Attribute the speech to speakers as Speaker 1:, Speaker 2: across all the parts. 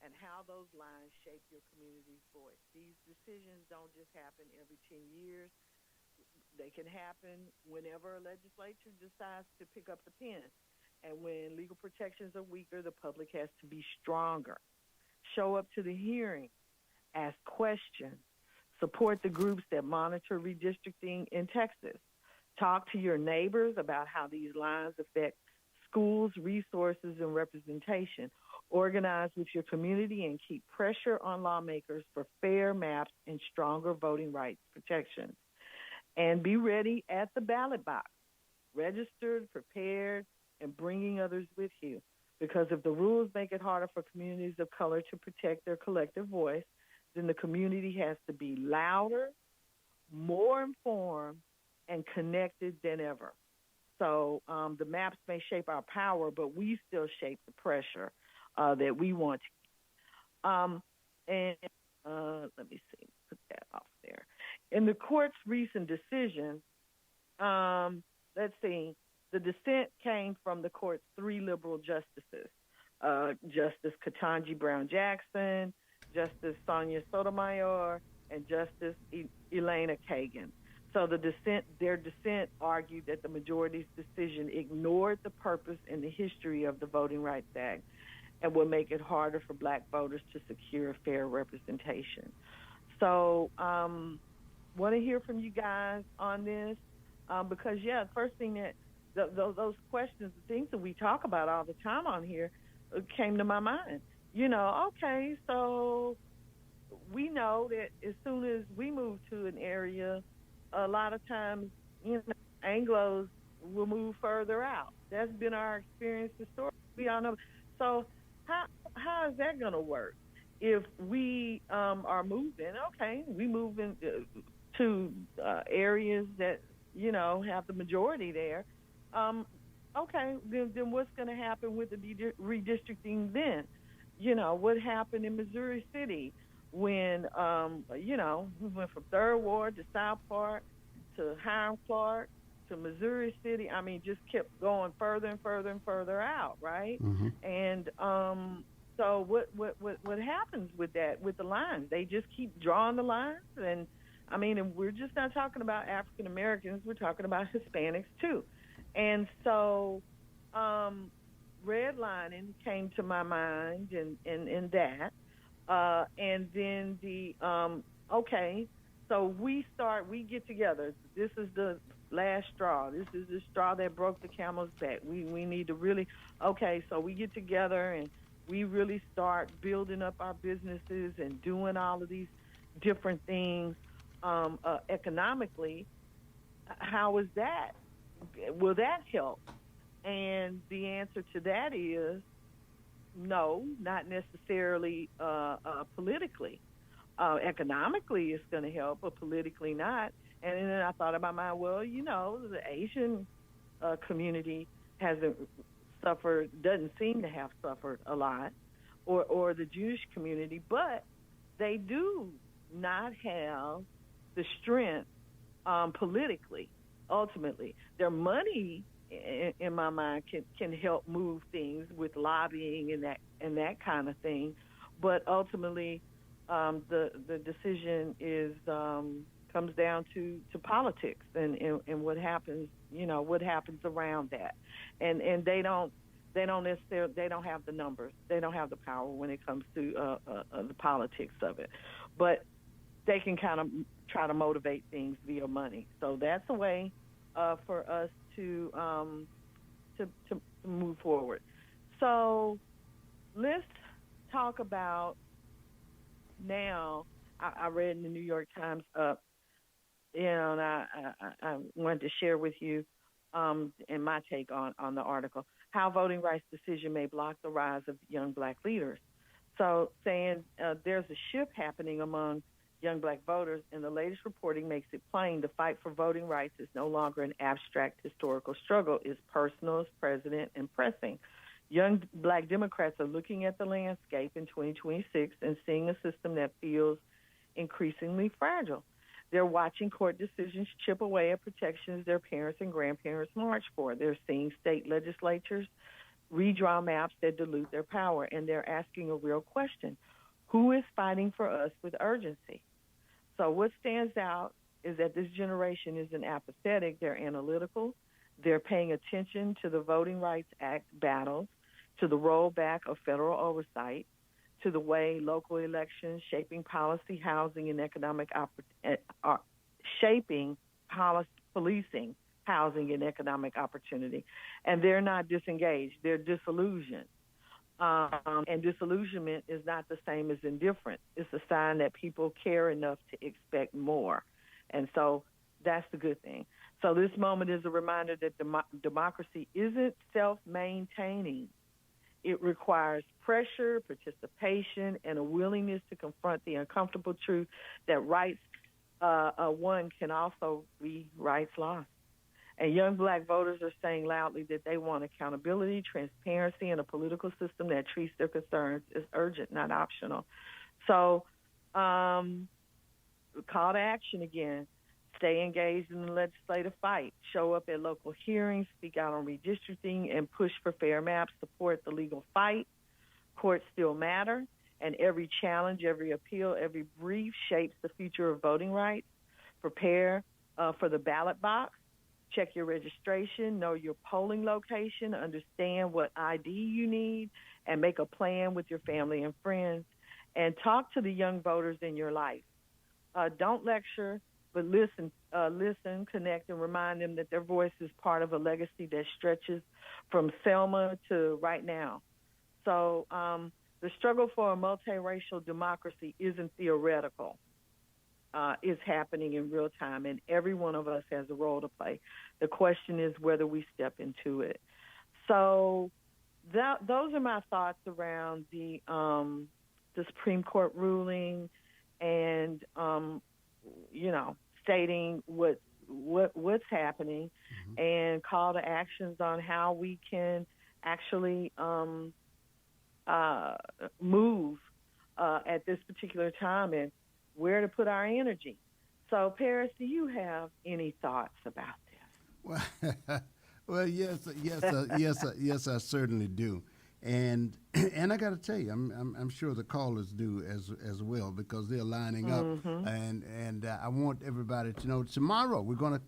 Speaker 1: and how those lines shape your community's voice. These decisions don't just happen every 10 years. They can happen whenever a legislature decides to pick up the pen. And when legal protections are weaker, the public has to be stronger. Show up to the hearing, ask questions, support the groups that monitor redistricting in Texas. Talk to your neighbors about how these lines affect schools, resources, and representation. Organize with your community and keep pressure on lawmakers for fair maps and stronger voting rights protections. And be ready at the ballot box, registered, prepared, and bringing others with you. Because if the rules make it harder for communities of color to protect their collective voice, then the community has to be louder, more informed, and connected than ever. So the maps may shape our power, but we still shape the pressure that we want. And let me see, put that off there. In the court's recent decision, let's see, the dissent came from the court's three liberal justices, Justice Ketanji Brown Jackson, Justice Sonia Sotomayor, and Justice Elena Kagan. So their dissent argued that the majority's decision ignored the purpose and the history of the Voting Rights Act and will make it harder for black voters to secure fair representation. So want to hear from you guys on this because, the first thing that those questions, the things that we talk about all the time on here came to my mind. Okay, so we know that as soon as we move to an area, a lot of times, Anglos will move further out. That's been our experience historically. We all know. So how is that going to work? If we are moving, okay, we move to areas that, have the majority there. Okay, then what's going to happen with the redistricting then? What happened in Missouri City when, we went from 3rd Ward to South Park to Hiram Clark to Missouri City. I mean, just kept going further and further and further out, right?
Speaker 2: Mm-hmm.
Speaker 1: And so what happens with that, with the lines? They just keep drawing the lines. And, and we're just not talking about African Americans. We're talking about Hispanics, too. And so redlining came to my mind in that. And then okay, so we get together. This is the last straw. This is the straw that broke the camel's back. We need to really, okay, so we get together and we really start building up our businesses and doing all of these different things economically. How is that? Will that help? And the answer to that is no, not necessarily politically. Economically, it's going to help, but politically not. And then I thought about the Asian community hasn't suffered, doesn't seem to have suffered a lot, or the Jewish community, but they do not have the strength politically. Ultimately, their money, in my mind, can help move things with lobbying and that kind of thing, but ultimately, the decision comes down to politics and what happens, what happens around that, and they don't necessarily, they don't have the numbers, they don't have the power when it comes to the politics of it, but they can kind of try to motivate things via money. So that's a way for us to move forward. So let's talk about now. I read in the New York Times and I wanted to share with you and my take on the article, how voting rights decision may block the rise of young black leaders. So saying there's a shift happening among young black voters, and the latest reporting makes it plain the fight for voting rights is no longer an abstract historical struggle. It's personal, it's present, and pressing. Young black Democrats are looking at the landscape in 2026 and seeing a system that feels increasingly fragile. They're watching court decisions chip away at protections their parents and grandparents marched for. They're seeing state legislatures redraw maps that dilute their power. And they're asking a real question: who is fighting for us with urgency? So what stands out is that this generation isn't apathetic, they're analytical. They're paying attention to the Voting Rights Act battles, to the rollback of federal oversight, to the way local elections shaping policy, housing, and economic shaping policy, policing, housing, and economic opportunity. And they're not disengaged; they're disillusioned. And disillusionment is not the same as indifference. It's a sign that people care enough to expect more. And so that's the good thing. So this moment is a reminder that democracy isn't self-maintaining. It requires pressure, participation, and a willingness to confront the uncomfortable truth that rights won can also be rights lost. And young black voters are saying loudly that they want accountability, transparency, and a political system that treats their concerns as urgent, not optional. So, call to action again. Stay engaged in the legislative fight. Show up at local hearings, speak out on redistricting, and push for fair maps. Support the legal fight. Courts still matter, and every challenge, every appeal, every brief shapes the future of voting rights. Prepare for the ballot box. Check your registration, know your polling location, understand what ID you need, and make a plan with your family and friends. And talk to the young voters in your life. Don't lecture, but listen, connect, and remind them that their voice is part of a legacy that stretches from Selma to right now. So the struggle for a multiracial democracy isn't theoretical. Is happening in real time, and every one of us has a role to play. The question is whether we step into it. So those are my thoughts around the Supreme Court ruling, and stating what's happening, mm-hmm. and call to actions on how we can actually move at this particular time, and where to put our energy. So, Paris, do you have any thoughts about this?
Speaker 2: Well, yes, I certainly do, and I got to tell you, I'm sure the callers do as well, because they're lining up, mm-hmm. and I want everybody to know tomorrow we're gonna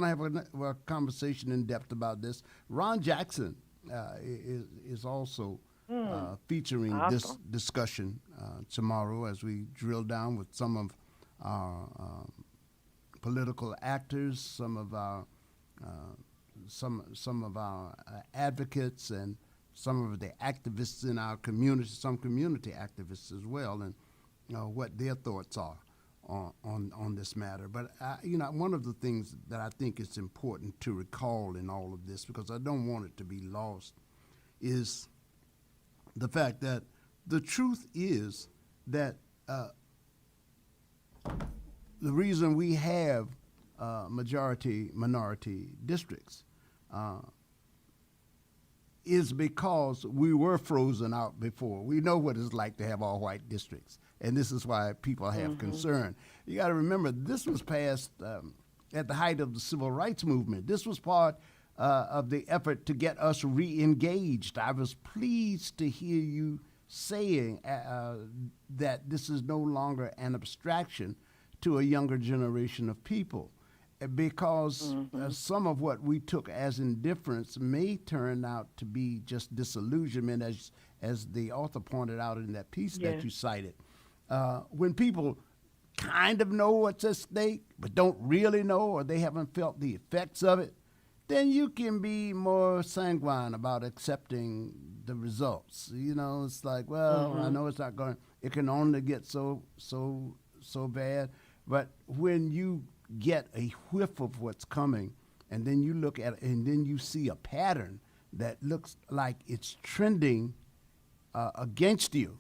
Speaker 2: have a conversation in depth about this. Ron Jackson is also featuring awesome. This discussion tomorrow, as we drill down with some of our political actors, some of our advocates, and some of the activists in our community, some community activists as well, and what their thoughts are on this matter. But one of the things that I think is important to recall in all of this, because I don't want it to be lost, is the fact that the truth is that the reason we have majority-minority districts is because we were frozen out before. We know what it's like to have all-white districts, and this is why people have mm-hmm. concern. You got to remember, this was passed at the height of the Civil Rights Movement. This was part of the effort to get us re-engaged. I was pleased to hear you saying that this is no longer an abstraction to a younger generation of people, because mm-hmm. Some of what we took as indifference may turn out to be just disillusionment, as the author pointed out in that piece that you cited. When people kind of know what's at stake but don't really know, or they haven't felt the effects of it, then you can be more sanguine about accepting the results. It's like, well, mm-hmm. I know it's not going. It can only get so bad. But when you get a whiff of what's coming, and then you look at it, and then you see a pattern that looks like it's trending against you,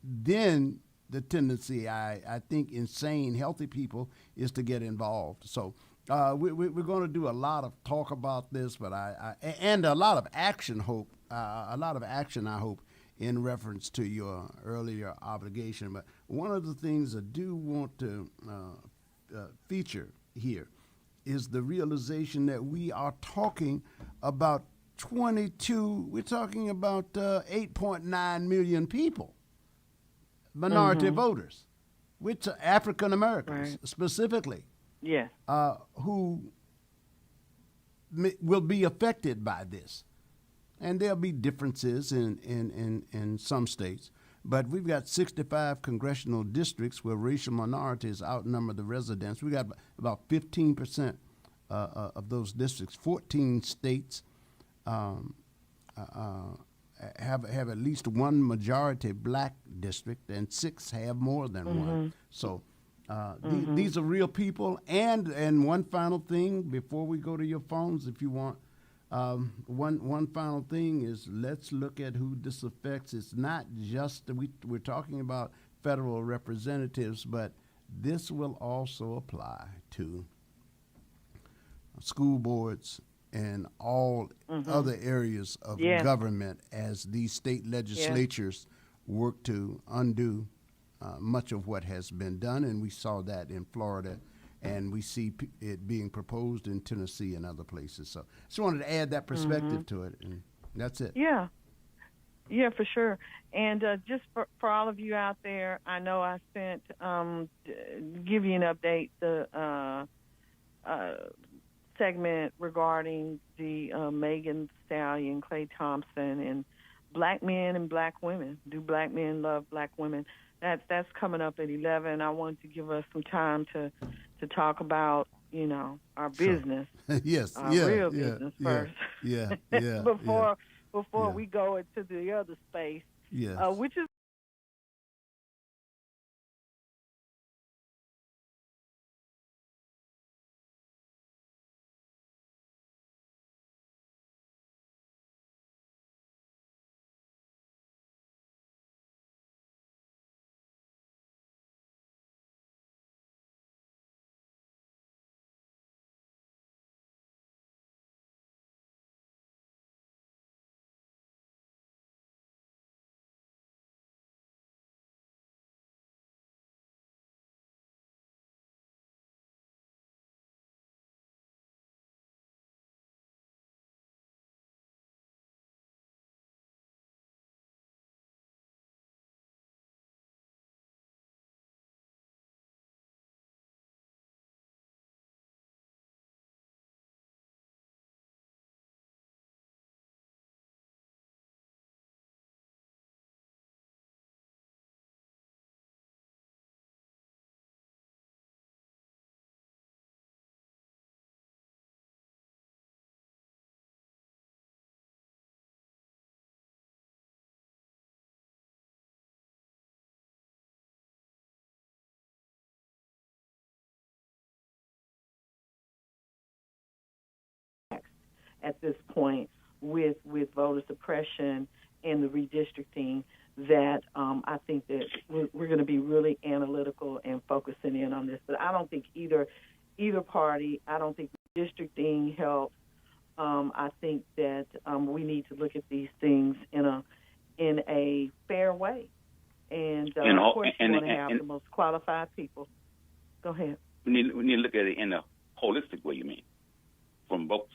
Speaker 2: then the tendency, I think, in sane, healthy people, is to get involved. So we're going to do a lot of talk about this, but and a lot of action. I hope, in reference to your earlier obligation. But one of the things I do want to feature here is the realization that we are talking about we're talking about 8.9 million people, minority voters, which are African Americans specifically, who will be affected by this. And there'll be differences in some states. But we've got 65 congressional districts where racial minorities outnumber the residents. We got about 15% of those districts. 14 states have at least one majority black district, and 6 have more than one. So these are real people. And one final thing before we go to your phones, if you want. One final thing is, let's look at who this affects. It's not just we're talking about federal representatives, but this will also apply to school boards and all other areas of government as these state legislatures work to undo much of what has been done. And we saw that in Florida. And we see it being proposed in Tennessee and other places. So just wanted to add that perspective to it, and that's it.
Speaker 1: Yeah, for sure. And just for all of you out there, I know I sent, give you an update, the segment regarding the Megan Stallion, Klay Thompson, and black men and black women. Do black men love black women? That's coming up at 11. I wanted to give us some time to talk about, our business.
Speaker 2: Yes,
Speaker 1: our real business first. Before
Speaker 2: Yeah.
Speaker 1: we go into the other space, which is at this point with voter suppression and the redistricting that I think that we're going to be really analytical and focusing in on this. But I don't think either party, I don't think redistricting helps. I think that we need to look at these things in a fair way. And of course, you want to have the most qualified people. Go ahead.
Speaker 3: We need to look at it in a holistic way, you mean? From both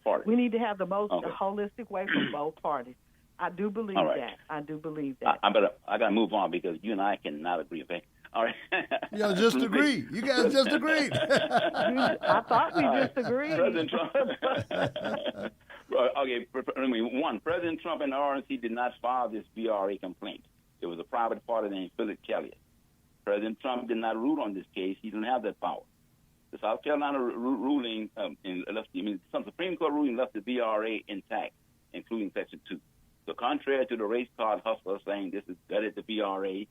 Speaker 3: parties.
Speaker 1: We need to have the most holistic way from both parties. I do believe that. I do believe that.
Speaker 3: I got to move on because you and I cannot agree. Okay. All right.
Speaker 2: Yeah, just agree. You guys just agreed.
Speaker 1: I thought we just agreed.
Speaker 3: President Trump. President Trump and the RNC did not file this BRA complaint. It was a private party named Philip Kelly. President Trump did not rule on this case. He didn't have that power. The South Carolina ruling, some Supreme Court ruling left the BRA intact, including Section 2. So contrary to the race card hustler saying this is gutted the BRA,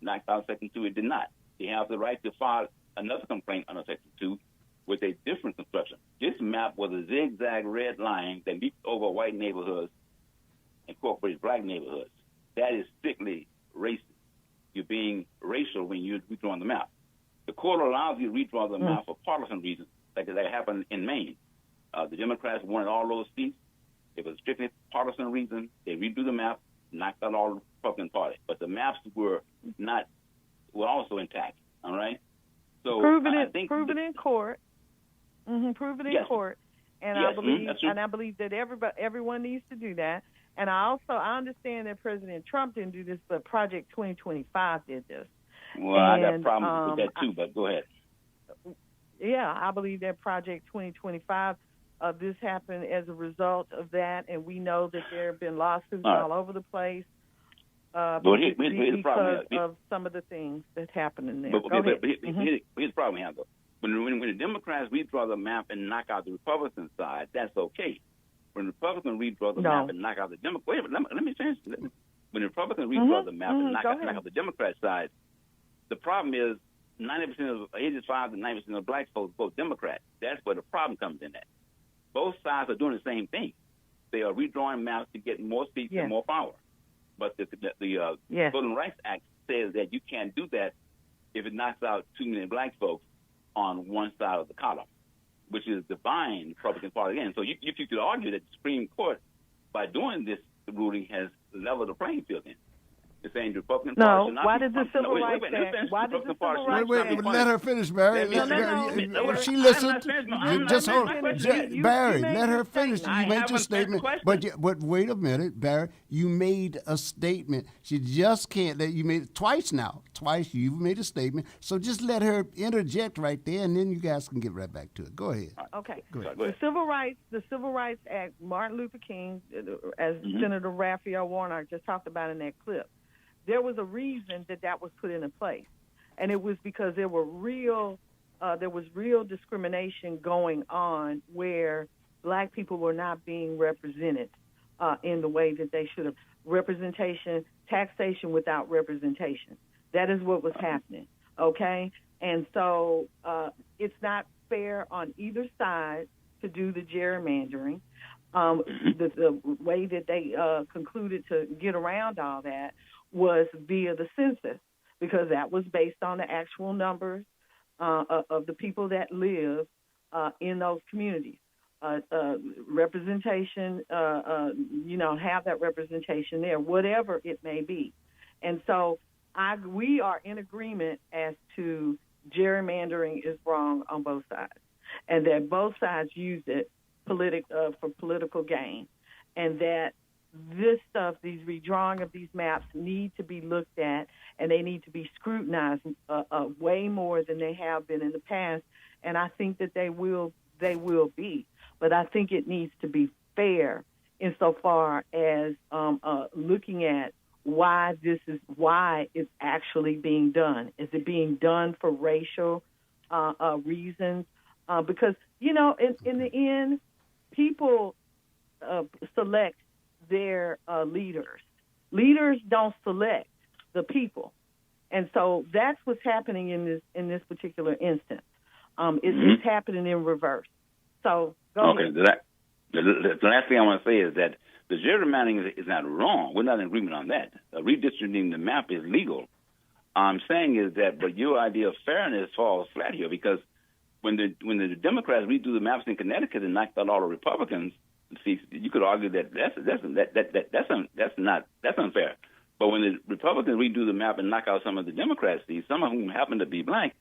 Speaker 3: knocked out Section 2, it did not. They have the right to file another complaint under Section 2 with a different construction. This map was a zigzag red line that leaped over white neighborhoods and incorporated black neighborhoods. That is strictly racist. You're being racial when you're redrawing the map. The court allows you to redraw the map for partisan reasons, like that happened in Maine. The Democrats wanted all those seats. It was strictly partisan reason. They redo the map, knocked out all the Republican Party. But the maps were also intact. All right. So
Speaker 1: proven in court. Proven in court. and
Speaker 3: Yes, that's true.
Speaker 1: I believe that everyone needs to do that. And I understand that President Trump didn't do this, but Project 2025 did this.
Speaker 3: Well, I got problems with that too, but go ahead.
Speaker 1: Yeah, I believe that Project 2025, this happened as a result of that, and we know that there have been lawsuits all over the place because of some of the things that happened in there. Here's
Speaker 3: the problem we have, though. When the Democrats redraw the map and knock out the Republican side, that's okay. When the Republicans redraw the map and knock out the Democrat, wait a minute, let me finish. When the Republicans redraw the map and knock out the Democrat side, the problem is 90% of 85 to 90% of black folks vote Democrat. That's where the problem comes in at. Both sides are doing the same thing. They are redrawing maps to get more seats and more power. But the Voting Rights Act says that you can't do that if it knocks out too many black folks on one side of the column, which is divine the Republican Party again. So you could argue that the Supreme Court, by doing this ruling, has leveled the playing field in. You're saying the Republican Party should not
Speaker 1: why did the Civil Rights Act? Why did the Civil Rights Act?
Speaker 2: Let her finish, Barry. If she listened, just hold on. Barry, let her finish. You made your statement, but wait a minute, Barry. You made a statement. She just can't. You made it twice now. Twice you've made a statement. So just let her interject right there, and then you guys can get right back to it. Go ahead.
Speaker 1: Okay. Go ahead. The Civil Rights Act. Martin Luther King, as Senator Raphael Warnock just talked about in that clip. There was a reason that was put into place, and it was because there was real discrimination going on where black people were not being represented in the way that they should have. Representation, taxation without representation. That is what was happening. Okay, and so it's not fair on either side to do the gerrymandering. The way that they concluded to get around all that was via the census, because that was based on the actual numbers of the people that live in those communities. Representation, have that representation there, whatever it may be. And so we are in agreement as to gerrymandering is wrong on both sides, and that both sides use it for political gain, and that this stuff, these redrawing of these maps, need to be looked at, and they need to be scrutinized way more than they have been in the past. And I think that they will be. But I think it needs to be fair insofar as looking at why it's actually being done. Is it being done for racial reasons? Because in the end, people select their leaders. Leaders don't select the people, and so that's what's happening in this particular instance. It's happening in reverse. So go ahead.
Speaker 3: The last thing I want to say is that the gerrymandering is not wrong. We're not in agreement on that. Redistricting the map is legal. I'm saying is that, but your idea of fairness falls flat here, because when the Democrats redo the maps in Connecticut and knocked out all the Republicans, see, you could argue that that's unfair. But when the Republicans redo the map and knock out some of the Democrats' seats, some of whom happen to be black,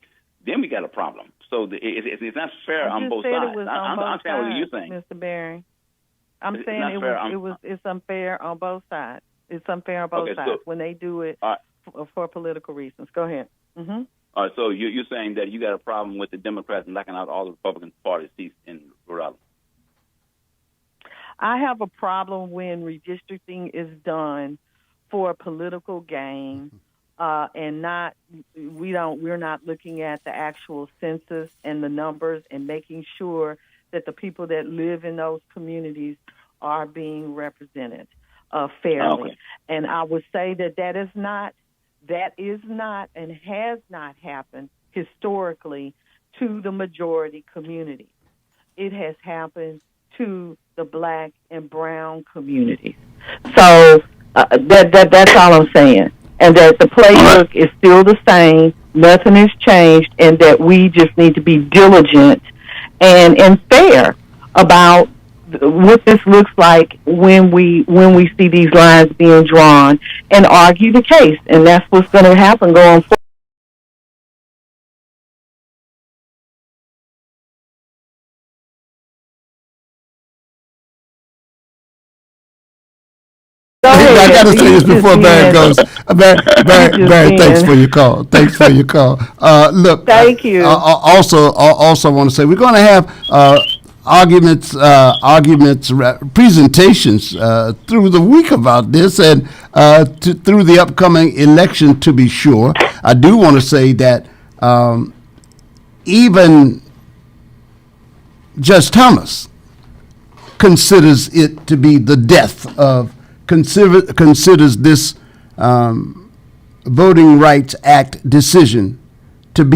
Speaker 3: then we got a problem. So it's not fair on both sides. I'm saying what you're saying,
Speaker 1: Mr. Barry. I'm saying it's unfair on both sides. It's unfair on both sides when they do it for political reasons. Go ahead. Mm-hmm.
Speaker 3: All right. So you're saying that you got a problem with the Democrats knocking out all the Republican Party seats in Rhode Island?
Speaker 1: I have a problem when redistricting is done for political gain, and we're not looking at the actual census and the numbers and making sure that the people that live in those communities are being represented fairly. Okay. And I would say that is not and has not happened historically to the majority community. It has happened to the black and brown communities. So that's all I'm saying. And that the playbook is still the same, nothing has changed, and that we just need to be diligent and fair about what this looks like when we see these lines being drawn, and argue the case. And that's what's going to happen going forward.
Speaker 2: I got to say this before Barry goes. Barry, thanks for your call. Thanks for your call. Look,
Speaker 1: thank you.
Speaker 2: Also want to say we're going to have presentations through the week about this and through the upcoming election. To be sure, I do want to say that even Judge Thomas considers it to be the death of considers this Voting Rights Act decision to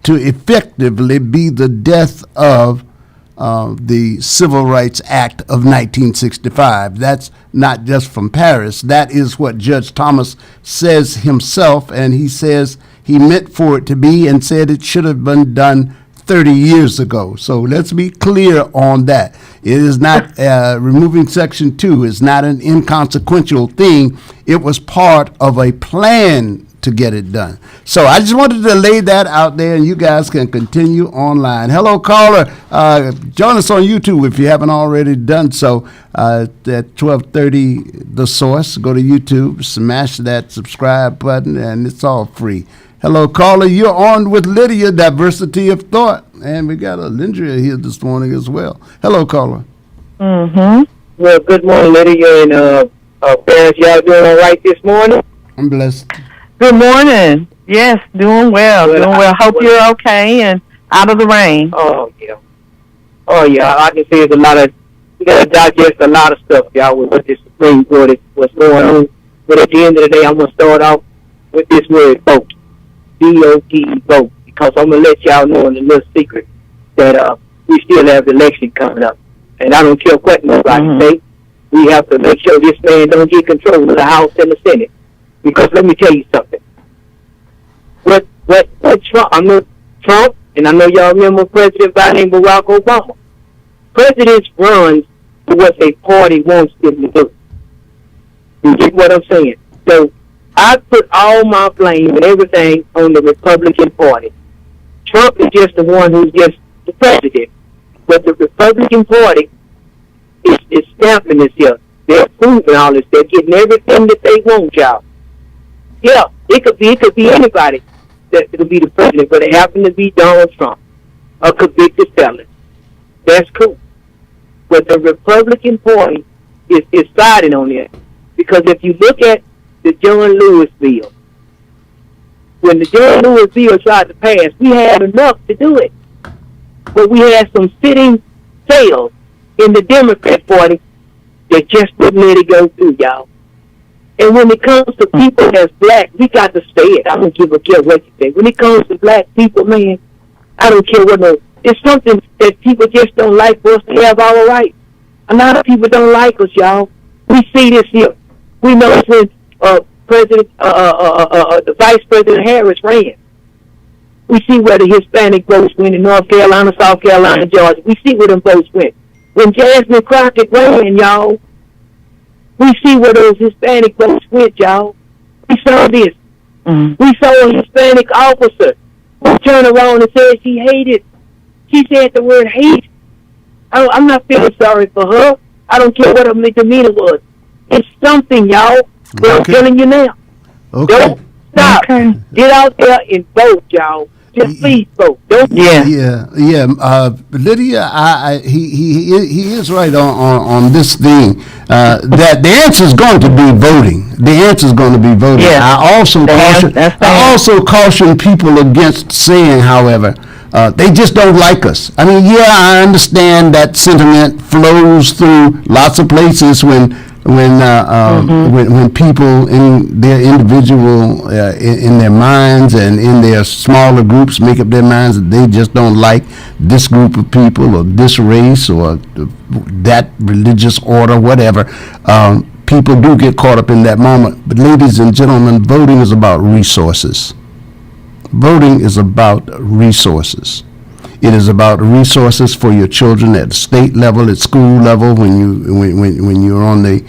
Speaker 2: effectively be the death of the Civil Rights Act of 1965. That's not just from Paris. That is what Judge Thomas says himself, and he says he meant for it to be and said it should have been done 30 years ago. So let's be clear on that. It is not removing Section 2 is not an inconsequential thing. It was part of a plan to get it done. So I just wanted to lay that out there, and you guys can continue online. Hello, caller. Join us on YouTube if you haven't already done so. At 12:30, The Source. Go to YouTube, smash that subscribe button, and it's all free. Hello, caller. You're on with Lydia, Diversity of Thought. And we got a Lindria here this morning as well. Hello, caller.
Speaker 4: Mm-hmm. Well, good morning, Lydia and parents. Y'all doing all right this morning?
Speaker 2: I'm blessed.
Speaker 1: Good morning. Yes, doing well. Hope you're okay and out of the rain.
Speaker 4: Oh, yeah. I can say we got to digest a lot of stuff, y'all, with what this Supreme Court is, what's going on. But at the end of the day, I'm going to start off with this word, vote. V-O-T, vote. Because I'm going to let y'all know in a little secret that we still have the election coming up. And I don't care what nobody say. We have to make sure this man don't get control of the House and the Senate. Because let me tell you something. What Trump, I know Trump, and I know y'all remember President Biden, Barack Obama. Presidents run for what their party wants them to do. You get what I'm saying? So I put all my blame and everything on the Republican Party. Trump is just the one who's just the president. But the Republican Party is stamping this here. They're proving all this. They're getting everything that they want, y'all. Yeah, it could be anybody that could be the president, but it happened to be Donald Trump, a convicted felon. That's cool. But the Republican Party is siding on it. Because if you look at the John Lewis bill, when the John Lewis bill tried to pass, we had enough to do it. But we had some sitting tails in the Democrat Party that just wouldn't let it go through, y'all. And when it comes to people that's black, we got to say it. I don't give a care what you say. When it comes to black people, man, I don't care what it's something that people just don't like for us to have our rights. A lot of people don't like us, y'all. We see this here. We know it's when the Vice President Harris ran. We see where the Hispanic votes went in North Carolina, South Carolina, Georgia. We see where them votes went. When Jasmine Crockett ran, y'all, we see where those Hispanic votes went, y'all. We saw this. Mm-hmm. We saw a Hispanic officer who turned around and said she hated. She said the word hate. I'm not feeling sorry for her. I don't care what her demeanor was. It's something, y'all. But I'm telling you now.
Speaker 2: Okay.
Speaker 4: Don't stop. Okay. Get out there and vote, y'all. Just please vote. Don't.
Speaker 2: Yeah. Lydia, he is right on this thing. That the answer is going to be voting. The answer is going to be voting. Yeah. I also caution people against saying, however, they just don't like us. I mean, yeah, I understand that sentiment flows through lots of places when people in their individual in their minds and in their smaller groups make up their minds that they just don't like this group of people or this race or that religious order, whatever. People do get caught up in that moment. But ladies and gentlemen, voting is about resources. Voting is about resources. It is about resources for your children at the state level, at school level, when you're on the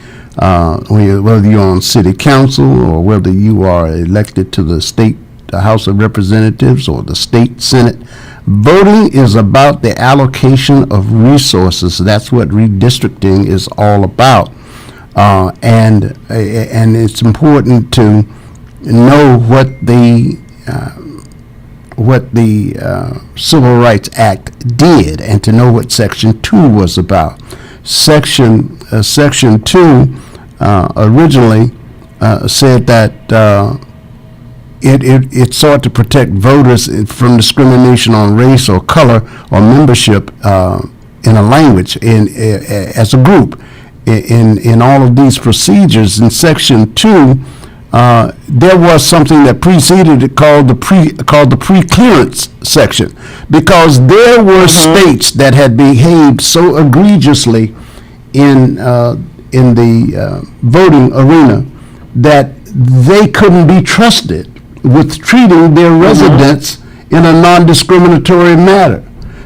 Speaker 2: whether you're on city council or whether you are elected to the House of Representatives or the state Senate. Voting is about the allocation of resources. That's what redistricting is all about. and it's important to know what the Civil Rights Act did, and to know what Section 2 was about. Section 2 originally said that it sought to protect voters from discrimination on race or color or membership in a language as a group. In all of these procedures, in Section 2, there was something that preceded it called the pre-clearance section, because there were states that had behaved so egregiously in the voting arena that they couldn't be trusted with treating their residents in a non-discriminatory manner.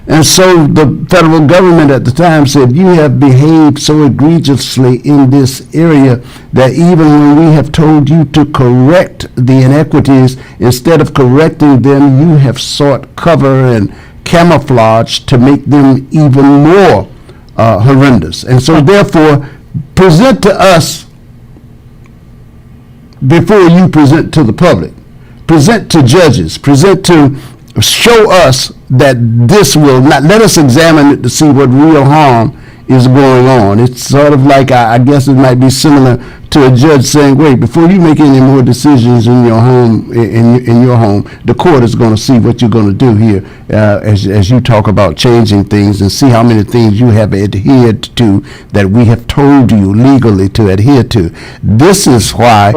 Speaker 2: And so the federal government at the time said, you have behaved so egregiously in this area that even when we have told you to correct the inequities, instead of correcting them, you have sought cover and camouflage to make them even more horrendous. And so therefore, present to us before you present to the public. Present to judges, show us that this will not, let us examine it to see what real harm is going on. It's sort of like, I guess it might be similar to a judge saying, wait, before you make any more decisions in your home, in your home, the court is going to see what you're going to do here as you talk about changing things, and see how many things you have adhered to that we have told you legally to adhere to. This is why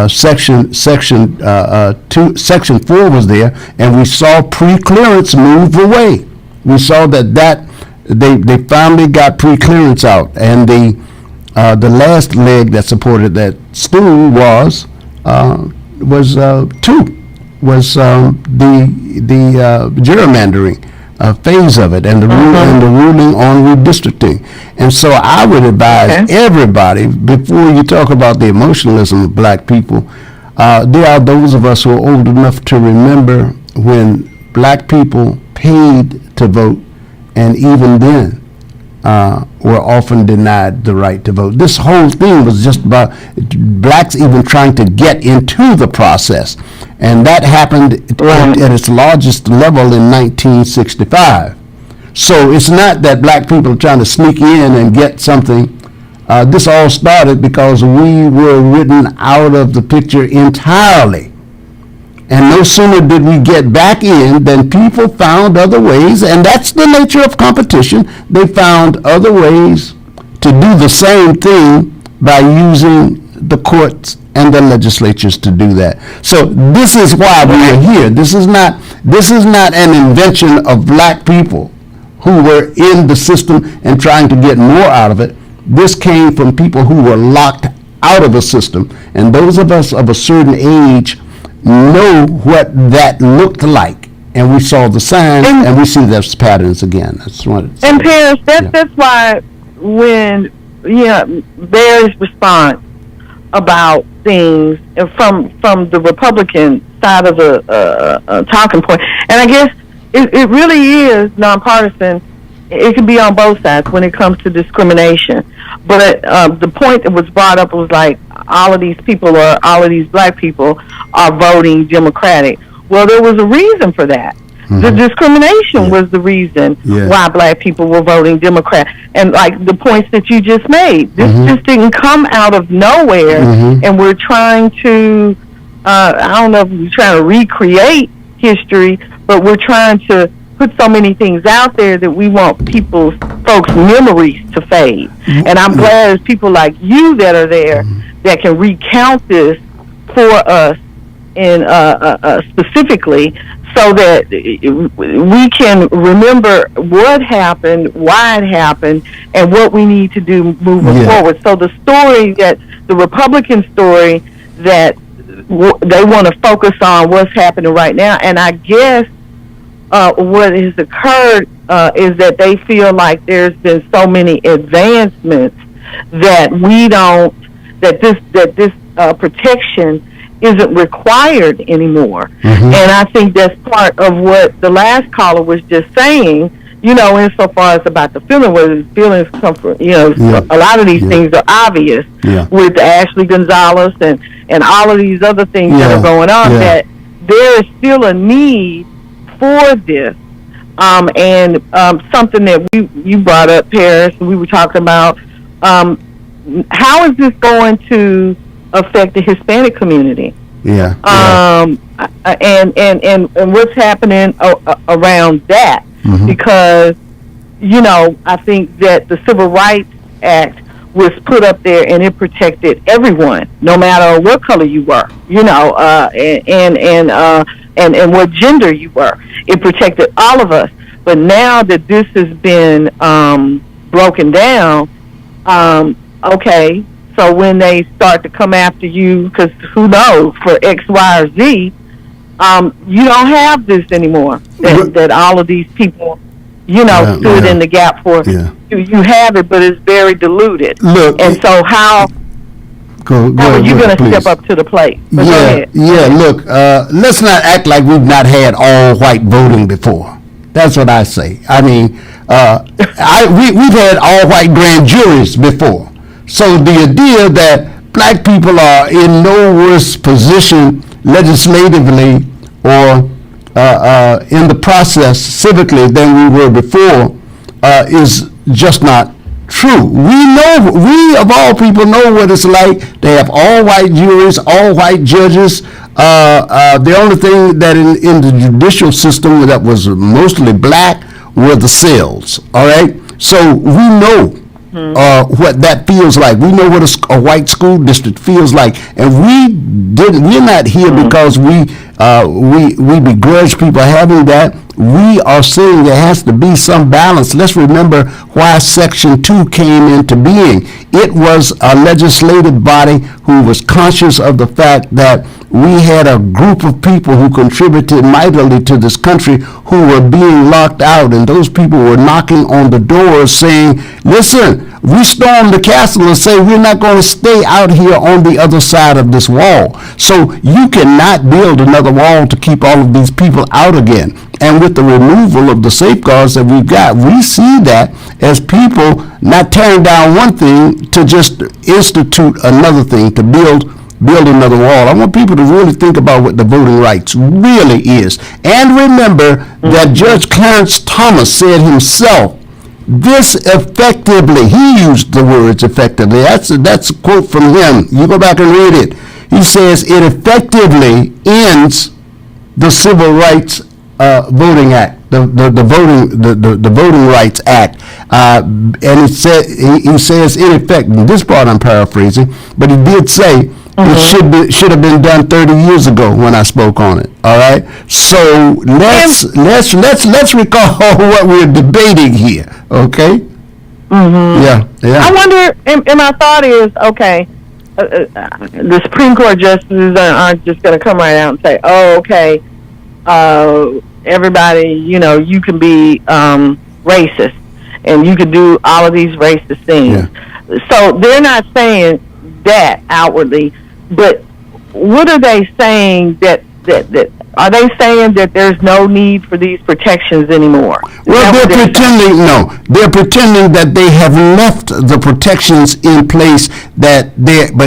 Speaker 2: Section 4 was there, and we saw pre-clearance move away. We saw that they finally got pre-clearance out, and the last leg that supported that stool was the gerrymandering phase of it, and the ruling on redistricting. And so I would advise everybody, before you talk about the emotionalism of black people, there are those of us who are old enough to remember when black people paid to vote, and even then were often denied the right to vote. This whole thing was just about blacks even trying to get into the process, and that happened at its largest level in 1965. So it's not that black people are trying to sneak in and get something. This all started because we were written out of the picture entirely. And no sooner did we get back in than people found other ways, and that's the nature of competition. They found other ways to do the same thing by using the courts and the legislatures to do that. So this is why we are here. This is not an invention of black people who were in the system and trying to get more out of it. This came from people who were locked out of a system, and those of us of a certain age know what that looked like, and we saw the signs, and we see those patterns again. I just wanted to say
Speaker 1: Paris, that's why when Barry's response about things from the Republican side of the talking point, and I guess it really is nonpartisan. It can be on both sides when it comes to discrimination. But the point that was brought up was like, all of these people, or all of these black people, are voting Democratic. Well, there was a reason for that. The discrimination was the reason why black people were voting Democrat. And like the points that you just made, this just didn't come out of nowhere, and we're trying to, I don't know if we're trying to recreate history, but we're trying to put so many things out there that we want folks' memories to fade. And I'm glad there's people like you that are there that can recount this for us, and specifically, so that we can remember what happened, why it happened, and what we need to do moving forward. So the Republican story that they want to focus on what's happening right now, and I guess what has occurred is that they feel like there's been so many advancements that this protection isn't required anymore. And I think that's part of what the last caller was just saying. insofar as about the feeling, where the feelings come from, a lot of these things are obvious with Ashley Gonzalez and all of these other things that are going on, that there is still a need for this. And something that you brought up, Paris, we were talking about, how is this going to affect the Hispanic community? And what's happening around that? Because, I think that the Civil Rights Act was put up there and it protected everyone, no matter what color you were, and what gender you were. It protected all of us. But now that this has been broken down, okay, so when they start to come after you, because who knows, for X, Y, or Z, you don't have this anymore, that all of these people, stood in the gap for. You have it, but it's very diluted.
Speaker 2: Look,
Speaker 1: and so how are you going to step up to the plate?
Speaker 2: Look, let's not act like we've not had all white voting before. That's what I say. I mean, we've had all white grand juries before. So the idea that black people are in no worse position legislatively or in the process civically than we were before is just not true. We of all people know what it's like to have all white juries, all white judges. The only thing that in the judicial system that was mostly black were the cells. All right, so we know what that feels like. We know what a white school district feels like, and we're not here because we begrudge people having that. We are saying there has to be some balance. Let's remember why Section 2 came into being. It was a legislative body who was conscious of the fact that we had a group of people who contributed mightily to this country who were being locked out, and those people were knocking on the doors saying, listen, we stormed the castle and say we're not going to stay out here on the other side of this wall. So you cannot build another wall to keep all of these people out again. And with the removal of the safeguards that we've got, we see that as people not tearing down one thing to just institute another thing, to build another wall. I want people to really think about what the voting rights really is. And remember that Judge Clarence Thomas said himself, this effectively, he used the words effectively. That's a quote from him. You go back and read it. He says it effectively ends the Civil Rights Voting Act, the Voting Rights Act, and he says in effect. This part I'm paraphrasing, but he did say it should have been done 30 years ago when I spoke on it. All right, so let's recall what we're debating here. Okay. Yeah.
Speaker 1: I wonder, and my thought is, okay, the Supreme Court justices aren't just going to come right out and say, oh, okay, everybody, you can be racist and you can do all of these racist things. Yeah. So they're not saying that outwardly, but what are they saying that are they saying that there's no need for these protections anymore?
Speaker 2: Well, they're pretending that they have left the protections in place but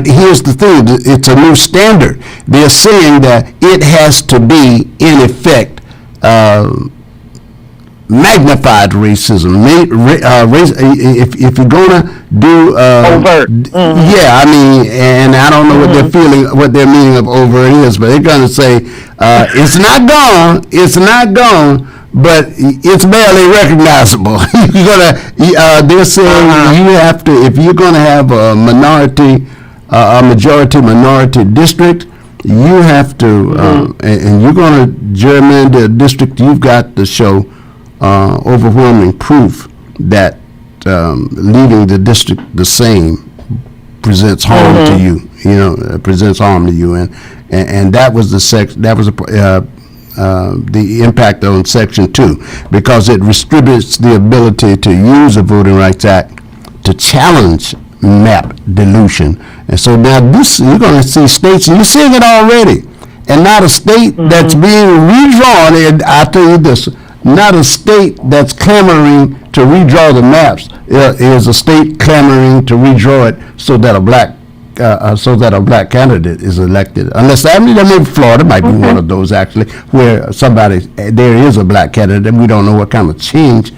Speaker 2: here's the thing, it's a new standard. They're saying that it has to be, in effect, magnified racism. If you're gonna do
Speaker 1: overt,
Speaker 2: yeah, I mean, and I don't know what their meaning of overt is, but they're gonna say it's not gone, but it's barely recognizable. They're saying you have to, if you're gonna have a majority minority district, you have to, and you're gonna gerrymander a district, you've got to show overwhelming proof that leaving the district the same presents harm to you. Presents harm to you, and that was the impact on Section 2, because it restricts the ability to use the Voting Rights Act to challenge map dilution. And so now you're going to see states, and you're seeing it already, and not a state that's being redrawn. And I'll tell you this, not a state that's clamoring to redraw the maps. Is a state clamoring to redraw it so that a black candidate is elected. Unless maybe Florida might be one of those actually, where there is a black candidate and we don't know what kind of chance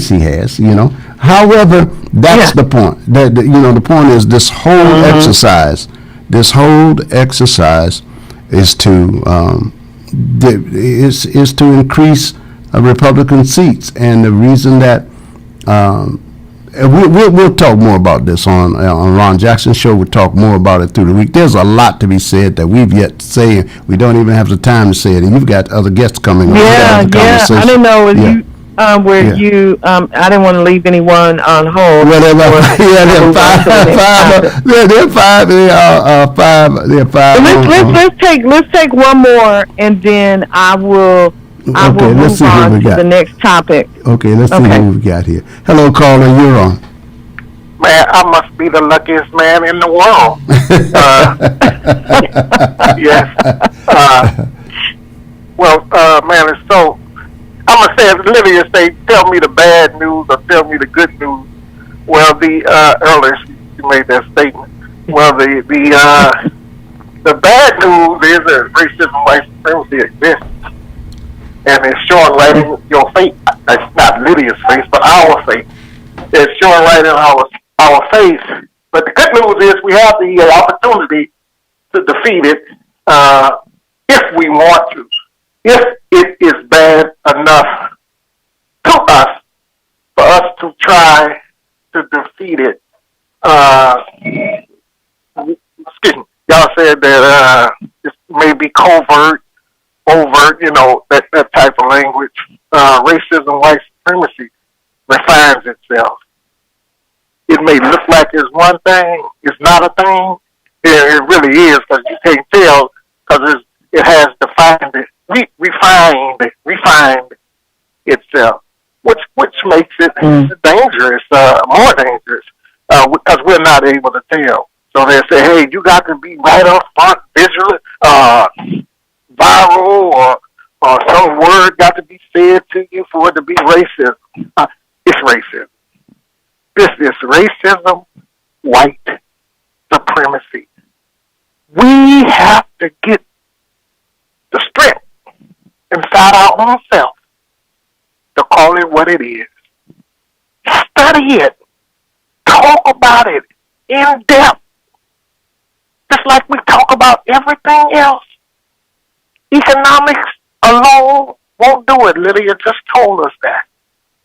Speaker 2: he has. However, that's the point. The point is this whole exercise. This whole exercise is to increase Republican seats, and the reason that we'll talk more about this on Ron Jackson's show. We'll talk more about it through the week. There's a lot to be said that we've yet to say, and we don't even have the time to say it. And you've got other guests coming on.
Speaker 1: Yeah. I didn't know you. I didn't want to leave anyone on hold.
Speaker 2: Well, there are five.
Speaker 1: Let's take one more, and then I will move on to the next topic.
Speaker 2: Okay, let's see who we got here. Hello, caller, you're on.
Speaker 5: Man, I must be the luckiest man in the world. Yes. Man, it's so. I'm going to say, as Lydia say, tell me the bad news or tell me the good news. Well, earlier she made that statement. Well, the bad news is that racism, white supremacy exists. And it's showing right in your face. It's not Lydia's face, but our face. It's showing right in our face. But the good news is we have the opportunity to defeat it if we want to. If it is bad enough to us for us to try to defeat it. Excuse me. Y'all said that it may be overt, that type of language. Racism, white supremacy refines itself. It may look like it's one thing, it's not a thing. It really is, because you can't tell, because it has defined it. Refined itself, which makes it dangerous, more dangerous, because we're not able to tell. So they say, hey, you got to be right up front, visual, viral, or some word got to be said to you for it to be racism. It's racism. This is racism, white supremacy. We have to get the strength inside our own self to call it what it is. Study it. Talk about it in depth. Just like we talk about everything else. Economics alone won't do it. Lydia just told us that.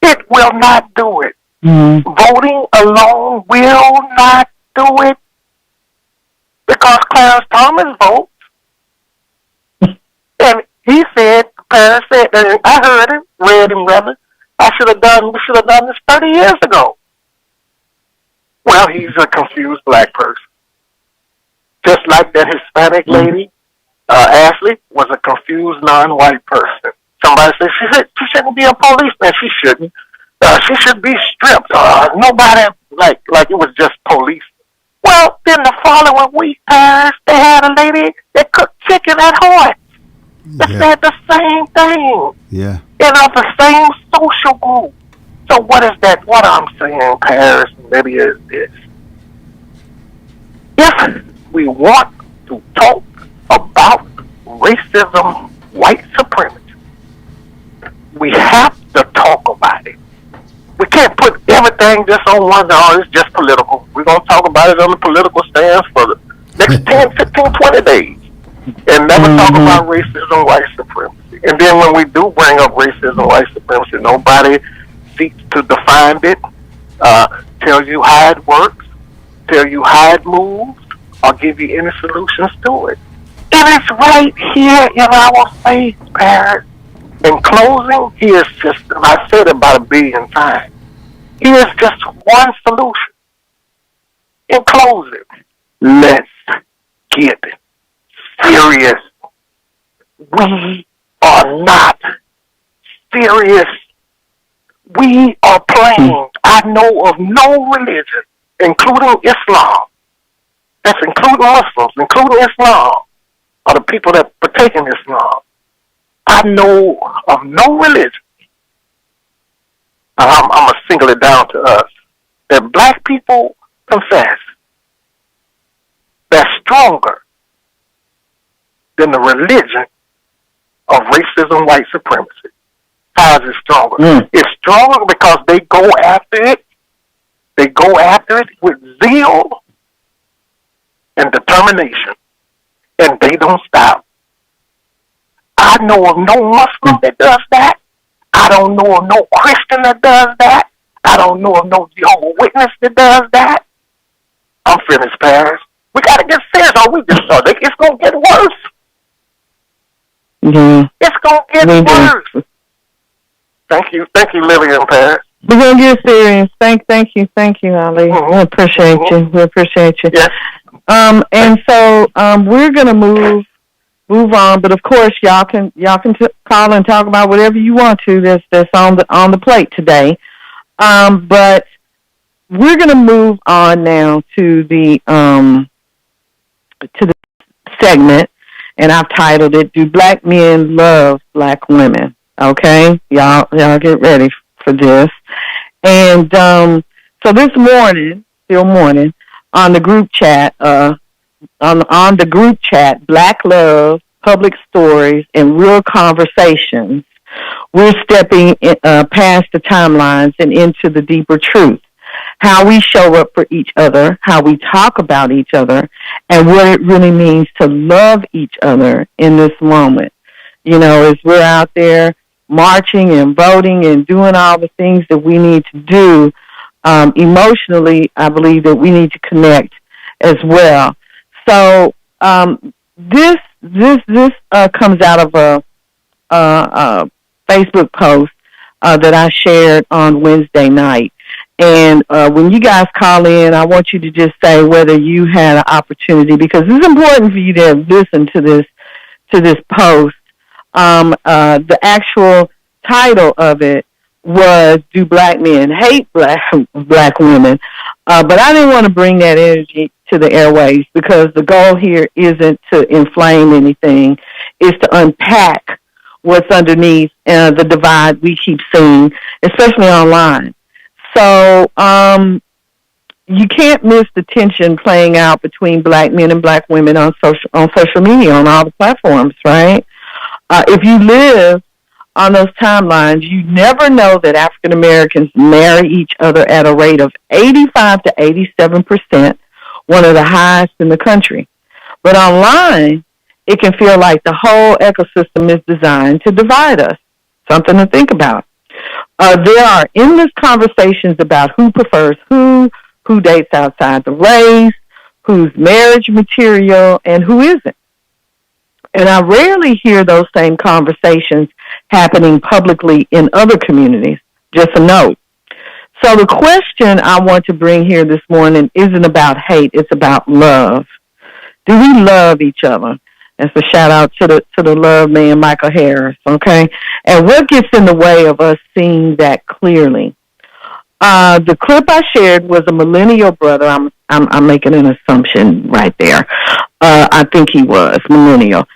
Speaker 5: It will not do it. Voting alone will not do it. Because Clarence Thomas votes. And he said, Clarence said, and I heard him, read him rather, we should have done this 30 years ago. Well, he's a confused black person. Just like that Hispanic lady, Ashley, was a confused non-white person. Somebody said she shouldn't be a policeman. She shouldn't. She should be stripped. Nobody, like it was just police. Well, then the following week, Paris, they had a lady that cooked chicken at Hoyt. They said the same thing.
Speaker 2: Yeah.
Speaker 5: Of the same social group. So what is that? What I'm saying, Paris, maybe is this. If we want to talk about racism, white supremacy, we have to talk about it. We can't put everything just on one, it's just political. We're going to talk about it on the political stance for the next 10, 15, 20 days. And never talk about racism, white supremacy. And then when we do bring up racism, white supremacy, nobody seeks to define it, tell you how it works, tell you how it moves, or give you any solutions to it. And it's right here in our face, Paris. In closing, here's just, and I said it about 1 billion times, here's just one solution. In closing, let's get serious. We are not serious. We are playing. I know of no religion, including Islam, that's including Muslims, including Islam, or the people that partake in Islam, I know of no religion, and I'm going to single it down to us, that black people confess that's stronger than the religion of racism, white supremacy. How is it stronger? It's stronger because they go after it. They go after it with zeal and determination, and they don't stop. I know of no Muslim that does that. I don't know of no Christian that does that. I don't know of no Jehovah's Witness that does that. I'm finished, Paris. We got to get serious, or we just it's going to get worse.
Speaker 1: Yeah.
Speaker 5: It's going to get worse. Thank you, Lydia and Paris.
Speaker 1: We're going to get serious. Thank you, Eley. We appreciate you. We appreciate you.
Speaker 5: Yes.
Speaker 1: And so we're going to move on, but of course y'all can call and talk about whatever you want to. That's on the plate today. But we're going to move on now to the segment, and I've titled it "Do Black Men Love Black Women?" Okay, y'all get ready for this. And so this morning, on the group chat, Black Love, Public Stories, and Real Conversations, we're stepping past the timelines and into the deeper truth. How we show up for each other, how we talk about each other, and what it really means to love each other in this moment. You know, as we're out there marching and voting and doing all the things that we need to do, emotionally, I believe that we need to connect as well. So this comes out of a Facebook post that I shared on Wednesday night. And when you guys call in, I want you to just say whether you had an opportunity, because it's important for you to listen to this post. The actual title of it was "Do Black Men Hate Black Women?" But I didn't want to bring that energy to the airways, because the goal here isn't to inflame anything. It's to unpack what's underneath the divide we keep seeing, especially online. So you can't miss the tension playing out between black men and black women on social media, on all the platforms, right? If you live on those timelines, you never know that African Americans marry each other at a rate of 85 to 87%, one of the highest in the country. But online, it can feel like the whole ecosystem is designed to divide us. Something to think about. There are endless conversations about who prefers who dates outside the race, who's marriage material, and who isn't. And I rarely hear those same conversations happening publicly in other communities. Just a note. So the question I want to bring here this morning isn't about hate. It's about love. Do we love each other? That's a shout out to the love man, Michael Harris. Okay. And what gets in the way of us seeing that clearly? The clip I shared was a millennial brother. I'm making an assumption right there. I think he was millennial,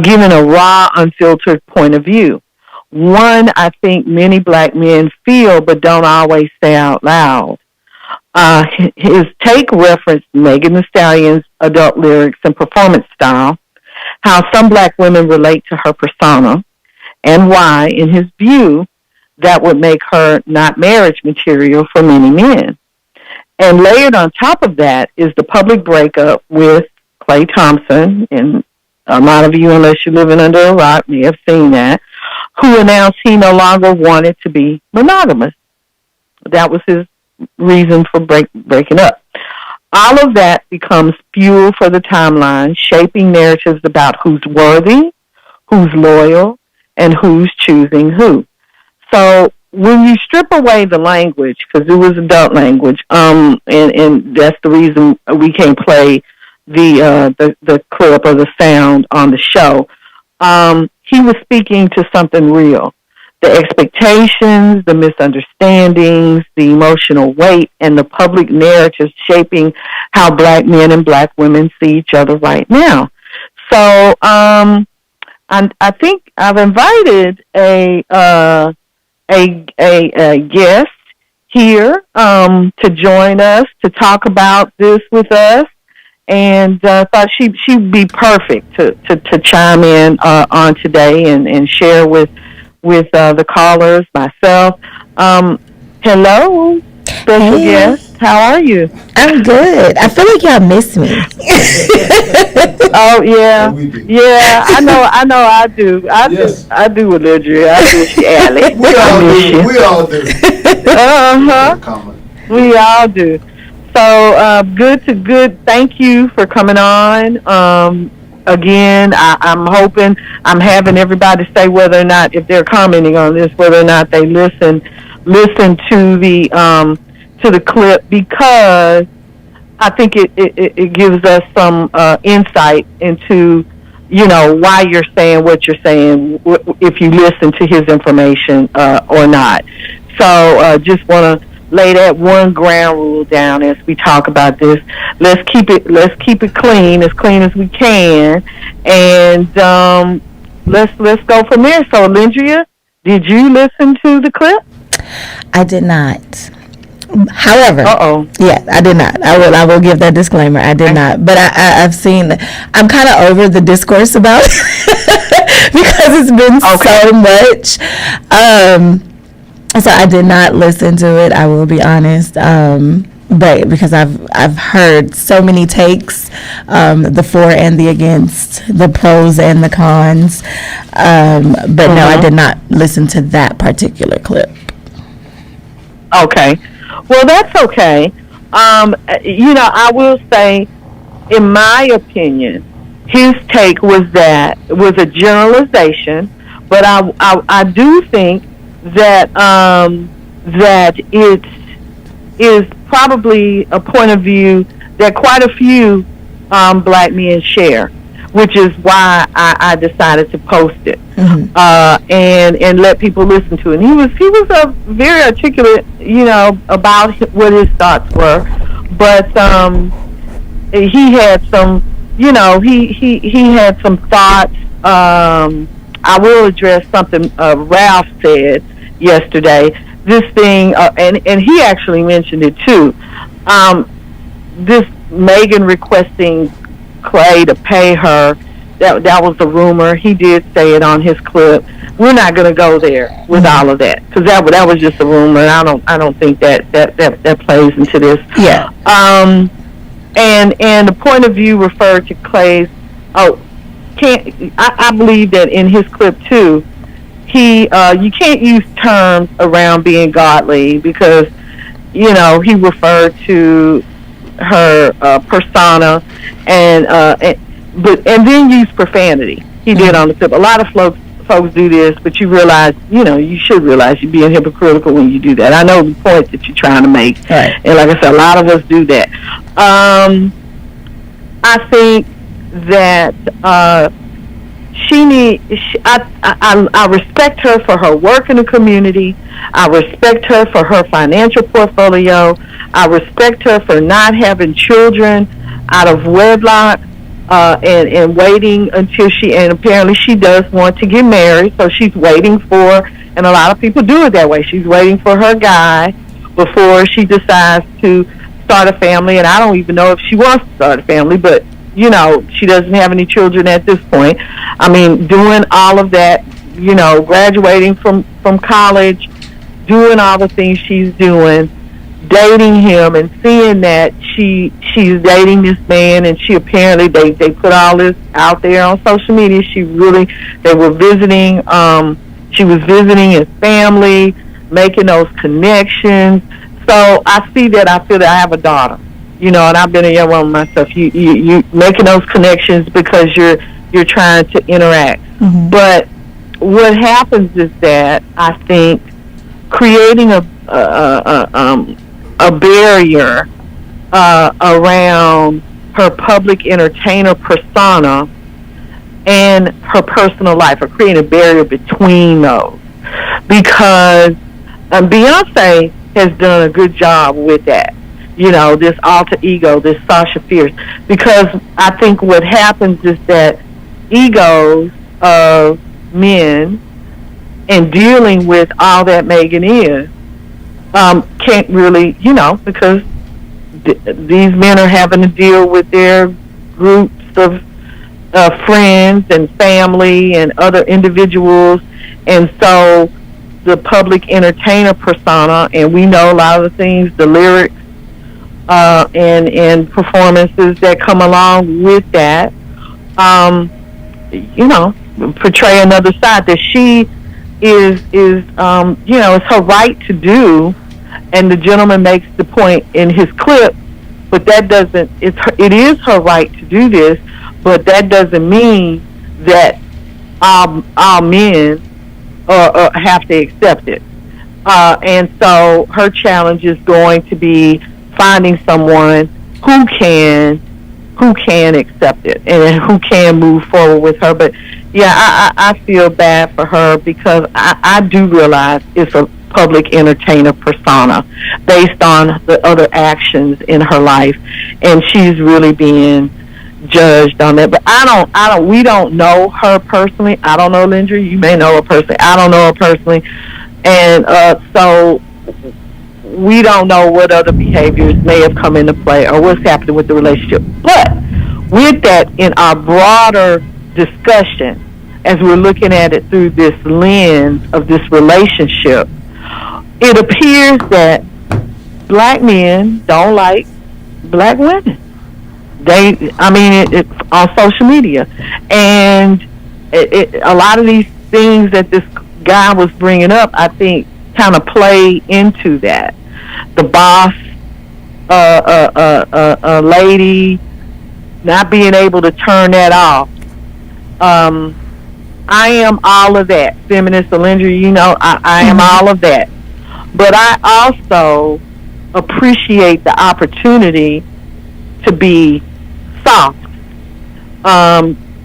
Speaker 1: giving a raw, unfiltered point of view. One I think many black men feel but don't always say out loud. His take referenced Megan Thee Stallion's adult lyrics and performance style, how some black women relate to her persona, and why, in his view, that would make her not marriage material for many men. And layered on top of that is the public breakup with Klay Thompson, and a lot of you, unless you're living under a rock, may have seen that, who announced he no longer wanted to be monogamous. That was his reason for breaking up. All of that becomes fuel for the timeline, shaping narratives about who's worthy, who's loyal, and who's choosing who. So when you strip away the language, because it was adult language, and that's the reason we can't play the clip or the sound on the show, he was speaking to something real. The expectations, the misunderstandings, the emotional weight, and the public narratives shaping how black men and black women see each other right now. So I think I've invited a guest here to join us to talk about this with us, and thought she'd be perfect to chime in on today and share with the callers, myself. Hello, special guest. How are you?
Speaker 6: I'm good. I feel like y'all miss me.
Speaker 1: Oh yeah, yeah. I know. I do. I do with Lydia. I do. She Eley.
Speaker 2: We all do.
Speaker 1: We all do. So good. Thank you for coming on. Again, I'm hoping I'm having everybody say whether or not, if they're commenting on this, whether or not they listen to the clip, because I think it gives us some insight into, why you're saying what you're saying, if you listen to his information or not. So just want to lay that one ground rule down as we talk about this. Let's keep it clean as we can, and let's go from there. So, Lydia, did you listen to the clip?
Speaker 6: I did not. However, yeah, I did not. I will give that disclaimer. I did not. But I've seen. I'm kind of over the discourse about it because it's been so much. So I did not listen to it. I will be honest. But because I've heard so many takes, the for and the against, the pros and the cons. But no, I did not listen to that particular clip.
Speaker 1: Okay. Well, that's okay. I will say, in my opinion, his take was a generalization, but I do think that it is probably a point of view that quite a few black men share, which is why I decided to post it, and let people listen to it. And he was a very articulate, about what his thoughts were, but he had some, he had some thoughts. I will address something Ralph said yesterday. This thing, and he actually mentioned it too. This Megan requesting Clay to pay her, that was a rumor. He did say it on his clip. We're not going to go there with all of that, because that was just a rumor, and I don't think that plays into this.
Speaker 6: Yeah.
Speaker 1: And the point of view referred to Clay's. I believe that in his clip too, you can't use terms around being godly, because he referred to her persona and then use profanity. He did on the clip. A lot of folks do this, but you realize, you should realize you're being hypocritical when you do that. I know the point that you're trying to make,
Speaker 6: right. And
Speaker 1: like I said, a lot of us do that. I think that I respect her for her work in the community. I respect her for her financial portfolio. I respect her for not having children out of wedlock, and waiting until and apparently she does want to get married, so she's waiting for, and a lot of people do it that way, she's waiting for her guy before she decides to start a family. And I don't even know if she wants to start a family, but she doesn't have any children at this point. I mean, doing all of that, graduating from college, doing all the things she's doing, dating him, and seeing that she's dating this man, and she apparently they put all this out there on social media. They were visiting. She was visiting his family, making those connections. So I see that. I feel that I have a daughter, and I've been a young woman myself. You making those connections because you're trying to interact.
Speaker 6: Mm-hmm.
Speaker 1: But what happens is that I think creating a barrier around her public entertainer persona and her personal life, or creating a barrier between those, because Beyonce has done a good job with that. This alter ego, this Sasha Fierce, because I think what happens is that egos of men and dealing with all that Megan is, can't really, because these men are having to deal with their groups of friends and family and other individuals. And so the public entertainer persona, and we know a lot of the things, the lyrics, and performances that come along with that, um, portray another side that she it's her right to do. And the gentleman makes the point in his clip, but that doesn't, it is her right to do this, but that doesn't mean that all men have to accept it. And so her challenge is going to be finding someone who can accept it and who can move forward with her. But yeah, I feel bad for her because I do realize it's a public entertainer persona based on the other actions in her life, and she's really being judged on that. But we don't know her personally. I don't know Lyndra. You may know her personally. I don't know her personally. And so we don't know what other behaviors may have come into play or what's happening with the relationship. But with that, in our broader discussion, as we're looking at it through this lens of this relationship, it appears that black men don't like black women. It's on social media. And a lot of these things that this guy was bringing up, I think, kind of play into that. The boss, lady, not being able to turn that off. I am all of that. Feminist, Lyndra, I am all of that. But I also appreciate the opportunity to be soft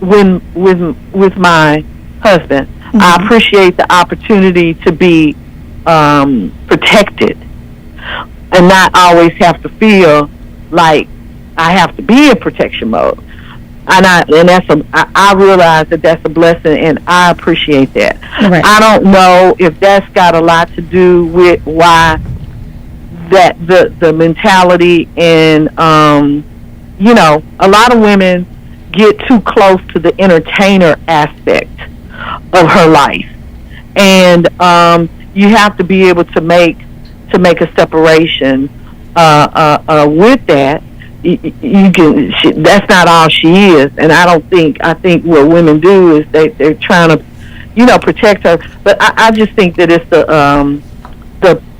Speaker 1: with my husband. Mm-hmm. I appreciate the opportunity to be protected and not always have to feel like I have to be in protection mode. I realize that that's a blessing, and I appreciate that. Right. I don't know if that's got a lot to do with why that the mentality and a lot of women get too close to the entertainer aspect of her life, and you have to be able to make a separation with that. That's not all she is, and I think what women do is they're trying to protect her, but I just think that it's the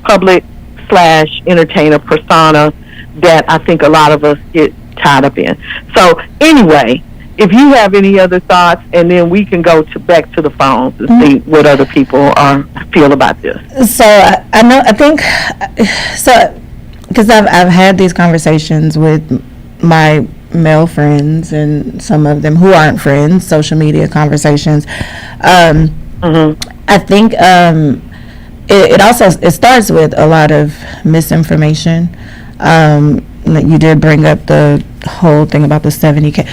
Speaker 1: public / entertainer persona that I think a lot of us get tied up in. So anyway, if you have any other thoughts, and then we can go back to the phones and see what other people feel about this.
Speaker 6: So because I've had these conversations with my male friends and some of them who aren't friends, social media conversations. I think it starts with a lot of misinformation. You did bring up the whole thing about the 70K.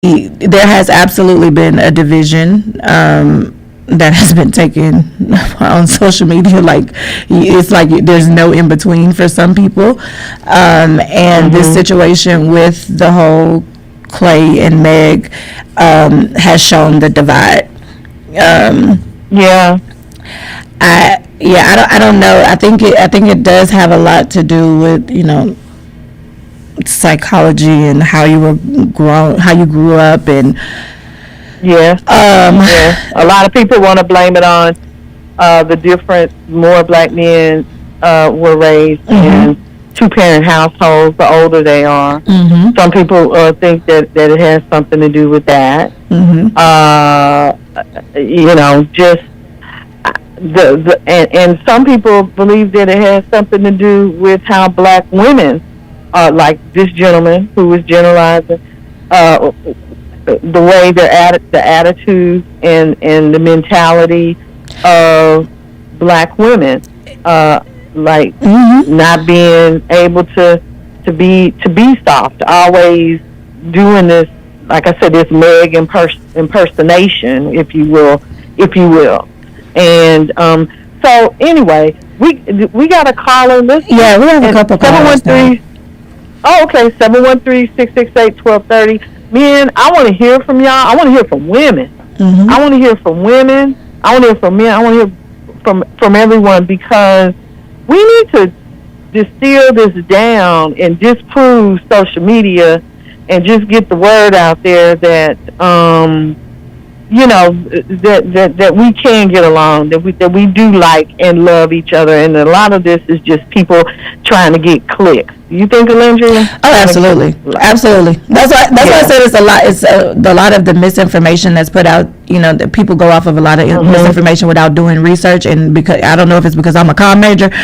Speaker 6: there has absolutely been a division that has been taken on social media. Like, it's like there's no in between for some people. And this situation with the whole Clay and Meg has shown the divide. I don't know. I think it does have a lot to do with, psychology and how you grew up, and
Speaker 1: a lot of people want to blame it on the different, more black men were raised in two-parent households the older they are. Some people think that it has something to do with that. Just and some people believe that it has something to do with how black women, like this gentleman who was generalizing, the way the attitude and the mentality of black women, not being able to be soft, always doing this, like I said, this Meg impersonation, if you will. And so anyway, we got a caller. We
Speaker 6: have a couple callers.
Speaker 1: 713. Oh, okay. 713-668-1230. Men, I want to hear from y'all. I want to hear from women. I want to hear from women. I want to hear from men. I want to hear from everyone, because we need to distill this down and disprove social media and just get the word out there that that we can get along, that we do like and love each other, and a lot of this is just people trying to get clicks. You think, Alindria?
Speaker 6: Oh, absolutely. That's why I said it's a lot. It's a lot of the misinformation that's put out. That people go off of a lot of misinformation without doing research, and because I don't know if it's because I'm a comm major, but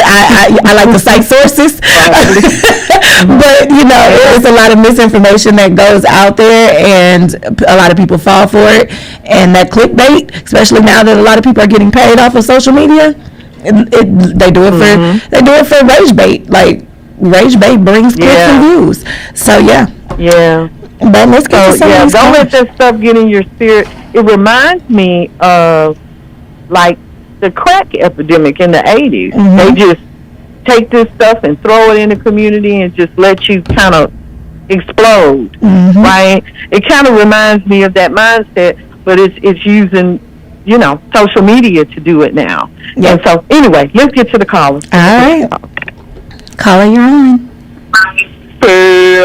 Speaker 6: I like to cite sources. But it's a lot of misinformation that goes out there, and a lot of people fall for it. And that clickbait, especially now that a lot of people are getting paid off of social media. They do it for rage bait. Like, rage bait brings clicks and views. So but let's get to some of these.
Speaker 1: Don't let that stuff get in your spirit. It reminds me of like the crack epidemic in the 80s. They just take this stuff and throw it in the community and just let you kind of explode, right? It kind of reminds me of that mindset, but it's using social media to do it now. And so, anyway, let's get to the callers.
Speaker 6: All right. Caller, you're on.
Speaker 7: Hey,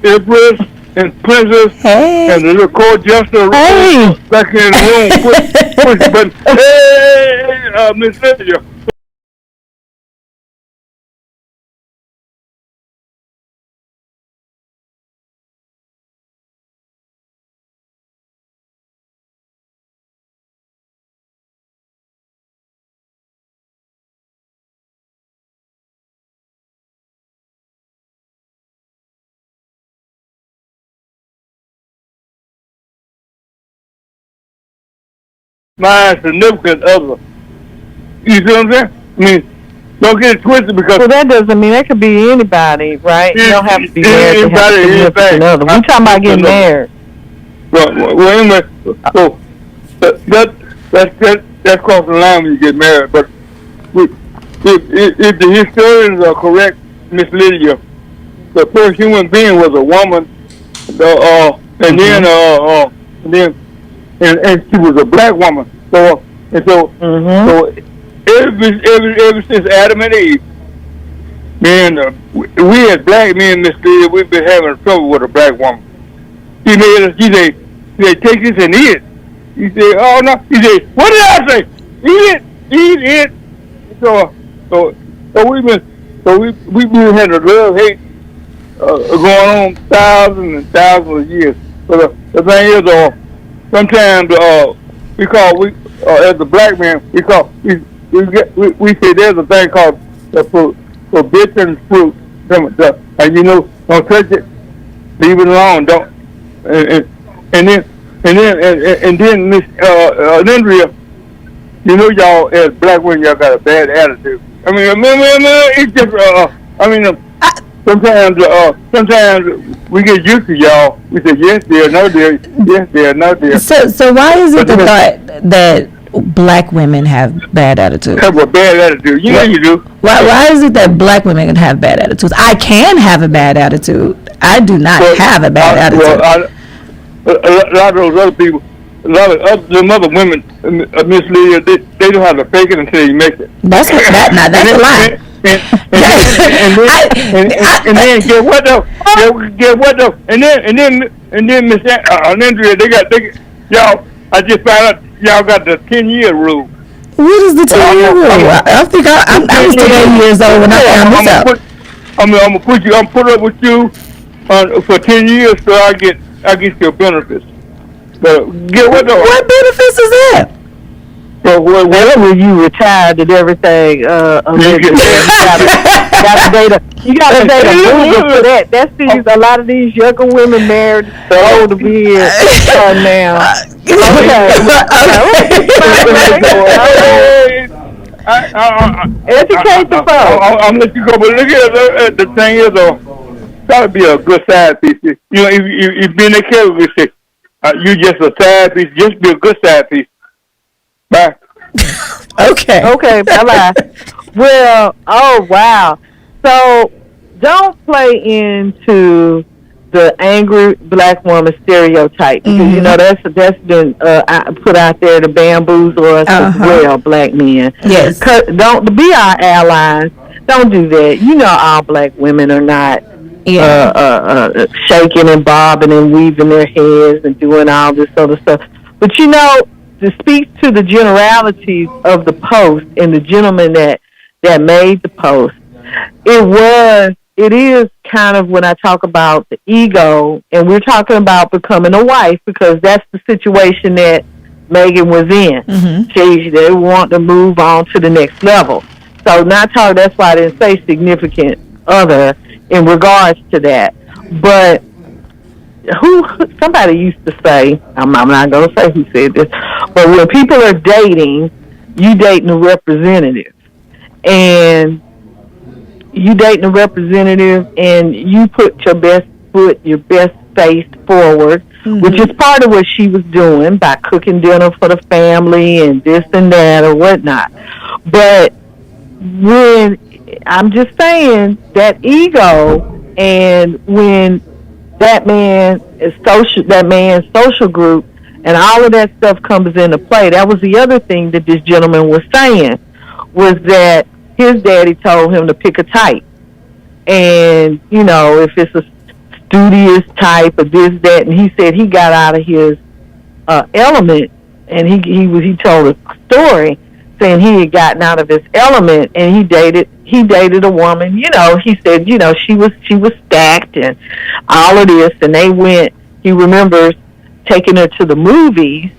Speaker 7: Empress and Princess and the little court jester back in the room. Push the button. Hey, Miss Lydia. My significant other. You see what I'm saying? I mean, don't get it twisted, because...
Speaker 1: Well, that doesn't mean that could be anybody, right? You don't have to be married to have a significant other. We're talking about getting married.
Speaker 7: Well, anyway, so that's crossing the line when you get married. But if the historians are correct, Miss Lydia, the first human being was a woman, and she was a black woman. So ever since Adam and Eve, man, we as black men, Miss Lydia, we've been having trouble with a black woman. She say, take this and eat it. You say, oh no. You say, what did I say? Eat it. So we've been having a love hate going on thousands and thousands of years. But the thing is, sometimes as a black man, we say there's a thing called the forbidden fruit, and don't touch it, leave it alone, don't. And then Miss Alindria, y'all as black women, y'all got a bad attitude. I mean, it's just sometimes we get used to y'all. We say yes there, no there, yes there, no there.
Speaker 6: So why is it the thought that black women have bad attitudes?
Speaker 7: Have a bad attitude. You know you do.
Speaker 6: Why is it that black women can have bad attitudes? I can have a bad attitude. I do not have a bad attitude.
Speaker 7: A lot of those other people, a lot of them other women, Miss Lydia, they know how to fake it until you make it.
Speaker 6: That's what that's a lie.
Speaker 7: And then get what though? Get what though? And then Miss Andrea, they y'all. I just found out y'all got the 10-year rule.
Speaker 6: What is the 10-year rule? I think I was 10 years old when I found this out.
Speaker 7: I'm gonna put up with you for 10 years so I get your benefits. But get what though?
Speaker 6: What benefits is that?
Speaker 1: So whenever you retired and everything, you got to date a woman for that. That sees a lot of these younger women married so old to be now. Educate the folks.
Speaker 7: I'm let you go, but look at the thing is gotta be a good side piece. You know, if you being that careful, we say you just a side piece. Just be a good side piece. Bye.
Speaker 1: Okay, bye-bye. Well, oh, wow. So don't play into the angry black woman stereotype because, you know, that's been put out there to bamboozle us as well, black men.
Speaker 6: Yes.
Speaker 1: Don't be our allies. Don't do that. You know all black women are not shaking and bobbing and weaving their heads and doing all this other stuff. But, you know, to speak to the generalities of the post and the gentleman that made the post, it is kind of when I talk about the ego, and we're talking about becoming a wife because that's the situation that Megan was in. They want to move on to the next level. So that's why I didn't say significant other in regards to that. But somebody used to say, I'm not going to say who said this, but when people are dating, you dating a representative. And you dating a representative and you put your best foot, your best face forward, which is part of what she was doing by cooking dinner for the family and this and that or whatnot. But when, I'm just saying, that ego, and when that man's social group and all of that stuff comes into play, that was the other thing that this gentleman was saying, was that his daddy told him to pick a type. And, you know, if it's a studious type or this, that, and he said he got out of his element, and he told a story saying he had gotten out of his element, and he dated a woman, you know, he said, you know, she was stacked and all of this, and he remembers taking her to the movies,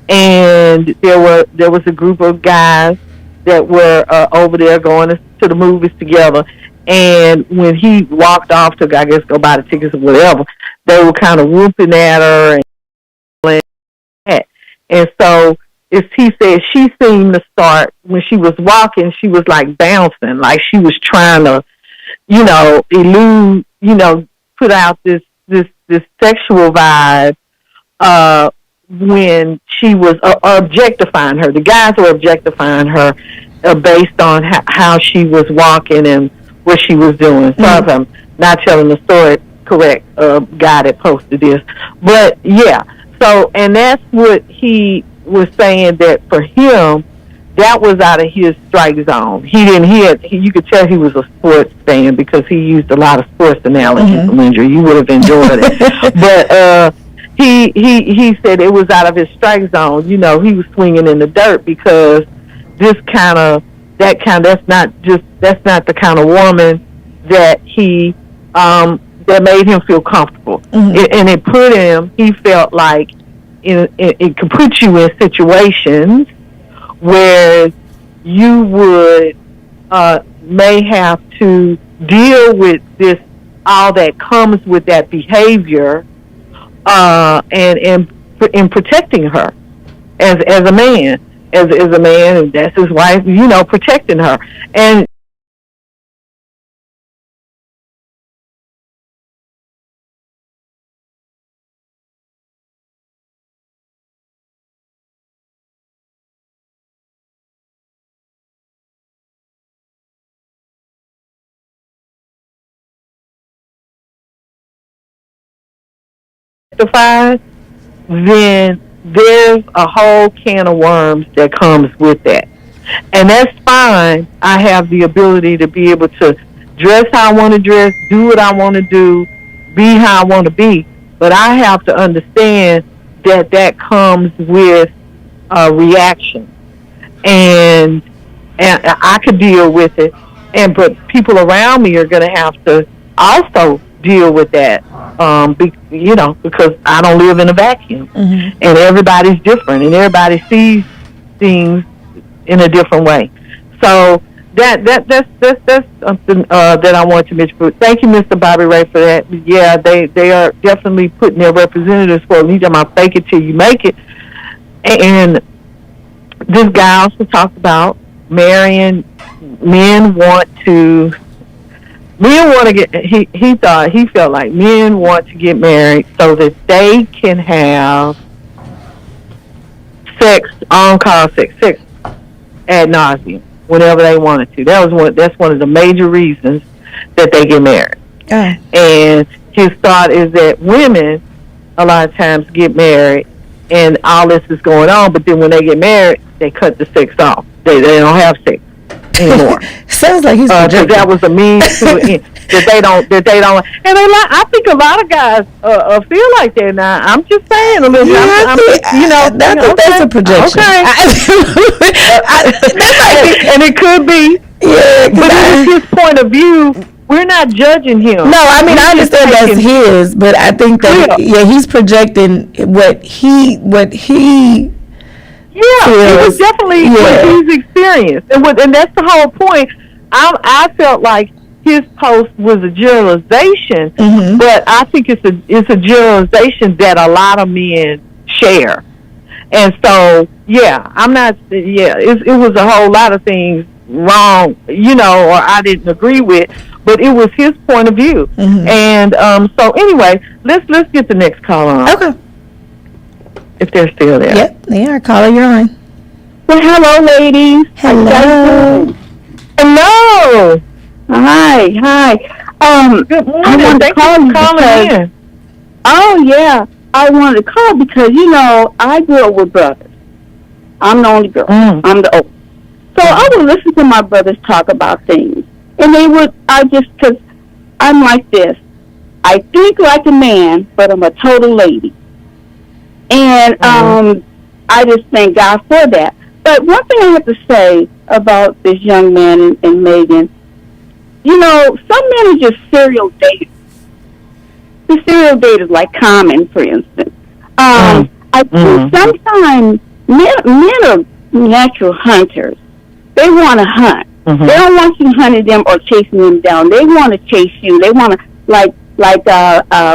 Speaker 1: and there was a group of guys that were over there going to the movies together, and when he walked off to, I guess, go buy the tickets or whatever, they were kind of whooping at her and that. And so he said she seemed to start, when she was walking, she was like bouncing, like she was trying to, you know, elude, you know, put out this sexual vibe when she was objectifying her. The guys were objecticifying her based on how she was walking and what she was doing. So I'm not telling the story correct, guy that posted this. But, yeah, so, and that's what he was saying, that for him, that was out of his strike zone. You could tell he was a sports fan because he used a lot of sports analogies, Linda. You would have enjoyed it. But he said it was out of his strike zone. You know, he was swinging in the dirt because that's not the kind of woman that that made him feel comfortable. And it put him, he felt like it could put you in situations where you would may have to deal with this, all that comes with that behavior, and in protecting her as a man, and that's his wife, you know, protecting her. And justified, then there's a whole can of worms that comes with that. And that's fine. I have the ability to be able to dress how I want to dress, do what I want to do, be how I want to be. But I have to understand that that comes with a reaction. And I could deal with it. But people around me are going to have to also deal with that, because I don't live in a vacuum. Mm-hmm. And everybody's different, and everybody sees things in a different way. So that's something that I want to mention. Thank you, Mr. Bobby Ray, for that. Yeah, they are definitely putting their representatives for me. I'm going to fake it till you make it. And this guy also talked about marrying. Men want to get, he felt like men want to get married so that they can have sex, on-call sex ad nauseum, whenever they wanted to. That's one of the major reasons that they get married. And his thought is that women a lot of times get married and all this is going on, but then when they get married, they cut the sex off. They don't have sex anymore.
Speaker 6: Sounds like he's projecting.
Speaker 1: That was a means to an end. That they don't, and I think a lot of guys feel like that now. I'm just saying a little.
Speaker 6: Yeah, that's a projection.
Speaker 1: Okay, and it could be. Yeah, but it was his point of view. We're not judging him.
Speaker 6: No, I mean I understand that's his, but I think that he's projecting what he.
Speaker 1: Yeah, it was definitely what he's experienced, and that's the whole point. I felt like his post was a generalization, but I think it's a generalization that a lot of men share, and so I'm not. Yeah, it was a whole lot of things wrong, or I didn't agree with, but it was his point of view, and so anyway, let's get the next call on.
Speaker 6: Okay.
Speaker 1: If they're still there.
Speaker 6: Yep, they are. Caller, you're on.
Speaker 8: Well, hello, ladies.
Speaker 6: Hello.
Speaker 1: Hello.
Speaker 8: Hi.
Speaker 1: Good morning.
Speaker 8: I wanted to call you because, I wanted to call because, I grew up with brothers. I'm the only girl. I'm the oldest. So I would listen to my brothers talk about things. And because I'm like this. I think like a man, but I'm a total lady. And I just thank God for that. But one thing I have to say about this young man and Megan, some men are just serial daters. The serial daters, like Common, for instance. I think sometimes men are natural hunters. They want to hunt. They don't want you hunting them or chasing them down. They want to chase you. They want to, like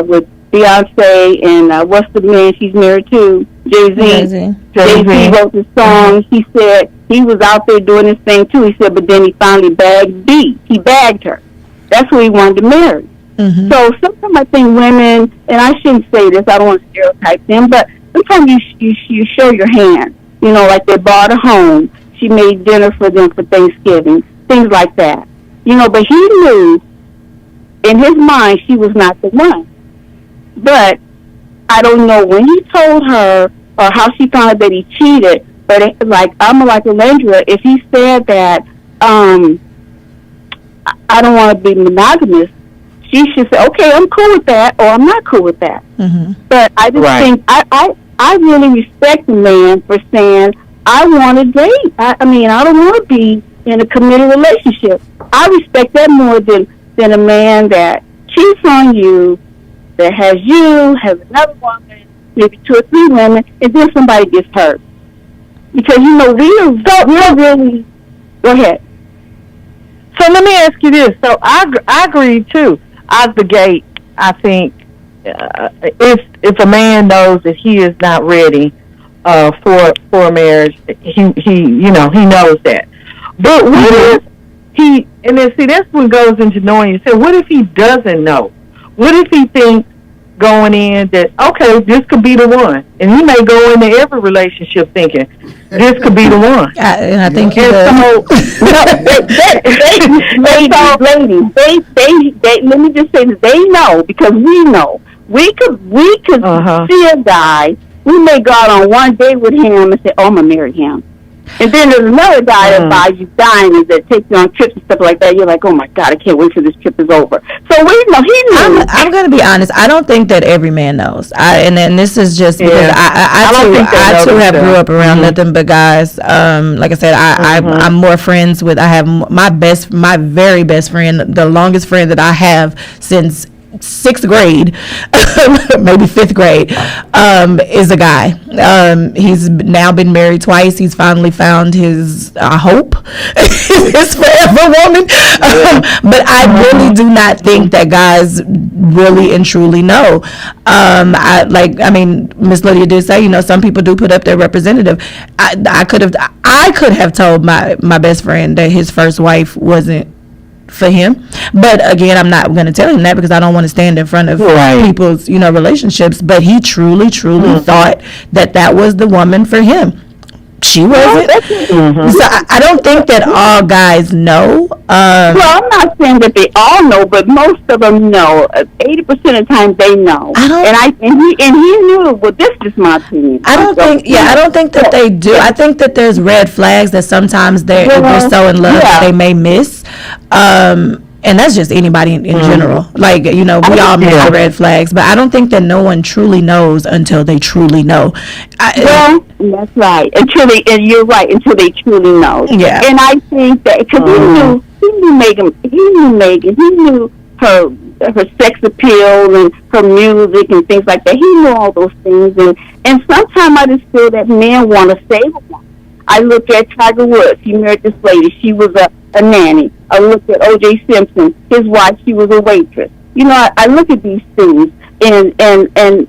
Speaker 8: with Beyonce and what's the man she's married to? Jay-Z. Jay-Z wrote this song. He said he was out there doing this thing too. He said, but then he finally bagged B. He bagged her. That's who he wanted to marry. So sometimes I think women, and I shouldn't say this, I don't want to stereotype them, but sometimes you show your hand. Like they bought a home. She made dinner for them for Thanksgiving. Things like that. But he knew in his mind she was not the one. But I don't know when he told her or how she found out that he cheated. But I'm like Alendra, if he said that I don't want to be monogamous, she should say, okay, I'm cool with that, or I'm not cool with that. But I just think I really respect the man for saying I want to date. I don't want to be in a committed relationship. I respect that more than a man that cheats on you, that has another woman, maybe 2 or 3 women, and then somebody gets hurt. Because, we're really... Go ahead.
Speaker 1: So let me ask you this. So I agree, too. Out the gate, I think if a man knows that he is not ready for a marriage, he knows that. But what if he... And then, see, that's what goes into knowing yourself. What if he doesn't know? What if he thinks going in that, okay, this could be the one? And he may go into every relationship thinking, this could be the one.
Speaker 6: I think
Speaker 8: ladies, let me just say that they know, because we know. we could see a guy. We may go out on one date with him and say, "Oh, I'm gonna marry him." And then there's another guy that buys you diamonds, that takes you on trips and stuff like that. You're like, "Oh my God, I can't wait till this trip is over." So he knew.
Speaker 6: I'm going to be honest. I don't think that every man knows. And this is just because I too have grew up around nothing but guys. Like I said, I'm more friends with. I have my very best friend, the longest friend that I have since 6th grade, maybe 5th grade, is a guy. He's now been married twice. He's finally found his, I hope, his forever woman. But I really do not think that guys really and truly know. Miss Lydia did say, some people do put up their representative. I could have told my best friend that his first wife wasn't for him, but again, I'm not going to tell him that because I don't want to stand in front of people's relationships. But he truly thought that was the woman for him. She wasn't. So I don't think that all guys know.
Speaker 8: Well, I'm not saying that they all know, but most of them know. 80% of the time they know. He knew. Well, this is my opinion.
Speaker 6: I don't think that they do. I think that there's red flags that sometimes they're so in love that they may miss. And that's just anybody in general. Like, we all miss the red flags, but I don't think that no one truly knows until they truly know.
Speaker 8: That's right. And you're right, until they truly know.
Speaker 6: Yeah.
Speaker 8: And I think that, because he knew Megan, he knew her sex appeal and her music and things like that. He knew all those things. And sometimes I just feel that men want to save a woman. I look at Tiger Woods. He married this lady. She was a nanny. I look at O.J. Simpson. His wife, she was a waitress. I look at these things, and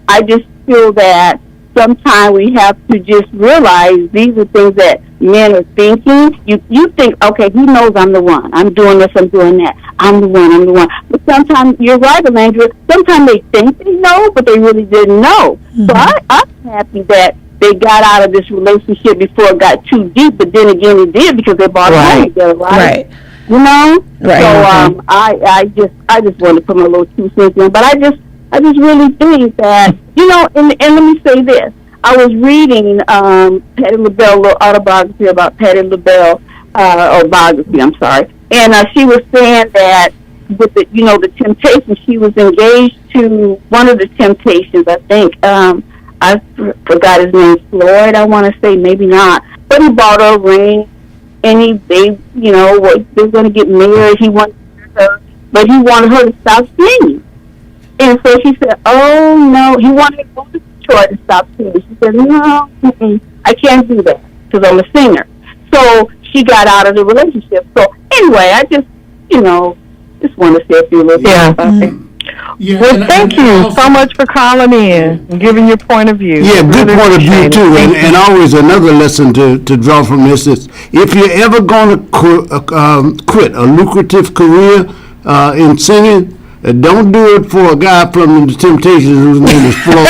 Speaker 8: I just feel that sometimes we have to just realize these are things that men are thinking. You think, okay, he knows I'm the one. I'm doing this, I'm doing that. I'm the one. But sometimes, you're right, Alandra, sometimes they think they know, but they really didn't know. Mm-hmm. So I'm happy that they got out of this relationship before it got too deep, but then again it did because they bought home together, right?
Speaker 6: Right.
Speaker 8: So I just wanted to put my little 2 cents in, but I just really think that and let me say this. I was reading Patti LaBelle, a little autobiography about Patti LaBelle, or biography, I'm sorry, and she was saying that with the the Temptations, she was engaged to one of the Temptations, I think. I forgot his name, Floyd, I want to say, maybe not. But he bought her a ring, and they were going to get married. He wanted her, but he wanted her to stop singing. And so she said, "Oh no," he wanted to go to Detroit and stop singing. She said, "No, I can't do that because I'm a singer." So she got out of the relationship. So anyway, I just want to say a few little things about it.
Speaker 9: Yeah, well, thank you so much for calling in and giving your point of view.
Speaker 2: Yeah, good point of view, too. And always another lesson to draw from this is if you're ever going to quit a lucrative career in singing, don't do it for a guy from the Temptations whose name is Floyd.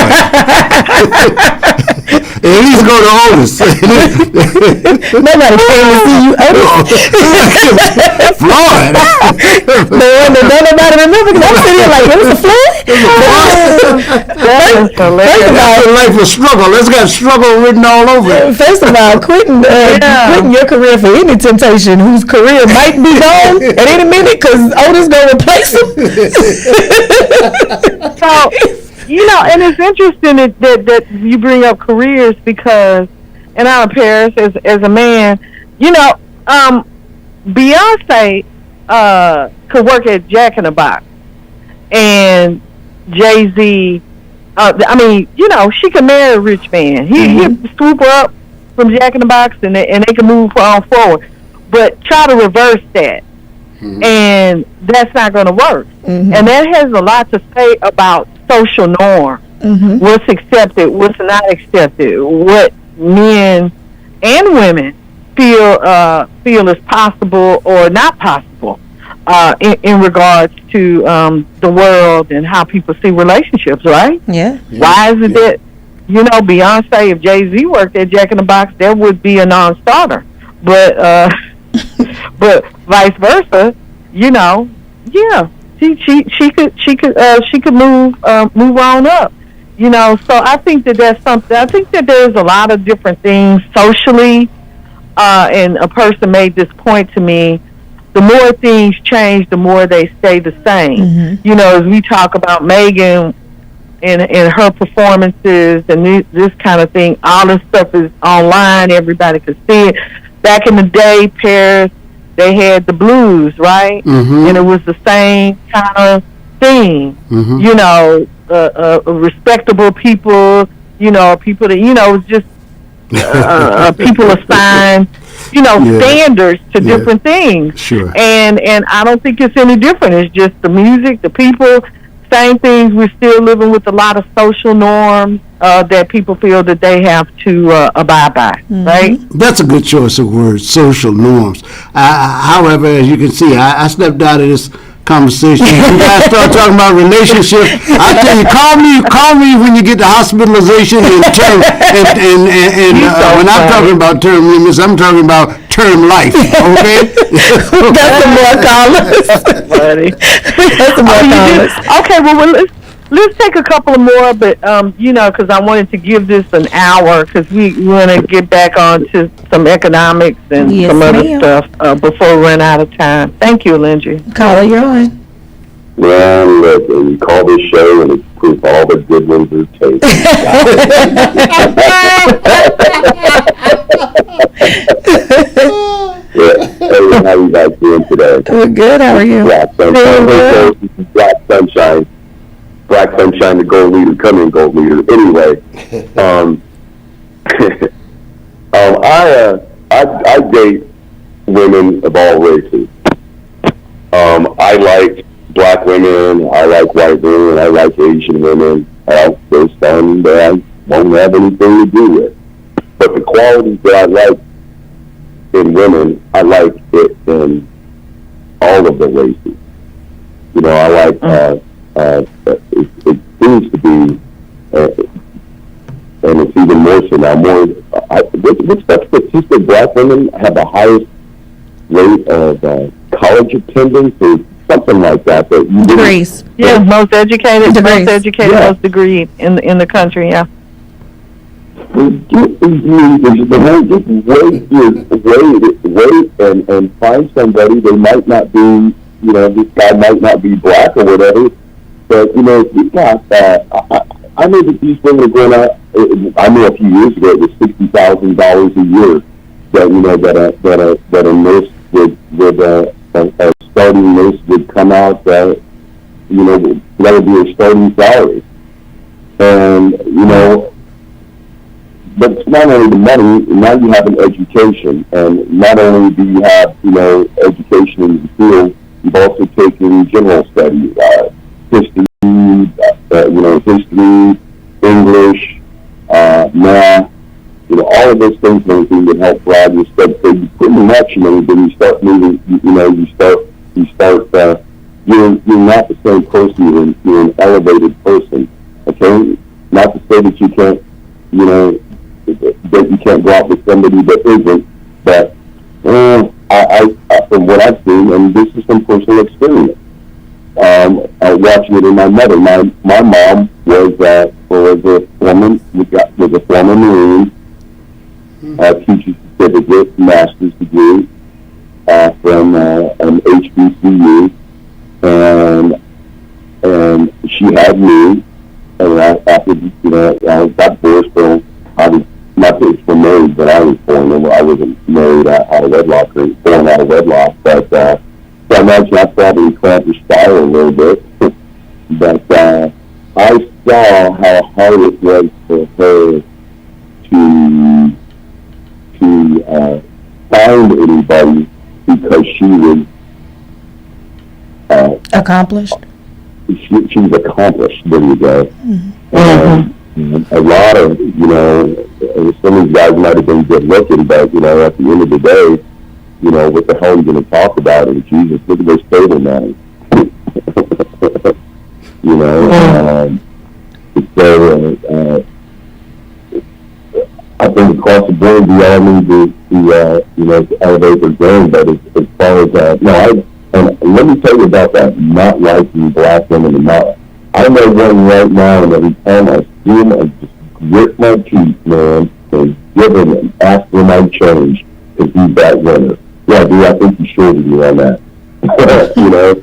Speaker 2: At least go to Otis.
Speaker 6: Nobody came to see you, Otis.
Speaker 2: Floyd.
Speaker 6: Don't nobody remember because I'm sitting here like, it was a Floyd?
Speaker 2: That's a life of struggle. That's got struggle written all over it.
Speaker 6: First of all, quitting your career for any Temptation whose career might be gone at any minute because Otis going to replace him.
Speaker 9: So, and it's interesting that you bring up careers because, and I'm Paris as a man, Beyonce could work at Jack in the Box, and Jay-Z. She could marry a rich man. He'd swoop her up from Jack in the Box, and they can move on forward. But try to reverse that, and that's not going to work. And that has a lot to say about social norm. What's accepted, what's not accepted, what men and women feel is possible or not possible in regards to the world and how people see relationships, right?
Speaker 6: Yeah.
Speaker 9: Why is it that Beyonce, if Jay-Z worked at Jack in the Box, there would be a non-starter, but but vice versa, she could move on up. You know, so I think that that's something. I think that there's a lot of different things socially. And a person made this point to me. The more things change, the more they stay the same.
Speaker 6: Mm-hmm.
Speaker 9: You know, as we talk about Megan and her performances and this kind of thing, all this stuff is online. Everybody can see it. Back in the day, Paris, they had the blues, right?
Speaker 2: Mm-hmm.
Speaker 9: And it was the same kind of thing.
Speaker 2: Mm-hmm.
Speaker 9: You know, respectable people, you know, people that, you know, just people assign, you know, standards to different things.
Speaker 2: Sure.
Speaker 9: And I don't think it's any different. It's just the music, the people, same things. We're still living with a lot of social norms that people feel that they have to abide by, right?
Speaker 2: That's a good choice of words, social norms. However, as you can see, I stepped out of this conversation. You guys start talking about relationships. I tell you, call me when you get to hospitalization and term. When I'm talking about term limits, I'm talking about term life. Okay.
Speaker 9: That's some more callers. Funny. That's some more callers. Okay. Well, let's take a couple of more, but you know, because I wanted to give this an hour because we want to get back on to some economics and some other stuff before we run out of time. Thank you, Lindsay.
Speaker 6: Caller, you're on.
Speaker 10: Well, look, you call this show and it's proof all the good ones are taken. Hey, how you guys doing today?
Speaker 6: We're good. How are you?
Speaker 10: Black Sunshine. Black Sunshine. Black Sunshine, the gold leader. Come in, gold leader. Anyway, I date women of all races. I like black women, I like white women, I like Asian women. I like those some that I won't have anything to do with. But the qualities that I like in women, I like it in all of the races. You know, I like, it seems to be, and it's even more so now, what's that statistic? Black women have the highest rate of college attendance or something like that.
Speaker 6: Degrees.
Speaker 9: Yeah, most educated,
Speaker 6: degrees.
Speaker 9: Most degree in the country, yeah.
Speaker 10: Just wait and find somebody. They might not be, you know, this guy might not be black or whatever, but, you know, if you got I know that these women are going out, I know a few years ago it was $60,000 a year that, you know, that a nurse would a starting nurse would come out, you know, that would be a starting salary. And, you know, but it's not only the money, now you have an education, and not only do you have, you know, education in the field, you've also taken general studies, history, you know, history, English, math, you know, all of those things and everything that help drive your study. So you pretty much, you know, when you start moving, you know, you start, you're not the same person, you're an elevated person, okay? Not to say that you can't, you know, that you can't go out with somebody that isn't, but I from what I've seen, and this is some personal experience, watching it in my mother. My mom was a former Marine, teacher's certificate, master's degree from an HBCU, and she had me, and after, you know, I got divorced, so I was not that it's married, but I was born. I wasn't married out of wedlock or born out of wedlock, but so I imagine I probably cramped the style a little bit. But I saw how hard it was for her to find anybody because she was
Speaker 6: accomplished.
Speaker 10: She was accomplished. There you go. A lot of, you know, some of these guys might have been good looking, but, you know, at the end of the day, you know, what the hell are you going to talk about? And Jesus, look at those table manners. You know, so I think across the board we all need to you know, to elevate their game. But as far as, no, And let me tell you about that not liking black women and not. I know one right now, and every time I see him, I just grit my teeth, man, and give him and ask him I change because he's that winner. Yeah, dude, I think you shorted me on that. You know,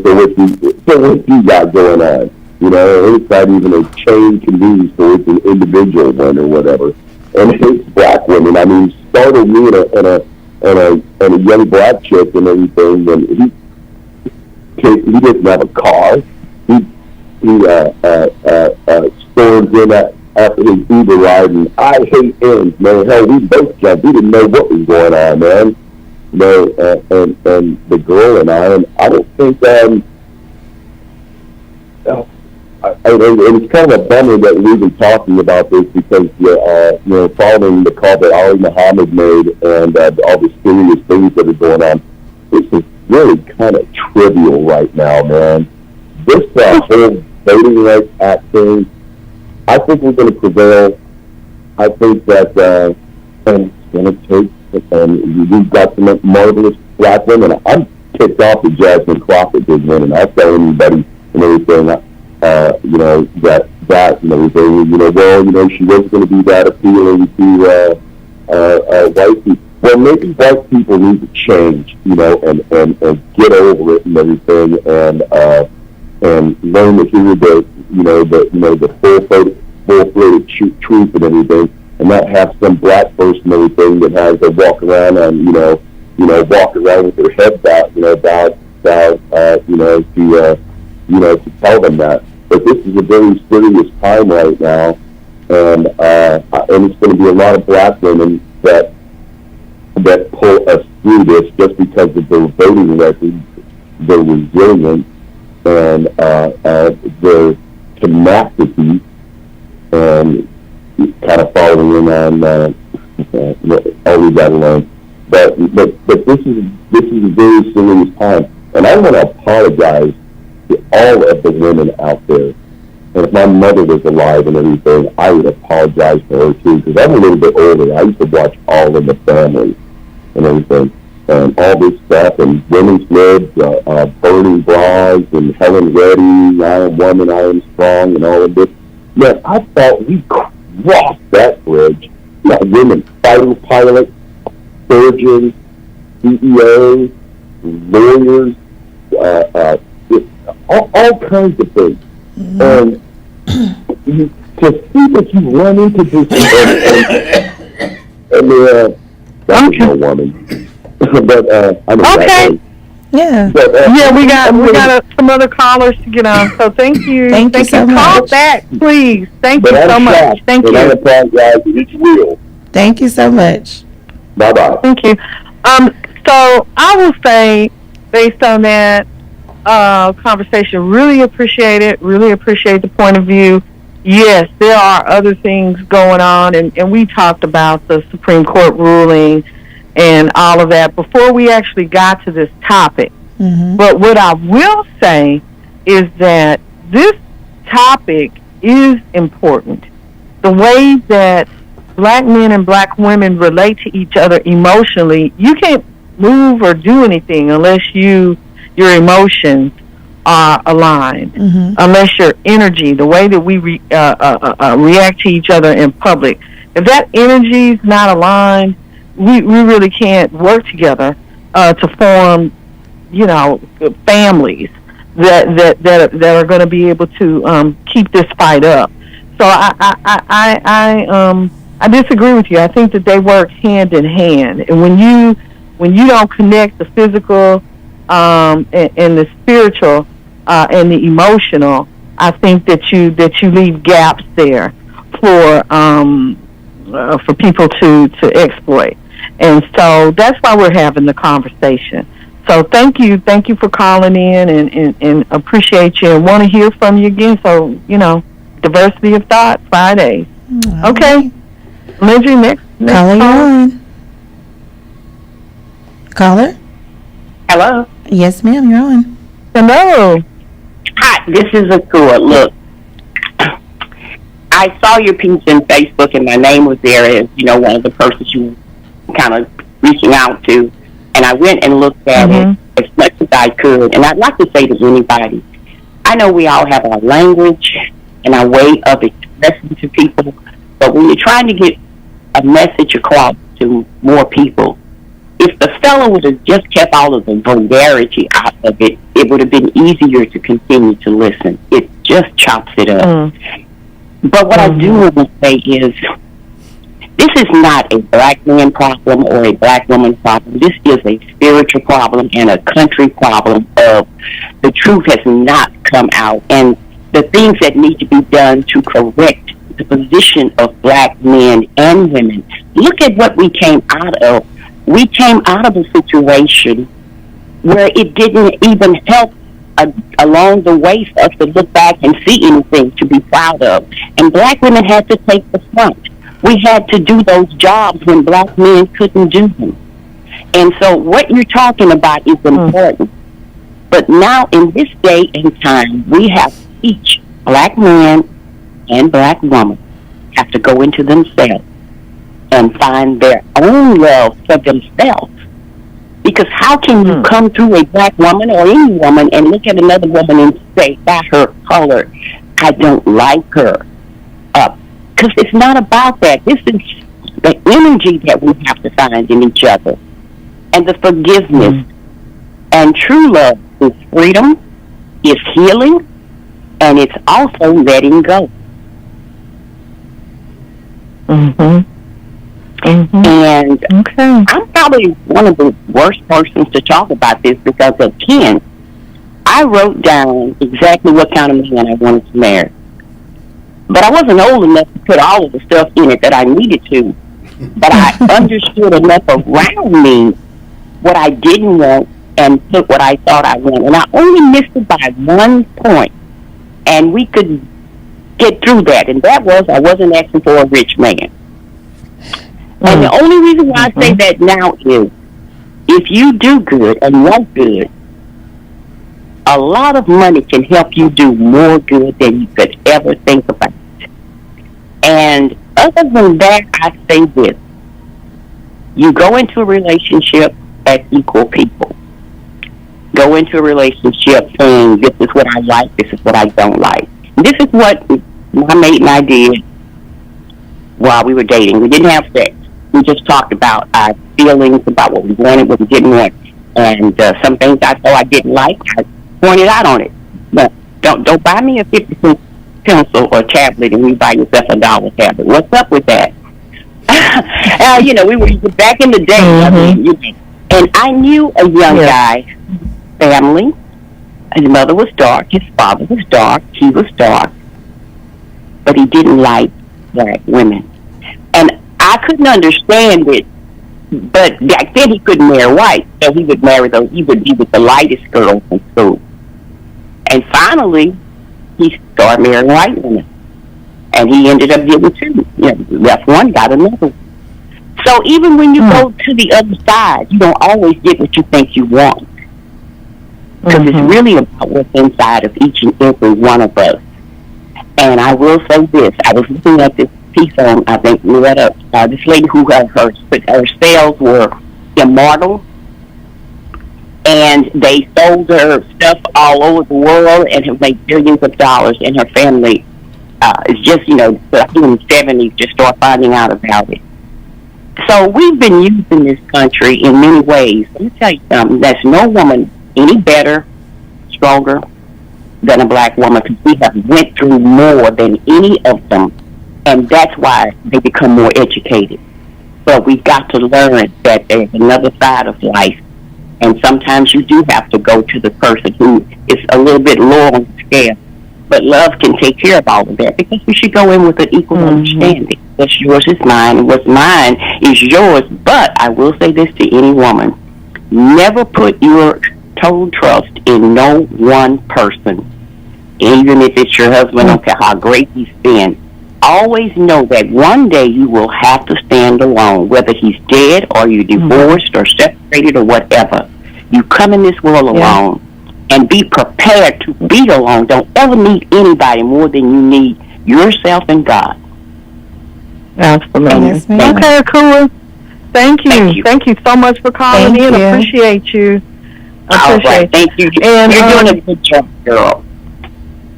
Speaker 10: so what you got going on? You know, it's not even a chain can be, so it's an individual one or whatever. And it's black women. I mean, started me and a young black chick and everything. And he didn't have a car. He stormed in after his Uber ride, and I hate ends, man. Hell, we both jumped. We didn't know what was going on, man. You know, and the girl and I don't think and it's kind of a bummer that we've been talking about this because, you know, following the call that Ali Muhammad made and all the serious things that are going on, this is really kind of trivial right now, man. This whole voting rights act thing, I think we're going to prevail. I think that and it's going to take, and we've got some marvelous black women. I'm kicked off with Jasmine Crawford did win, and I'll tell anybody and everything. You know, that and everything, you know, well, you know, she was going to be that appealing to white people. Well, maybe white people need to change, you know, and get over it and everything, and learn to hear the full-throated truth and everything, and not have some black person and everything that has to walk around and walk around with their head bowed, to tell them that. But this is a very serious time right now, and it's going to be a lot of black women that pull us through this just because of their voting record, their resilience, and their tenacity, and kind of following in on I'll leave that alone. But this is a very serious time, and I want to apologize to all of the women out there. And if my mother was alive and everything, I would apologize for her too, because I'm a little bit older. I used to watch All in the Family and everything, and all this stuff, and Women's Libs, Burning Bras, and Helen Reddy, I Am Woman, I Am Strong, and all of this. Man, I thought we crossed that bridge. You got women fighter pilots, surgeons, CEOs, lawyers, all kinds of things. And to see that you run into this, that's no woman. But I know
Speaker 9: okay.
Speaker 6: Yeah.
Speaker 9: But, we got some other callers to get on. So thank you.
Speaker 6: Thank you so much.
Speaker 9: Call back, please. Thank you so much. Thank you.
Speaker 10: I apologize. It's real.
Speaker 6: Thank you so much.
Speaker 10: Bye-bye.
Speaker 9: Thank you. So I will say, based on that conversation, really appreciate it. Really appreciate the point of view. Yes, there are other things going on, and we talked about the Supreme Court ruling and all of that before we actually got to this topic. Mm-hmm. But what I will say is that this topic is important. The way that black men and black women relate to each other emotionally, you can't move or do anything unless your emotions are aligned, unless your energy, the way that we react to each other in public, if that energy is not aligned, we really can't work together to form, families that are going to be able to keep this fight up. So I disagree with you. I think that they work hand in hand, and when you don't connect the physical and the spiritual and the emotional, I think that you leave gaps there for people to exploit. And so that's why we're having the conversation. So thank you for calling in and appreciate you and want to hear from you again. So, diversity of thought Fridays. Mm-hmm. Okay. Lindsay, next
Speaker 6: caller, you're on. Caller?
Speaker 11: Hello?
Speaker 6: Yes, ma'am, you're on.
Speaker 9: Hello.
Speaker 11: Hi, this is Akua. Look, I saw your piece on Facebook, and my name was there as, one of the persons you kind of reaching out to. And I went and looked at it, as much as I could. And I'd like to say to anybody, I know we all have our language and our way of expressing to people, but when you're trying to get a message across to more people, if the fellow would have just kept all of the vulgarity out of it, it would have been easier to continue to listen. It just chops it up. But what I do want to say is, this is not a black man problem or a black woman problem. This is a spiritual problem and a country problem of the truth has not come out, and the things that need to be done to correct the position of black men and women. Look at what we came out of. We came out of a situation where it didn't even help along the way for us to look back and see anything to be proud of. And black women had to take the front. We had to do those jobs when black men couldn't do them. And so what you're talking about is important. But now in this day and time, we have each black man and black woman have to go into themselves and find their own love for themselves. Because how can you come through a black woman or any woman and look at another woman and say, by her color, I don't like her? Because it's not about that. This is the energy that we have to find in each other. And the forgiveness. And true love is freedom, is healing, and it's also letting go. And I'm probably one of the worst persons to talk about this because of Ken. I wrote down exactly what kind of man I wanted to marry. But I wasn't old enough to put all of the stuff in it that I needed to. But I understood enough around me what I didn't want and put what I thought I wanted. And I only missed it by 1 point. And we could get through that. And that was I wasn't asking for a rich man. And the only reason why I say that now is if you do good and want good, a lot of money can help you do more good than you could ever think about. And other than that, I say this. You go into a relationship as equal people. Go into a relationship saying, this is what I like, this is what I don't like. And this is what my mate and I did while we were dating. We didn't have sex. We just talked about our feelings, about what we wanted, what we didn't want. And some things I thought I didn't like, I pointed out on it. But don't buy me a 50-cent pencil or tablet and you buy yourself a $1 tablet. What's up with that? We were back in the day. I mean, and I knew a young guy, family. His mother was dark. His father was dark. He was dark. But he didn't like black women. And I couldn't understand it. But back then he couldn't marry white. So he would marry those. He would be with the lightest girls in school. And finally, he started marrying white women. And he ended up getting two. Left one, got another. So even when you go to the other side, you don't always get what you think you want. Because it's really about what's inside of each and every one of us. And I will say this. I was looking at this piece on, I think, this lady who her sales were immortal. And they sold her stuff all over the world and have made billions of dollars. And her family is just, in the 70s, just start finding out about it. So we've been using this country in many ways. Let me tell you something. There's no woman any better, stronger than a black woman because we have went through more than any of them. And that's why they become more educated. But we've got to learn that there's another side of life. And sometimes you do have to go to the person who is a little bit lower on the scale. But love can take care of all of that because we should go in with an equal understanding. What's yours is mine, and what's mine is yours. But I will say this to any woman. Never put your total trust in no one person. Even if it's your husband, don't care how great he's been. Always know that one day you will have to stand alone, whether he's dead or you're divorced or separated or whatever. You come in this world alone. And be prepared to be alone. Don't ever need anybody more than you need yourself and God.
Speaker 9: Absolutely. Okay, cool. Thank you. Thank you so much for calling in. Appreciate you.
Speaker 11: All right. Thank you.
Speaker 9: And,
Speaker 11: you're doing a good job, girl.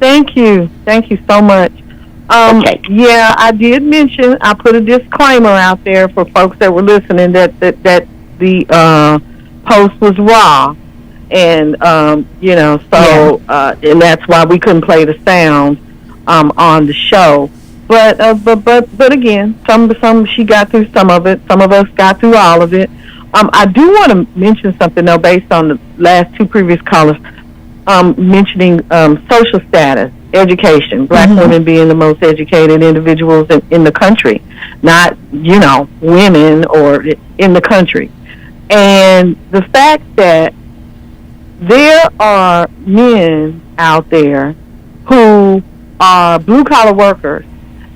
Speaker 9: Thank you so much.
Speaker 11: Okay.
Speaker 9: Yeah, I did mention, I put a disclaimer out there for folks that were listening that the post was raw. And, and that's why we couldn't play the sound on the show. But again, some she got through some of it. Some of us got through all of it. I do want to mention something, though, based on the last two previous callers, mentioning social status, education, black women being the most educated individuals in the country, not, women or in the country. And the fact that there are men out there who are blue-collar workers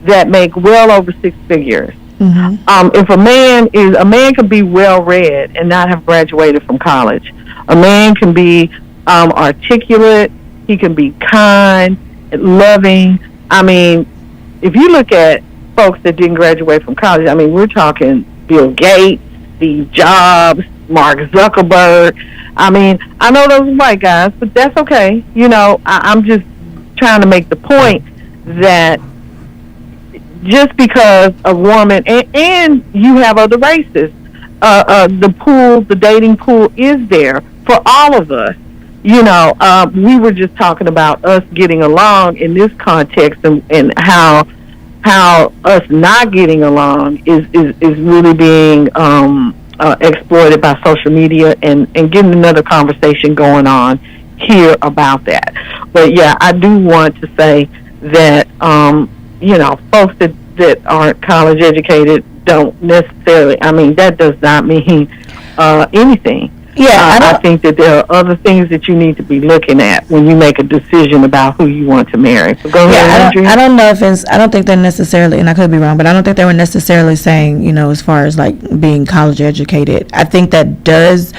Speaker 9: that make well over six figures. If a man can be well-read and not have graduated from college. A man can be articulate. He can be kind, loving. I mean, if you look at folks that didn't graduate from college, I mean, we're talking Bill Gates, Steve Jobs, Mark Zuckerberg. I mean, I know those are white guys, but that's okay. I'm just trying to make the point that just because a woman, and you have other races, the dating pool is there for all of us. We were just talking about us getting along in this context, and how us not getting along is really being exploited by social media, and getting another conversation going on here about that. But yeah, I do want to say that folks that aren't college educated don't necessarily, I mean, that does not mean anything. Yeah, I think that there are other things that you need to be looking at when you make a decision about who you want to marry. So go ahead,
Speaker 6: I don't know if I don't think they're necessarily, and I could be wrong, but I don't think they were necessarily saying, as far as like being college educated. I think that does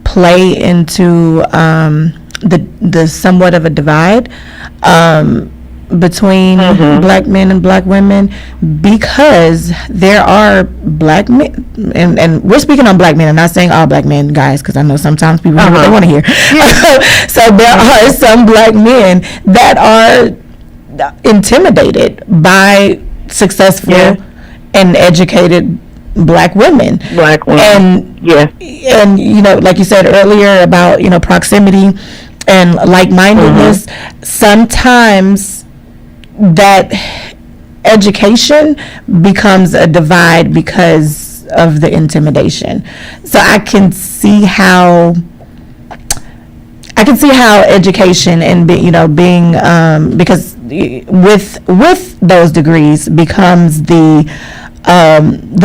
Speaker 6: play into the somewhat of a divide between black men and black women, because there are black men, and we're speaking on black men. I'm not saying all black men, guys, because I know sometimes people hear what they want to hear. So there are some black men that are intimidated by successful and educated black women. And like you said earlier about proximity and like-mindedness, sometimes that education becomes a divide because of the intimidation. So I can see how education and being because with those degrees becomes the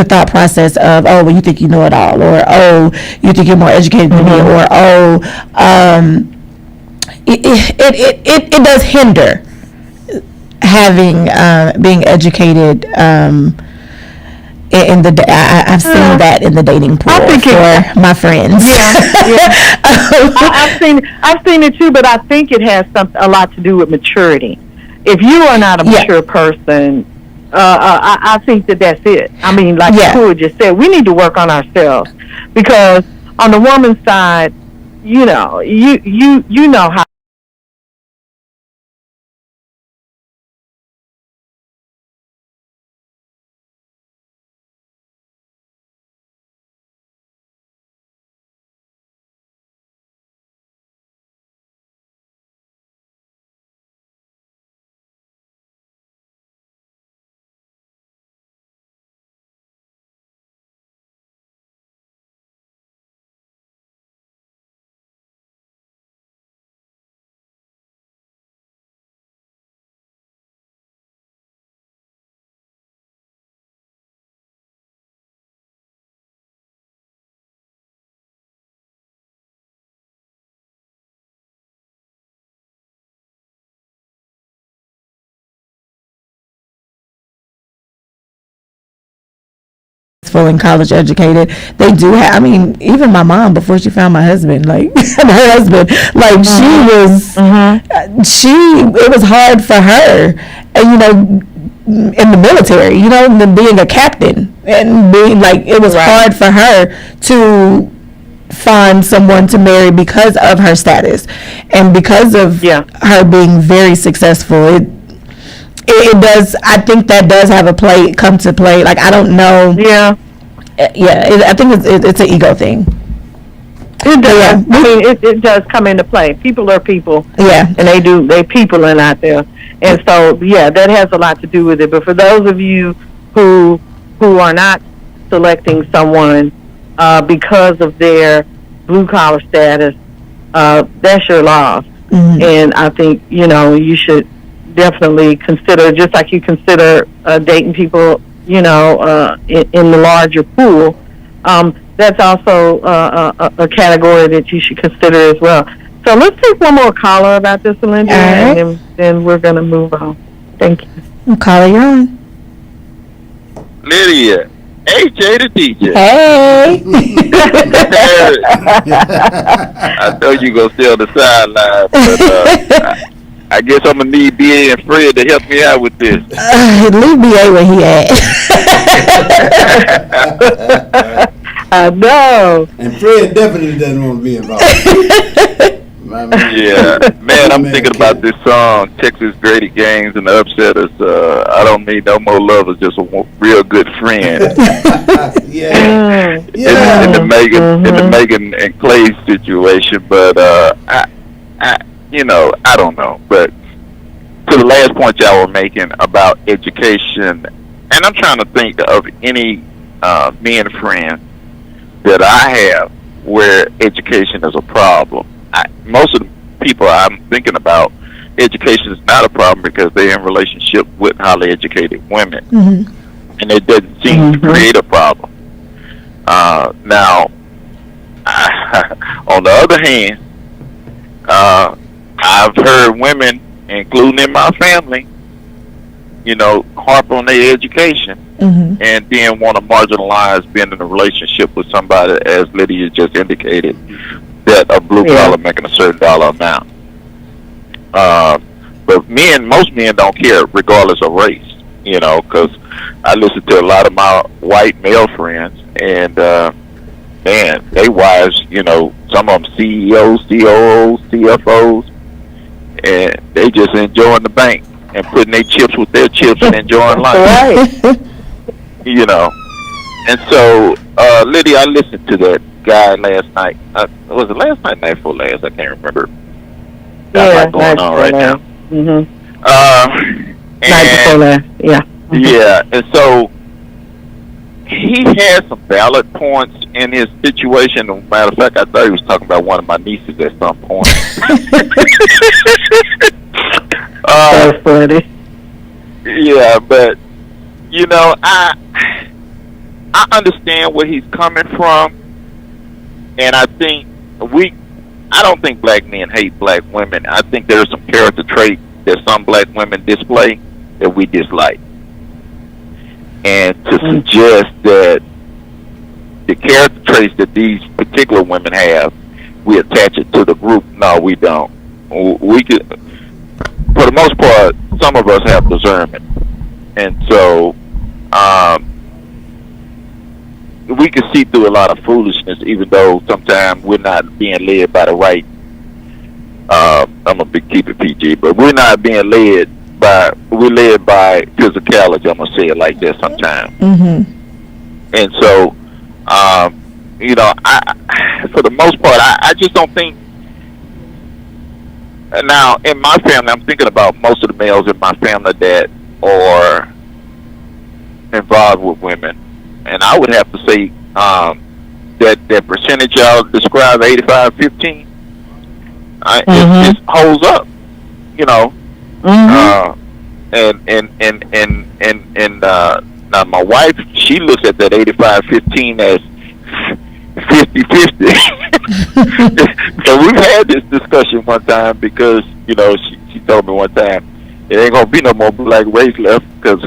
Speaker 6: thought process of, oh, well, you think you know it all, or oh, you think you're more educated than me, or oh, it does hinder having being educated in the I've seen that in the dating pool for my friends.
Speaker 9: I've seen it too, but I think it has a lot to do with maturity. If you are not a mature person, I think that's it. I mean, like Kua just said, we need to work on ourselves, because on the woman's side, you know how
Speaker 6: and college educated, they do have, I mean, even my mom, before she found my husband, like her husband, like it was hard for her, and in the military, being a captain and being like, it was hard for her to find someone to marry because of her status and because of her being very successful. It does. I think that does have a come to play. Like, I don't know.
Speaker 9: Yeah.
Speaker 6: I think it's an ego thing.
Speaker 9: It does. I mean, it does come into play. People are people.
Speaker 6: Yeah.
Speaker 9: And they peopling out there. And so, that has a lot to do with it. But for those of you who are not selecting someone because of their blue collar status, that's your loss. Mm-hmm. And I think, you should definitely consider, just like you consider dating people, in the larger pool. That's also a category that you should consider as well. So let's take one more caller about this, Lydia, and then we're going to move on. Thank you.
Speaker 6: Caller, you're on.
Speaker 12: Lydia, AJ the DJ.
Speaker 6: Hey.
Speaker 12: I know you going to stay on the sideline, but I guess I'm going to need BA and Fred to help me out with this.
Speaker 6: Leave BA where he at.
Speaker 9: I know.
Speaker 2: And Fred definitely doesn't want to be involved.
Speaker 12: Yeah, man, I'm thinking about this song, Texas Greatest Gangs and the Upsetters. I don't need no more lovers, just a real good friend. In the Megan and Clay situation, but I don't know. But to the last point y'all were making about education, and I'm trying to think of any men friends that I have where education is a problem. Most of the people I'm thinking about, education is not a problem because they're in relationship with highly educated women. Mm-hmm. And it doesn't seem to create a problem. Now, on the other hand, I've heard women, including in my family, harp on their education and then want to marginalize being in a relationship with somebody, as Lydia just indicated, that a blue collar making a certain dollar amount. But most men don't care regardless of race, because I listen to a lot of my white male friends, and man, they wives, some of them CEOs, COOs, CFOs, and they just enjoying the bank and putting their chips with their chips and enjoying life.
Speaker 9: Right.
Speaker 12: And so, Lydia, I listened to that guy last night. Was it last night, night before last? I can't remember. Got a lot going on right now.
Speaker 9: Mm-hmm. Night before last, yeah.
Speaker 12: Yeah, and so he had some valid points in his situation. As a matter of fact, I thought he was talking about one of my nieces at some point.
Speaker 9: That's funny.
Speaker 12: Yeah, but I understand where he's coming from, and I don't think black men hate black women. I think there are some character traits that some black women display that we dislike. And to suggest that the character traits that these particular women have, we attach it to the group, no, we don't. We could, for the most part, some of us have discernment. And so, we can see through a lot of foolishness, even though sometimes we're not being led by the right. I'm gonna keep it PG, but we're not being led by. We're led by physicality. I'm gonna say it like that sometimes. Mm-hmm. And so, for the most part, I just don't think. Now, in my family, I'm thinking about most of the males in my family that are involved with women. And I would have to say that percentage y'all describe, 85-15, it just holds up, Now my wife, she looks at that 85-15 as 50-50. So we've had this discussion one time because she told me one time it ain't gonna be no more black race left because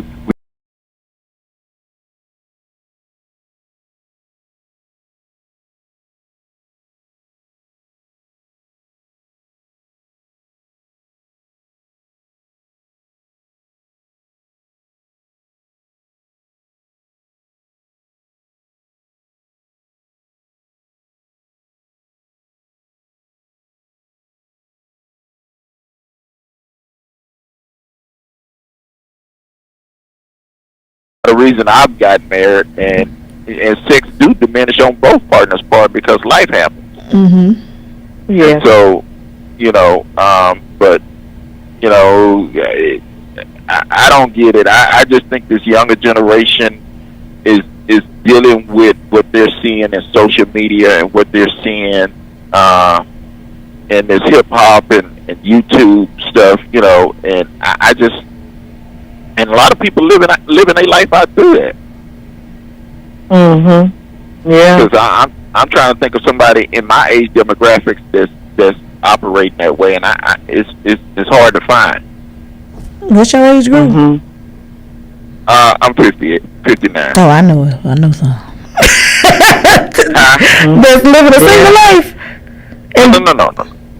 Speaker 12: the reason I've gotten married, and sex do diminish on both partners' part because life happens.
Speaker 9: Mm-hmm. Yeah.
Speaker 12: And so, but I don't get it. I just think this younger generation is dealing with what they're seeing in social media and what they're seeing in this hip hop and YouTube stuff, and I just, and a lot of people living their life out through that.
Speaker 9: Mm-hmm. Yeah.
Speaker 12: Because I'm trying to think of somebody in my age demographics that's operating that way, and it's hard to find.
Speaker 6: What's your age group?
Speaker 9: Mm-hmm.
Speaker 12: I'm 59.
Speaker 6: Oh, I know some. That's living a single life.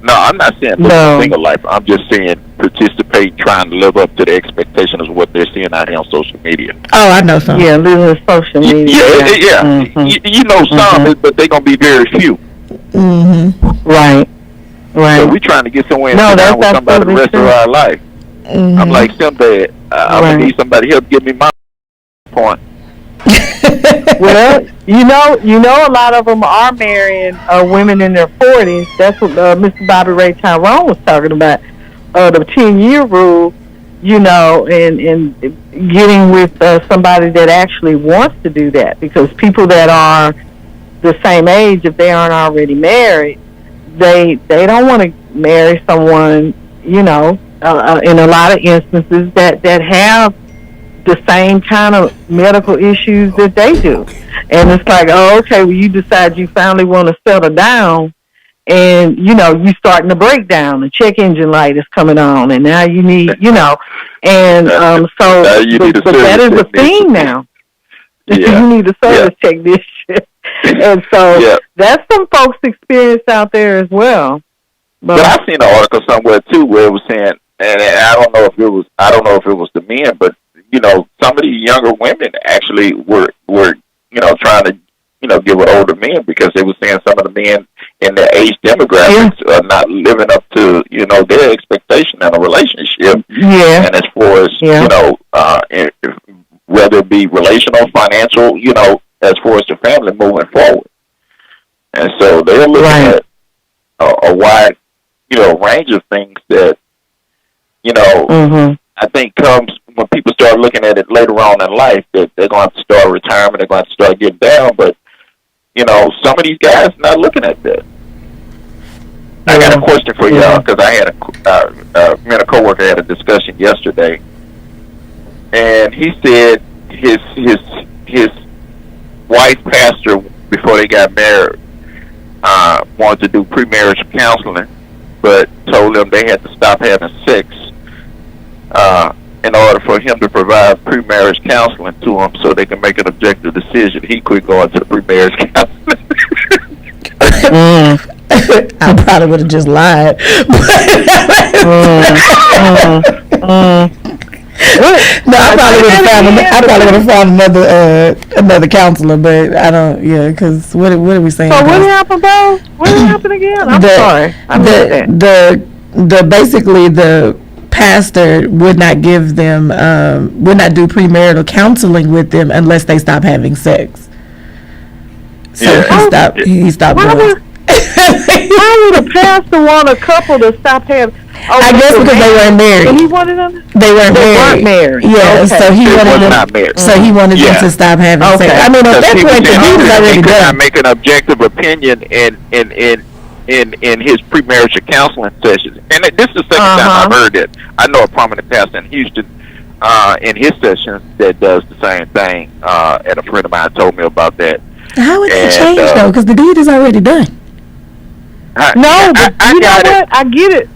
Speaker 12: No, I'm not saying live a single life. I'm just saying participate, trying to live up to the expectations of what they're seeing out here on social media.
Speaker 6: Oh, I know some.
Speaker 9: Yeah, living on social media.
Speaker 12: Yeah.
Speaker 9: Mm-hmm.
Speaker 12: You know some, but they're going to be very few.
Speaker 6: Mm-hmm.
Speaker 9: Right.
Speaker 12: So we're trying to get somewhere and sit down with somebody the rest of our life.
Speaker 6: Mm-hmm.
Speaker 12: I'm like, someday I'm going to need somebody to help give me my point.
Speaker 9: Well, you know, a lot of them are marrying women in their 40s. That's what Mr. Bobby Ray Tyrone was talking about, the 10-year rule. And getting with somebody that actually wants to do that, because people that are the same age, if they aren't already married, they don't want to marry someone, in a lot of instances that have the same kind of medical issues that they do. And it's like, oh, okay, well, you decide you finally want to settle down, and, you starting to break down. The check engine light is coming on, and now you need, and so, but that is a thing now.
Speaker 12: Yeah.
Speaker 9: You need a service technician. And so that's some folks' experience out there as well.
Speaker 12: But I seen an article somewhere too where it was saying, and I don't know if it was the men, but some of these younger women actually were trying to give with older men, because they were saying some of the men in their age demographics are not living up to their expectation in a relationship.
Speaker 9: Yeah.
Speaker 12: And as far as whether it be relational, financial, as far as the family moving forward. And so they're looking at a wide, range of things that, I think comes when people start looking at it later on in life, that they're going to have to start retirement, they're going to have to start getting down. But, some of these guys not looking at that. I got a question for y'all, because I had me and a coworker had a discussion yesterday, and he said his wife pastor, before they got married, wanted to do pre-marriage counseling, but told them they had to stop having sex in order for him to provide pre-marriage counseling to them so they can make an objective decision. He quit going to the pre-marriage counseling.
Speaker 6: I probably would have just lied. No, I probably would have found another counselor, but I don't. Yeah, because what are we saying?
Speaker 9: So what happened, bro? What happened again? I'm sorry.
Speaker 6: Basically the pastor would not give them, would not do premarital counseling with them unless they stop having sex. So he stopped going.
Speaker 9: Why would a pastor want a couple to stop having?
Speaker 6: I guess because they weren't married.
Speaker 9: And he wanted them.
Speaker 6: They weren't married. Yeah, okay. So he wanted them. So he wanted them to stop having sex. I mean, at that point, the deed is already done.
Speaker 12: He could not make an objective opinion in his premarital counseling sessions. And this is the second time I've heard it. I know a prominent pastor in Houston in his sessions that does the same thing. And a friend of mine told me about that.
Speaker 6: How would that change though? Because the deed is already done.
Speaker 9: But you know what? I get it.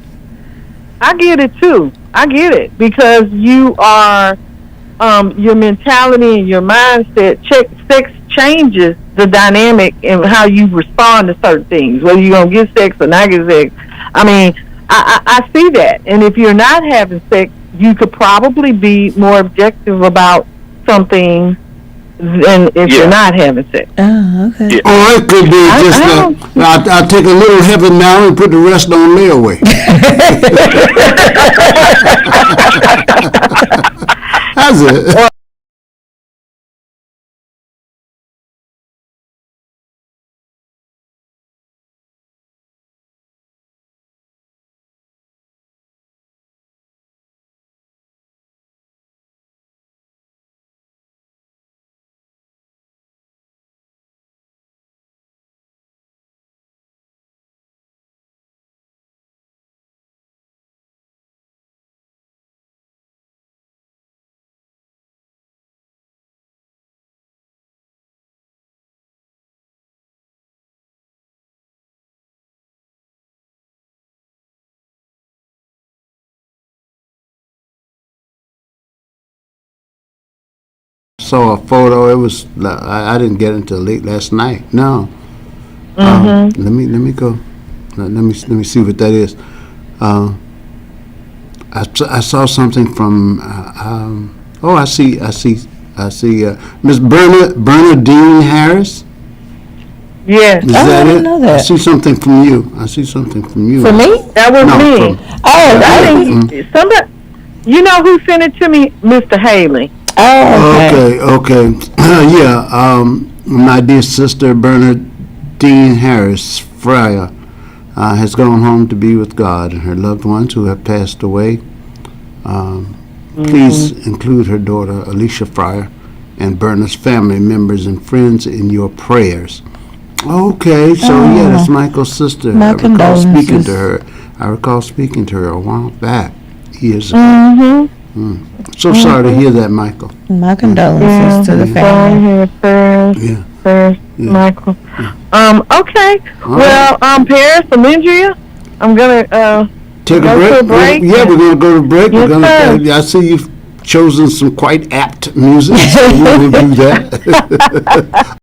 Speaker 9: I get it too. I get it, because you are, your mentality and your mindset. Sex changes the dynamic and how you respond to certain things. Whether you're gonna get sex or not get sex. I mean, I see that. And if you're not having sex, you could probably be more objective about something than if you're not having sex.
Speaker 6: Oh, okay.
Speaker 2: Yeah. Or it could be just I'll take a little heaven now and put the rest on layaway. That's it. saw a photo. It was I didn't get it until late last night. No. Let me go. Let me see what that is. I saw something from. I see. Miss Bernadine Harris.
Speaker 9: Yes.
Speaker 2: Is that
Speaker 6: I
Speaker 2: it?
Speaker 6: didn't know that.
Speaker 2: I see something from you.
Speaker 6: For me?
Speaker 9: That was me. I think somebody. You know who sent it to me? Mr. Haley.
Speaker 6: Oh,
Speaker 2: okay. Yeah. My dear sister Bernadine Harris Fryer has gone home to be with God and her loved ones who have passed away. Please include her daughter Alicia Fryer and Berna's family members and friends in your prayers. Okay, so that's Michael's sister.
Speaker 6: My condolences.
Speaker 2: I recall speaking to her a while back, years ago. So sorry to hear that, Michael.
Speaker 6: My condolences to the family.
Speaker 9: Prayers, Michael. Okay. Well, Paris, Alindria, I'm gonna
Speaker 2: take
Speaker 9: go
Speaker 2: a break.
Speaker 9: To a break.
Speaker 2: We're gonna go to break.
Speaker 9: Yes,
Speaker 2: I see you've chosen some quite apt music, so we will do that.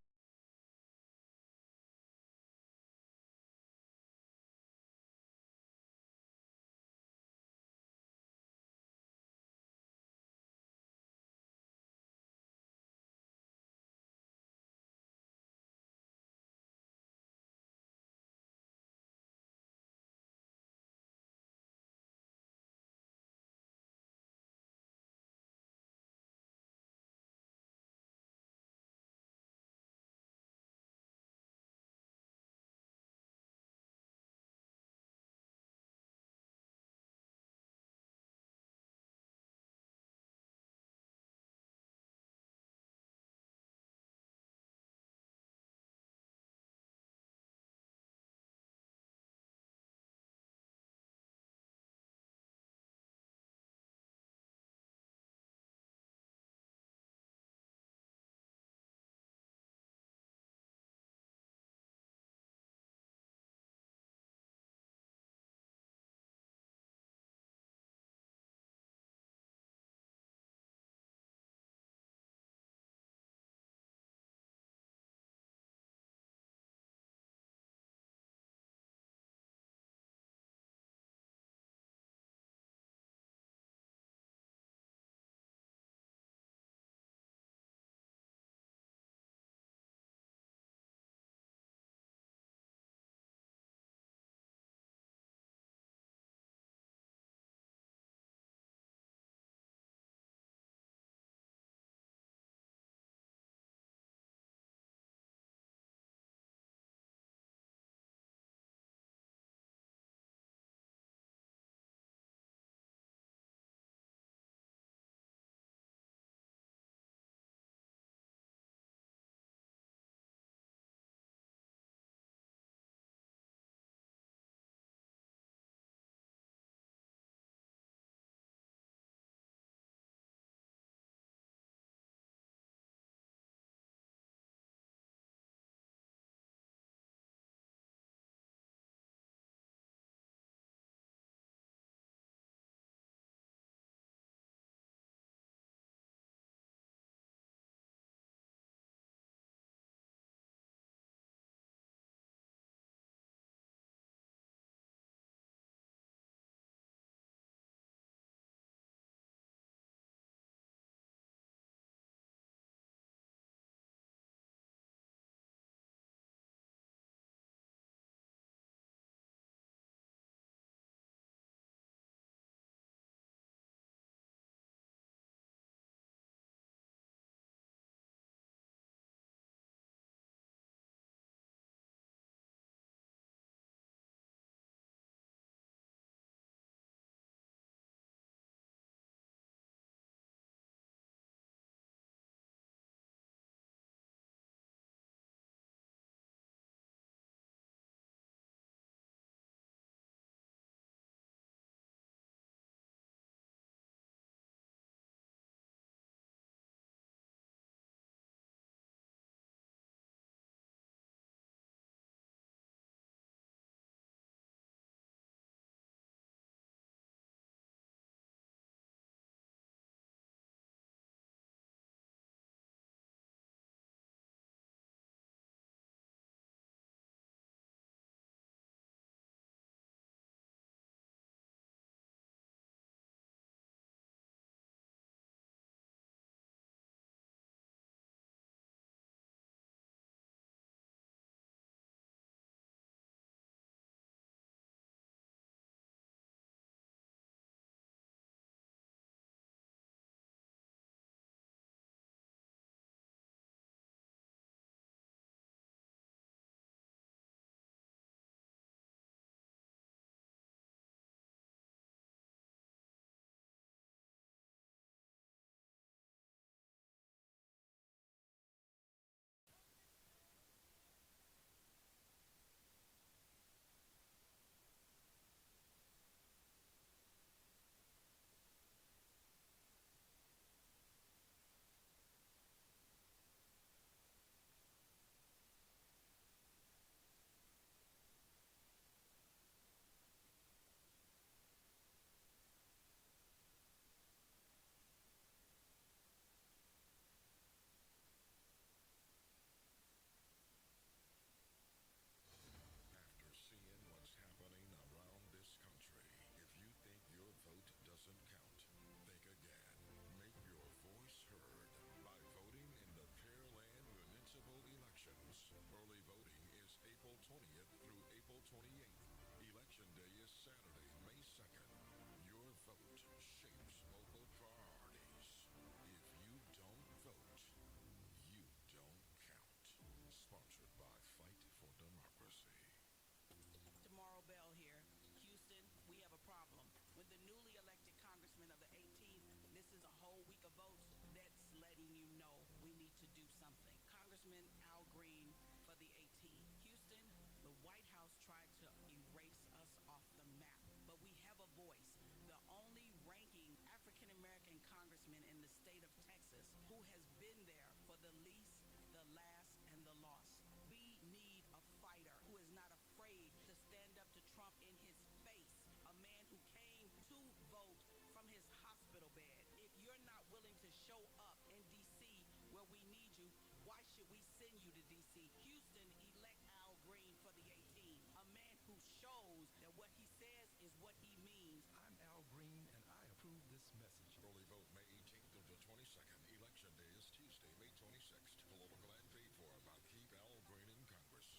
Speaker 13: congressman in the state of Texas who has been there for the least, the last, and the lost. We need a fighter who is not afraid to stand up to Trump in his face, a man who came to vote from his hospital bed. If you're not willing to show up in D.C. where we need you, why should we send you to D.C.? Houston, elect Al Green for the 18, a man who shows that what he says is what he means.
Speaker 14: I'm Al Green, and I approve this message.
Speaker 15: Early vote May 18th to the 22nd. Election day is Tuesday, May 26th. Political and paid for by Keep Al Green in Congress.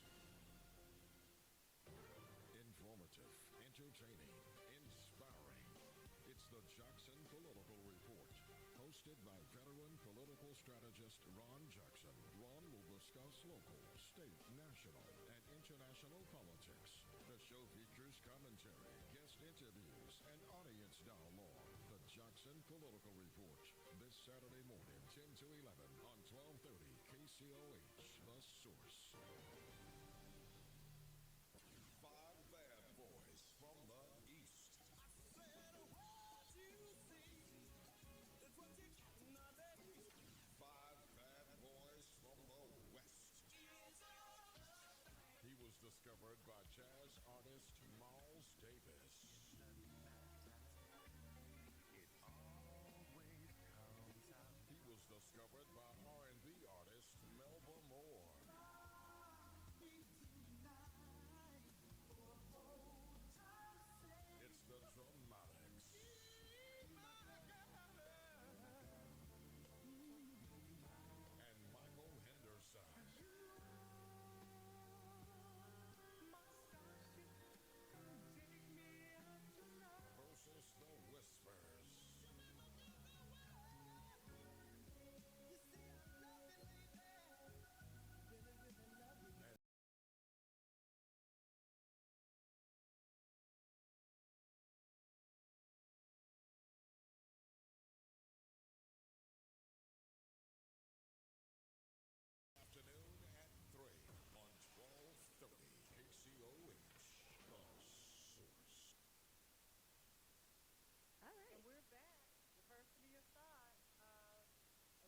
Speaker 15: Informative, entertaining, inspiring. It's the Jackson Political Report. Hosted by veteran political strategist Ron Jackson. Ron will discuss local, state, national, and international politics. The show features commentary, guest interviews, and audience dialogue. The Jackson Political Report. This Saturday morning, 10 to 11 on 1230 KCOH, The Source.
Speaker 16: Five bad boys from the East. Five bad boys from the West.
Speaker 15: He was discovered by jazz artist Miles Davis.
Speaker 14: It always comes out.
Speaker 15: He was discovered by R&B artist Melba Moore. It's the Dramatics. And Michael Henderson. Versus the Whispers. Afternoon at 3 on 1230 KCOH, The Source.
Speaker 1: All right. And we're back. Diversity of thought.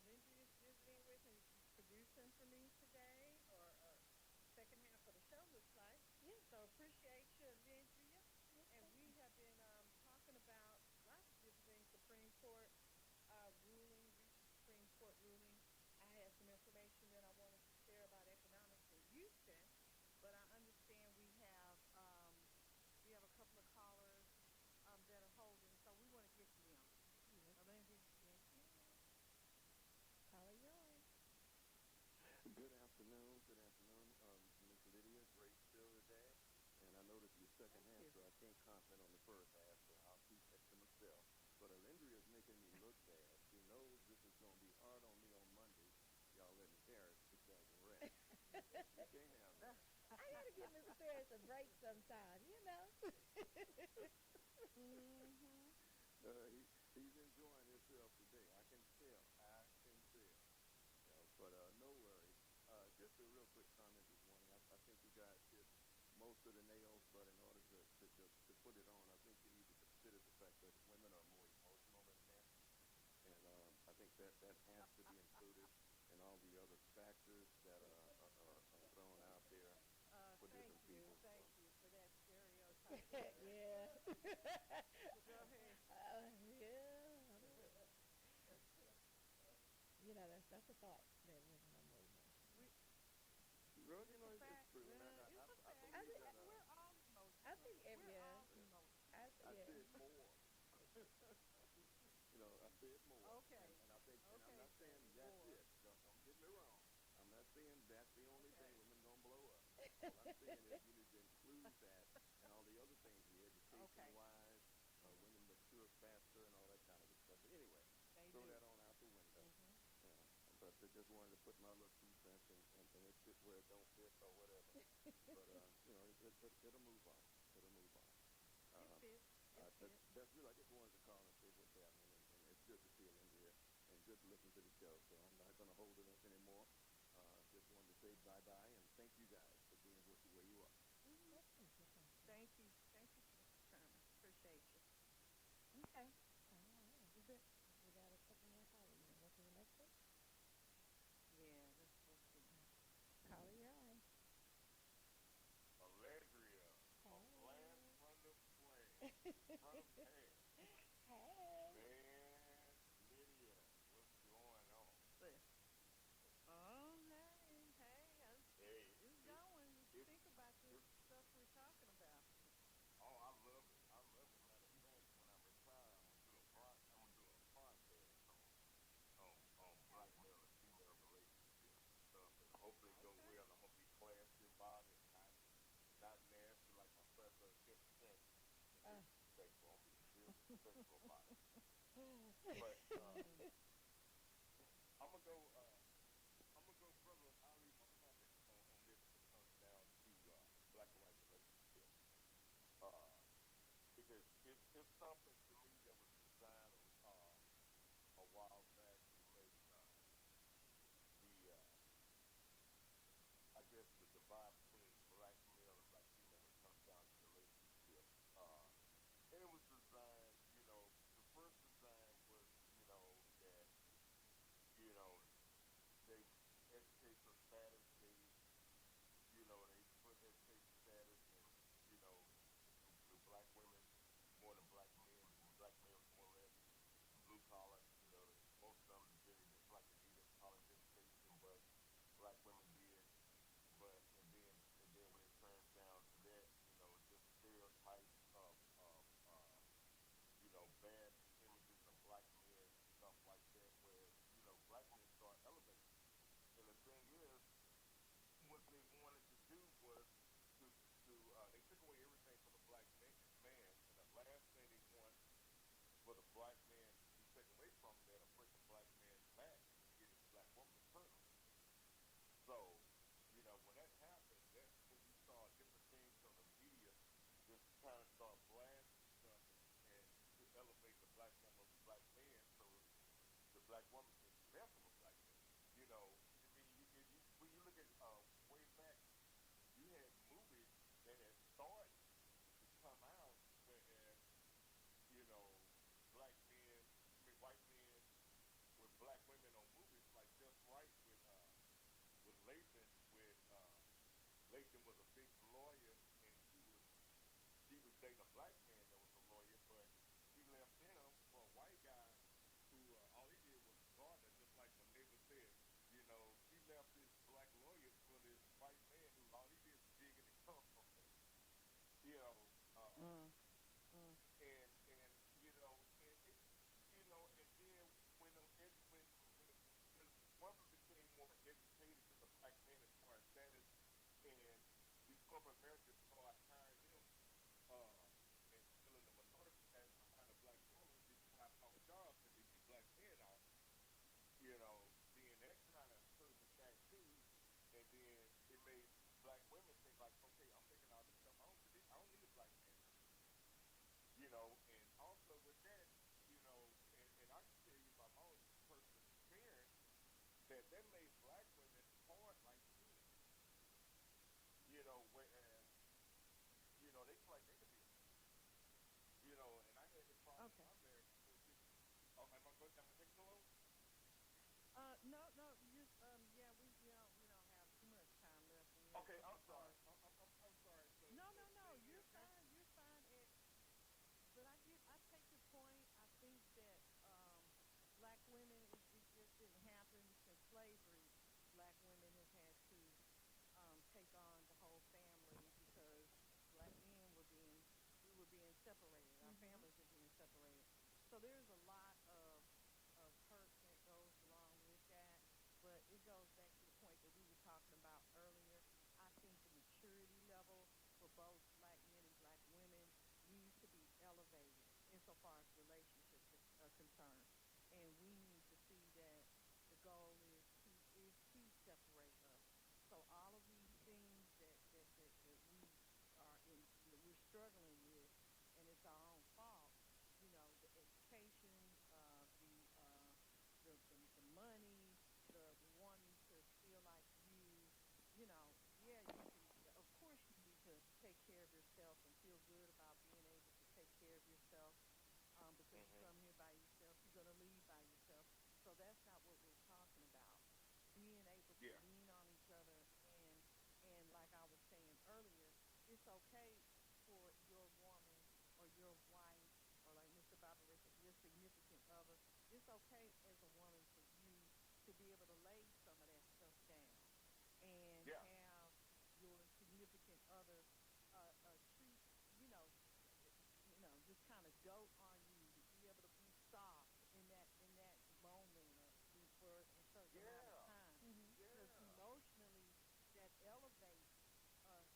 Speaker 1: Lydia is visiting with and producing for me today, or second half of the show looks like. Yeah. So appreciate you, Lydia. And we have been talking about lots of different things. Supreme Court ruling, recent Supreme Court ruling. I had some information that I wanted to share about economics in Houston, but I understand we have a couple of callers that are holding, so we want to get to them. Caller, you're on.
Speaker 17: Good afternoon. Miss Lydia, great show today. And I noticed your second half, so I can't comment on the first half, so I'll keep that to myself. But Alindria is making me look bad. She knows this is going to be hard on me on Monday. Y'all let me Harris pick that and rest. You can't have that.
Speaker 18: I got to give Mr. Ferris a break sometime, you know.
Speaker 17: He's enjoying himself today. I can tell. But no worries. Just a real quick comment this morning. I think you guys hit most of the nails, but in order to put it on, I think you need to consider the fact that women are more emotional than men. And I think that has to be included in all the other factors that are thrown out there for different people.
Speaker 1: Thank you for that stereotype.
Speaker 18: Yeah.
Speaker 1: Go ahead.
Speaker 18: You know, that's a thought that women are more emotional.
Speaker 17: Well, you know, it's true.
Speaker 1: We're all emotional.
Speaker 18: I think
Speaker 1: we're all emotional.
Speaker 17: I said more. I said more.
Speaker 1: Okay.
Speaker 17: And I think, and I'm not saying that's it. Don't get me wrong. I'm not saying that's the only thing women gonna blow up. All I'm saying is you need to include that and all the other things, the education-wise, women mature faster and all that kind of stuff. But anyway, throw that on out the window. But I just wanted to put my little 2 cents and it fit where it don't fit or whatever. But it'll move on. It'll move on. That's really, I just wanted to call and say what's happening, and it's good to see you in here and good to listen to the show. So I'm not going to hold it up anymore. Just wanted to say bye-bye and thank you guys for being where you are.
Speaker 1: Thank you. Thank you, Mr. Turner. Appreciate you. Okay.
Speaker 18: We got a couple more
Speaker 17: Lydia, what's going on?
Speaker 1: Oh, hey, it's going. What you think about this stuff we're talking about?
Speaker 17: Oh, I love it. I love it. Matter of fact, when I retire, I'm gonna do a podcast on black male and female relationships and stuff, and hopefully it go well. I'm gonna be classy about it, not nasty like my brother Kip Shank, and disrespectful. I'm gonna be real respectful about it. But I'm gonna go. I'm gonna go, brother. I'll leave my comment on this when it comes down to black and white relationships, uh, because it's something to me that was designed a while back to make the I guess the divide between black male and black female when it comes down to relationships. And it was designed, the first design was, that, you know, they educational status, they put education status in, the black women more than black men, and black males more or less blue collar, most of them didn't even feel like they needed college education, but black women did. But and then when it turns down to that, just stereotypes of bad images of black men and stuff like that, where black men start elevating. And the thing is, what they wanted to do was they took away everything from the black man, and the last thing they want for the black man to be taken away from him, that'll break the black man's back is to get his black woman to turn on him. So, when that happened, that's when you saw different things on the media just kind of start blasting stuff and to elevate the black woman of the black man, so the black woman is less of a black man. I mean, when you look at way back, you had movies that had started to come out, whereas black men, I mean white men with black women on movies like Just Right with Lathan, with Lathan was a big lawyer, and she was dating a black man that was a lawyer, but she left him for a white guy who all he did was gardener, just like my neighbor said. She left this black lawyer for this white man who all he did was dig in the compost. You know, and and then when when women became more educated than the black men as far as status, and these corporate Americans started hiring them and filling the minority status behind a black woman, these high-powered jobs that they get black men out, then that kind of hurt the back too, and then it made black women think like, okay, I'm making all this stuff, I don't need a black man now. And also with that, and I can tell you by my own personal experience that made black women hard like men. Whereas, they feel like they could be a man. And I had this problem in my marriage before too. Oh, am I taking so long?
Speaker 1: No, just yeah, we don't have too much time left.
Speaker 17: Okay, I'm sorry. I'm sorry. So,
Speaker 1: no, you're fine. You're fine. But I take your point. I think that black women, it just didn't happen since slavery. Black women have had to take on the whole family because black men we were being separated. Our families were being separated. So there's a lot of hurt that goes along with that. But it goes back to the point that we were talking about earlier. I think the maturity level for both black men and black women needs to be elevated insofar as relationships are concerned. And we need to see that the goal is to separate us. So all of these things that we are we're struggling with, and it's our own fault. The education, the money, the wanting to feel like yeah, you can. Of course, you need to take care of yourself and feel good about being able to take care of yourself. Because you come here by yourself, you're gonna leave by yourself. So that's not what we're talking about. Being able to lean on each other, and like I was saying earlier, it's okay for your woman or your wife of us, it's okay as a woman for you to be able to lay some of that stuff down and have your significant other treat, you know, just kind of dote on you to be able to be soft in that moment or for a certain amount of time. Because emotionally, that elevates us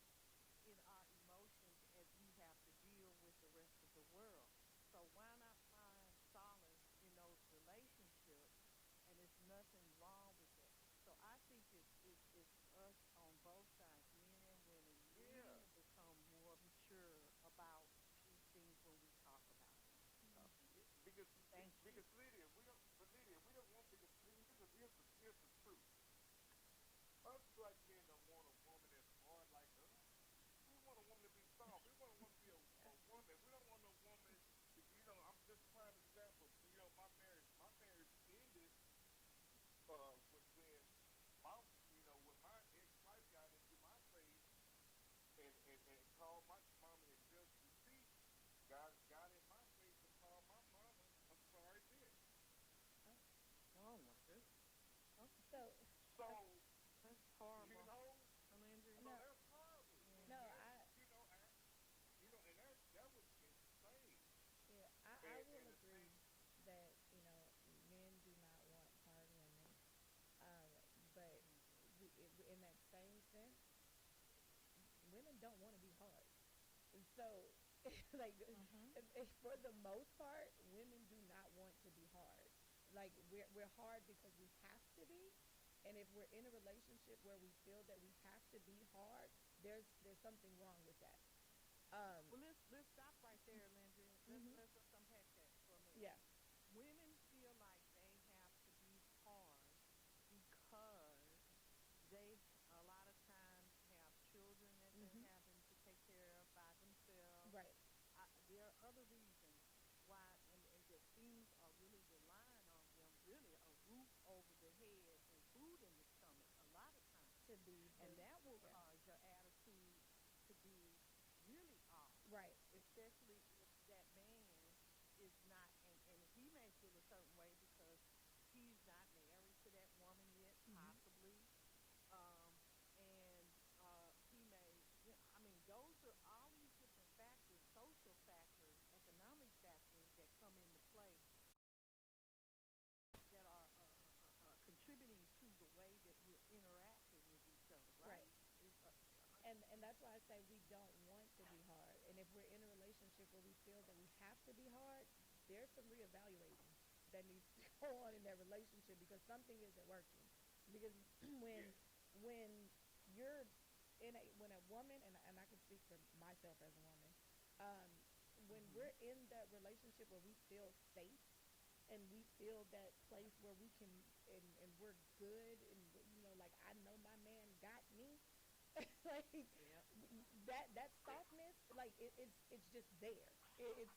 Speaker 1: in our emotions as we have to deal with the rest of the world. So why not find solace in those relationships? And there's nothing wrong with that. So I think it's us on both sides, men and women, needing to become more mature about these things when we talk about them. So,
Speaker 17: because Lydia, we don't want because here's the truth. Us black men don't want a woman that's hard like us. We want a woman to be soft. We want a woman to be a woman. We don't want no woman. I'm just a prime example. My marriage ended when when my ex-wife got into my face and called my mama and just receipt, got in my face and called my mama a sorry bitch.
Speaker 1: oh my goodness.
Speaker 18: So
Speaker 1: That's horrible.
Speaker 17: Landry.
Speaker 18: No,
Speaker 17: That's horrible.
Speaker 18: no,
Speaker 17: And that was insane.
Speaker 18: yeah, I will agree that men do not want hard women, but in that same sense, women don't want to be hard. And so, like, for the most part, women do not want to be hard. Like, we're hard because we have to be, and if we're in a relationship where we feel that we have to be hard, there's something wrong with that.
Speaker 1: Well, let's stop right there, Landry. Let's unpack that for a minute.
Speaker 18: Yeah.
Speaker 1: Women feel like they have to be hard because they a lot of times have children that they're having to take care of by themselves.
Speaker 18: Right.
Speaker 1: There are other reasons why, and that things are really relying on them, really a roof over the head and food in the stomach a lot of times. And that will cause your attitude to be really off.
Speaker 18: Right.
Speaker 1: Especially if that man is not, and he may feel a certain way because he's not married to that woman yet, possibly. And he may, those are all these different factors, social factors, economic factors that come into play that are contributing to the way that we're interacting with each other, right?
Speaker 18: And that's why I say we don't want to be hard. And if we're in a relationship where we feel that we have to be hard, there's some reevaluating that needs to go on in that relationship because something isn't working. Because when you're when a woman, and I can speak for myself as a woman, when we're in that relationship where we feel safe and we feel that place where we can and we're good and like I know my man got me. Like that softness, like it's just there. It's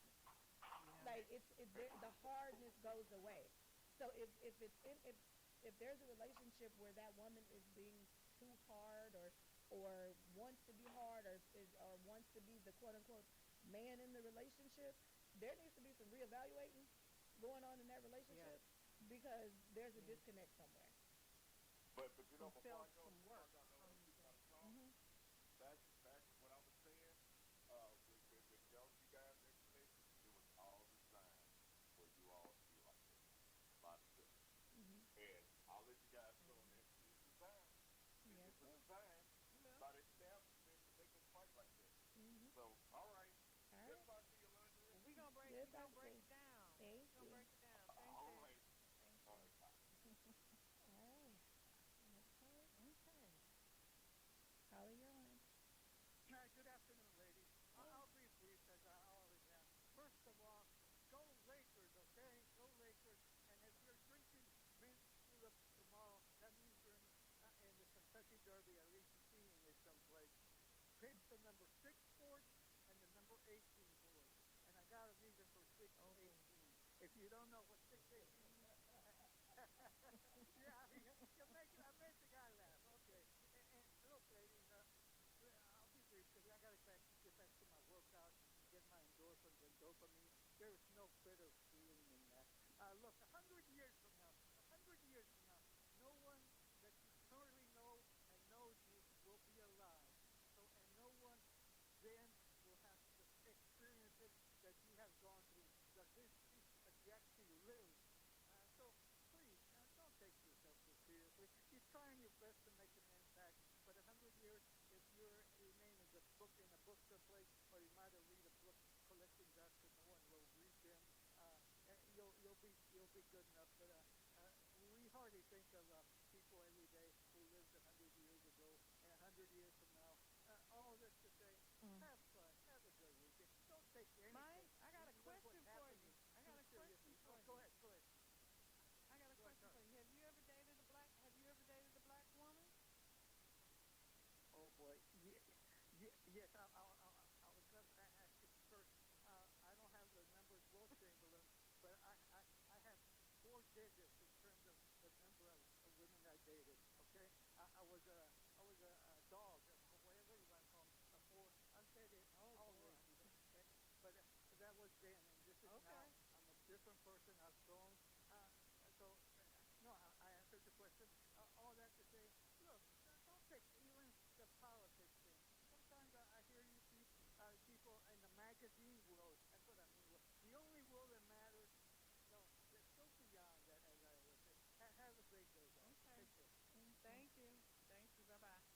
Speaker 18: like it's there. The hardness goes away. So if there's a relationship where that woman is being too hard or wants to be hard or wants to be the quote unquote man in the relationship, there needs to be some reevaluating going on in that relationship because there's a disconnect somewhere.
Speaker 17: But before I go, back what I was saying, with y'all, you guys' explanation, it was all designed for you all to be like this. Myself. And I'll let you guys know that it's designed. It's a design by the establishment to make us fight like that. So, all right. Good talk to you, Landry.
Speaker 1: Well, we're going to break it down.
Speaker 18: Thank you.
Speaker 1: We're going to break it down. Thanks,
Speaker 17: all right.
Speaker 1: Thank you.
Speaker 17: All right.
Speaker 1: Okay.
Speaker 18: Holly, you're on.
Speaker 19: Hi, good afternoon, ladies. I'll be brief as I always am. First of all, go Lakers, okay? Go Lakers. And if you're drinking mint julep tomorrow, that means you're in the Kentucky Derby, at least seeing it someplace. Pick the number 6 horse and the number 18 horse. And I got a reason for 618. If you don't know what 618 is, yeah, I made the guy laugh. Okay. And look, ladies, I'll be brief because I got to get back to my workout and get my endorphins and dopamine. There is no better feeling than that. look, 100 years from now, 100 years from now, no one that you currently know and knows you will be alive. So, and no one then will have the experiences that you have gone through. The history that you actually lived. So please, don't take yourself so seriously. You're trying your best to make an impact, but 100 years, if your name is a book in a book someplace, or you might have read a book collecting dust and no one will read them, you'll be good enough. But we hardly think of people every day who lived 100 years ago, and 100 years from now. All this to say, have fun, have a good weekend. Don't take anything.
Speaker 9: Mike, I got a question for you. I got a question for you.
Speaker 19: Go ahead.
Speaker 9: I got a question for you. Have you ever dated a black woman?
Speaker 19: Oh boy, yes. I was going to ask you first. I don't have the numbers, Will Chamberlain, but I have 4 digits in terms of the number of women I dated. Okay, I was a dog, whatever you want to call them. I've dated all races, but that was then, and this is now. I'm a different person. I've grown. No, I answered the question. All that to say, look, don't take even the politics thing. Sometimes I hear you people in the magazine world. That's what I mean. The only world that matters. No, let's go beyond that, as I would say. Have a great day, guys.
Speaker 9: Okay.
Speaker 19: Take care.
Speaker 9: Thank you. Bye-bye.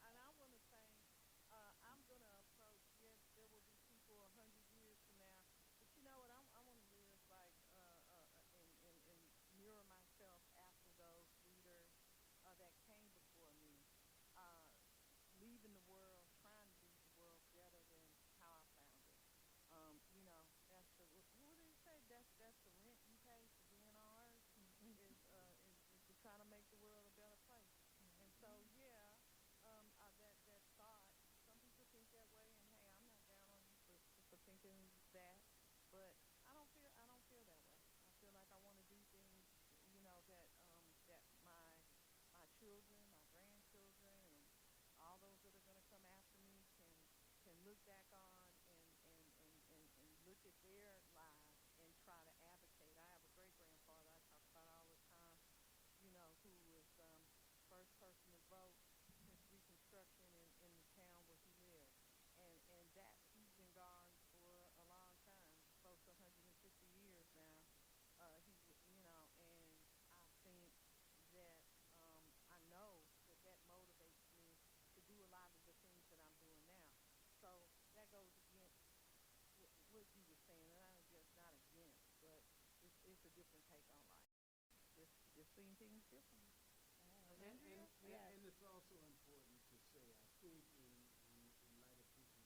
Speaker 9: And I want to say, I'm going to approach, yes, there will be people 100 years from now. But you know what? I want to live like and mirror myself after those leaders that came before me, leaving the world, trying to leave the world better than how I found it. That's the what did he say? That's the rent you pay for being on Earth is to try to make the world a better place. And so that thought. Some people think that way, and hey, I'm not down on you for thinking that, but I don't feel that way. I feel like I want to do things, that my children, my grandchildren, and all those that are going to come after me can look back on and look at their lives and try to advocate. I have a great grandfather I talk about all the time, who was first person to vote since Reconstruction in the town where he lived, and that he's been gone for a long time, close to 150 years now. And I think that I know that motivates me to do a lot of the things that I'm doing now. So that goes against what you were saying, and I'm just not against, but it's a different take on life. Just seeing things differently.
Speaker 2: And it's also important to say, I think in light of people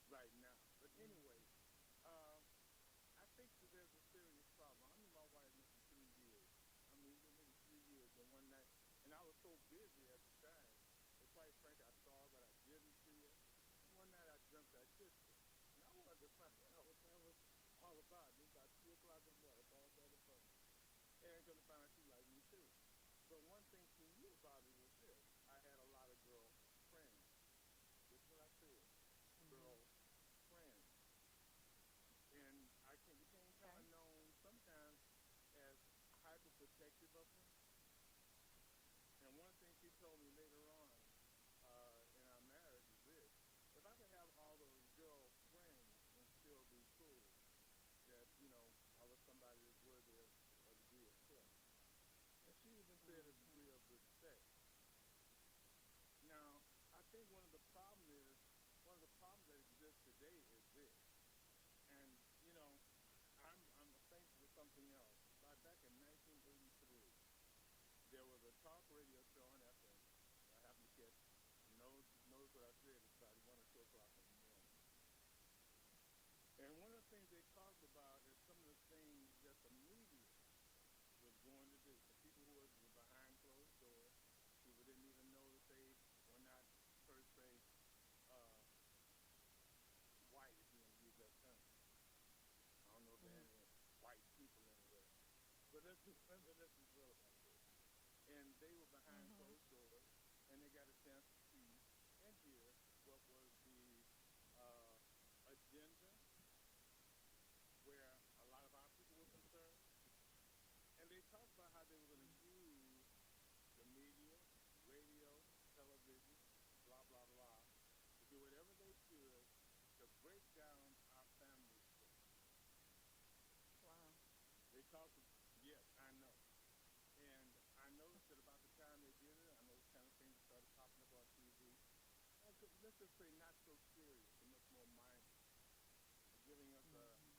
Speaker 19: right now. But anyway, I think that there's a serious problem. I knew my wife for 3 years. I mean, we were maybe 3 years, and one night, and I was so busy at the time, and quite frankly, I saw her, but I didn't see her. And one night I dreamt I kissed her. And I wanted to find out what that was all about. It was about 2 o'clock in the morning, I called her on the phone. And going to find out she liked me too. But one thing she knew about me was this. I had a lot of girl friends. This is what I said. Girl friends. And I became kind of known sometimes as hyperprotective of
Speaker 17: today is this. And, I'm thankful for something else. Back in 1983, there was a talk radio show on FM. I happened to catch, knows what I said. It's about 1 or 2 o'clock in the morning. And one of the things they talked about is some of the things that the media was going to do. The people who were behind closed doors, people didn't even know that they were not per se white, if you want to use that term. I don't know if there are any white people anywhere. But let's just real about this. And they were behind closed doors, and they got a chance to see and hear what was the agenda, where a lot of our people were concerned. And they talked about how they were going to use the media, radio, television, blah, blah, blah, to do whatever they could to break down our family system.
Speaker 1: Wow.
Speaker 17: They talked, yes, I know. And I noticed that about the time they did it, I know this kind of things started popping up on TV. Let's just say not so serious and much more mindful, giving us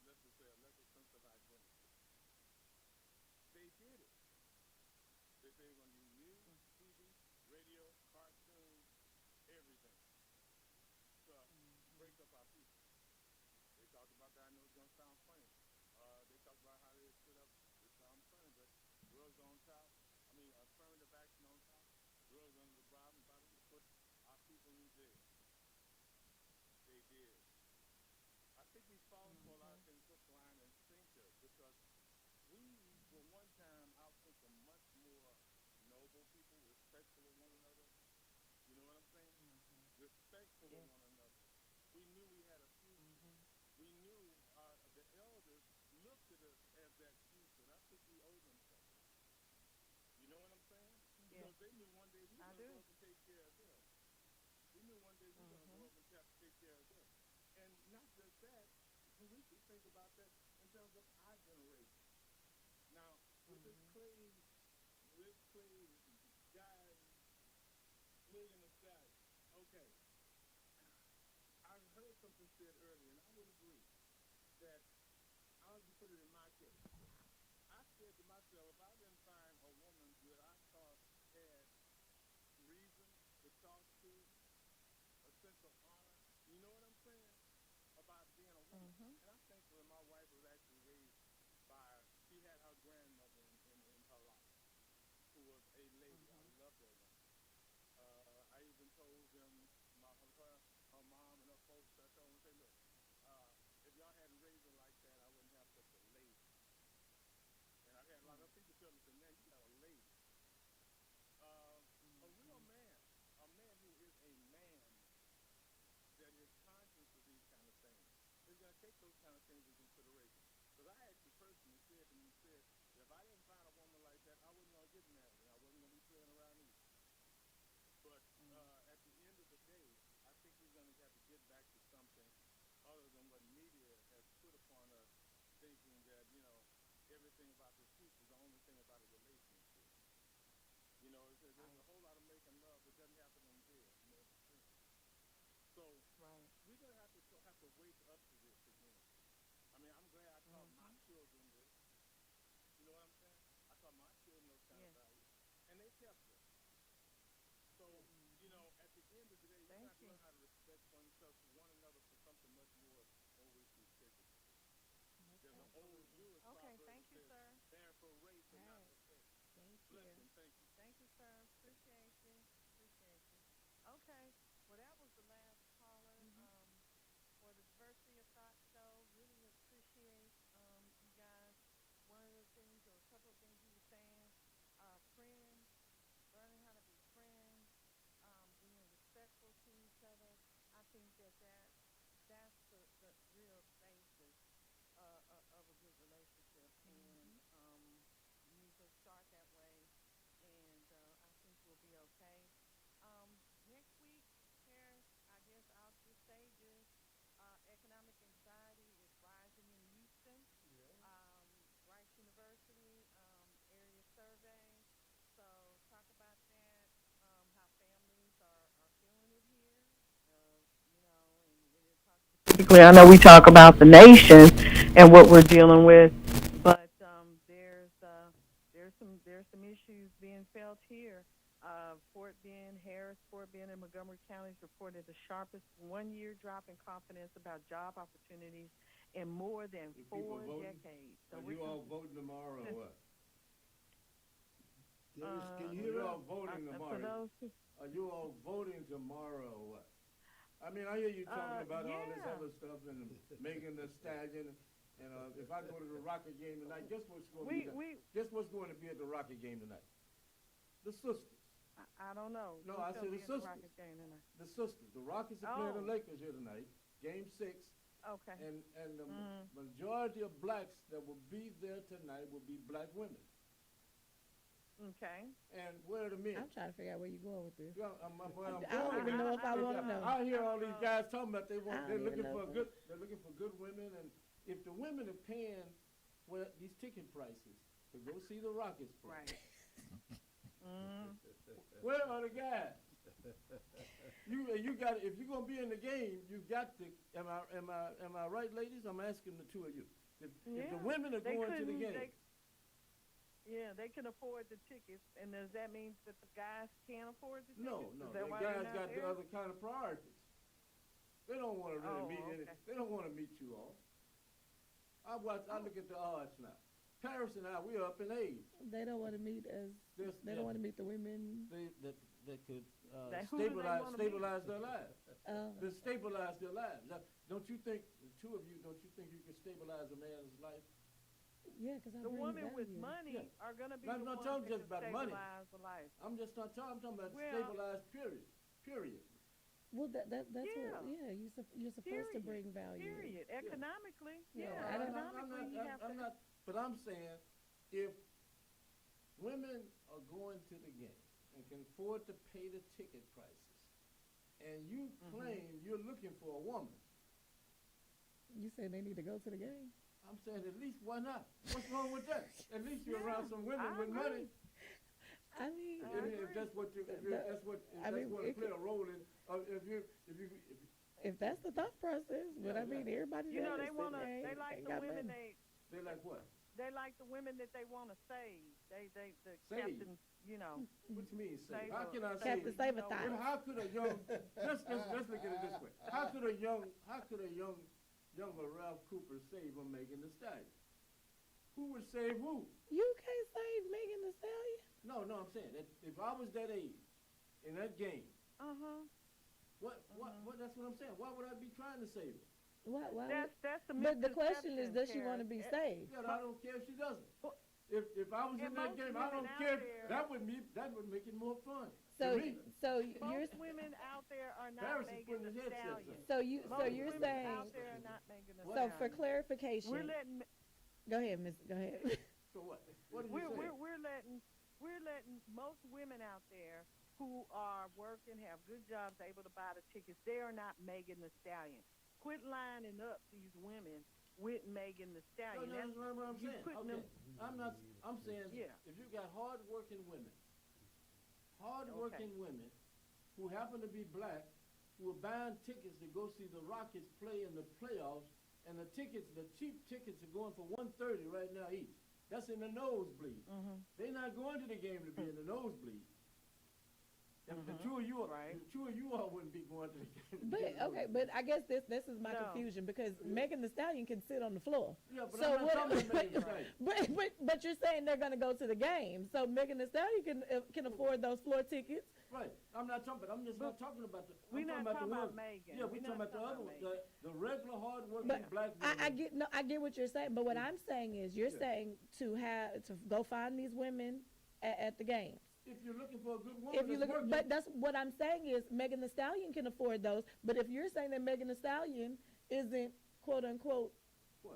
Speaker 17: let's just say a lesser sense of identity. They did it. They say they're going to do news, TV, radio, cartoons, everything to break up our people. They talked about that. I know it's going to sound funny. They talked about how they put up, it sounds funny, but drugs on top, affirmative action on top, drugs under the bottom to put our people in jail. They did. I think we've fallen for a lot of things, hook, line, and sinker, because we were one time, I think, a much more noble people, respectful of one another. You know what I'm saying? Respectful of one another. We knew we had a future. We knew the elders looked at us as that future. And I think we owe them something. You know what I'm saying?
Speaker 1: Yeah.
Speaker 17: Because they knew one day we were going to go up and take care of them. We knew one day we were going to go up and have to take care of them. And not just that, we should think about that in terms of our generation. Now, with this Clay guy, million of guys, okay, I heard something said earlier, and I would agree that I'll just put it in my case. I said to myself, if I didn't find a woman that I thought had reason to talk to, a sense of honor, you know what I'm saying, about being a woman. And I'm thankful that my wife was actually raised by, she had her grandmother in her life, who was a lady. I loved that woman. I even told them, her mom and her folks, I told them, say, look, if y'all hadn't raised her like that, I wouldn't have such a lady. And I had a lot of people tell me, man, you got a lady. A real man, a man who is a man that is conscious of these kind of things, is going to take those kind of things into consideration. Because I actually personally said to me, that if I didn't find a woman like that, I wasn't going to get married, and I wasn't going to be playing around either. But at the end of the day, I think we're going to have to get back to something other than what media has put upon us, thinking that, everything about this future is the only thing about a relationship. There's a whole lot of making love that doesn't happen in bed. So we're going to have to wake up to this again. I'm glad I taught my children this. You know what I'm saying? I taught my children those kind of values, and they kept it. So, at the end of the day, we have to learn how to respect one another for something much more than we see physically. There's an old Jewish proverb that says, "Bear for race and not for faith."
Speaker 1: Thank you.
Speaker 17: Bless him. Thank you.
Speaker 1: Thank you, sir. Appreciate you. Okay. Well, that was the last caller for the Diversity of Thought show. Really appreciate you guys. One of the things, or a couple of things you were saying, friends, learning how to be friends, being respectful to each other. I think that's the real basis of a good relationship, and you need to start that way, and I think we'll be okay. Next week, Harris, I guess I'll just say this: economic anxiety is rising in Houston. Rice University area survey. So talk about that, how families are feeling it here,
Speaker 9: specifically. I know we talk about the nation and what we're dealing with, but there's some issues being felt here. Fort Bend, Harris, Fort Bend, and Montgomery counties reported the sharpest one-year drop in confidence about job opportunities in more than 4 decades. So
Speaker 20: are you all voting tomorrow or what?
Speaker 2: Can you hear
Speaker 20: all voting tomorrow? Are you all voting tomorrow or what? I mean, I hear you talking about all this other stuff and Megan Thee Stallion. And if I go to the Rocket game tonight, guess what's going to be at the Rocket game tonight? The sisters.
Speaker 1: I don't know.
Speaker 20: No, I said the sisters. The sisters. The Rockets are playing the Lakers here tonight, Game 6.
Speaker 1: Okay.
Speaker 20: And the majority of blacks that will be there tonight will be black women.
Speaker 1: Okay.
Speaker 20: And where are the men?
Speaker 18: I'm trying to figure out where you're going with this.
Speaker 20: Well,
Speaker 18: I don't even know if I want to know.
Speaker 20: I hear all these guys talking about they're looking for good women, and if the women are paying these ticket prices to go see the Rockets play, where are the guys? You got if you're gonna be in the game, you got to. Am I right, ladies? I'm asking the two of you. If the women are going to the game.
Speaker 1: They can afford the tickets, and does that mean that the guys can't afford the tickets?
Speaker 20: No, the guys got the other kind of priorities. They don't want to really meet They don't want to meet you all. I look at the odds now. Paris and I, we're up in age.
Speaker 18: They don't want to meet they don't want to meet the women.
Speaker 20: That could stabilize their lives. They stabilize their lives. Now, don't you think, the two of you, you can stabilize a man's life?
Speaker 18: Yeah, because
Speaker 1: the women with money are going to be
Speaker 20: I'm not talking just about money.
Speaker 1: The life.
Speaker 20: I'm just not talking. I'm talking about stabilized period.
Speaker 18: Well, that's what. Yeah, you're supposed to bring value.
Speaker 1: Period. Economically.
Speaker 20: I'm not. But I'm saying, if women are going to the game and can afford to pay the ticket prices, and you claim you're looking for a woman,
Speaker 18: you say they need to go to the game.
Speaker 20: I'm saying at least why not? What's wrong with that? At least you're around some women with money.
Speaker 18: I mean,
Speaker 20: if that's what you, if that's what to play a role in,
Speaker 18: if that's the thought process, but I mean, everybody.
Speaker 1: They like the women
Speaker 20: they like what?
Speaker 1: They like the women that they want to save. The
Speaker 20: captain, What you mean save? How can I save?
Speaker 18: Captain save a thought.
Speaker 20: How could a young? let's look at it this way. How could a younger Ralph Cooper save a Megan Thee Stallion? Who would save who?
Speaker 18: You can't save Megan Thee Stallion.
Speaker 20: No, I'm saying that if I was that age in that game, what? That's what I'm saying. Why would I be trying to save her?
Speaker 18: Why?
Speaker 1: That's the
Speaker 18: But the question is, does she want to be saved?
Speaker 20: Yeah, I don't care if she doesn't. If I was in that game, I don't care. That would make it more fun.
Speaker 1: Most women out there are not Megan Thee Stallion.
Speaker 18: So you're saying.
Speaker 1: Out there are not Megan Thee
Speaker 18: So
Speaker 1: Stallion.
Speaker 18: for clarification,
Speaker 1: we're letting.
Speaker 18: Go ahead, Miss. Go ahead.
Speaker 20: So what? What are you saying?
Speaker 1: We're letting most women out there who are working, have good jobs, able to buy the tickets. They are not Megan Thee Stallion. Quit lining up these women with Megan Thee Stallion.
Speaker 20: No, that's what I'm saying. Okay. I'm saying if you got hard-working women who happen to be black, who are buying tickets to go see the Rockets play in the playoffs, and the cheap tickets are going for $130 right now each. That's in the nosebleed. They're not going to the game to be in the nosebleed. The two of you all wouldn't be going to the game.
Speaker 18: But I guess this is my confusion because Megan Thee Stallion can sit on the floor.
Speaker 20: Yeah, but I'm not talking about Megan Thee Stallion.
Speaker 18: But you're saying they're going to go to the game, so Megan Thee Stallion can afford those floor tickets.
Speaker 20: Right. I'm not talking about. I'm just not talking about the.
Speaker 1: We're not talking about
Speaker 20: Megan. Yeah, we're talking about the other one, the regular hard-working black women.
Speaker 18: I get what you're saying, but what I'm saying is you're saying to go find these women at the games.
Speaker 20: If you're looking for a good woman,
Speaker 18: but that's what I'm saying is Megan Thee Stallion can afford those. But if you're saying that Megan Thee Stallion isn't quote unquote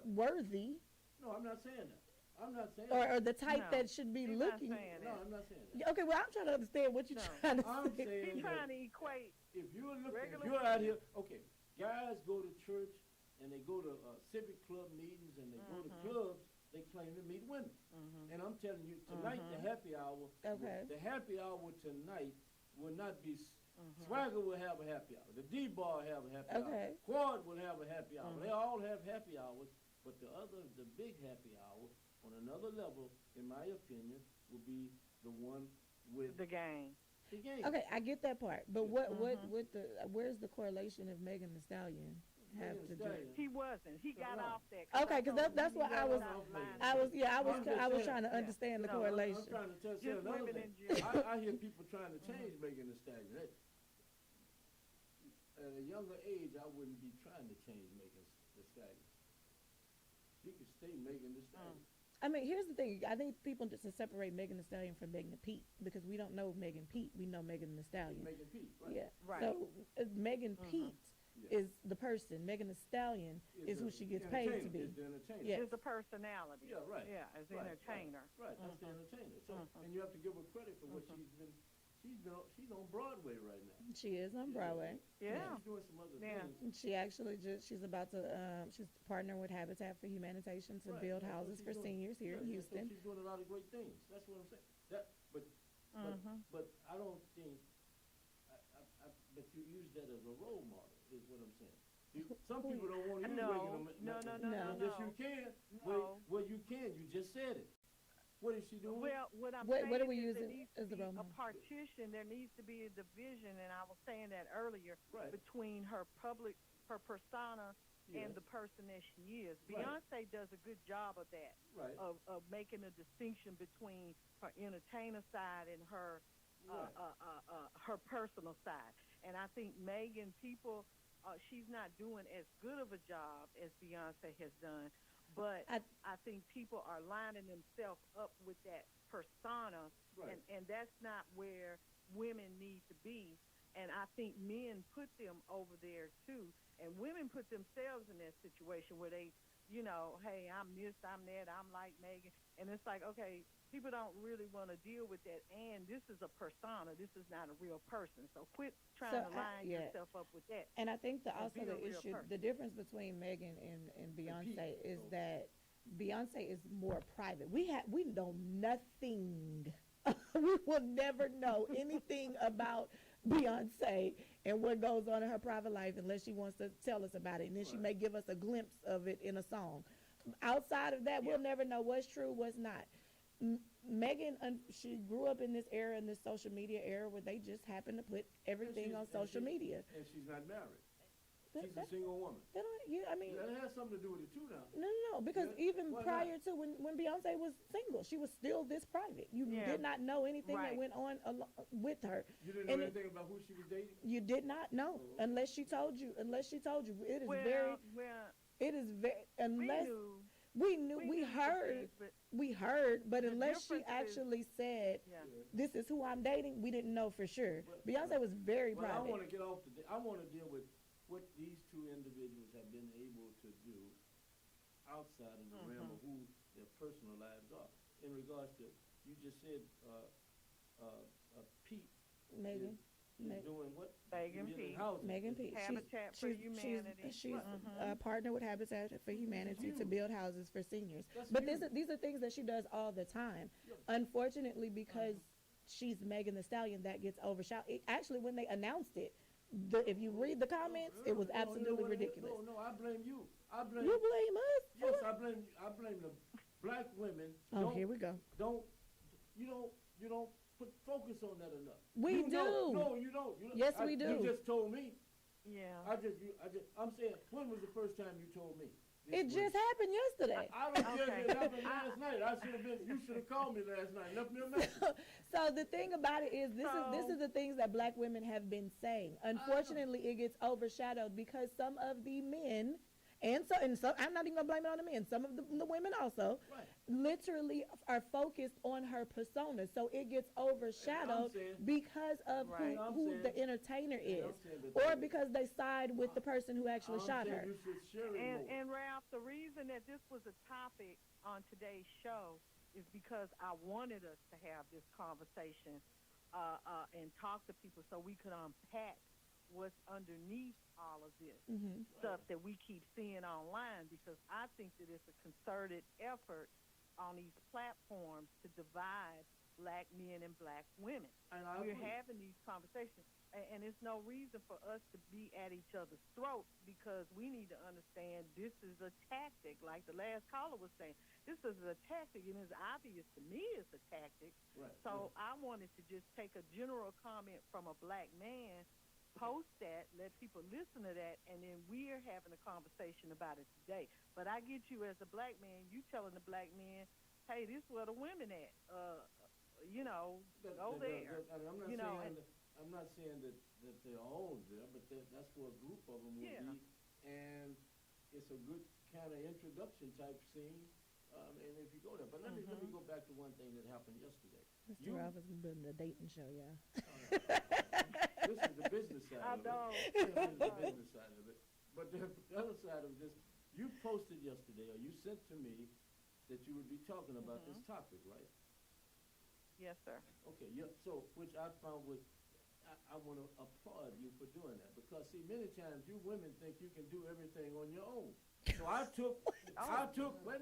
Speaker 18: worthy,
Speaker 20: no, I'm not saying that. I'm not saying
Speaker 18: or the type that should be looking.
Speaker 20: No, I'm not saying that.
Speaker 18: Okay, well I'm trying to understand what you're trying to
Speaker 20: say.
Speaker 1: He's trying to equate.
Speaker 20: If you're out here, okay, guys go to church and they go to civic club meetings and they go to clubs. They claim to meet women. And I'm telling you, tonight the happy hour tonight will not be Swagger will have a happy hour. The D-Bar will have a happy
Speaker 6: Okay.
Speaker 20: hour. Quad will have a happy hour. They all have happy hours, but the big happy hour on another level, in my opinion, will be the one with
Speaker 1: the game.
Speaker 20: The game.
Speaker 6: Okay, I get that part, but where's the correlation of Megan Thee Stallion have to do?
Speaker 1: He wasn't. He got off that.
Speaker 6: Okay, because that's what I was trying to understand the correlation.
Speaker 20: I'm trying to tell you another thing. I hear people trying to change Megan Thee Stallion. At a younger age, I wouldn't be trying to change Megan Thee Stallion. She could stay Megan Thee Stallion.
Speaker 6: I mean, here's the thing. I think people just separate Megan Thee Stallion from Megan Pete because we don't know Megan Pete. We know Megan Thee Stallion.
Speaker 20: Megan Pete, right?
Speaker 6: Yeah,
Speaker 1: right.
Speaker 6: So Megan Pete is the person. Megan Thee Stallion is who she gets paid to be.
Speaker 20: Is the entertainer.
Speaker 6: Yes.
Speaker 1: Is the personality.
Speaker 20: Yeah, right.
Speaker 1: Yeah, as the entertainer.
Speaker 20: Right, that's the entertainer. So, and you have to give her credit for what she's been. She's on Broadway right now.
Speaker 6: She is on Broadway.
Speaker 1: Yeah.
Speaker 20: She's doing some other things.
Speaker 6: She actually she's about to she's partnering with Habitat for Humanitarian to build houses for seniors here in Houston.
Speaker 20: So she's doing a lot of great things. That's what I'm saying. But I don't think. But you use that as a role model, is what I'm saying. Some people don't want to use
Speaker 1: No.
Speaker 20: Yes, you can.
Speaker 1: No.
Speaker 20: Well, you can. You just said it. What is she doing?
Speaker 1: Well, what I'm
Speaker 6: What
Speaker 1: saying
Speaker 6: are we
Speaker 1: is
Speaker 6: using
Speaker 1: there needs
Speaker 6: as
Speaker 1: to
Speaker 6: the
Speaker 1: be
Speaker 6: role
Speaker 1: a
Speaker 6: model?
Speaker 1: partition. There needs to be a division, and I was saying that earlier,
Speaker 20: Right.
Speaker 1: between her persona and the person that she is.
Speaker 20: Right.
Speaker 1: Beyonce does a good job of that,
Speaker 20: Right.
Speaker 1: of making a distinction between her entertainer side and her her personal side. And I think Megan, she's not doing as good of a job as Beyonce has done. But I think people are lining themselves up with that persona, and that's not where women need to be. And I think men put them over there too, and women put themselves in that situation where they, hey, I'm this, I'm that, I'm like Megan, and it's like, okay, people don't really want to deal with that. And this is a persona; this is not a real person. So quit trying to line yourself up with that.
Speaker 6: And I think
Speaker 1: And
Speaker 6: also
Speaker 1: be a
Speaker 6: the
Speaker 1: real
Speaker 6: issue,
Speaker 1: person.
Speaker 6: the difference between Megan and Beyonce is that Beyonce is more private. We know nothing. We will never know anything about Beyonce and what goes on in her private life unless she wants to tell us about it. And then she may give us a glimpse of it in a song. Outside of that, we'll never know what's true, what's not. Megan, she grew up in this era, in this social media era, where they just happen to put everything on social media.
Speaker 20: And she's not married. She's a single woman.
Speaker 6: That
Speaker 20: has something to do with it too now.
Speaker 6: No, because even prior to when Beyonce was single, she was still this private. You did not know anything that went on with her.
Speaker 20: You didn't know anything about who she was dating?
Speaker 6: You did not know unless she told you. It is it is very unless we heard, but unless she actually said, "This is who I'm dating," we didn't know for sure. Beyonce was very private.
Speaker 20: I want to get off I want to deal with what these two individuals have been able to do outside of the realm of who their personal lives are. In regards to, you just said Pete
Speaker 6: Megan.
Speaker 20: is doing what?
Speaker 1: Megan Pete.
Speaker 6: Megan Pete.
Speaker 1: Habitat for Humanity.
Speaker 6: She's a partner with Habitat for Humanity to build houses for seniors. But these are things that she does all the time. Unfortunately, because she's Megan Thee Stallion, that gets overshadowed. Actually, when they announced it, if you read the comments, it was absolutely ridiculous.
Speaker 20: No, I blame you.
Speaker 6: You blame us?
Speaker 20: Yes, I blame the black women.
Speaker 6: Here we go.
Speaker 20: You don't put focus on that enough.
Speaker 6: We do.
Speaker 20: No, you don't.
Speaker 6: Yes, we do.
Speaker 20: You just told me.
Speaker 1: Yeah.
Speaker 20: I'm saying, when was the first time you told me?
Speaker 6: It just happened yesterday.
Speaker 20: I don't care if it happened last night. You should have called me last night. Left me a message.
Speaker 6: So the thing about it is, this is the things that black women have been saying. Unfortunately, it gets overshadowed because some of the men, and some, I'm not even gonna blame it on the men. Some of the women also, literally are focused on her persona, so it gets overshadowed because of who the entertainer is, or because they side with the person who actually shot her.
Speaker 1: And Ralph, the reason that this was a topic on today's show is because I wanted us to have this conversation and talk to people so we could unpack what's underneath all of this stuff that we keep seeing online, because I think that it's a concerted effort on these platforms to divide black men and black women. We're having these conversations. and it's no reason for us to be at each other's throats, because we need to understand this is a tactic. Like the last caller was saying, this is a tactic, and it's obvious to me it's a tactic.
Speaker 20: Right.
Speaker 1: So I wanted to just take a general comment from a black man, post that, let people listen to that, and then we're having a conversation about it today. But I get you as a black man, you telling the black men, hey, this is where the women at. Go there.
Speaker 20: I'm not saying that they're all there, but that's where a group of them will be, and it's a good kind of introduction type scene. And if you go there, but let me go back to one thing that happened yesterday.
Speaker 6: Mr. Robinson's building a dating show, y'all.
Speaker 20: This is the business side of it. This is the business side of it. But the other side of this, you posted yesterday, or you sent to me, that you would be talking about this topic, right?
Speaker 1: Yes, sir.
Speaker 20: Okay, yeah. So, which I found I want to applaud you for doing that, because see, many times you women think you can do everything on your own. So I took what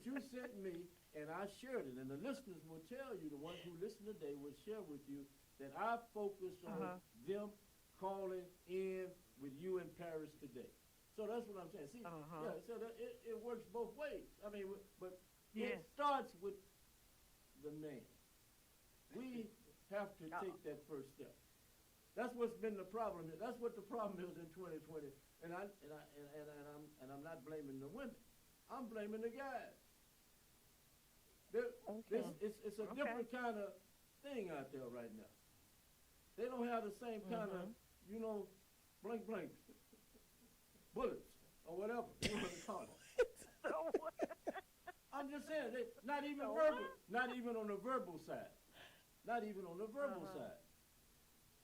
Speaker 20: you sent me, and I shared it, and the listeners will tell you, the ones who listen today will share with you that I focused on them calling in with you in Paris today. So that's what I'm saying. See, so that it works both ways. I mean, but it starts with the man. We have to take that first step. That's what's been the problem. That's what the problem is in 2020. And I'm not blaming the women. I'm blaming the guys. It's a different kind of thing out there right now. They don't have the same kind of, blank bullets or whatever you want to call it. I'm just saying, not even verbal, not even on the verbal side. Not even on the verbal side.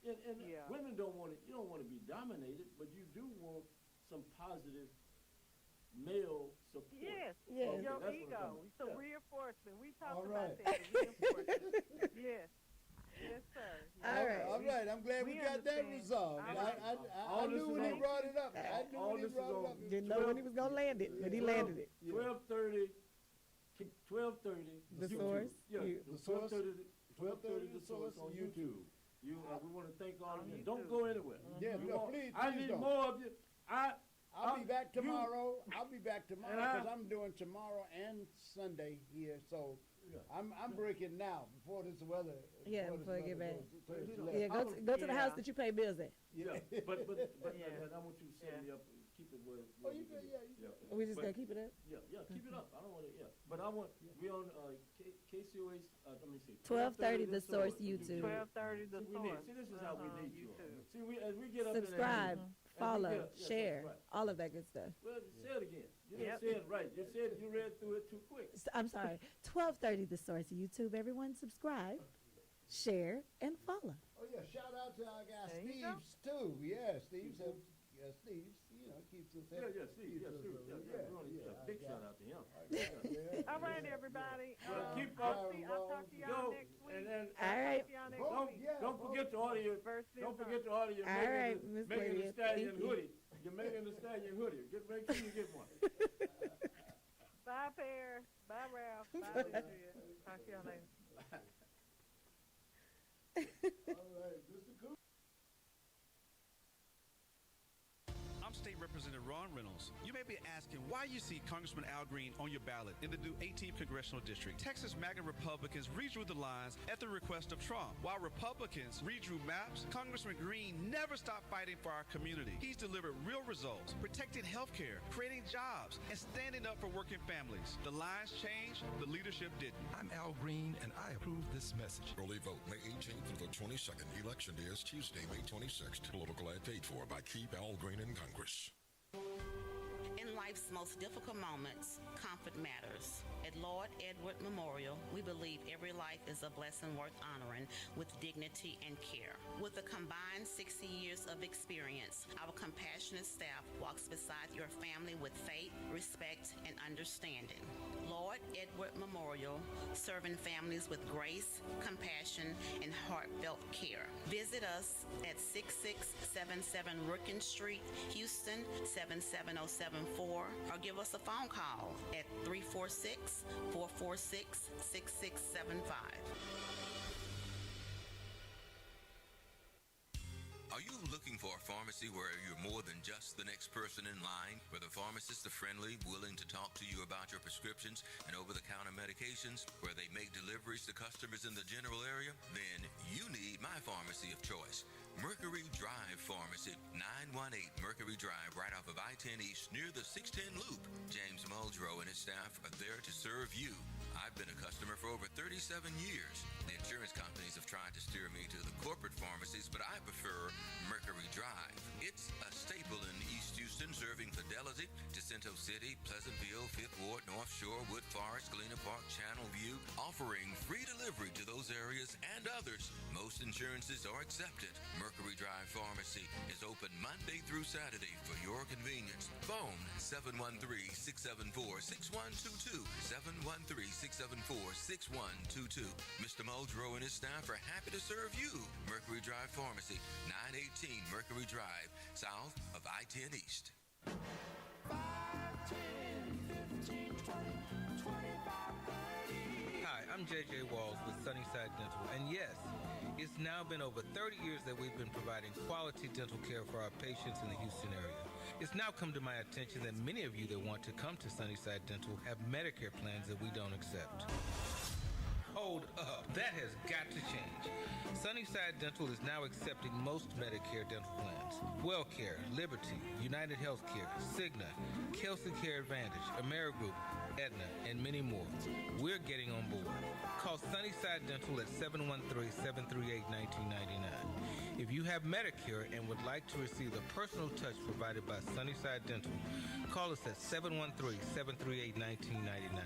Speaker 20: And women don't want you don't want to be dominated, but you do want some positive male support.
Speaker 1: Yes,
Speaker 20: okay,
Speaker 1: your
Speaker 20: that's
Speaker 1: ego. It's a reinforcement. We talked
Speaker 2: All
Speaker 1: about
Speaker 2: right.
Speaker 1: that. Reinforcement. Yes. Yes, sir.
Speaker 6: All right.
Speaker 2: All right. I'm glad we got that resolved. I knew when he brought it up. I knew when he brought it up.
Speaker 6: Didn't know when he was going to land it, but he landed it.
Speaker 20: 12:30.
Speaker 6: The source?
Speaker 20: Yeah,
Speaker 2: The source.
Speaker 20: 12:30 the source on YouTube. We want to thank all of you. Don't
Speaker 1: YouTube.
Speaker 20: go anywhere.
Speaker 2: Yeah, please
Speaker 20: I need
Speaker 2: don't.
Speaker 20: more of you.
Speaker 2: I'll be back tomorrow. I'll be back tomorrow
Speaker 20: And
Speaker 2: because I'm doing tomorrow and Sunday here. So I'm breaking now before this weather.
Speaker 6: Before I get back.
Speaker 2: Yeah,
Speaker 6: Go to the house that you pay bills at.
Speaker 20: Yeah, but I want you to set me up and keep it where.
Speaker 2: Oh, you can,
Speaker 6: We just gotta keep it up.
Speaker 20: Yeah, keep it up. I don't want to. But I want. We on KCOH. Let me see.
Speaker 6: 12:30 the source YouTube.
Speaker 1: 12:30 the source.
Speaker 20: See, this is how we need you. See, as we get up
Speaker 6: Subscribe,
Speaker 20: in there,
Speaker 6: follow, share, all of that good stuff.
Speaker 20: Well, say it again. You didn't say it right. You said you read through it too quick.
Speaker 6: I'm sorry. 12:30 the source YouTube. Everyone subscribe, share, and follow.
Speaker 2: Oh yeah, shout out to our guy
Speaker 1: There you go.
Speaker 2: Steve's too. Yeah, Steve's. Steve's. Keeps us.
Speaker 20: Steve. Big shout out to him.
Speaker 1: All right, everybody.
Speaker 20: Keep
Speaker 1: I'll talk to y'all next week.
Speaker 20: And then
Speaker 6: All right.
Speaker 20: don't forget the audio. Don't forget the audio.
Speaker 6: All right, Miss
Speaker 20: Megan
Speaker 6: Lydia.
Speaker 20: Thee Stallion
Speaker 6: Thank you.
Speaker 20: hoodie. You're Megan Thee Stallion hoodie. Make sure you get one.
Speaker 1: Bye, Pear. Bye, Ralph. Bye, Lydia. Talk to y'all later.
Speaker 2: All right, Mr. Cooper.
Speaker 21: I'm State Representative Ron Reynolds. You may be asking why you see Congressman Al Green on your ballot in the new 18th Congressional District. Texas MAGA Republicans redrew the lines at the request of Trump. While Republicans redrew maps, Congressman Green never stopped fighting for our community. He's delivered real results, protecting health care, creating jobs, and standing up for working families. The lines changed, the leadership didn't.
Speaker 14: I'm Al Green, and I approve this message.
Speaker 15: Early vote May 18th until 22nd. Election day is Tuesday, May 26th. Political ad paid for by Keep Al Green in Congress.
Speaker 22: In life's most difficult moments, comfort matters. At Lord Edward Memorial, we believe every life is a blessing worth honoring with dignity and care. With a combined 60 years of experience, our compassionate staff walks beside your family with faith, respect, and understanding. Lord Edward Memorial, serving families with grace, compassion, and heartfelt care. Visit us at 6677 Rookin Street, Houston 77074, or give us a phone call at 346-446-6675.
Speaker 3: pharmacy where you're more than just the next person in line, where the pharmacists are friendly, willing to talk to you about your prescriptions and over-the-counter medications, where they make deliveries to customers in the general area, then you need my pharmacy of choice. Mercury Drive Pharmacy, 918 Mercury Drive, right off of I-10 East, near the 610 Loop. James Muldrow and his staff are there to serve you. I've been a customer for over 37 years. The insurance companies have tried to steer me to the corporate pharmacies, but I prefer Mercury Drive. It's a staple in East Houston, serving Fidelity, Jacinto City, Pleasantville, Fifth Ward, North Shore, Wood Forest, Galena Park, Channel View, offering free delivery to those areas and others. Most insurances are accepted. Mercury Drive Pharmacy is open Monday through Saturday for your convenience. Phone 713-674-6122, 713-674-6122. Mr. Muldrow and his staff are happy to serve you. Mercury Drive Pharmacy, 918 Mercury Drive, south of I-10 East.
Speaker 4: 5, 10, 15, 20, 25, 30.
Speaker 23: Hi, I'm JJ Walls with Sunnyside Dental, and yes, it's now been over 30 years that we've been providing quality dental care for our patients in the Houston area. It's now come to my attention that many of you that want to come to Sunnyside Dental have Medicare plans that we don't accept. Hold up, that has got to change. Sunnyside Dental is now accepting most Medicare dental plans. WellCare, Liberty, United Healthcare, Cigna, Kelsey Care Advantage, Amerigroup, Aetna, and many more. We're getting on board. Call Sunnyside Dental at 713-738-1999. If you have Medicare and would like to receive the personal touch provided by Sunnyside Dental, call us at 713-738-1999.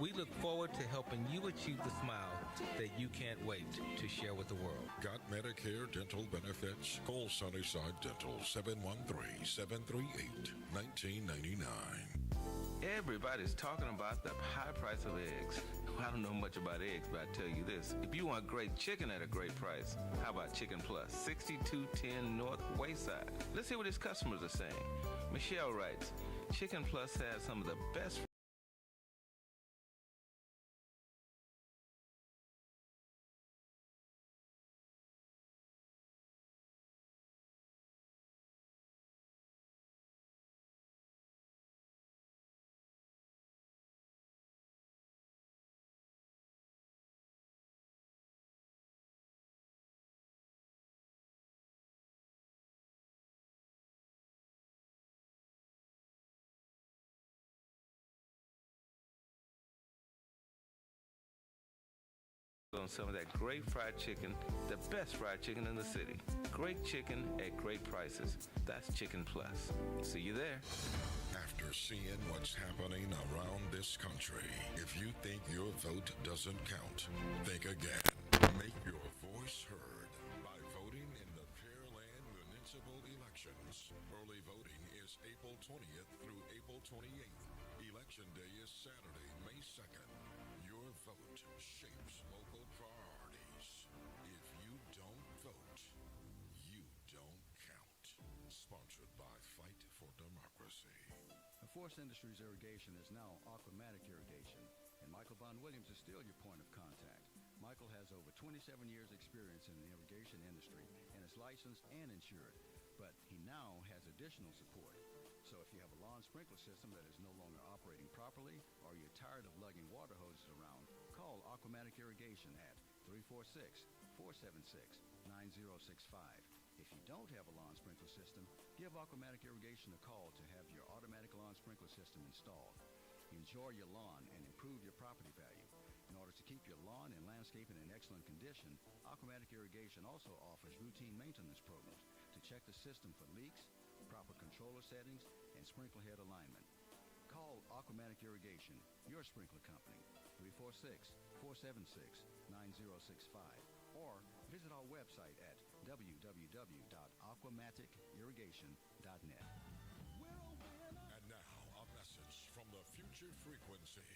Speaker 23: We look forward to helping you achieve the smile that you can't wait to share with the world.
Speaker 15: Got Medicare dental benefits? Call Sunnyside Dental, 713-738-1999.
Speaker 24: Everybody's talking about the high price of eggs. I don't know much about eggs, but I tell you this. If you want great chicken at a great price, how about Chicken Plus, 6210 North Wayside? Let's hear what his customers are saying. Michelle writes, Chicken Plus has some of the best on some of that great fried chicken, the best fried chicken in the city. Great chicken at great prices. That's Chicken Plus. See you there.
Speaker 15: After seeing what's happening around this country, if you think your vote doesn't count, think again. Make your voice heard by voting in the Pearland municipal elections. Early voting is April 20th through April 28th. Election day is Saturday, May 2nd. Your vote shapes local priorities. If you don't vote, you don't count. Sponsored by Fight for Democracy.
Speaker 25: The Force Industries Irrigation is now Aquamatic Irrigation, and Michael Von Williams is still your point of contact. Michael has over 27 years experience in the irrigation industry and is licensed and insured, but he now has additional support. So if you have a lawn sprinkler system that is no longer operating properly, or you're tired of lugging water hoses around, call Aquamatic Irrigation at 346-476-9065. If you don't have a lawn sprinkler system, give Aquamatic Irrigation a call to have your automatic lawn sprinkler system installed. Enjoy your lawn and improve your property value. In order to keep your lawn and landscaping in excellent condition, Aquamatic Irrigation also offers routine maintenance programs to check the system for leaks, proper controller settings, and sprinkler head alignment. Call Aquamatic Irrigation, your sprinkler company, 346-476-9065, or visit our website at www.aquamaticirrigation.net.
Speaker 15: And now, a message from the future frequency.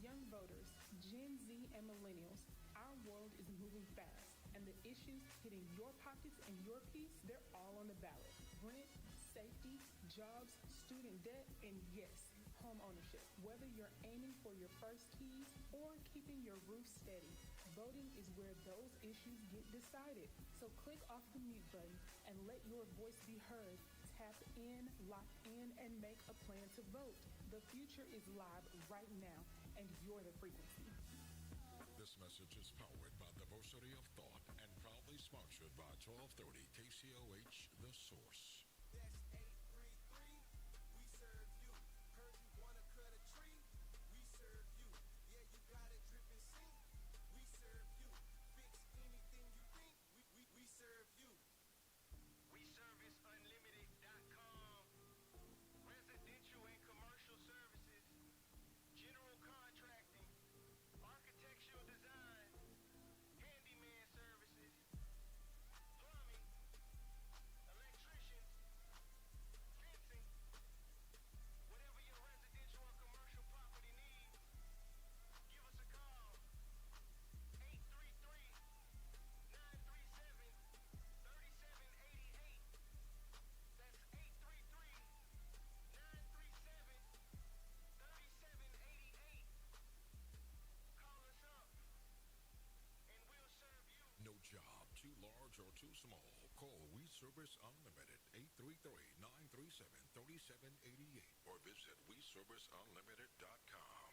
Speaker 26: Young voters, Gen Z and millennials, our world is moving fast, and the issues hitting your pockets and your peace, they're all on the ballot. Rent, safety, jobs, student debt, and yes, home ownership. Whether you're aiming for your first keys or keeping your roof steady, Voting is where those issues get decided. So click off the mute button and let your voice be heard. Tap in, lock in, and make a plan to vote. The future is live right now, and you're the frequency.
Speaker 15: This message is powered by Diversity of Thought and proudly sponsored by 1230 KCOH, The Source. Job too large or too small. Call We Service Unlimited 833-937-3788 or visit WeServiceUnlimited.com.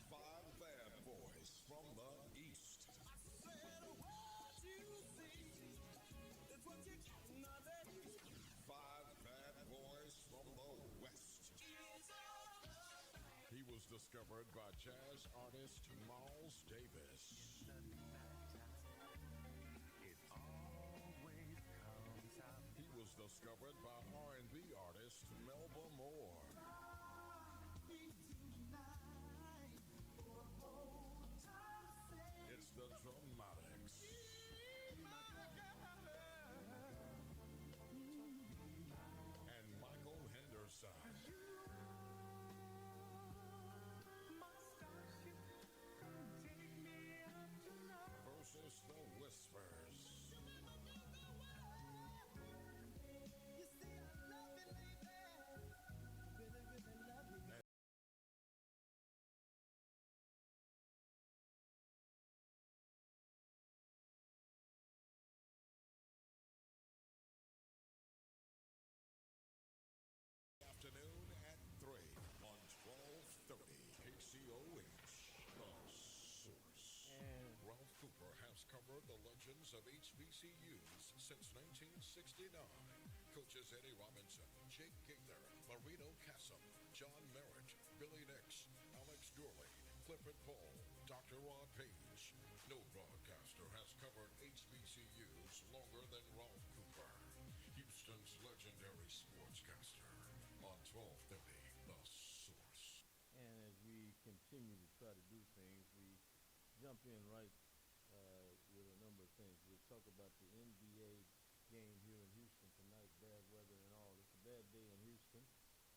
Speaker 16: 5 bad boys from the East.
Speaker 4: I said what you see is what you get.
Speaker 16: 5 bad boys from the West.
Speaker 15: He was discovered by jazz artist Miles Davis. He was discovered by R&B artist Melba Moore. It's the Dramatics. And Michael Henderson. Versus the Whispers. Afternoon at 3 on 1230 KCOH, The Source. Ralph Cooper has covered the legends of HBCUs since 1969. Coaches Eddie Robinson, Jake Gaither, Marino Cassim, John Merritt, Billy Nix, Alex Gurley, Clifford Paul, Dr. Rod Page. No broadcaster has covered HBCUs longer than Ralph Cooper, Houston's legendary sportscaster. On 1230, The Source.
Speaker 20: And as we continue to try to do things, we jump in right with a number of things. We'll talk about the NBA game here in Houston tonight, bad weather and all. It's a bad day in Houston.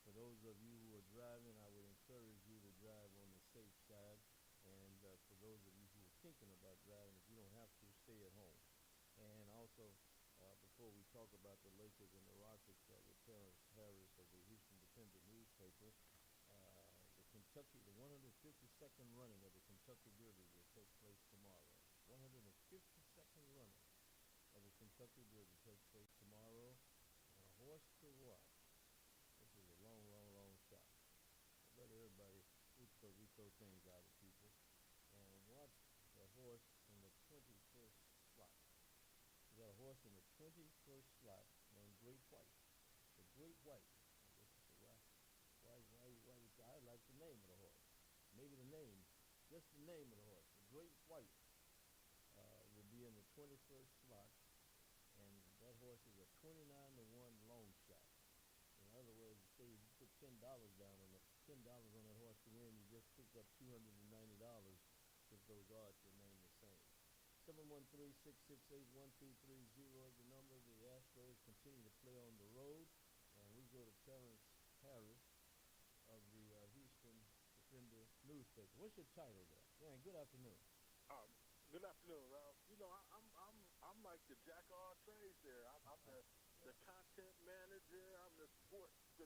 Speaker 20: For those of you who are driving, I would encourage you to drive on the safe side. And for those of you who are thinking about driving, if you don't have to, stay at home. And also, before we talk about the Lakers and the Rockets, with Terrence Harris of the Houston Defender newspaper, the 152nd running of the Kentucky Derby will take place tomorrow. 152nd running of the Kentucky Derby takes place tomorrow. And a horse to watch. This is a long, long, long shot. Let everybody, we throw things out at people. And watch the horse in the 21st slot. We got a horse in the 21st slot named Great White. The Great White. I like the name of the horse. Maybe the name, just the name of the horse. The Great White will be in the 21st slot, and that horse is a 29-1 long shot. In other words, say you put $10 down on it, $10 on that horse to win, you just picked up $290 if those odds remain the same. 713-668-1230 is the number. The Astros continue to play on the road, and we go to Terrence Harris of the Houston Defender newspaper. What's your title there? Man, good afternoon.
Speaker 5: Good afternoon, Ralph. You know, I'm like the jack of all trades there. I'm the content manager. I'm the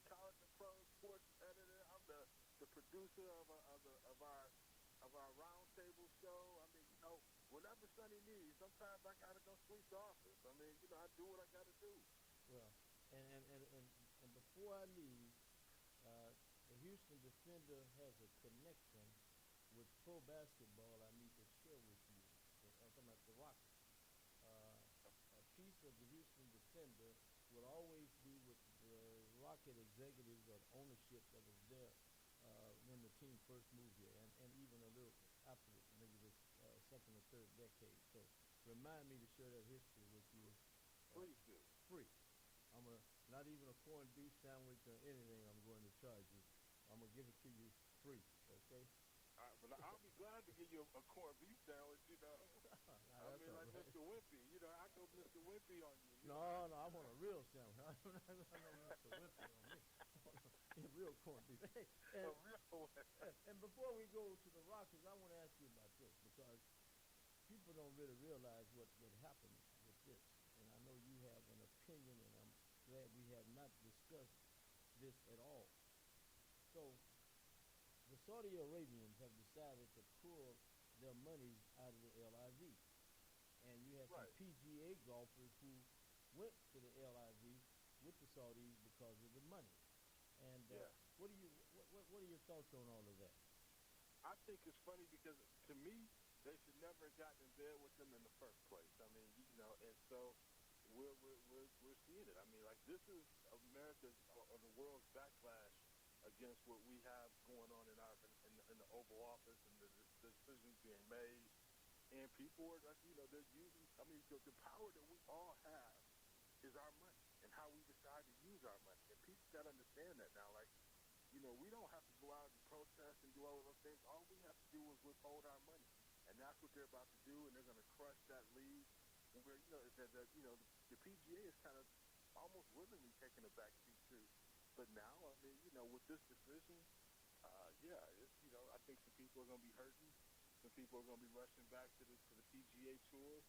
Speaker 5: college and pro sports editor. I'm the producer of our roundtable show. I mean, you know, whenever Sonny needs, sometimes I gotta go sweep the office. I mean, you know, I do what I gotta do.
Speaker 20: Well, and before I leave, the Houston Defender has a connection with pro basketball I need to share with you. I'm talking about the Rockets. A piece of the Houston Defender will always be with the Rocket executives or ownership that was there when the team first moved here, and even a little after it, maybe the second or third decade. So remind me to share that history with you.
Speaker 5: Please do.
Speaker 20: Free. I'm gonna, not even a corned beef sandwich or anything I'm going to charge you. I'm gonna give it to you free, okay?
Speaker 5: But I'll be glad to give you a corned beef sandwich, you know. I mean, like right. Mr. Wimpy, you know, I go Mr. Wimpy on you.
Speaker 20: No, I want a real sandwich. I don't want Mr. Wimpy on me. I want a real corned beef. Hey, and before we go to the Rockets, I want to ask you about this because people don't really realize what happened with this. And I know you have an opinion, and I'm glad we have not discussed this at all. So the Saudi Arabians have decided to pull their monies out of the LIV. And you have some PGA golfers who went to the LIV with the Saudis because of the money. And what are your thoughts on all of that?
Speaker 5: I think it's funny because to me, they should never have gotten in bed with them in the first place. I mean, you know, and so we're seeing it. I mean, like this is America's or the world's backlash against what we have going on in the Oval Office and the decisions being made. And people are, you know, they're using. I mean, the power that we all have is our money and how we decide to use our money. And people got to understand that now. Like, you know, we don't have to go out and protest and do all of those things. All we have to do is withhold our money. And that's what they're about to do, and they're going to crush that league. And where the PGA is kind of almost willingly taking a back seat too. But now, I mean, you know, with this decision, I think some people are going to be hurting. Some people are going to be rushing back to the PGA tour,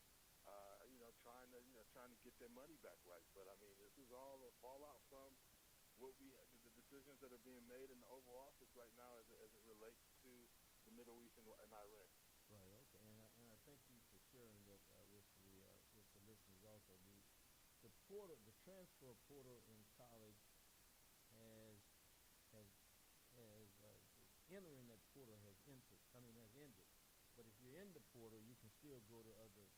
Speaker 5: trying to get their money back right. But I mean, this is all a fallout from what the decisions that are being made in the Oval Office right now as it relates to the Middle East and Iran.
Speaker 20: Right. Okay. And I thank you for sharing that with the listeners also. The transfer portal in college has entering that portal has ended. But if you're in the portal, you can still go to other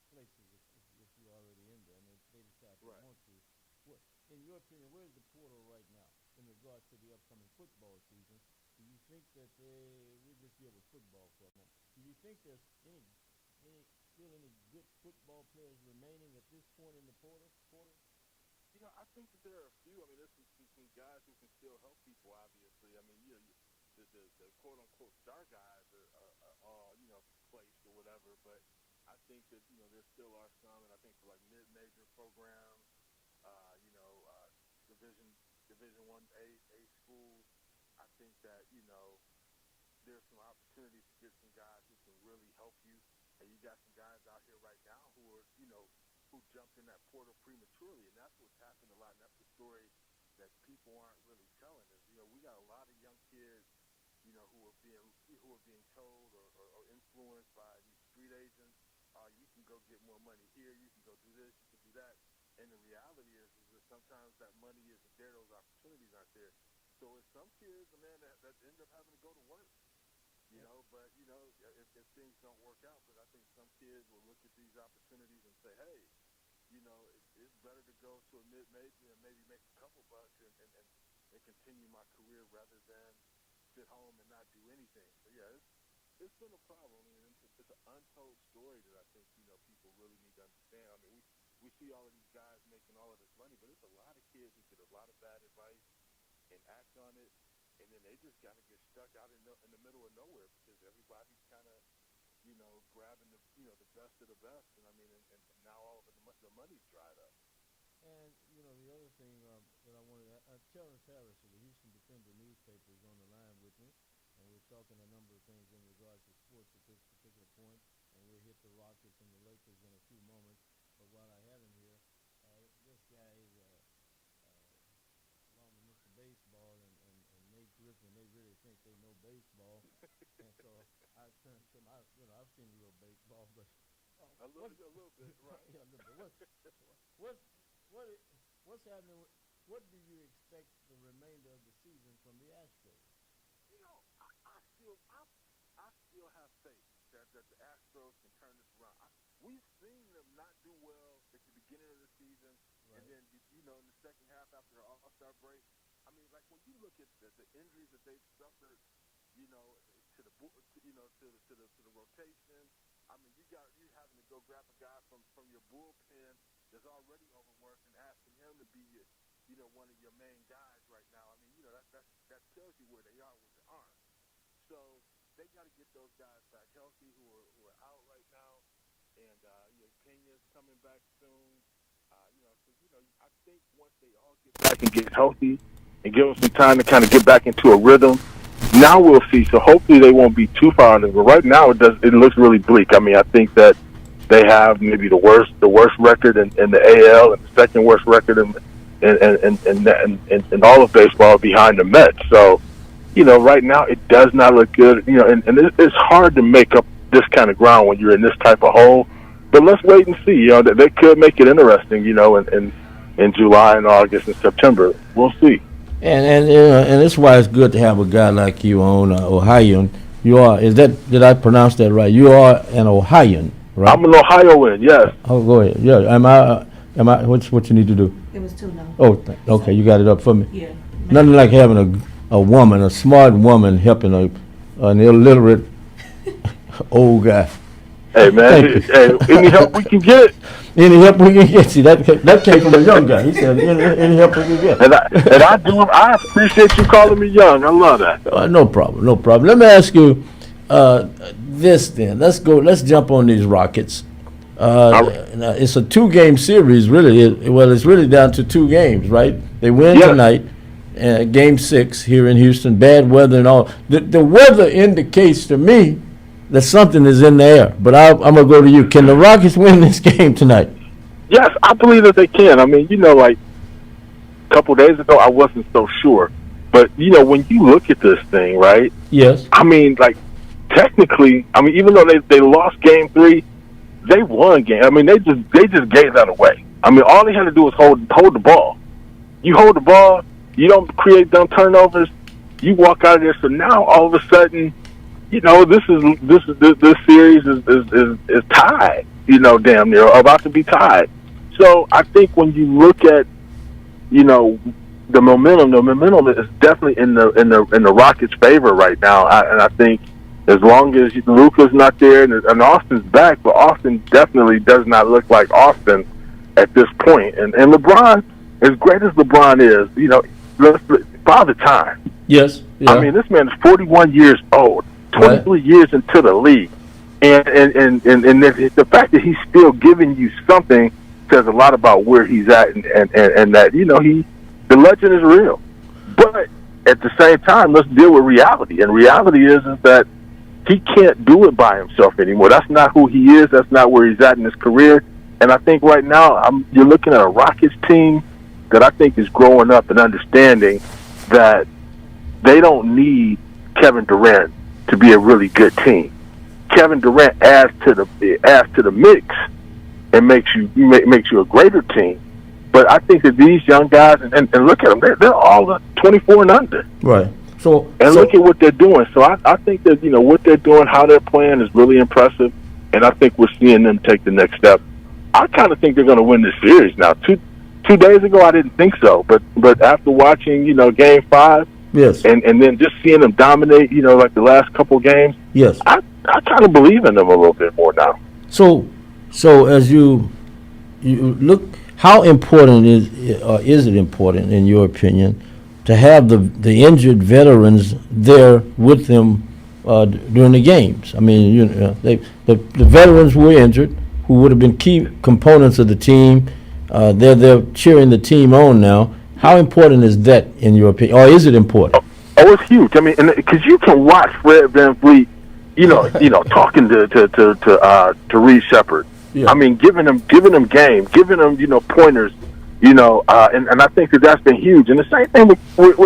Speaker 20: places if you're already in there. I mean, if they decide they want to. What, in your opinion, where's the portal right now in regards to the upcoming football season? Do you think that we'll just deal with football for a moment? Do you think there's any good football players remaining at this point in the portal?
Speaker 5: You know, I think that there are a few. I mean, there's some guys who can still help people, obviously. I mean, the quote-unquote star guys are all, you know, placed or whatever. But I think that, you know, there still are some. And I think for, like, mid-major programs, Division I A schools, I think that, you know, there's some opportunities to get some guys who can really help you. And you got some guys out here right now who are, you know, who jumped in that portal prematurely, and that's what's happened a lot. And that's the story that people aren't really telling. Is, you know, we got a lot of young kids, you know, who are being told or influenced by these street agents. You can go get more money here. You can go do this. You can do that. And the reality is that sometimes that money isn't there. Those opportunities aren't there. So it's some kids, man, that end up having to go to work. You know, but, you know, if things don't work out, but I think some kids will look at these opportunities and say, hey, you know, it's better to go to a mid-major and maybe make a couple bucks and continue my career rather than sit home and not do anything. So, yeah, it's been a problem. I mean, it's an untold story that I think, you know, people really need to understand. I mean, we see all of these guys making all of this money, but it's a lot of kids who get a lot of bad advice and act on it. And then they just got to get stuck out in the middle of nowhere because everybody's kind of, you know, grabbing the best of the best. And I mean, and now all of the money's dried up.
Speaker 20: And, you know, the other thing that I wanted to Terrence Harris of the Houston Defender newspaper is on the line with me. And we're talking a number of things in regards to sports at this particular point. And we'll hit the Rockets and the Lakers in a few moments. But while I have him here, this guy is along with Mr. Baseball and Nate Griffin they really think they know baseball. And so I turn to my, I've seen a little baseball, but
Speaker 5: a little bit, right?
Speaker 20: Yeah, a little bit. What's what what's happening? What do you expect the remainder of the season from the Astros?
Speaker 5: You know, I still have faith that the Astros can turn this around. We've seen them not do well at the beginning of the season, right. And then in the second half after the All-Star break. I mean, like when you look at the injuries that they've suffered, to the rotation. I mean, you're having to go grab a guy from your bullpen that's already overworked and asking him to be one of your main guys right now. I mean, that tells you where they are with their arms. So they got to get those guys back healthy who are out right now, and Pena's coming back soon. I think once they all get back and get healthy and give them some time to kind of get back into a rhythm, now we'll see. So hopefully they won't be too far under. But right now it looks really bleak. I mean, I think that they have maybe the worst record in the AL and the second worst record in all of baseball behind the Mets. So, right now it does not look good. And it's hard to make up this kind of ground when you're in this type of hole. But let's wait and see. That they could make it interesting. In July and August and September, we'll see.
Speaker 20: And that's why it's good to have a guy like you on Ohioan. You are. Did I pronounce that right? You are an Ohioan, right?
Speaker 5: I'm an Ohioan. Yes.
Speaker 20: Oh, go ahead. Yeah. Am I? What's what you need to do?
Speaker 6: It was too low.
Speaker 20: Oh, okay. You got it up for me.
Speaker 6: Yeah.
Speaker 20: Nothing like having a woman, a smart woman, helping an illiterate old guy.
Speaker 5: Hey man, any help we can get.
Speaker 20: Any help we can get. See, that came from a young guy. He said, any help we can get.
Speaker 5: And I appreciate you calling me young. I love that.
Speaker 20: No problem. Let me ask you this then. Let's jump on these Rockets. It's a 2-game series, really. It's really down to 2 games, right? They win tonight, Game 6 here in Houston. Bad weather and all. The weather indicates to me that something is in the air. But I'm going to go to you. Can the Rockets win this game tonight?
Speaker 5: Yes, I believe that they can. I mean, like a couple days ago, I wasn't so sure. But, when you look at this thing, right?
Speaker 20: Yes.
Speaker 5: I mean, like, technically, even though they lost Game 3, they won game. I mean, they just gave that away. I mean, all they had to do was hold the ball. You hold the ball, you don't create dumb turnovers, you walk out of there. So now, all of a sudden, this series is tied. Damn near about to be tied. So I think when you look at, the momentum is definitely in the Rockets' favor right now. And I think as long as Luka's not there and Austin's back, but Austin definitely does not look like Austin at this point. And LeBron, as great as LeBron is, Father Time.
Speaker 20: Yes. Yeah.
Speaker 5: I mean, this man is 41 years old. 23 years into the league, and the fact that he's still giving you something says a lot about where he's at, and that the legend is real. But at the same time, let's deal with reality, and reality is that he can't do it by himself anymore. That's not who he is. That's not where he's at in his career. And I think right now you're looking at a Rockets team that I think is growing up and understanding that they don't need Kevin Durant to be a really good team. Kevin Durant adds to the mix and makes you a greater team. But I think that these young guys and look at them, they're all 24 and under.
Speaker 20: Right. So
Speaker 5: look at what they're doing. So I think that what they're doing, how they're playing is really impressive, and I think we're seeing them take the next step. I kind of think they're going to win this series now. Two days ago I didn't think so, but after watching Game 5.
Speaker 20: Yes.
Speaker 5: And then just seeing them dominate, like the last couple games.
Speaker 20: Yes.
Speaker 5: I kind of believe in them a little bit more now.
Speaker 20: So as you look, how important is it important in your opinion to have the injured veterans there with them during the games? I mean, the veterans were injured, who would have been key components of the team. They're cheering the team on now. How important is that in your opinion, or is it important?
Speaker 5: Oh, it's huge. I mean, because you can watch Fred VanVleet, talking to Reed Shepherd. Yeah. I mean, giving them game, giving them pointers, and I think that's been huge. And the same thing with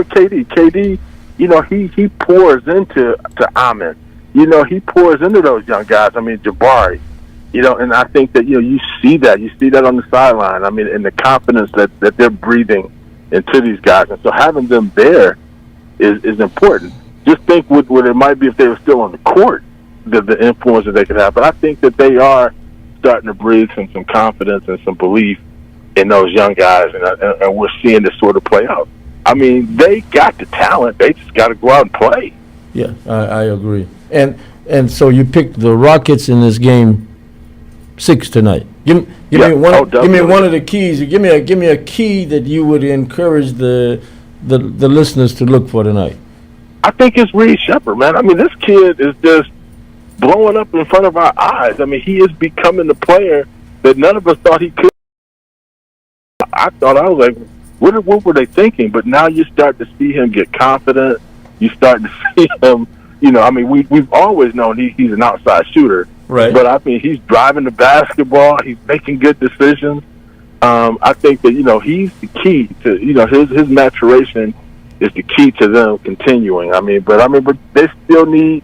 Speaker 5: KD. KD, he pours into Amin. He pours into those young guys. I mean, Jabari. And I think that you see that on the sideline. I mean, and the confidence that they're breathing into these guys, and so having them there is important. Just think what it might be if they were still on the court, the influence that they could have. But I think that they are starting to breathe some confidence and some belief in those young guys, and we're seeing this sort of play out. I mean, they got the talent. They just got to go out and play.
Speaker 7: Yeah, I agree. And so you picked the Rockets in this game 6 tonight. Give me one of the keys. Give me a key that you would encourage the listeners to look for tonight.
Speaker 5: I think it's Reed Shepherd, man. I mean, this kid is just blowing up in front of our eyes. I mean, he is becoming the player that none of us thought he could. I was like, what were they thinking? But now you start to see him get confident. You start to see him, I mean, we've always known he's an outside shooter.
Speaker 7: Right.
Speaker 5: But, I mean, he's driving the basketball. He's making good decisions. I think that, he's the key to, his maturation is the key to them continuing. But they still need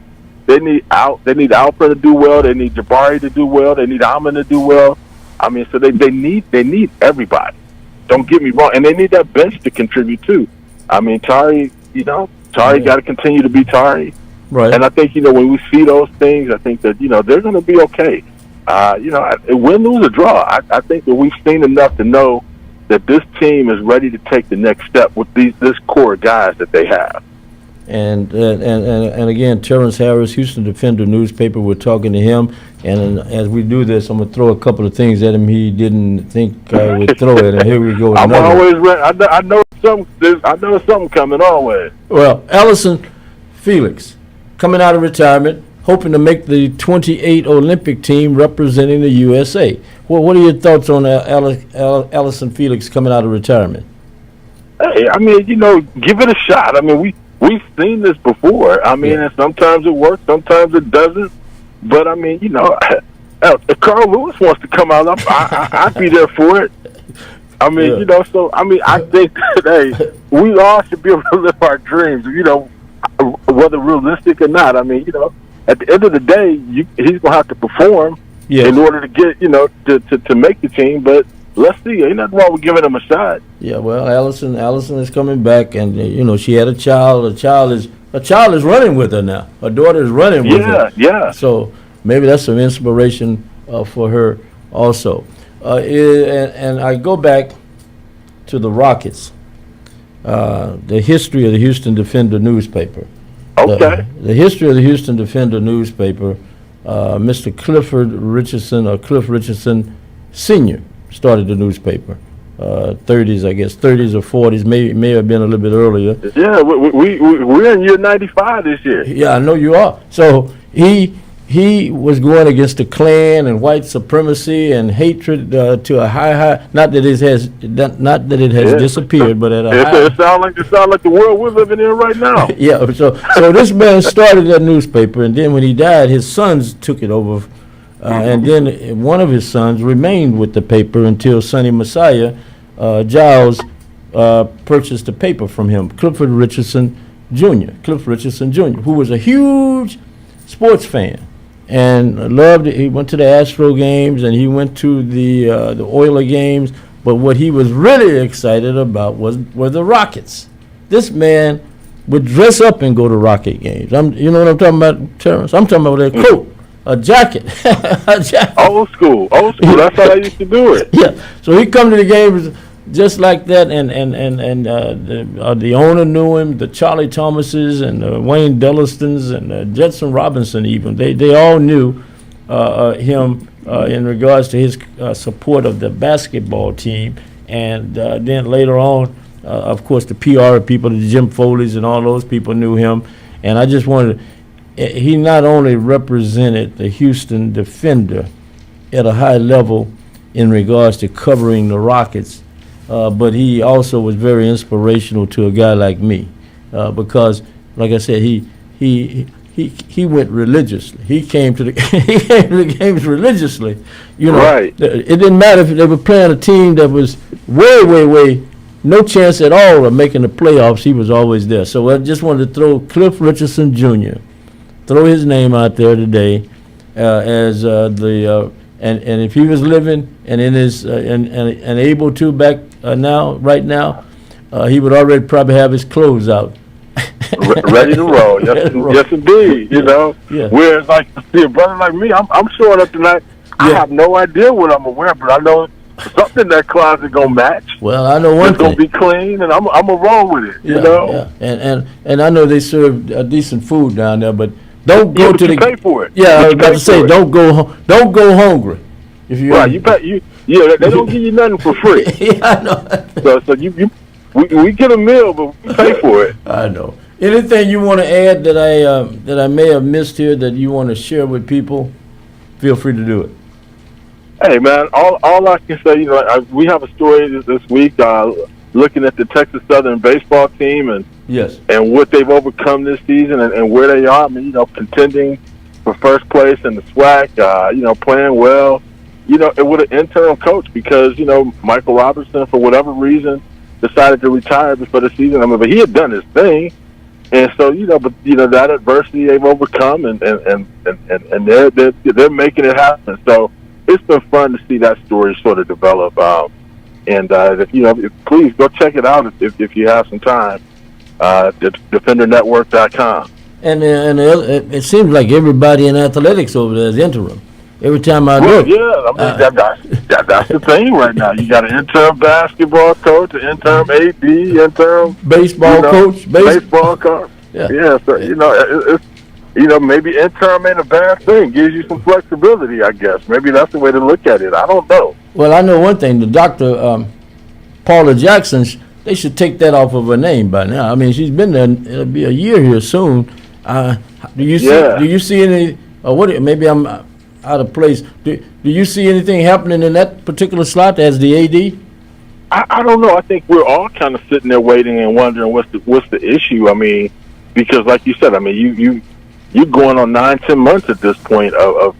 Speaker 5: Alfred to do well. They need Jabari to do well. They need Amin to do well. I mean, so they need everybody. Don't get me wrong. And they need that bench to contribute too. I mean, Tari got to continue to be Tari.
Speaker 7: Right.
Speaker 5: And I think, when we see those things, I think that, they're going to be okay. Win, lose, or draw. I think that we've seen enough to know that this team is ready to take the next step with this core guys that they have.
Speaker 7: And again, Terrence Harris, Houston Defender newspaper, we're talking to him. And as we do this, I'm going to throw a couple of things at him he didn't think I would throw at him. Here we go.
Speaker 5: I'm always ready. I know something coming always.
Speaker 7: Well, Allison Felix, coming out of retirement, hoping to make the 28 Olympic team representing the USA. Well, what are your thoughts on Allison Felix coming out of retirement?
Speaker 5: Hey, I mean, give it a shot. I mean, we've seen this before. I mean, and sometimes it works, sometimes it doesn't. But, I mean, if Carl Lewis wants to come out, I'd be there for it. I mean, so, I mean, I think that, hey, we all should be able to live our dreams, whether realistic or not. I mean, at the end of the day, he's going to have to perform in order to get, to make the team. But let's see. Ain't nothing wrong with giving him a shot.
Speaker 7: Yeah, well, Allison is coming back, and she had a child. A child is running with her now. Her daughter is running with her.
Speaker 5: Yeah.
Speaker 7: So maybe that's some inspiration for her also. And I go back to the Rockets. The history of the Houston Defender newspaper.
Speaker 5: Okay.
Speaker 7: The history of the Houston Defender newspaper, Mr. Cliff Richardson Sr. started the newspaper. 30s, I guess, 30s or 40s, may have been a little bit earlier.
Speaker 5: Yeah, we're in year 95 this year.
Speaker 7: Yeah, I know you are. So he was going against the Klan and white supremacy and hatred to a high. Not that it has disappeared, but at a high.
Speaker 5: It sounds like the world we're living in right now.
Speaker 7: Yeah. So this man started that newspaper, and then when he died, his sons took it over, and then one of his sons remained with the paper until Sonny Messiah Giles purchased the paper from him. Cliff Richardson Jr., who was a huge sports fan. And loved it. He went to the Astro games and he went to the Oiler games. But what he was really excited about were the Rockets. This man would dress up and go to Rocket games. You know what I'm talking about, Terrence? I'm talking about a coat, a jacket.
Speaker 5: Old school. That's how they used to do it.
Speaker 7: Yeah. So he come to the games just like that, and the owner knew him, the Charlie Thomases and Wayne Dullistons and Jetson Robinson even. They all knew him in regards to his support of the basketball team. And then later on, of course, the PR people, the Jim Foleys and all those people knew him. And I just wanted he not only represented the Houston Defender at a high level in regards to covering the Rockets, but he also was very inspirational to a guy like me, because, like I said, he went religiously. He came to the games religiously. You know,
Speaker 5: right.
Speaker 7: It didn't matter if they were playing a team that was way no chance at all of making the playoffs, he was always there. So I just wanted to throw Cliff Richardson Jr., throw his name out there today as and if he was living and in his and able to back right now, he would already probably have his clothes out.
Speaker 5: Ready to roll. Yes, indeed. You know, whereas like see a brother like me, I'm showing up tonight. I have no idea what I'm gonna wear, but I know something in that closet gonna match.
Speaker 7: Well, I know one
Speaker 5: it's gonna be clean, and I'm gonna roll with it. You know.
Speaker 7: Yeah. And I know they serve decent food down there, but don't go to the.
Speaker 5: Pay for it.
Speaker 7: Yeah, I was about to say don't go hungry. If you
Speaker 5: right, you pay. They don't give you nothing for free.
Speaker 7: Yeah, I know.
Speaker 5: So we get a meal, but we pay for it.
Speaker 7: I know. Anything you want to add that I may have missed here that you want to share with people? Feel free to do it.
Speaker 5: Hey man, all I can say, we have a story this week looking at the Texas Southern baseball team and what they've overcome this season and where they are. I mean, contending for first place in the SWAC, playing well. With an interim coach because Michael Robertson for whatever reason decided to retire before the season. I mean, but he had done his thing, and so that adversity they've overcome and they're making it happen. So it's been fun to see that story sort of develop. Please go check it out if you have some time. DefenderNetwork.com.
Speaker 7: And it seems like everybody in athletics over there is interim. Every time I look.
Speaker 5: Yeah, I mean, that's the thing right now. You got an interim basketball coach, an interim AD, interim
Speaker 7: baseball coach,
Speaker 5: baseball coach. Yeah, so it's maybe interim ain't a bad thing. Gives you some flexibility, I guess. Maybe that's the way to look at it. I don't know.
Speaker 7: Well, I know one thing. The doctor, Paula Jackson, they should take that off of her name by now. I mean, she's been there. It'll be a year here soon. Do you see any? Maybe I'm out of place. Do you see anything happening in that particular slot as the AD?
Speaker 5: I don't know. I think we're all kind of sitting there waiting and wondering what's the issue. I mean, because like you said, I mean, you're going on 9-10 months at this point of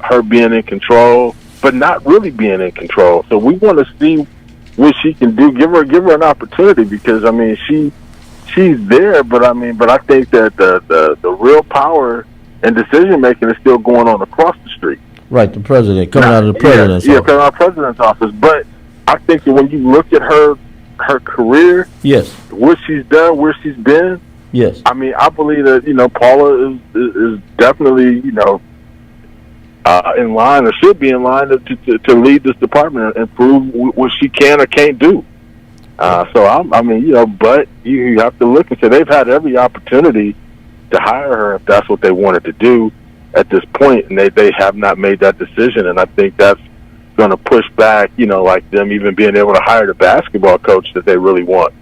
Speaker 5: her being in control, but not really being in control. So we want to see what she can do. Give her an opportunity because I mean she's there, but I think that the real power and decision making is still going on across the street.
Speaker 7: Right, the president coming out of the president's office.
Speaker 5: Yeah, coming out of the president's office. But I think that when you look at her career, what she's done, where she's been, I mean, I believe that Paula is definitely in line or should be in line to lead this department and prove what she can or can't do. But you have to look and say they've had every opportunity to hire her if that's what they wanted to do at this point, and they have not made that decision. And I think that's going to push back, like them even being able to hire the basketball coach that they really want.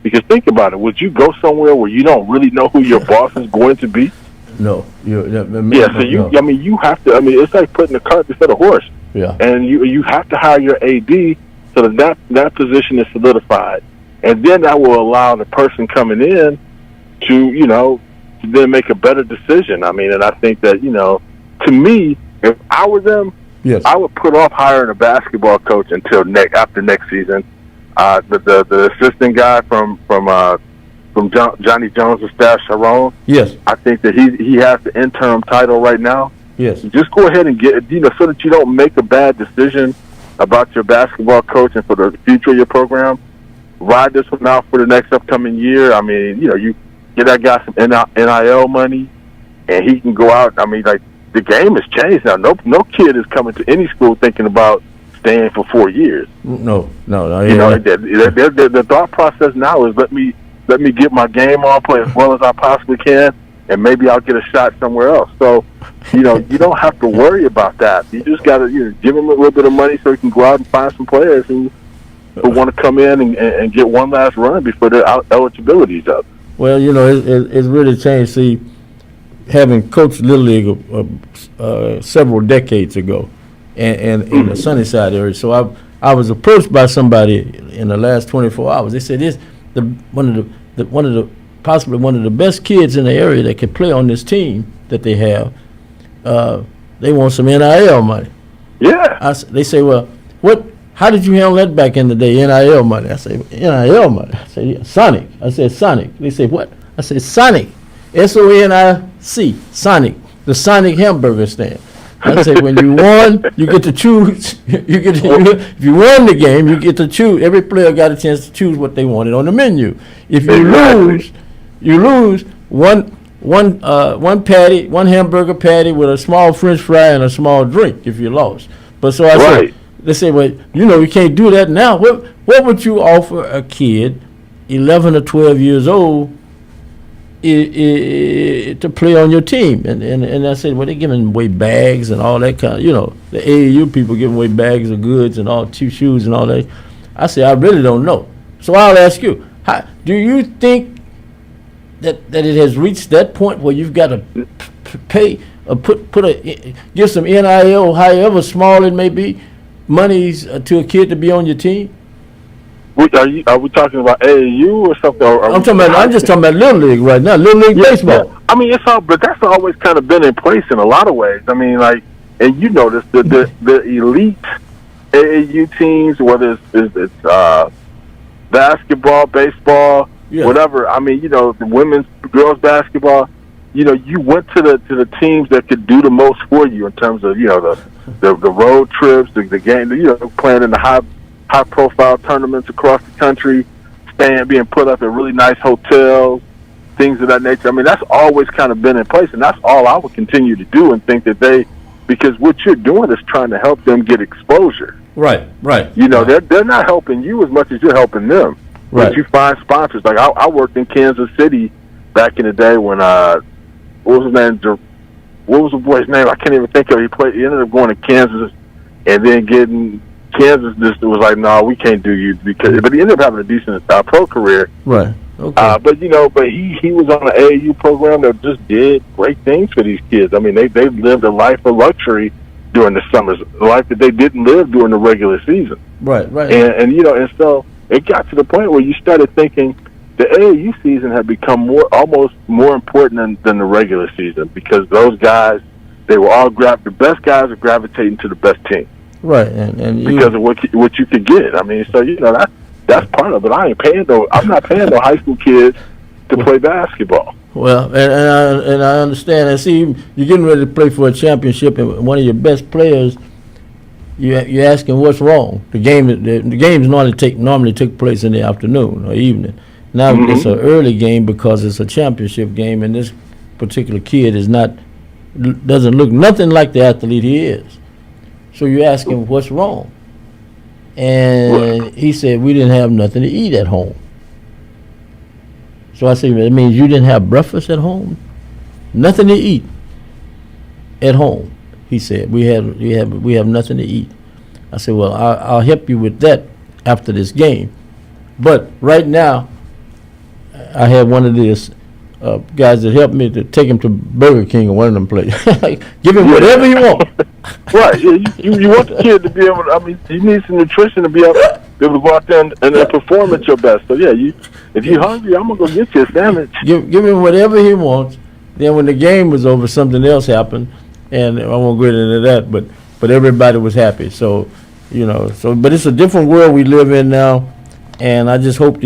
Speaker 5: Because think about it, would you go somewhere where you don't really know who your boss is going to be?
Speaker 7: No.
Speaker 5: You have to. I mean, it's like putting the cart before the horse.
Speaker 7: Yeah.
Speaker 5: And you have to hire your AD so that position is solidified, and then that will allow the person coming in to then make a better decision. I mean, and I think that to me, if I were them, I would put off hiring a basketball coach until after next season. The assistant guy from Johnny Jones' staff, Sharon. I think that he has the interim title right now. Just go ahead and get so that you don't make a bad decision about your basketball coach and for the future of your program. Ride this one out for the next upcoming year. I mean, you get that guy some NIL money, and he can go out. I mean, like, the game has changed now. No kid is coming to any school thinking about staying for 4 years.
Speaker 7: No.
Speaker 5: The thought process now is let me get my game on, play as well as I possibly can, and maybe I'll get a shot somewhere else. So, you don't have to worry about that. You just got to give him a little bit of money so he can go out and find some players who want to come in and get one last run before their eligibility's up.
Speaker 7: Well, it's really changed. See, having coached Little League several decades ago, and in the Sunnyside area, so I was approached by somebody in the last 24 hours. They said possibly one of the best kids in the area that can play on this team that they have. They want some NIL money.
Speaker 5: Yeah.
Speaker 7: They say, well, how did you handle that back in the day, NIL money? I say, NIL money. I say, yeah, Sonic. I said, Sonic. They say, what? I said, Sonic. SONIC, Sonic. The Sonic hamburger stand. I say, when you won, you get to choose. If you won the game, you get to choose. Every player got a chance to choose what they wanted on the menu. If you lose one patty, one hamburger patty with a small French fry and a small drink. If you lost, but so I said, they say, well, you can't do that now. What would you offer a kid, 11 or 12 years old, to play on your team? And I said, well, they're giving away bags and all that kind of, the AAU people giving away bags of goods and all shoes and all that. I said, I really don't know. So I'll ask you, do you think that it has reached that point where you've got to pay or give some NIL, however small it may be, monies to a kid to be on your team?
Speaker 5: Are we talking about AAU or something?
Speaker 7: I'm just talking about Little League right now, Little League baseball.
Speaker 5: Yeah. I mean, but that's always kind of been in place in a lot of ways. I mean, like, and you notice the elite AAU teams, whether it's basketball, baseball, whatever. I mean, the women's, girls basketball. You went to the teams that could do the most for you in terms of the road trips, the game, playing in the high profile tournaments across the country, being put up at really nice hotels, things of that nature. I mean, that's always kind of been in place, and that's all I would continue to do and think that because what you're doing is trying to help them get exposure.
Speaker 7: Right.
Speaker 5: They're not helping you as much as you're helping them.
Speaker 7: Right.
Speaker 5: But you find sponsors. Like I worked in Kansas City back in the day when what was his name? What was the boy's name? I can't even think of it. He ended up going to Kansas and then getting Kansas just was like, no, we can't do you but he ended up having a decent pro career.
Speaker 7: Right. Okay.
Speaker 5: But he was on an AAU program that just did great things for these kids. I mean, they lived a life of luxury during the summers, a life that they didn't live during the regular season.
Speaker 7: Right.
Speaker 5: And so it got to the point where you started thinking the AAU season had become almost more important than the regular season, because those guys, they were all the best guys are gravitating to the best team.
Speaker 7: Right, and
Speaker 5: because of what you could get. I mean, so that's part of it. I'm not paying no high school kids to play basketball.
Speaker 7: Well, and I understand. And see, you're getting ready to play for a championship, and one of your best players, you're asking what's wrong. The games normally take place in the afternoon or evening. Now it's an early game because it's a championship game, and this particular kid doesn't look nothing like the athlete he is. So you ask him what's wrong, and he said, we didn't have nothing to eat at home. So I said, it means you didn't have breakfast at home? Nothing to eat at home. He said, we have nothing to eat. I said, well, I'll help you with that after this game. But right now, I have one of these guys that helped me to take him to Burger King or one of them places. Give him whatever you want.
Speaker 5: Right. You want the kid to be able to, I mean, he needs some nutrition to be able to go out there and perform at your best. So, yeah, if you're hungry, I'm going to go get you a sandwich.
Speaker 7: Give him whatever he wants. Then when the game was over, something else happened, and I won't get into that, but everybody was happy. So, but it's a different world we live in now, and I just hope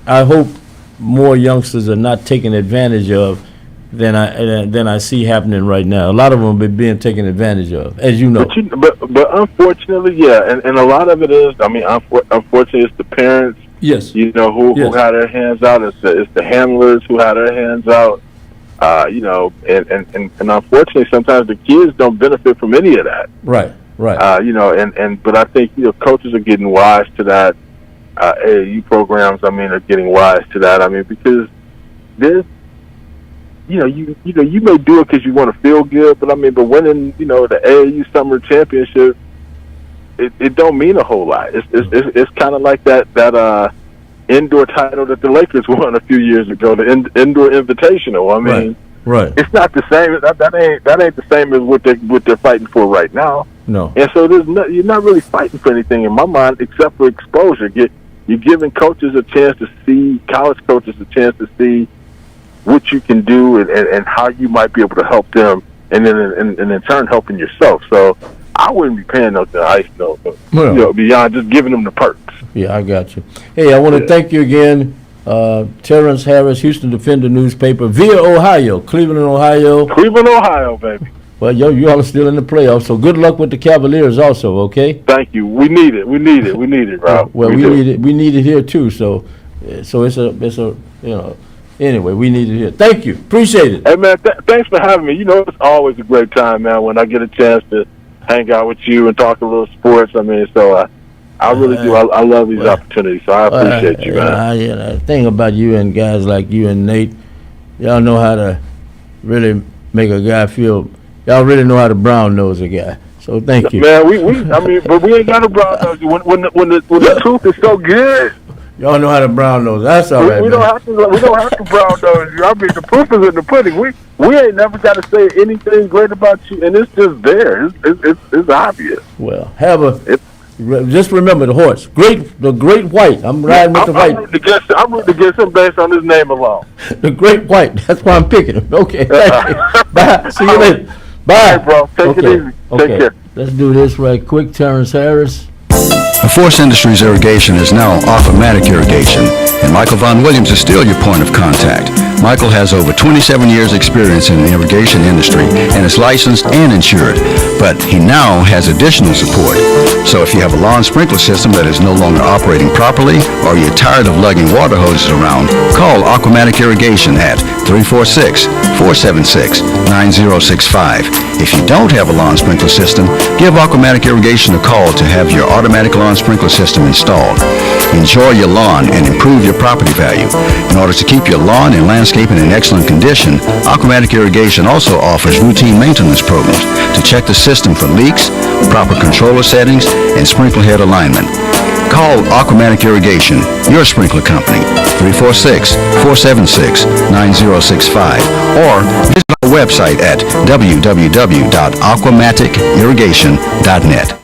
Speaker 7: I hope more youngsters are not taken advantage of than I see happening right now. A lot of them are being taken advantage of, as you know.
Speaker 5: But unfortunately, yeah, and a lot of it is, I mean, unfortunately, it's the parents.
Speaker 7: Yes.
Speaker 5: Who had their hands out. It's the handlers who had their hands out. And unfortunately, sometimes the kids don't benefit from any of that.
Speaker 7: Right.
Speaker 5: But I think coaches are getting wise to that. AAU programs, I mean, are getting wise to that. I mean, because there's, you may do it because you want to feel good, but winning, the AAU summer championship, it don't mean a whole lot. It's kind of like that indoor title that the Lakers won a few years ago, the indoor invitational. I mean,
Speaker 7: right.
Speaker 5: It's not the same. That ain't the same as what they're fighting for right now.
Speaker 7: No.
Speaker 5: And so you're not really fighting for anything in my mind except for exposure. You're giving coaches a chance to see, college coaches a chance to see what you can do and how you might be able to help them, and then in turn helping yourself. So I wouldn't be paying no ice note, but,
Speaker 7: Well.
Speaker 5: beyond just giving them the perks.
Speaker 7: Yeah, I got you. Hey, I want to thank you again, Terrence Harris, Houston Defender newspaper, via Ohio, Cleveland, Ohio.
Speaker 5: Cleveland, Ohio, baby.
Speaker 7: Well, you all are still in the playoffs, so good luck with the Cavaliers also, okay?
Speaker 5: Thank you. We need it. We need it. We need it, Rob.
Speaker 7: Well, we need it. We need it here too. So it's a anyway, we need it here. Thank you. Appreciate it.
Speaker 5: Hey, man, thanks for having me. It's always a great time, man, when I get a chance to hang out with you and talk a little sports. I mean, so I really do. I love these opportunities, so I appreciate you, man.
Speaker 7: The thing about you and guys like you and Nate, y'all know how to really make a guy feel. Y'all really know how to brown nose a guy. So thank you,
Speaker 5: man. But we ain't got a brown nose. When the truth is so good.
Speaker 7: Y'all know how to brown nose. That's all right.
Speaker 5: We don't have to brown nose you. I mean, the proof is in the pudding. We ain't never got to say anything great about you, and it's just there. It's obvious.
Speaker 7: Well, just remember the horse, the great white. I'm riding with the white.
Speaker 5: I'm rooting against him based on his name alone.
Speaker 7: The great white. That's why I'm picking him. Okay. Thank you. Bye. See you later. Bye,
Speaker 5: bro. Take it easy. Take care.
Speaker 7: Let's do this right quick. Terrence Harris.
Speaker 25: Forest Industries Irrigation is now Aquamatic Irrigation, and Michael Von Williams is still your point of contact. Michael has over 27 years experience in the irrigation industry and is licensed and insured, but he now has additional support. So if you have a lawn sprinkler system that is no longer operating properly, or you're tired of lugging water hoses around, call Aquamatic Irrigation at 346-476-9065. If you don't have a lawn sprinkler system, give Aquamatic Irrigation a call to have your automatic lawn sprinkler system installed. Enjoy your lawn and improve your property value. In order to keep your lawn and landscaping in excellent condition, Aquamatic Irrigation also offers routine maintenance programs to check the system for leaks, proper controller settings, and sprinkler head alignment. Call Aquamatic Irrigation, your sprinkler company, 346-476-9065, or visit our website at www.aquamaticirrigation.net.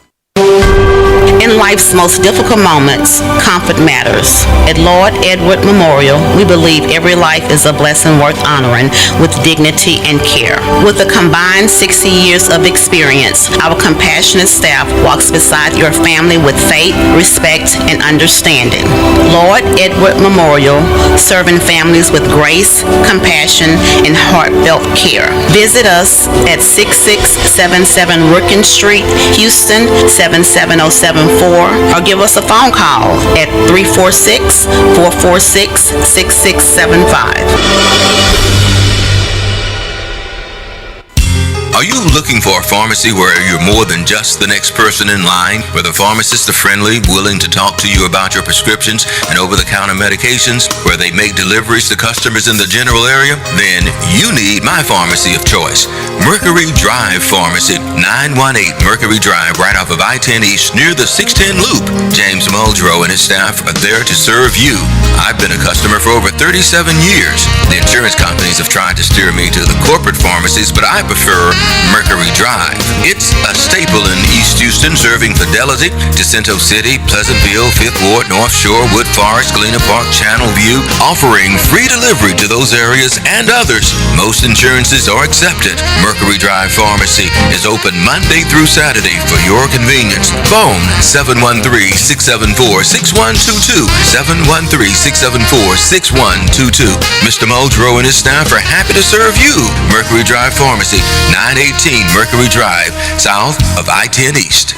Speaker 22: In life's most difficult moments, comfort matters. At Lord Edward Memorial, we believe every life is a blessing worth honoring with dignity and care. With a combined 60 years of experience, our compassionate staff walks beside your family with faith, respect, and understanding. Lord Edward Memorial, serving families with grace, compassion, and heartfelt care. Visit us at 6677 Rookin Street, Houston, 77074, or give us a phone call at 346-446-6675.
Speaker 3: Are you looking for a pharmacy where you're more than just the next person in line, where the pharmacists are friendly, willing to talk to you about your prescriptions and over-the-counter medications, where they make deliveries to customers in the general area? Then you need my pharmacy of choice, Mercury Drive Pharmacy, 918 Mercury Drive, right off of I-10 East near the 610 Loop. James Muldrow and his staff are there to serve you. I've been a customer for over 37 years. The insurance companies have tried to steer me to the corporate pharmacies, but I prefer Mercury Drive. It's a staple in East Houston, serving Fidelity, DeCento City, Pleasantville, Fifth Ward, North Shore, Wood Forest, Galena Park, Channel View, offering free delivery to those areas and others. Most insurances are accepted. Mercury Drive Pharmacy is open Monday through Saturday for your convenience. Phone 713-674-6122, 713-674-6122. Mr. Muldrow and his staff are happy to serve you. Mercury Drive Pharmacy, 918 Mercury Drive, south of I-10 East.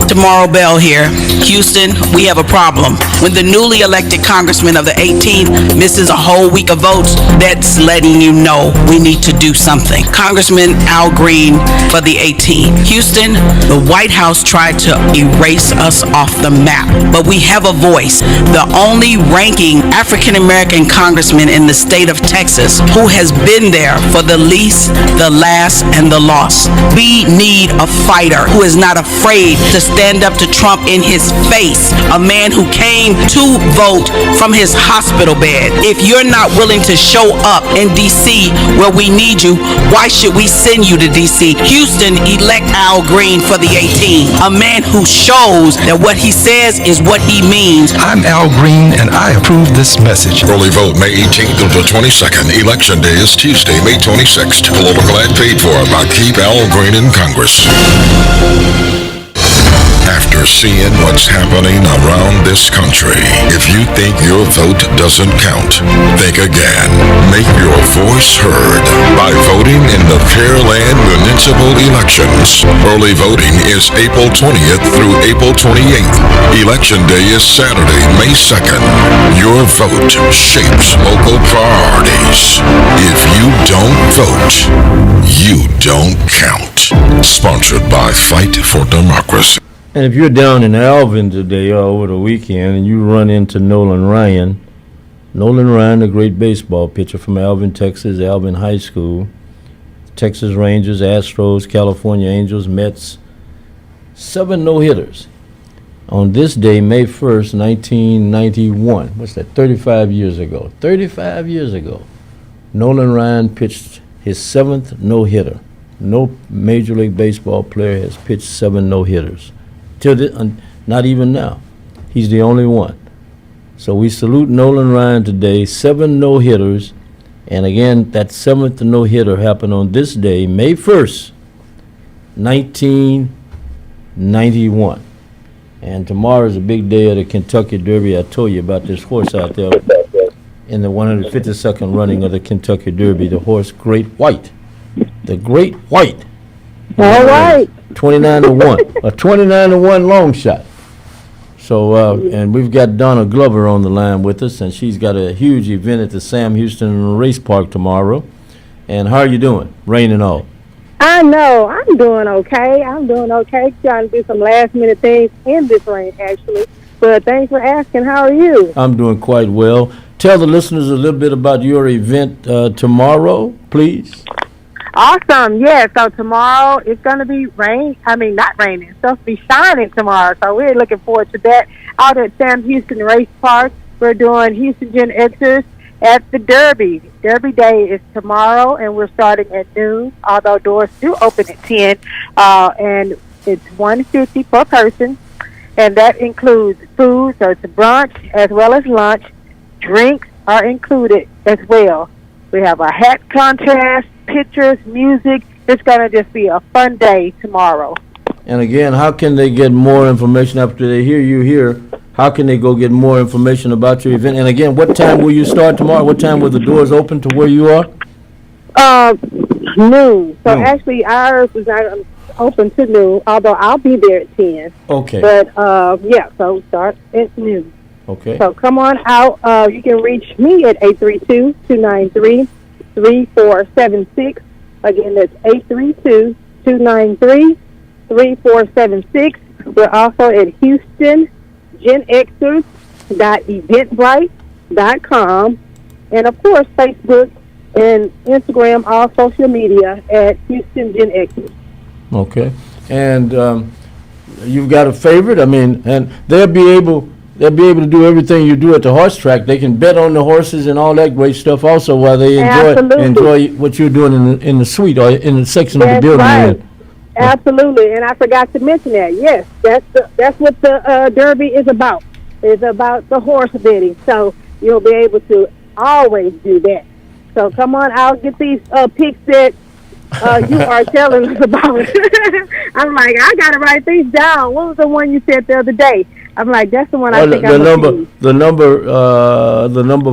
Speaker 8: Tomorrow Bell here. Houston, we have a problem. When the newly elected congressman of the 18th misses a whole week of votes, that's letting you know we need to do something. Congressman Al Green for the 18th. Houston, the White House tried to erase us off the map, but we have a voice. The only ranking African-American congressman in the state of Texas who has been there for the least, the last, and the lost. We need a fighter who is not afraid to stand up to Trump in his face, a man who came to vote from his hospital bed. If you're not willing to show up in D.C. where we need you, why should we send you to D.C.? Houston, elect Al Green for the 18th, a man who shows that what he says is what he means.
Speaker 14: I'm Al Green, and I approve this message.
Speaker 15: Early vote May 18th until April 22nd. Election Day is Tuesday, May 26th. Political ad paid for by Keep Al Green in Congress. After seeing what's happening around this country, if you think your vote doesn't count, think again. Make your voice heard by voting in the Pearland municipal elections. Early voting is April 20th through April 28th. Election day is Saturday, May 2nd. Your vote shapes local priorities. If you don't vote, you don't count. Sponsored by Fight for Democracy.
Speaker 7: And if you're down in Alvin today or over the weekend and you run into Nolan Ryan, the great baseball pitcher from Alvin, Texas, Alvin High School, Texas Rangers, Astros, California Angels, Mets, 7 no-hitters. On this day, May 1st, 1991, what's that, 35 years ago. 35 years ago, Nolan Ryan pitched his 7th no-hitter. No Major League Baseball player has pitched 7 no-hitters. Not even now. He's the only one. So we salute Nolan Ryan today, 7 no-hitters. And again, that 7th no-hitter happened on this day, May 1st, 1991. And tomorrow is a big day of the Kentucky Derby. I told you about this horse out there in the 152nd running of the Kentucky Derby, the horse Great White. The Great White.
Speaker 9: All right.
Speaker 7: 29-1, a 29-1 long shot. So, and we've got Donna Glover on the line with us, and she's got a huge event at the Sam Houston Race Park tomorrow. And how are you doing? Rain and all.
Speaker 9: I know. I'm doing okay. Trying to do some last-minute things in this rain, actually. But thanks for asking. How are you?
Speaker 7: I'm doing quite well. Tell the listeners a little bit about your event tomorrow, please.
Speaker 9: Awesome. Yeah, so tomorrow it's going to be not raining. It's supposed to be shining tomorrow. So we're looking forward to that. Out at Sam Houston Race Park, we're doing Houston Gen Xers at the Derby. Derby Day is tomorrow, and we're starting at noon, although doors do open at 10. And it's $150 per person, and that includes food, so it's a brunch as well as lunch. Drinks are included as well. We have a hat contest, pictures, music. It's going to just be a fun day tomorrow.
Speaker 7: And again, how can they get more information after they hear you here? How can they go get more information about your event? And again, what time will you start tomorrow? What time will the doors open to where you are?
Speaker 9: Noon. So actually, ours is not open to noon, although I'll be there at 10.
Speaker 7: Okay.
Speaker 9: But, so start at noon.
Speaker 7: Okay.
Speaker 9: So come on out. You can reach me at 832-293-3476. Again, that's 832-293-3476. We're also at HoustonGenXers.eventbrite.com. And, of course, Facebook and Instagram, all social media at Houston Gen Xers.
Speaker 7: Okay. And you've got a favorite? I mean, and they'll be able to do everything you do at the horse track. They can bet on the horses and all that great stuff also while they enjoy what you're doing in the suite or in the section of the building.
Speaker 9: Right. Absolutely. And I forgot to mention that. Yes, that's what the Derby is about. It's about the horse betting. So you'll be able to always do that. So come on out, get these picks that you are telling us about. I'm like, I got to write these down. What was the one you said the other day? I'm like, that's the one I think I'm going to use.
Speaker 7: The number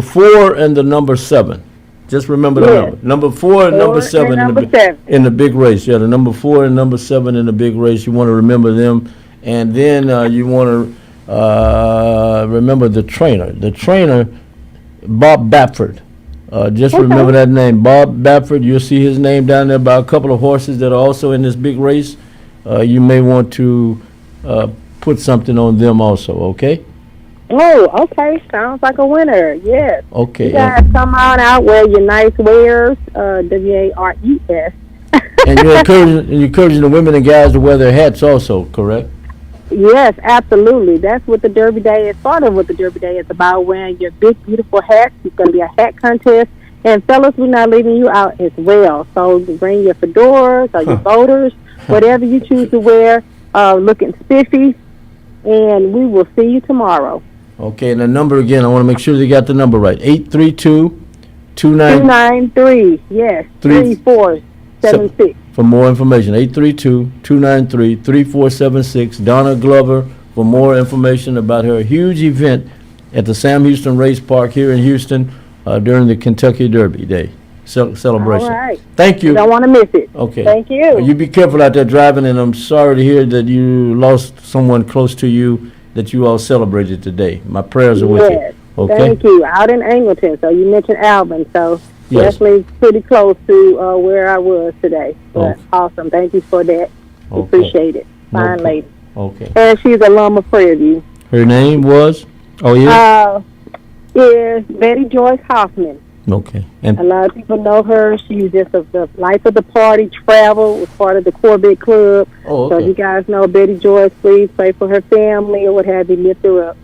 Speaker 7: 4 and the number 7. Just remember the number. Number 4 and number 7 in the big race. Yeah, the number 4 and number 7 in the big race. You want to remember them. And then you want to remember the trainer. The trainer, Bob Baffert. Just remember that name, Bob Baffert. You'll see his name down there by a couple of horses that are also in this big race. You may want to put something on them also, okay?
Speaker 9: Oh, okay. Sounds like a winner. Yes.
Speaker 7: Okay.
Speaker 9: You guys come on out, wear your nice wares, WARES.
Speaker 7: And you're encouraging the women and guys to wear their hats also, correct?
Speaker 9: Yes, absolutely. That's what the Derby Day is. Part of what the Derby Day is about, wearing your big, beautiful hats. It's going to be a hat contest. And, fellas, we're not leaving you out as well. So bring your fedoras or your voters, whatever you choose to wear, looking spiffy. And we will see you tomorrow.
Speaker 7: Okay, and the number again, I want to make sure they got the number right.
Speaker 6: 293, yes, 3476.
Speaker 7: For more information, 832-293-3476. Donna Glover, for more information about her huge event at the Sam Houston Race Park here in Houston during the Kentucky Derby Day celebration.
Speaker 6: All right.
Speaker 7: Thank you.
Speaker 6: Don't want to miss it.
Speaker 7: Okay.
Speaker 6: Thank you.
Speaker 7: You be careful out there driving, and I'm sorry to hear that you lost someone close to you that you all celebrated today. My prayers are with you. Okay.
Speaker 6: Thank you. Out in Angleton, so you mentioned Alvin, so
Speaker 7: Yes.
Speaker 6: definitely pretty close to where I was today. But awesome. Thank you for that. Appreciate it. Fine lady.
Speaker 7: Okay.
Speaker 6: And she's a alum of Prairie View.
Speaker 7: Her name was? Oh, yeah?
Speaker 6: Is Betty Joyce Hoffman.
Speaker 7: Okay. And
Speaker 6: A lot of people know her. She's just the life of the party, travel, was part of the Corvette Club.
Speaker 7: Oh,
Speaker 6: So
Speaker 7: okay.
Speaker 6: if you guys know Betty Joyce, please pray for her family or what have you, lift her up.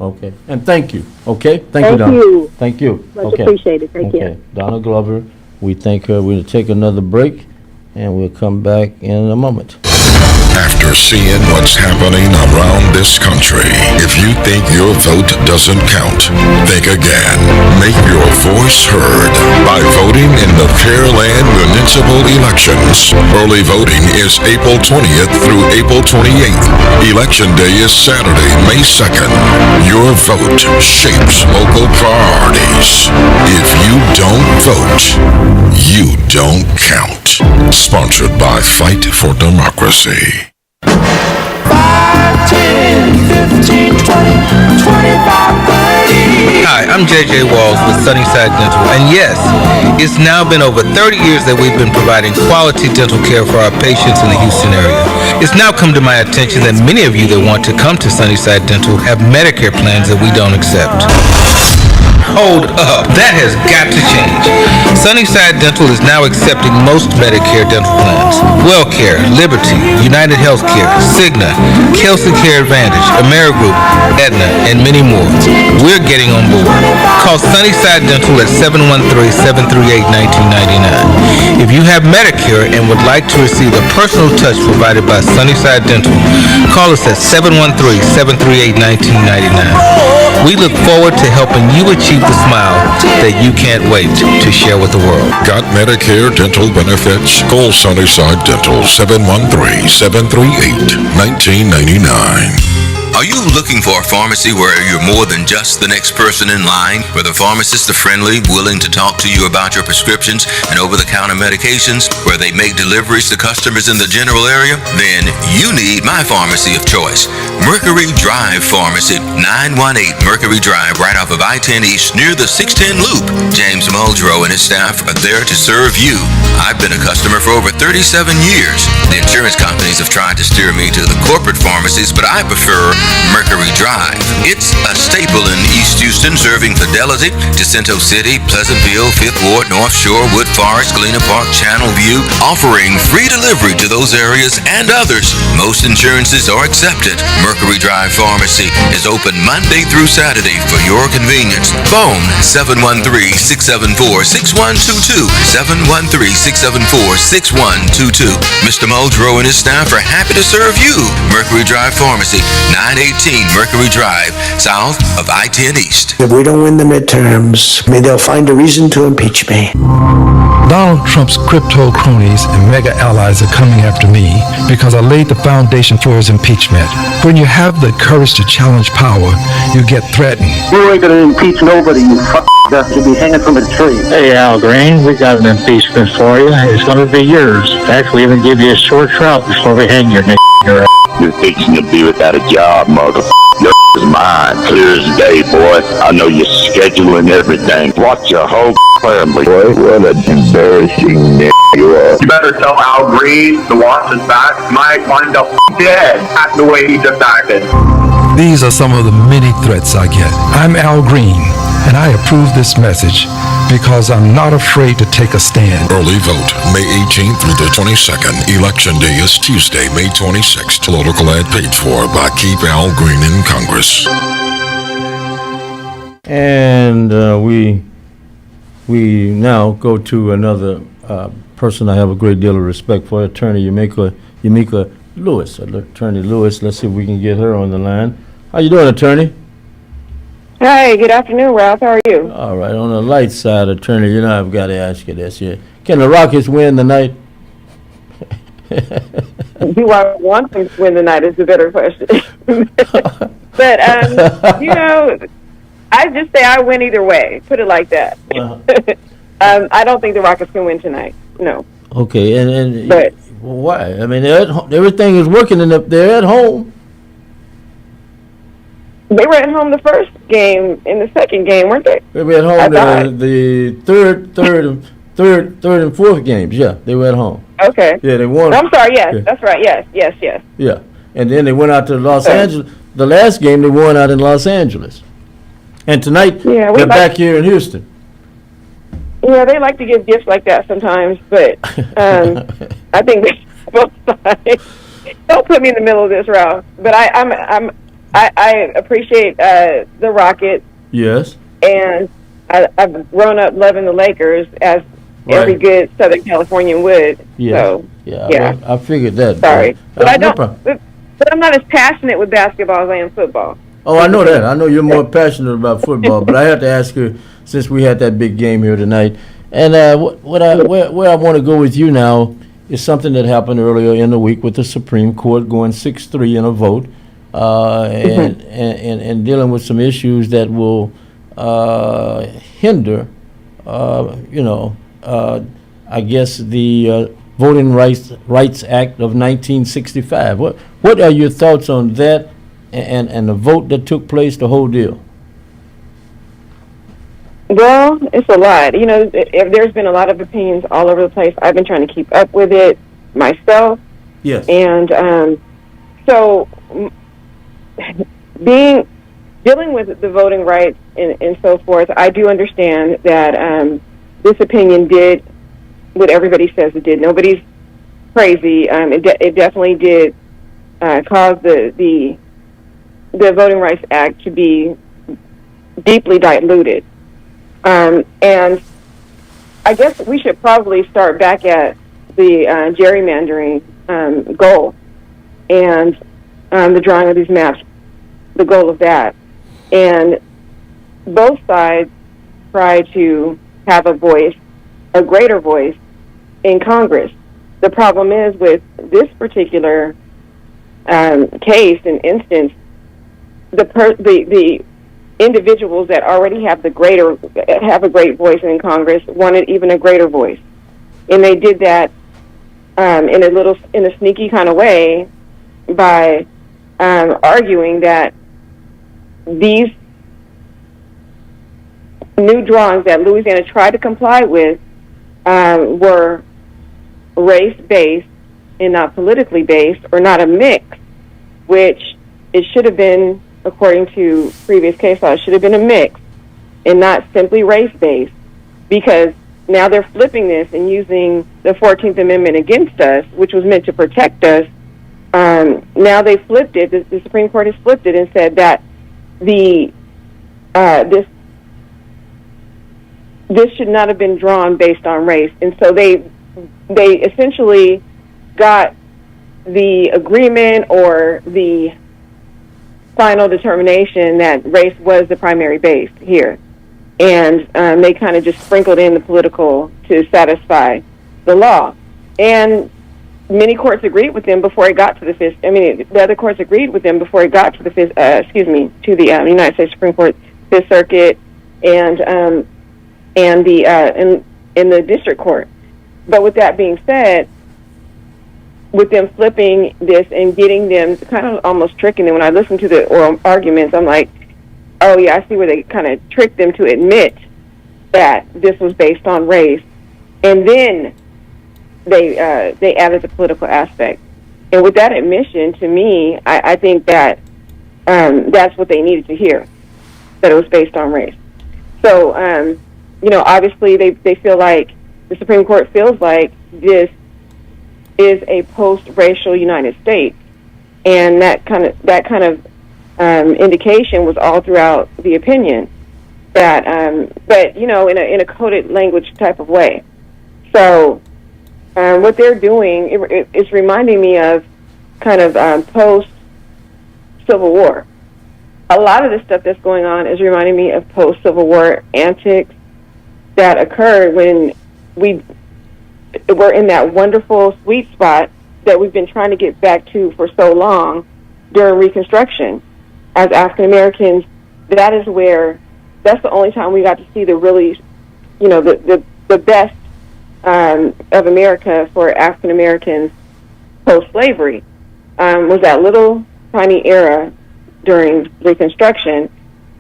Speaker 7: Okay. And thank you. Okay? Thank you,
Speaker 6: Thank
Speaker 7: Donna.
Speaker 6: you.
Speaker 7: Thank you.
Speaker 6: Much
Speaker 7: Okay.
Speaker 6: appreciated. Thank
Speaker 7: Okay.
Speaker 6: you.
Speaker 7: Donna Glover, we thank her. We'll take another break, and we'll come back in a moment.
Speaker 15: After seeing what's happening around this country, if you think your vote doesn't count, think again. Make your voice heard by voting in the Pearland municipal elections. Early voting is April 20th through April 28th. Election day is Saturday, May 2nd. Your vote shapes local priorities. If you don't vote, you don't count. Sponsored by Fight for Democracy.
Speaker 4: 5, 10, 15, 20, 25, 30.
Speaker 23: Hi, I'm JJ Walls with Sunnyside Dental, and yes, it's now been over 30 years that we've been providing quality dental care for our patients in the Houston area. It's now come to my attention that many of you that want to come to Sunnyside Dental have Medicare plans that we don't accept. Hold up, that has got to change. Sunnyside Dental is now accepting most Medicare dental plans. WellCare, Liberty, United Healthcare, Cigna, Kelsey Care Advantage, Amerigroup, Aetna, and many more. We're getting on board. Call Sunnyside Dental at 713-738-1999. If you have Medicare and would like to receive a personal touch provided by Sunnyside Dental, call us at 713-738-1999. We look forward to helping you achieve the smile that you can't wait to share with the world.
Speaker 15: Got Medicare dental benefits? Call Sunnyside Dental 713-738-1999.
Speaker 3: Are you looking for a pharmacy where you're more than just the next person in line, where the pharmacists are friendly, willing to talk to you about your prescriptions and over-the-counter medications, where they make deliveries to customers in the general area? Then you need my pharmacy of choice, Mercury Drive Pharmacy, 918 Mercury Drive, right off of I-10 East near the 610 Loop. James Muldrow and his staff are there to serve you. I've been a customer for over 37 years. The insurance companies have tried to steer me to the corporate pharmacies, but I prefer Mercury Drive. It's a staple in East Houston, serving Fidelity, Jacinto City, Pleasantville, Fifth Ward, North Shore, Wood Forest, Galena Park, Channel View, offering free delivery to those areas and others. Most insurances are accepted. Mercury Drive Pharmacy is open Monday through Saturday for your convenience. Phone 713-674-6122, 713-674-6122. Mr. Muldrow and his staff are happy to serve you. Mercury Drive Pharmacy, 918 Mercury Drive, south of I-10 East.
Speaker 10: If we don't win the midterms, maybe they'll find a reason to impeach me.
Speaker 14: Donald Trump's crypto cronies and mega allies are coming after me because I laid the foundation for his impeachment. When you have the courage to challenge power, you get threatened.
Speaker 11: You ain't gonna impeach nobody, you f***er. You'll be hanging from a tree.
Speaker 12: Hey, Al Green, we got an impeachment for you. It's gonna be yours. In fact, we even give you a short trout before we hang your ass.
Speaker 13: You're fixing to be without a job, motherfucker. Your is mine, clear as day, boy. I know your schedule and everything. Watch your whole family. Boy, what an embarrassing you are.
Speaker 17: You better tell Al Green to watch his back. Might wind up dead at the way he just acted.
Speaker 14: These are some of the many threats I get. I'm Al Green, and I approve this message because I'm not afraid to take a stand.
Speaker 15: Early vote, May 18th through the 22nd. Election day is Tuesday, May 26th. Political ad paid for by Keep Al Green in Congress.
Speaker 7: And we now go to another person I have a great deal of respect for, Attorney Yamika Lewis. Attorney Lewis, let's see if we can get her on the line. How you doing, Attorney?
Speaker 9: Hi, good afternoon, Ralph. How are you?
Speaker 7: All right, on the light side, attorney, you know I've got to ask you this here. Can the Rockets win tonight?
Speaker 9: Do I want them to win tonight is a better question. But, I just say I win either way. Put it like that. I don't think the Rockets can win tonight. No.
Speaker 7: Okay, and
Speaker 9: But
Speaker 7: why? I mean, everything is working, and they're at home.
Speaker 9: they were at home the first game and the second game, weren't they?
Speaker 7: They were at home the third and fourth games. Yeah, they were at home.
Speaker 9: Okay.
Speaker 7: Yeah, they won.
Speaker 9: I'm sorry. Yes,
Speaker 7: Yeah.
Speaker 9: that's right. Yes.
Speaker 7: Yeah, and then they went out to Los Angeles. The last game they won out in Los Angeles, and tonight they're back here in Houston.
Speaker 9: Yeah, they like to give gifts like that sometimes, but I think they both sides. Don't put me in the middle of this, Ralph. But I appreciate the Rockets.
Speaker 7: Yes.
Speaker 9: And I've grown up loving the Lakers as every good Southern Californian would.
Speaker 7: Yeah.
Speaker 9: So,
Speaker 7: yeah. I figured that.
Speaker 9: Sorry, but I
Speaker 7: no
Speaker 9: don't.
Speaker 7: problem.
Speaker 9: But I'm not as passionate with basketball as I am football.
Speaker 7: Oh, I know that. I know you're more passionate about football, but I have to ask you, since we had that big game here tonight, and where I want to go with you now is something that happened earlier in the week with the Supreme Court going 6-3 in a vote, and dealing with some issues that will hinder, I guess the Voting Rights Act of 1965. What are your thoughts on that and the vote that took place, the whole deal?
Speaker 9: Well, it's a lot. There's been a lot of opinions all over the place. I've been trying to keep up with it myself.
Speaker 7: Yes.
Speaker 9: And so dealing with the voting rights and so forth, I do understand that this opinion did what everybody says it did. Nobody's crazy. It definitely did cause the Voting Rights Act to be deeply diluted. And I guess we should probably start back at the gerrymandering goal and the drawing of these maps, the goal of that. And both sides try to have a voice, a greater voice in Congress. The problem is with this particular case and instance, the individuals that already have a great voice in Congress wanted even a greater voice, and they did that in a sneaky kind of way by arguing that these new drawings that Louisiana tried to comply with were race-based and not politically based, or not a mix, which it should have been, according to previous case law, it should have been a mix and not simply race-based, because now they're flipping this and using the 14th Amendment against us, which was meant to protect us. Now they flipped it. The Supreme Court has flipped it and said that this should not have been drawn based on race. And so they essentially got the agreement or the final determination that race was the primary base here. And they kind of just sprinkled in the political to satisfy the law. And many courts agreed with them before it got to the Fifth. I mean, the other courts agreed with them before it got to the Fifth. To the United States Supreme Court, Fifth Circuit, and the District Court. But with that being said, with them flipping this and getting them kind of almost tricking them, when I listen to the oral arguments, I'm like, oh yeah, I see where they kind of tricked them to admit that this was based on race, and then they added the political aspect. And with that admission, to me, I think that that's what they needed to hear, that it was based on race. So, obviously they feel like, the Supreme Court feels like this is a post-racial United States, and that kind of indication was all throughout the opinion. That, but in a coded language type of way. So, what they're doing, it's reminding me of kind of post-Civil War. a lot of the stuff that's going on is reminding me of post-Civil War antics that occurred when we were in that wonderful sweet spot that we've been trying to get back to for so long during Reconstruction. As African Americans, that's the only time we got to see the really, the best of America for African Americans post-slavery. Was that little tiny era during Reconstruction.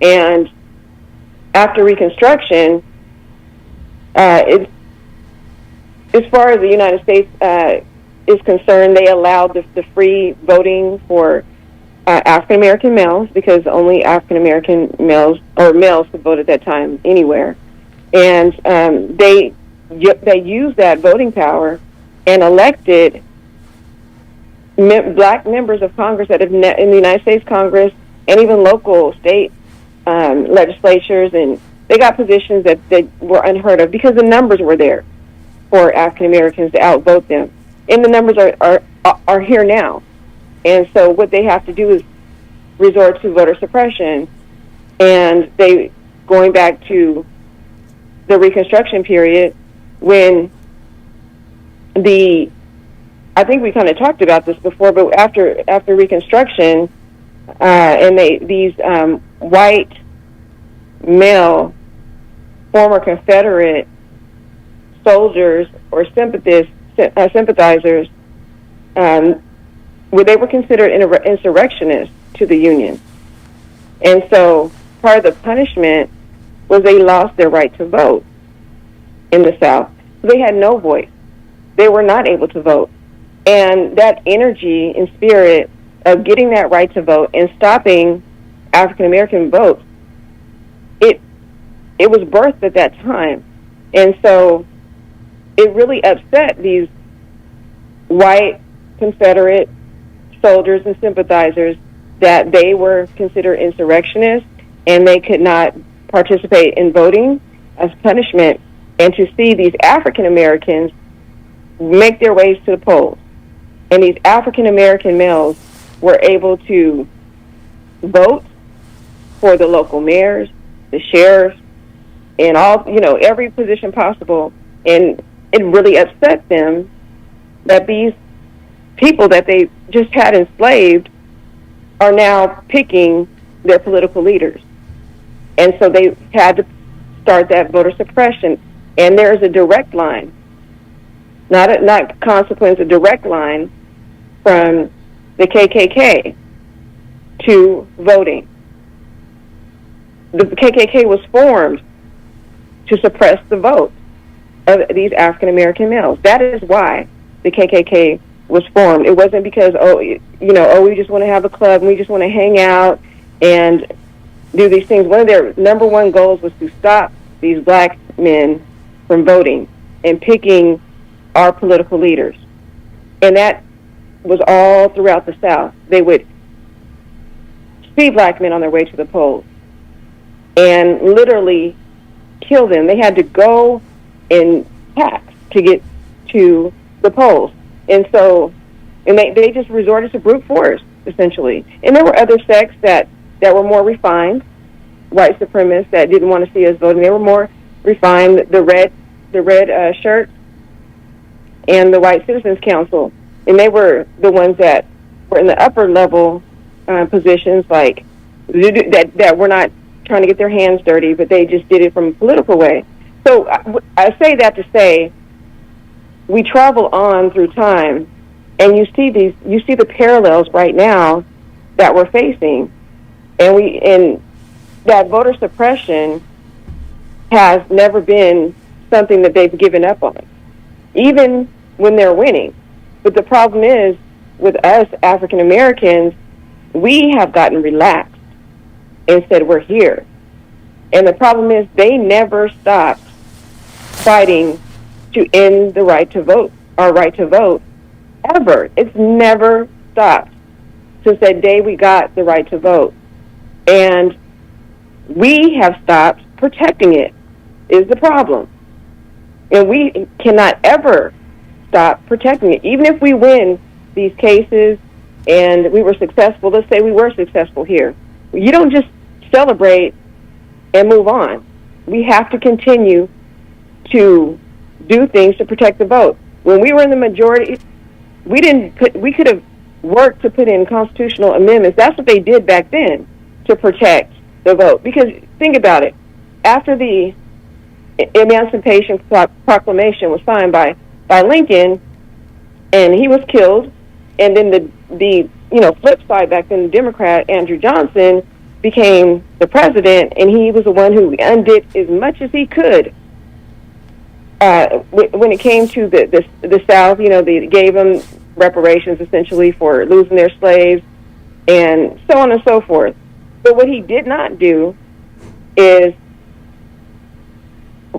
Speaker 9: And after Reconstruction, as far as the United States is concerned, they allowed the free voting for African American males, because only African American males could vote at that time anywhere. And they used that voting power and elected black members of Congress that have in the United States Congress and even local state legislatures, and they got positions that were unheard of because the numbers were there for African Americans to outvote them, and the numbers are here now. And so what they have to do is resort to voter suppression, and going back to the Reconstruction period when I think we kind of talked about this before, but after Reconstruction, and these white male former Confederate soldiers or sympathizers, they were considered insurrectionists to the Union. And so part of the punishment was they lost their right to vote in the South. They had no voice. They were not able to vote. And that energy and spirit of getting that right to vote and stopping African American votes, it was birthed at that time. And so it really upset these white Confederate soldiers and sympathizers that they were considered insurrectionists and they could not participate in voting as punishment, and to see these African Americans make their ways to the polls. And these African American males were able to vote for the local mayors, the sheriffs, and every position possible. And it really upset them that these people that they just had enslaved are now picking their political leaders. And so they had to start that voter suppression. And there's a direct line, not consequence, a direct line from the KKK to voting. The KKK was formed to suppress the vote of these African American males. That is why the KKK was formed. It wasn't because, we just want to have a club and we just want to hang out and do these things. One of their number one goals was to stop these black men from voting and picking our political leaders. And that was all throughout the South. They would see black men on their way to the polls and literally kill them. They had to go in packs to get to the polls. And so, they just resorted to brute force, essentially. And there were other sects that were more refined, white supremacists that didn't want to see us voting. They were more refined, the red shirts and the White Citizens Council. And they were the ones that were in the upper level positions, like that were not trying to get their hands dirty, but they just did it from a political way. So I say that to say we travel on through time, and you see the parallels right now that we're facing, and that voter suppression has never been something that they've given up on, even when they're winning. But the problem is, with us African Americans, we have gotten relaxed and said we're here. And the problem is they never stopped fighting to end the right to vote, our right to vote, ever. It's never stopped since that day we got the right to vote. And we have stopped protecting it, is the problem. And we cannot ever stop protecting it. Even if we win these cases and we were successful, let's say we were successful here,
Speaker 1: You don't just celebrate and move on. We have to continue to do things to protect the vote. When we were in the majority, we could have worked to put in constitutional amendments. That's what they did back then to protect the vote. Because think about it. After the Emancipation Proclamation was signed by Lincoln, and he was killed, and then the flip side back then, the Democrat Andrew Johnson became the president, and he was the one who undid as much as he could. When it came to the South, they gave them reparations essentially for losing their slaves, and so on and so forth. But what he did not do is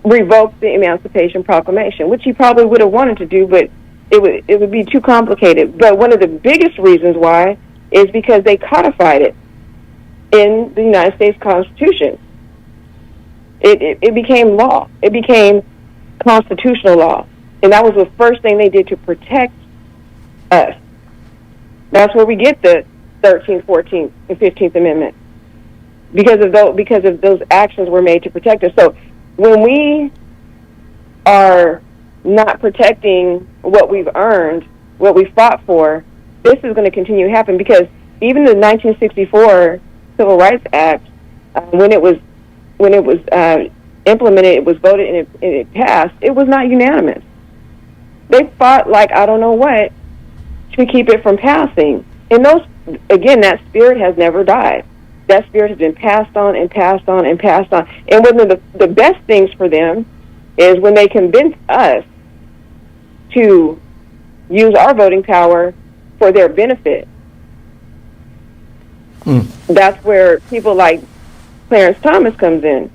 Speaker 1: revoke the Emancipation Proclamation, which he probably would have wanted to do, but it would be too complicated. But one of the biggest reasons why is because they codified it in the United States Constitution. It became law. It became constitutional law. And that was the first thing they did to protect us. That's where we get the 13th, 14th, and 15th Amendment. Because of those actions were made to protect us. So when we are not protecting what we've earned, what we fought for, this is going to continue to happen, because even the 1964 Civil Rights Act, when it was implemented, it was voted and it passed, it was not unanimous. They fought like I don't know what to keep it from passing. And that spirit has never died. That spirit has been passed on and passed on and passed on. And one of the best things for them is when they convince us to use our voting power for their benefit. That's where people like Clarence Thomas comes in,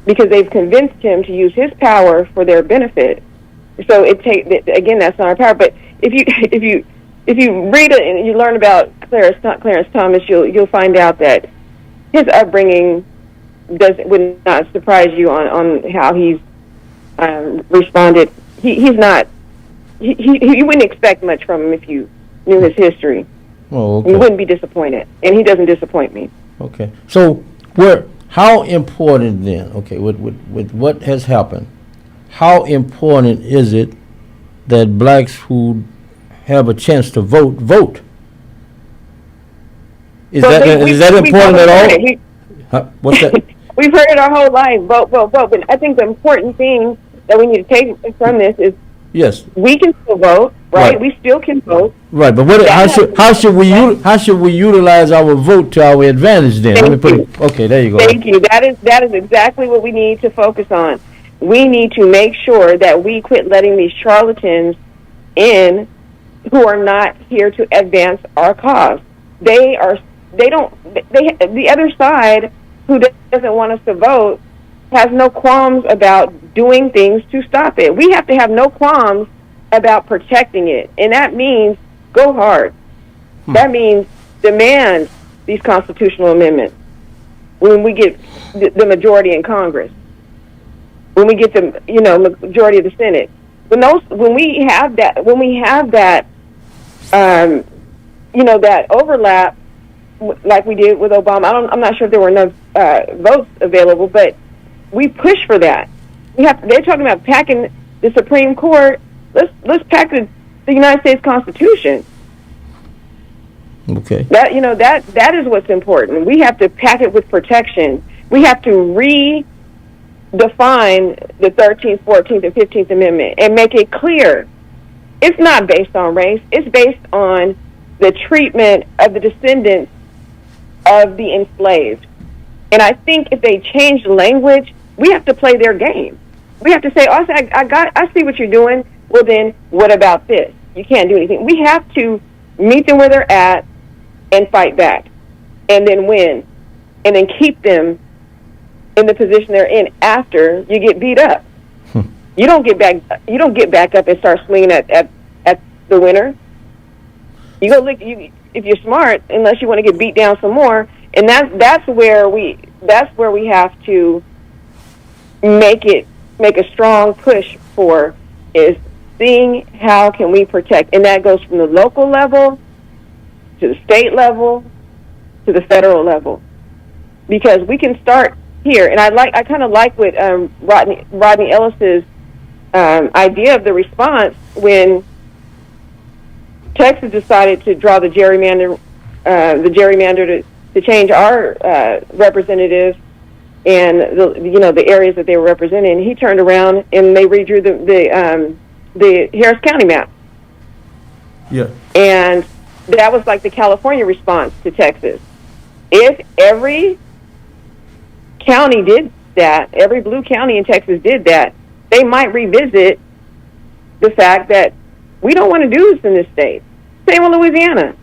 Speaker 1: because they've convinced him to use his power for their benefit. So that's not our power. But if you read it and you learn about Clarence Thomas, you'll find out that his upbringing would not surprise you on how he's responded. You wouldn't expect much from him if you knew his history.
Speaker 7: Oh, okay.
Speaker 1: You wouldn't be disappointed, and he doesn't disappoint me.
Speaker 7: Okay. So how important then? Okay, with what has happened, how important is it that blacks who have a chance to vote? Is that important at all? What's that?
Speaker 1: We've heard it our whole life. Vote. But I think the important thing that we need to take from this is,
Speaker 7: yes,
Speaker 1: we can still vote, right? We still can vote.
Speaker 7: Right, but how should we utilize our vote to our advantage then? Okay, there you go.
Speaker 1: Thank you. That is exactly what we need to focus on. We need to make sure that we quit letting these charlatans in who are not here to advance our cause. The other side who doesn't want us to vote has no qualms about doing things to stop it. We have to have no qualms about protecting it. And that means go hard. That means demand these constitutional amendments when we get the majority in Congress, when we get the majority of the Senate. When we have that that overlap like we did with Obama. I'm not sure if there were enough votes available, but we push for that. They're talking about packing the Supreme Court. Let's pack the United States Constitution.
Speaker 7: Okay.
Speaker 1: That is what's important. We have to pack it with protection. We have to redefine the 13th, 14th, and 15th Amendment and make it clear. It's not based on race. It's based on the treatment of the descendants of the enslaved. And I think if they change the language, we have to play their game. We have to say, I see what you're doing. Well, then what about this? You can't do anything. We have to meet them where they're at and fight back, and then win, and then keep them in the position they're in after you get beat up. You don't get back up and start swinging at the winner. You go look. If you're smart, unless you want to get beat down some more, and that's where we have to make a strong push for, is seeing how can we protect, and that goes from the local level to the state level to the federal level. because we can start here. And I kind of like what Rodney Ellis's idea of the response when Texas decided to draw the gerrymander to change our representatives and the areas that they were representing. He turned around and they redrew the Harris County map.
Speaker 7: Yeah.
Speaker 1: And that was like the California response to Texas. If every county did that, every blue county in Texas did that, they might revisit the fact that we don't want to do this in this state. Same with Louisiana.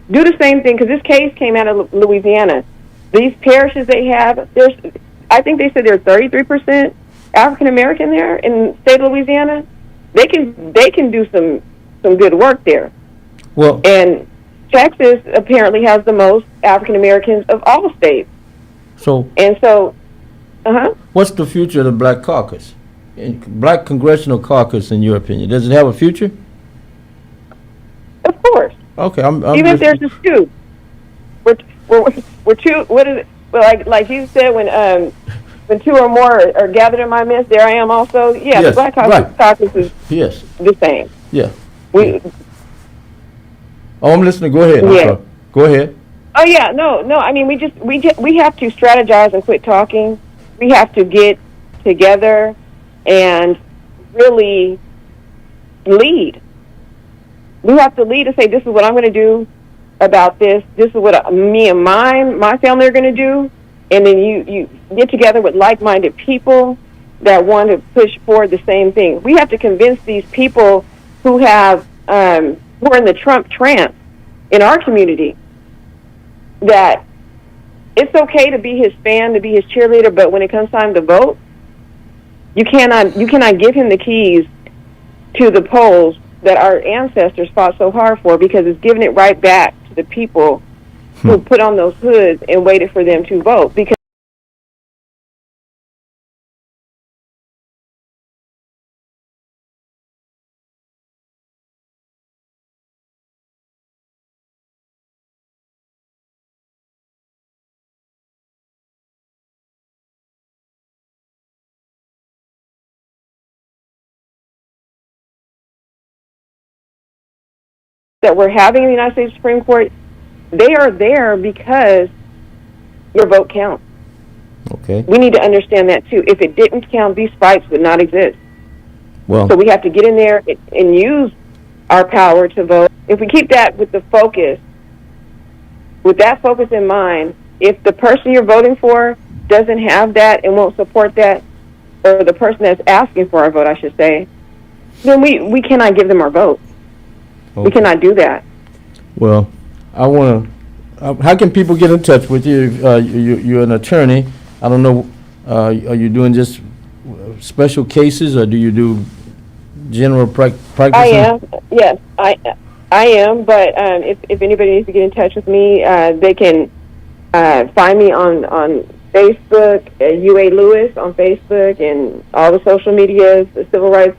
Speaker 1: Do the same thing, because this case came out of Louisiana. These parishes they have, I think they said there's 33% African American there in the state of Louisiana. They can do some good work there.
Speaker 7: Well,
Speaker 1: and Texas apparently has the most African Americans of all states.
Speaker 7: So what's the future of the Black Caucus, Black Congressional Caucus, in your opinion? Does it have a future?
Speaker 1: Of course.
Speaker 7: Okay, I'm
Speaker 1: even if there's just two. We're two. What is it? Well, like you said, when two or more are gathered in my midst, there I am also. Yeah,
Speaker 7: yes,
Speaker 1: the Black Caucus is the same.
Speaker 7: Yeah.
Speaker 1: Oh,
Speaker 7: I'm listening. Go ahead.
Speaker 1: Yeah.
Speaker 7: Go ahead.
Speaker 1: Oh yeah, no. I mean, we have to strategize and quit talking. We have to get together and really lead. We have to lead and say, this is what I'm going to do about this. This is what me and my family are going to do. And then you get together with like-minded people that want to push forward the same thing. We have to convince these people who are in the Trump trance in our community that it's okay to be his fan, to be his cheerleader, but when it comes time to vote, you cannot give him the keys to the polls that our ancestors fought so hard for, because it's giving it right back to the people who put on those hoods and waited for them to vote. Because that we're having in the United States Supreme Court, they are there because your vote counts.
Speaker 7: Okay.
Speaker 1: We need to understand that too. If it didn't count, these fights would not exist.
Speaker 7: Well,
Speaker 1: so we have to get in there and use our power to vote. If we keep that with that focus in mind, if the person you're voting for doesn't have that and won't support that, or the person that's asking for our vote, I should say, then we cannot give them our vote.
Speaker 7: okay.
Speaker 1: We cannot do that.
Speaker 7: Well, I want to. How can people get in touch with you? You're an attorney. I don't know. Are you doing just special cases, or do you do general practice?
Speaker 1: I am. Yes, I am. But if anybody needs to get in touch with me, they can find me on Facebook, UA Lewis on Facebook, and all the social medias, the civil rights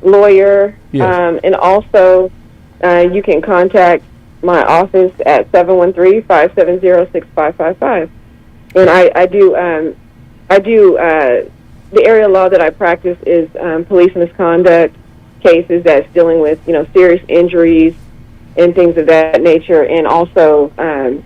Speaker 1: lawyer,
Speaker 7: yes.
Speaker 1: And also you can contact my office at 713-570-6555. And I do the area of law that I practice is police misconduct cases that's dealing with serious injuries and things of that nature, and also the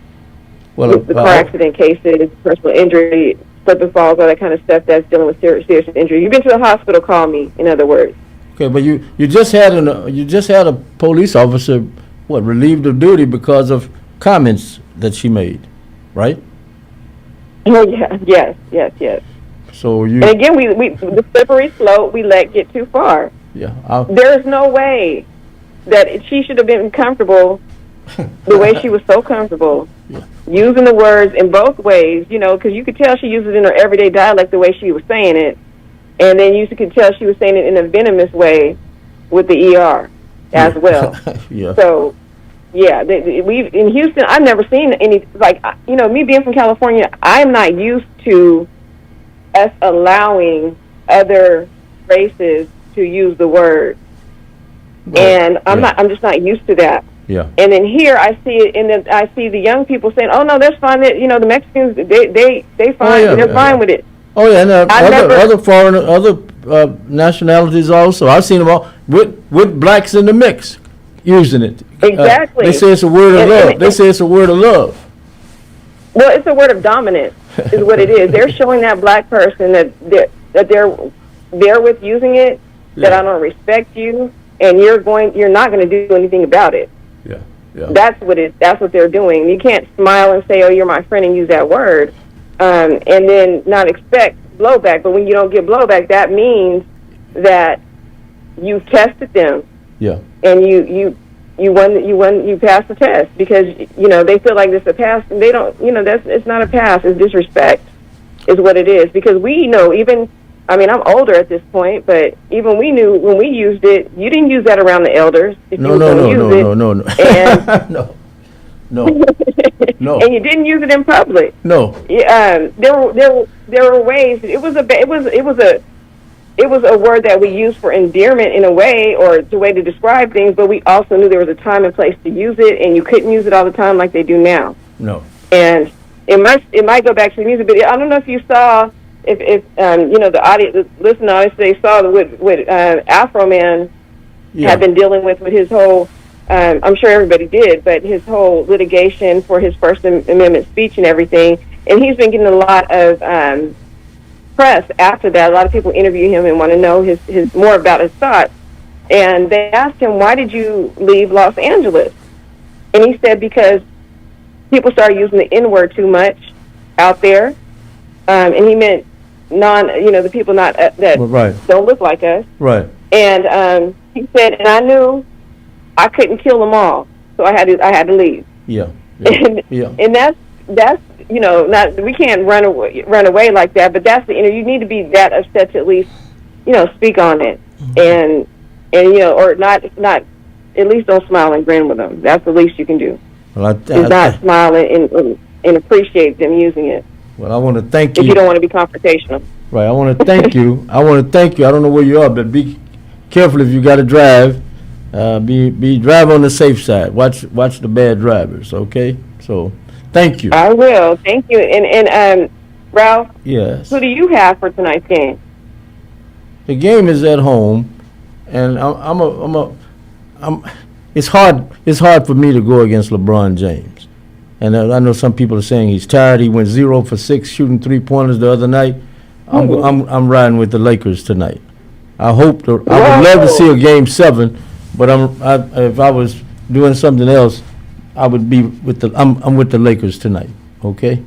Speaker 1: car accident cases, personal injury, slip and falls, all that kind of stuff that's dealing with serious injury. You've been to the hospital, call me. In other words.
Speaker 7: Okay, but you just had a police officer relieved of duty because of comments that she made, right?
Speaker 1: Oh yeah, yes.
Speaker 7: So you.
Speaker 1: And again, we the slippery slope we let get too far.
Speaker 7: Yeah.
Speaker 1: There's no way that she should have been comfortable the way she was so comfortable using the words in both ways. Because you could tell she uses it in her everyday dialect the way she was saying it. And then you could tell she was saying it in a venomous way with the ER as well.
Speaker 7: Yeah.
Speaker 1: So, yeah, we in Houston, I've never seen any, me being from California, I'm not used to us allowing other races to use the word. And I'm just not used to that.
Speaker 7: Yeah.
Speaker 1: And then here I see it, and then I see the young people saying, "Oh no, that's fine. That the Mexicans they fine. They're fine with it."
Speaker 7: Oh yeah, and other foreign nationalities also. I've seen them all with blacks in the mix using it.
Speaker 1: Exactly.
Speaker 7: They say it's a word of love. They say it's a word of love.
Speaker 1: Well, it's a word of dominance, is what it is. They're showing that black person that they're with using it. That I don't respect you, and you're not going to do anything about it.
Speaker 7: Yeah. Yeah.
Speaker 1: That's what they're doing. You can't smile and say, "Oh, you're my friend," and use that word, and then not expect blowback. But when you don't get blowback, that means that you've tested them.
Speaker 7: Yeah.
Speaker 1: And you passed the test, because they feel like it's a pass, and they don't. It's not a pass. It's disrespect, is what it is. Because we know, I'm older at this point, but even we knew when we used it, you didn't use that around the elders.
Speaker 7: No. No.
Speaker 1: And you didn't use it in public.
Speaker 7: No.
Speaker 1: There were ways. It was a word that we used for endearment in a way, or it's a way to describe things. But we also knew there was a time and place to use it, and you couldn't use it all the time like they do now.
Speaker 7: No.
Speaker 1: And it might go back to the music video. I don't know if you saw. If the audience, the listening audience, they saw what Afro Man had been dealing with his whole. I'm sure everybody did, but his whole litigation for his First Amendment speech and everything, and he's been getting a lot of press after that. A lot of people interview him and want to know his more about his thoughts. And they asked him, "Why did you leave Los Angeles?" And he said, "Because people started using the N-word too much out there." And he meant the people not that don't look like us.
Speaker 7: Right.
Speaker 1: And he said, and I knew I couldn't kill them all, so I had to leave.
Speaker 7: Yeah.
Speaker 1: And that's not, we can't run away like that. But that's you need to be that upset to at least speak on it, and or not at least don't smile and grin with them. That's the least you can do.
Speaker 7: Well,
Speaker 1: is not smile and appreciate them using it.
Speaker 7: Well, I want to thank you.
Speaker 1: If you don't want to be confrontational.
Speaker 7: Right. I want to thank you. I don't know where you are, but be careful if you got to drive. Drive on the safe side. Watch the bad drivers. Okay. So, thank you.
Speaker 1: I will. Thank you. And Ralph.
Speaker 7: Yes.
Speaker 1: Who do you have for tonight's game?
Speaker 7: The game is at home, and it's hard for me to go against LeBron James. And I know some people are saying he's tired. He went 0 for 6 shooting 3-pointers the other night. I'm riding with the Lakers tonight. I would love to see a game 7, but if I was doing something else, I would be with I'm with the Lakers tonight. Okay,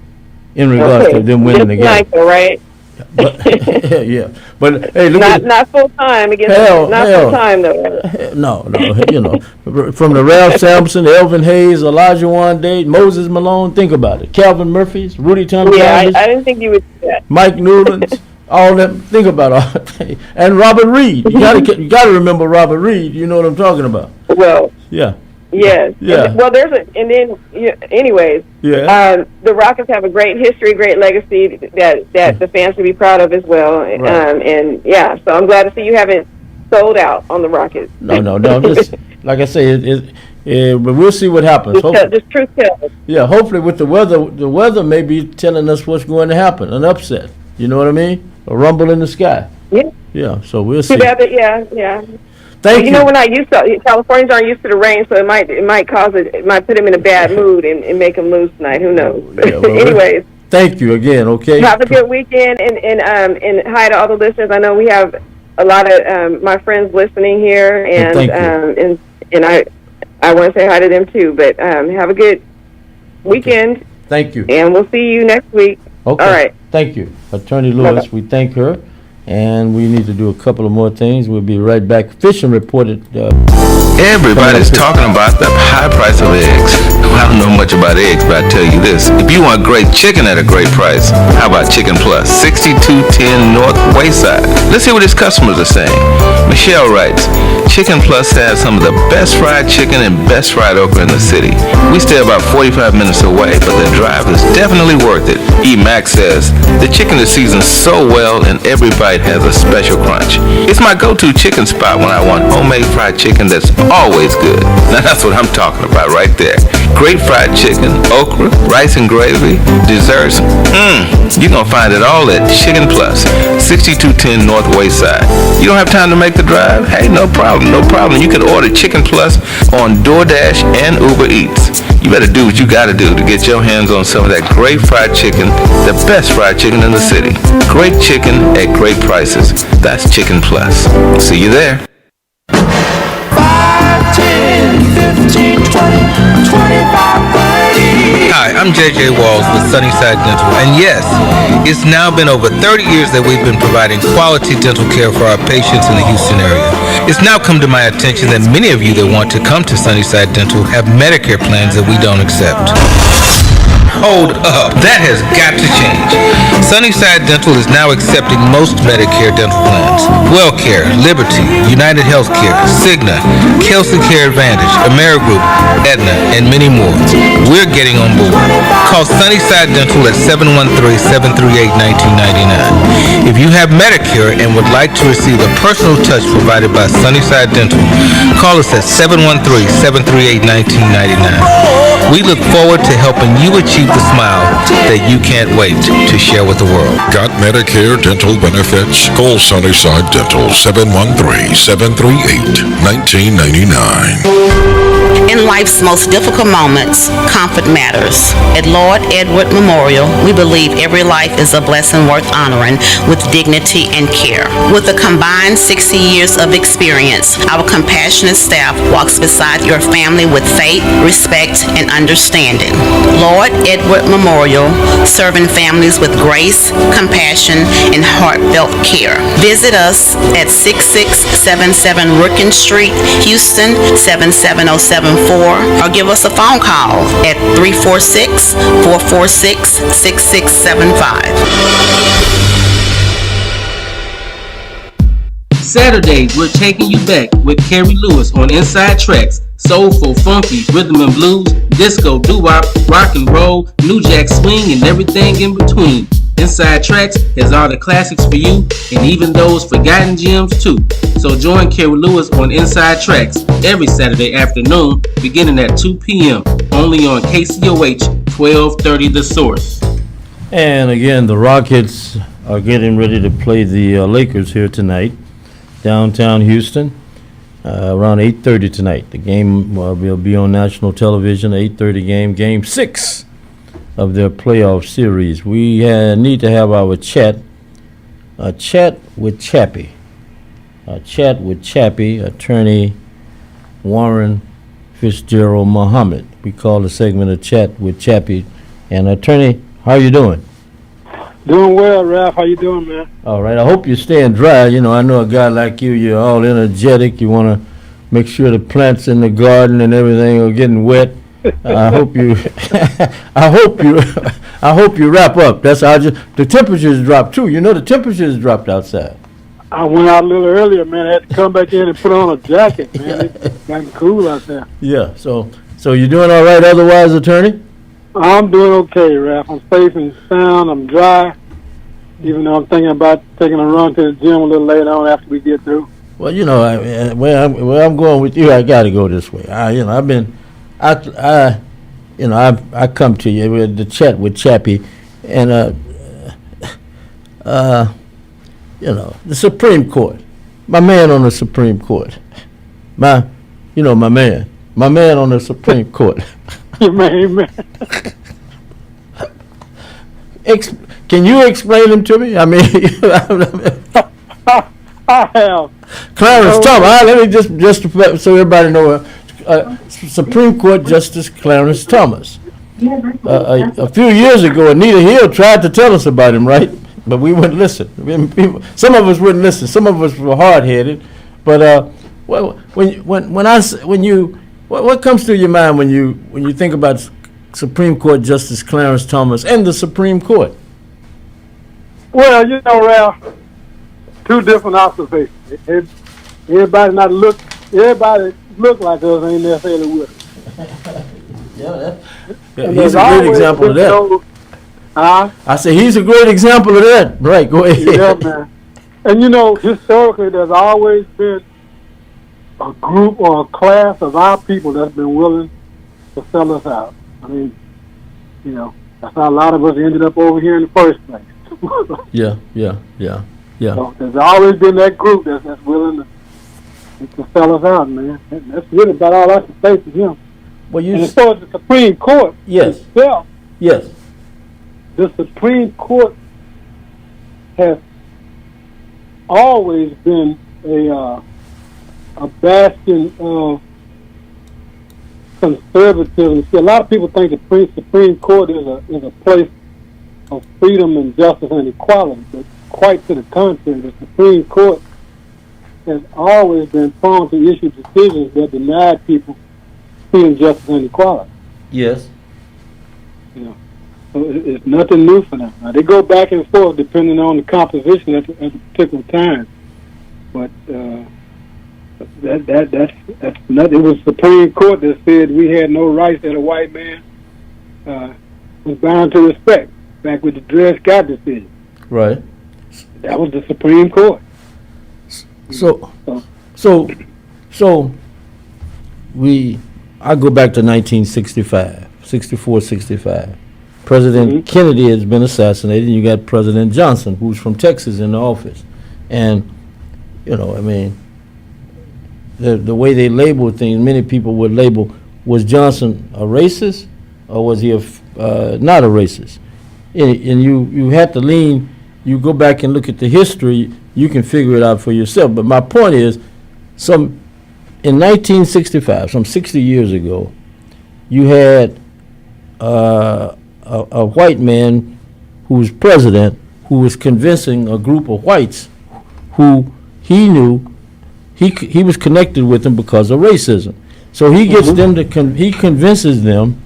Speaker 7: in regards to them winning the game.
Speaker 1: Tonight, though, right?
Speaker 7: But, yeah, but hey,
Speaker 1: not full time again. Not full time though.
Speaker 7: No, from the Ralph Sampson, Elvin Hayes, Elijah Wande, Moses Malone. Think about it. Calvin Murphy's, Rudy Thompson.
Speaker 1: Yeah, I didn't think you would do that.
Speaker 7: Mike Newlands, all them. Think about all. And Robert Reed. You gotta remember Robert Reed. You know what I'm talking about.
Speaker 1: Well.
Speaker 7: Yeah.
Speaker 1: Yes.
Speaker 7: Yeah.
Speaker 1: Well, anyways.
Speaker 7: Yeah.
Speaker 1: The Rockets have a great history, great legacy that the fans can be proud of as well. Right. So I'm glad to see you haven't sold out on the Rockets.
Speaker 7: No. Just like I say, but we'll see what happens.
Speaker 1: Just truth tells.
Speaker 7: Yeah. Hopefully, with the weather may be telling us what's going to happen. An upset. You know what I mean? A rumble in the sky.
Speaker 1: Yeah.
Speaker 7: Yeah. So we'll see.
Speaker 1: Too bad, yeah.
Speaker 7: Thank you.
Speaker 1: We're not used to Californians aren't used to the rain, so it might put them in a bad mood and make them lose tonight. Who knows?
Speaker 7: Yeah, well,
Speaker 1: anyways,
Speaker 7: thank you again. Okay.
Speaker 1: Have a good weekend, and hi to all the listeners. I know we have a lot of my friends listening here, and I want to say hi to them too. But have a good weekend.
Speaker 7: Thank you.
Speaker 1: And we'll see you next week.
Speaker 7: Okay.
Speaker 1: All right.
Speaker 7: Thank you, Attorney Lewis. We thank her. And we need to do a couple of more things. We'll be right back. Fishing reported.
Speaker 3: Everybody's talking about the high price of eggs. Well, I don't know much about eggs, but I tell you this. If you want great chicken at a great price, how about Chicken Plus, 6210 North Wayside? Let's hear what his customers are saying.
Speaker 2: Michelle writes, Chicken Plus has some of the best fried chicken and best fried okra in the city. We stay about 45 minutes away, but the drive is definitely worth it. E. Max says, the chicken is seasoned so well and every bite has a special crunch. It's my go-to chicken spot when I want homemade fried chicken that's always good. Now that's what I'm talking about right there. Great fried chicken, okra, rice and gravy, desserts. You're going to find it all at Chicken Plus, 6210 North Wayside. You don't have time to make the drive? Hey, no problem. You can order Chicken Plus on DoorDash and Uber Eats. You better do what you got to do to get your hands on some of that great fried chicken, the best fried chicken in the city. Great chicken at great prices. That's Chicken Plus. See you there.
Speaker 4: 5, 10, 15, 20, 25, 30.
Speaker 23: Hi, I'm JJ Walls with Sunnyside Dental, and yes, it's now been over 30 years that we've been providing quality dental care for our patients in the Houston area. It's now come to my attention that many of you that want to come to Sunnyside Dental have Medicare plans that we don't accept. Hold up, that has got to change. Sunnyside Dental is now accepting most Medicare dental plans. WellCare, Liberty, United Healthcare, Cigna, Kelsey Care Advantage, Amerigroup, Aetna, and many more. We're getting on board. Call Sunnyside Dental at 713-738-1999. If you have Medicare and would like to receive a personal touch provided by Sunnyside Dental, call us at 713-738-1999. We look forward to helping you achieve the smile that you can't wait to share with the world.
Speaker 15: Got Medicare dental benefits? Call Sunnyside Dental 713-738-1999.
Speaker 22: In life's most difficult moments, comfort matters. At Lord Edward Memorial, we believe every life is a blessing worth honoring with dignity and care. With a combined 60 years of experience, our compassionate staff walks beside your family with faith, respect, and understanding. Lord Edward Memorial, serving families with grace, compassion, and heartfelt care. Visit us at 6677 Rookin Street, Houston 77074, or give us a phone call at 346-446-6675.
Speaker 18: Saturdays, we're taking you back with Carrie Lewis on Inside Tracks. Soulful, funky, rhythm and blues, disco, doo-wop, rock and roll, new jack swing, and everything in between. Inside Tracks has all the classics for you, and even those forgotten gems too. So join Carrie Lewis on Inside Tracks every Saturday afternoon, beginning at 2 p.m. only on KCOH 1230 The Source.
Speaker 7: And again, the Rockets are getting ready to play the Lakers here tonight, downtown Houston, around 8:30 tonight. The game will be on national television. 8:30 game, Game 6 of their playoff series. We need to have our chat with Chappie. Attorney Warren Fitzgerald Muhammad. We call the segment a chat with Chappie. And Attorney, how you doing?
Speaker 19: Doing well, Ralph. How you doing, man?
Speaker 7: All right. I hope you're staying dry. You know, I know a guy like you, you're all energetic. You want to make sure the plants in the garden and everything are getting wet. I hope you I hope you wrap up. That's how the temperatures dropped too. You know, the temperatures dropped outside.
Speaker 19: I went out a little earlier, man. I had to come back in and put on a jacket, man. It's gotten cool out there.
Speaker 7: Yeah. So you're doing all right otherwise, Attorney?
Speaker 19: I'm doing okay, Ralph. I'm safe and sound. I'm dry. Even though I'm thinking about taking a run to the gym a little later on after we get through.
Speaker 7: Well, you know, where I'm going with you, I got to go this way. I come to you with the chat with Chappie, and the Supreme Court, my man on the Supreme Court, my man on the Supreme Court.
Speaker 19: Your man.
Speaker 7: Can you explain him to me? I mean,
Speaker 19: I have.
Speaker 7: Clarence Thomas. Let me just so everybody knows. Supreme Court Justice Clarence Thomas. A few years ago, Anita Hill tried to tell us about him, right? But we wouldn't listen. Some of us wouldn't listen. Some of us were hard-headed. But what comes to your mind when you think about Supreme Court Justice Clarence Thomas and the Supreme Court?
Speaker 19: Well, Ralph, two different observations. Everybody look like us ain't necessarily with us.
Speaker 7: Yeah, he's a great example of that. I say he's a great example of that. Right, go ahead.
Speaker 19: Yeah, man. And you know, historically, there's always been a group or a class of our people that's been willing to sell us out. I mean, you know, that's how a lot of us ended up over here in the first place.
Speaker 7: Yeah.
Speaker 19: So there's always been that group that's willing to sell us out, man. That's really about all I can say to him.
Speaker 7: Well,
Speaker 19: and as far as the Supreme Court itself, the Supreme Court has always been a bastion of conservatism. See, a lot of people think the Supreme Court is a place of freedom and justice and equality, but quite to the contrary, the Supreme Court has always been prone to issue decisions that deny people freedom, justice, and equality.
Speaker 7: Yes.
Speaker 19: You know, so it's nothing new for them. Now, they go back and forth depending on the composition at the particular time, but that's nothing. It was the Supreme Court that said we had no rights that a white man was bound to respect. Back with the Dred Scott decision.
Speaker 7: Right.
Speaker 19: That was the Supreme Court.
Speaker 7: I go back to 1965, 64, 65. President Kennedy has been assassinated, and you got President Johnson, who's from Texas, in the office. And, you know, I mean, the way they label things, many people would label, was Johnson a racist, or was he not a racist? And you have to lean, you go back and look at the history, you can figure it out for yourself. But my point is, in 1965, some 60 years ago, you had a white man who was president, who was convincing a group of whites who he knew he was connected with them because of racism. So he gets them he convinces them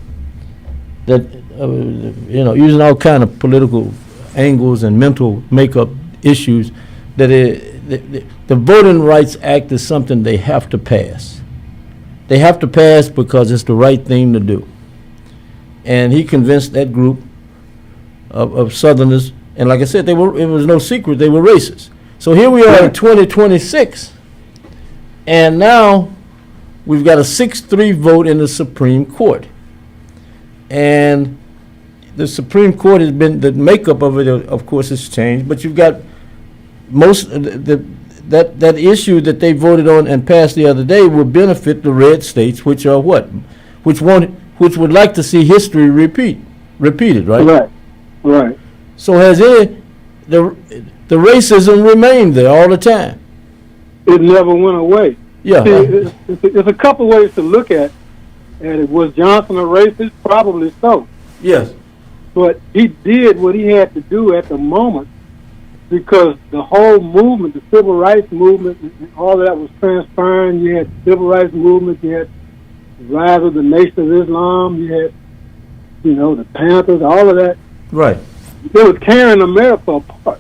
Speaker 7: that, you know, using all kind of political angles and mental makeup issues, that the Voting Rights Act is something they have to pass. They have to pass because it's the right thing to do. And he convinced that group of Southerners, and like I said, it was no secret, they were racist. So here we are in 2026, and now we've got a 6-3 vote in the Supreme Court. And the Supreme Court has been, the makeup of it, of course, has changed, but you've got most that issue that they voted on and passed the other day will benefit the red states, which are what? Which would like to see history repeated, right?
Speaker 19: Right.
Speaker 7: So has the racism remained there all the time?
Speaker 19: It never went away.
Speaker 7: Yeah.
Speaker 19: See, there's a couple ways to look at it. Was Johnson a racist? Probably so.
Speaker 7: Yes.
Speaker 19: But he did what he had to do at the moment, because the whole movement, the civil rights movement, and all of that was transpiring. You had the civil rights movement, you had the rise of the Nation of Islam, you had, you know, the Panthers, all of that.
Speaker 7: Right.
Speaker 19: It was tearing America apart.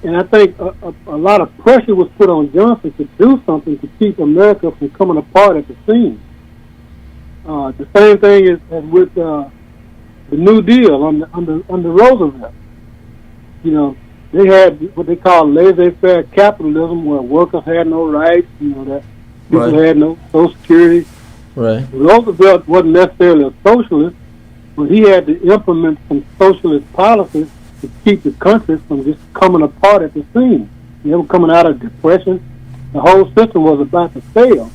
Speaker 19: And I think a lot of pressure was put on Johnson to do something to keep America from coming apart at the seams. The same thing is with the New Deal under Roosevelt. You know, they had what they call laissez-faire capitalism, where workers had no rights, you know, that people had no Social Security.
Speaker 7: Right.
Speaker 19: Roosevelt wasn't necessarily a socialist, but he had to implement some socialist policies to keep the country from just coming apart at the seams. They were coming out of depression. The whole system was about to fail.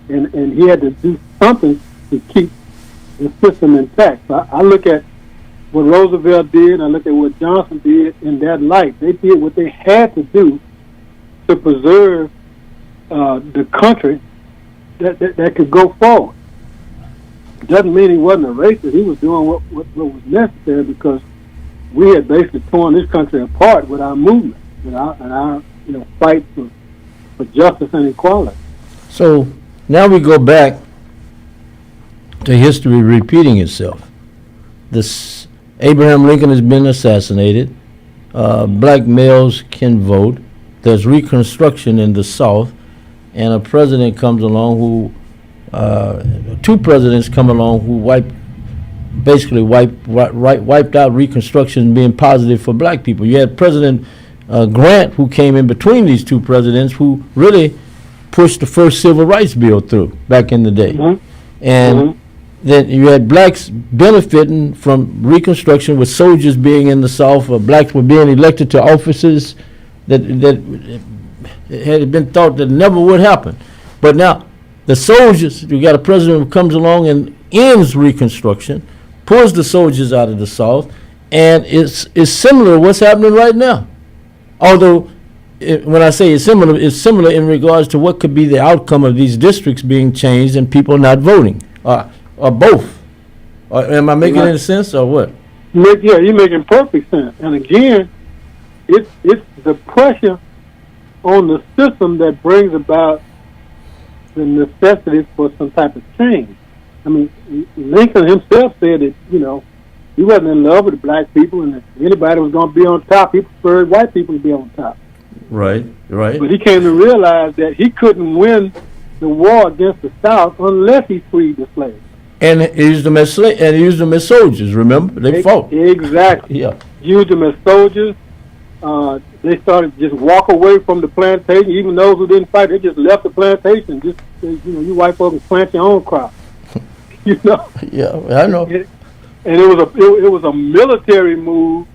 Speaker 19: And he had to do something to keep the system intact. So I look at what Roosevelt did, I look at what Johnson did in that light. They did what they had to do to preserve the country that could go forward. Doesn't mean he wasn't a racist. He was doing what was necessary, because we had basically torn this country apart with our movement and our fight for justice and equality.
Speaker 7: So now we go back to history repeating itself. Abraham Lincoln has been assassinated. Black males can vote. there's Reconstruction in the South, and a president comes along who, two presidents come along who wiped out Reconstruction being positive for black people. You had President Grant, who came in between these two presidents, who really pushed the first civil rights bill through back in the day. And then you had blacks benefiting from Reconstruction, with soldiers being in the South, or blacks were being elected to offices that had been thought that never would happen. But now, the soldiers, you got a president who comes along and ends Reconstruction, pulls the soldiers out of the South, and it's similar to what's happening right now. Although, when I say it's similar in regards to what could be the outcome of these districts being changed and people not voting, or both. Am I making any sense, or what?
Speaker 19: Yeah, you're making perfect sense. And again, it's the pressure on the system that brings about the necessity for some type of change. I mean, Lincoln himself said that, he wasn't in love with black people, and if anybody was going to be on top, he preferred white people to be on top.
Speaker 7: Right.
Speaker 19: But he came to realize that he couldn't win the war against the South unless he freed the slaves.
Speaker 7: And he used them as soldiers. Remember, they fought.
Speaker 19: Exactly.
Speaker 7: Yeah.
Speaker 19: Used them as soldiers. They started to just walk away from the plantation. Even those who didn't fight, they just left the plantation. Just you white folks plant your own crop.
Speaker 7: Yeah, I know.
Speaker 19: And it was a military move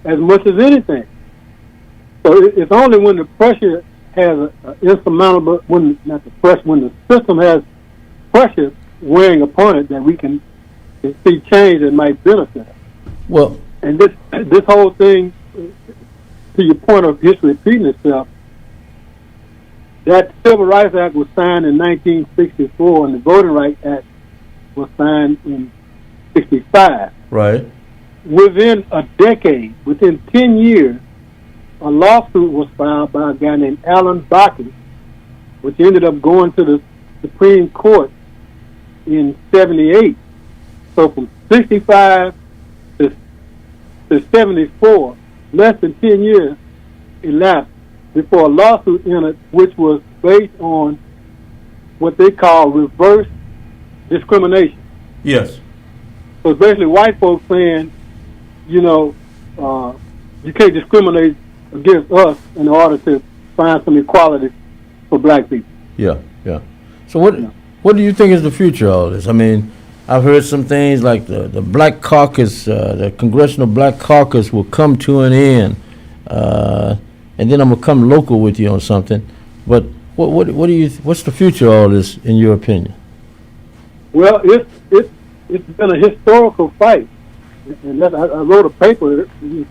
Speaker 19: as much as anything. So it's only when the pressure has an insurmountable, when the system has pressure weighing upon it, that we can see change that might benefit us.
Speaker 7: Well,
Speaker 19: and this whole thing, to your point of history repeating itself, that Civil Rights Act was signed in 1964, and the Voting Rights Act was signed in 65.
Speaker 7: Right.
Speaker 19: Within a decade, within 10 years, a lawsuit was filed by a guy named Alan Bakke, which ended up going to the Supreme Court in 78. So from 65 to 74, less than 10 years elapsed before a lawsuit entered, which was based on what they call reverse discrimination.
Speaker 7: Yes.
Speaker 19: So it's basically white folks saying, you can't discriminate against us in order to find some equality for black people.
Speaker 7: Yeah. So what do you think is the future of all this? I mean, I've heard some things like the Black Caucus, the Congressional Black Caucus will come to an end, and then I'm gonna come local with you on something. But what's the future of all this in your opinion?
Speaker 19: Well, it's been a historical fight, and I wrote a paper in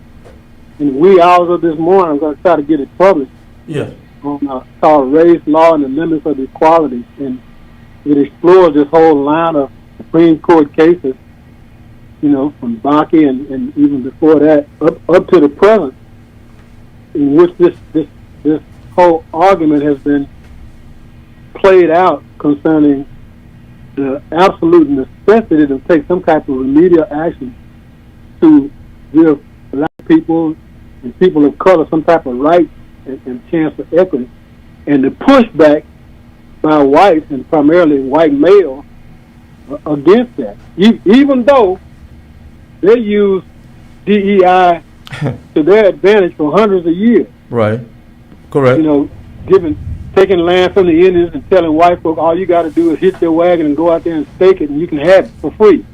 Speaker 19: the wee hours of this morning. I'm going to try to get it published.
Speaker 7: Yeah.
Speaker 19: On called "Race, Law, and the Limits of Equality," and it explores this whole line of Supreme Court cases, from Bakke and even before that up to the present, in which this whole argument has been played out concerning the absolute necessity to take some type of remedial action to give black people and people of color some type of right and chance for equity, and the pushback by whites and primarily white males against that, even though they use DEI to their advantage for hundreds of years.
Speaker 7: Right. Correct.
Speaker 19: Taking land from the Indians and telling white folk all you got to do is hit your wagon and go out there and stake it and you can have it for free.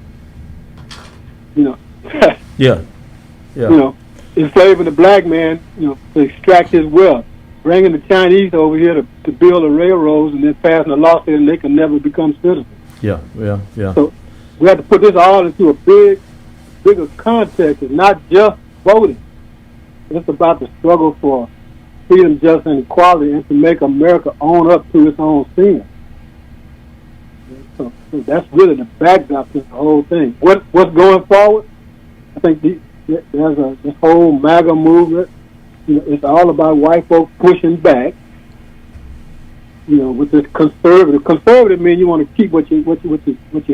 Speaker 7: Yeah.
Speaker 19: Enslaving the black man, to extract his wealth, bringing the Chinese over here to build the railroads, and then passing a law saying they can never become citizens.
Speaker 7: Yeah.
Speaker 19: So we have to put this all into a bigger context. It's not just voting. It's about the struggle for freedom, justice, and equality, and to make America own up to its own sin. So that's really the backdrop to the whole thing. What's going forward? I think there's this whole MAGA movement. It's all about white folks pushing back. With this conservative. Conservative means you want to keep what you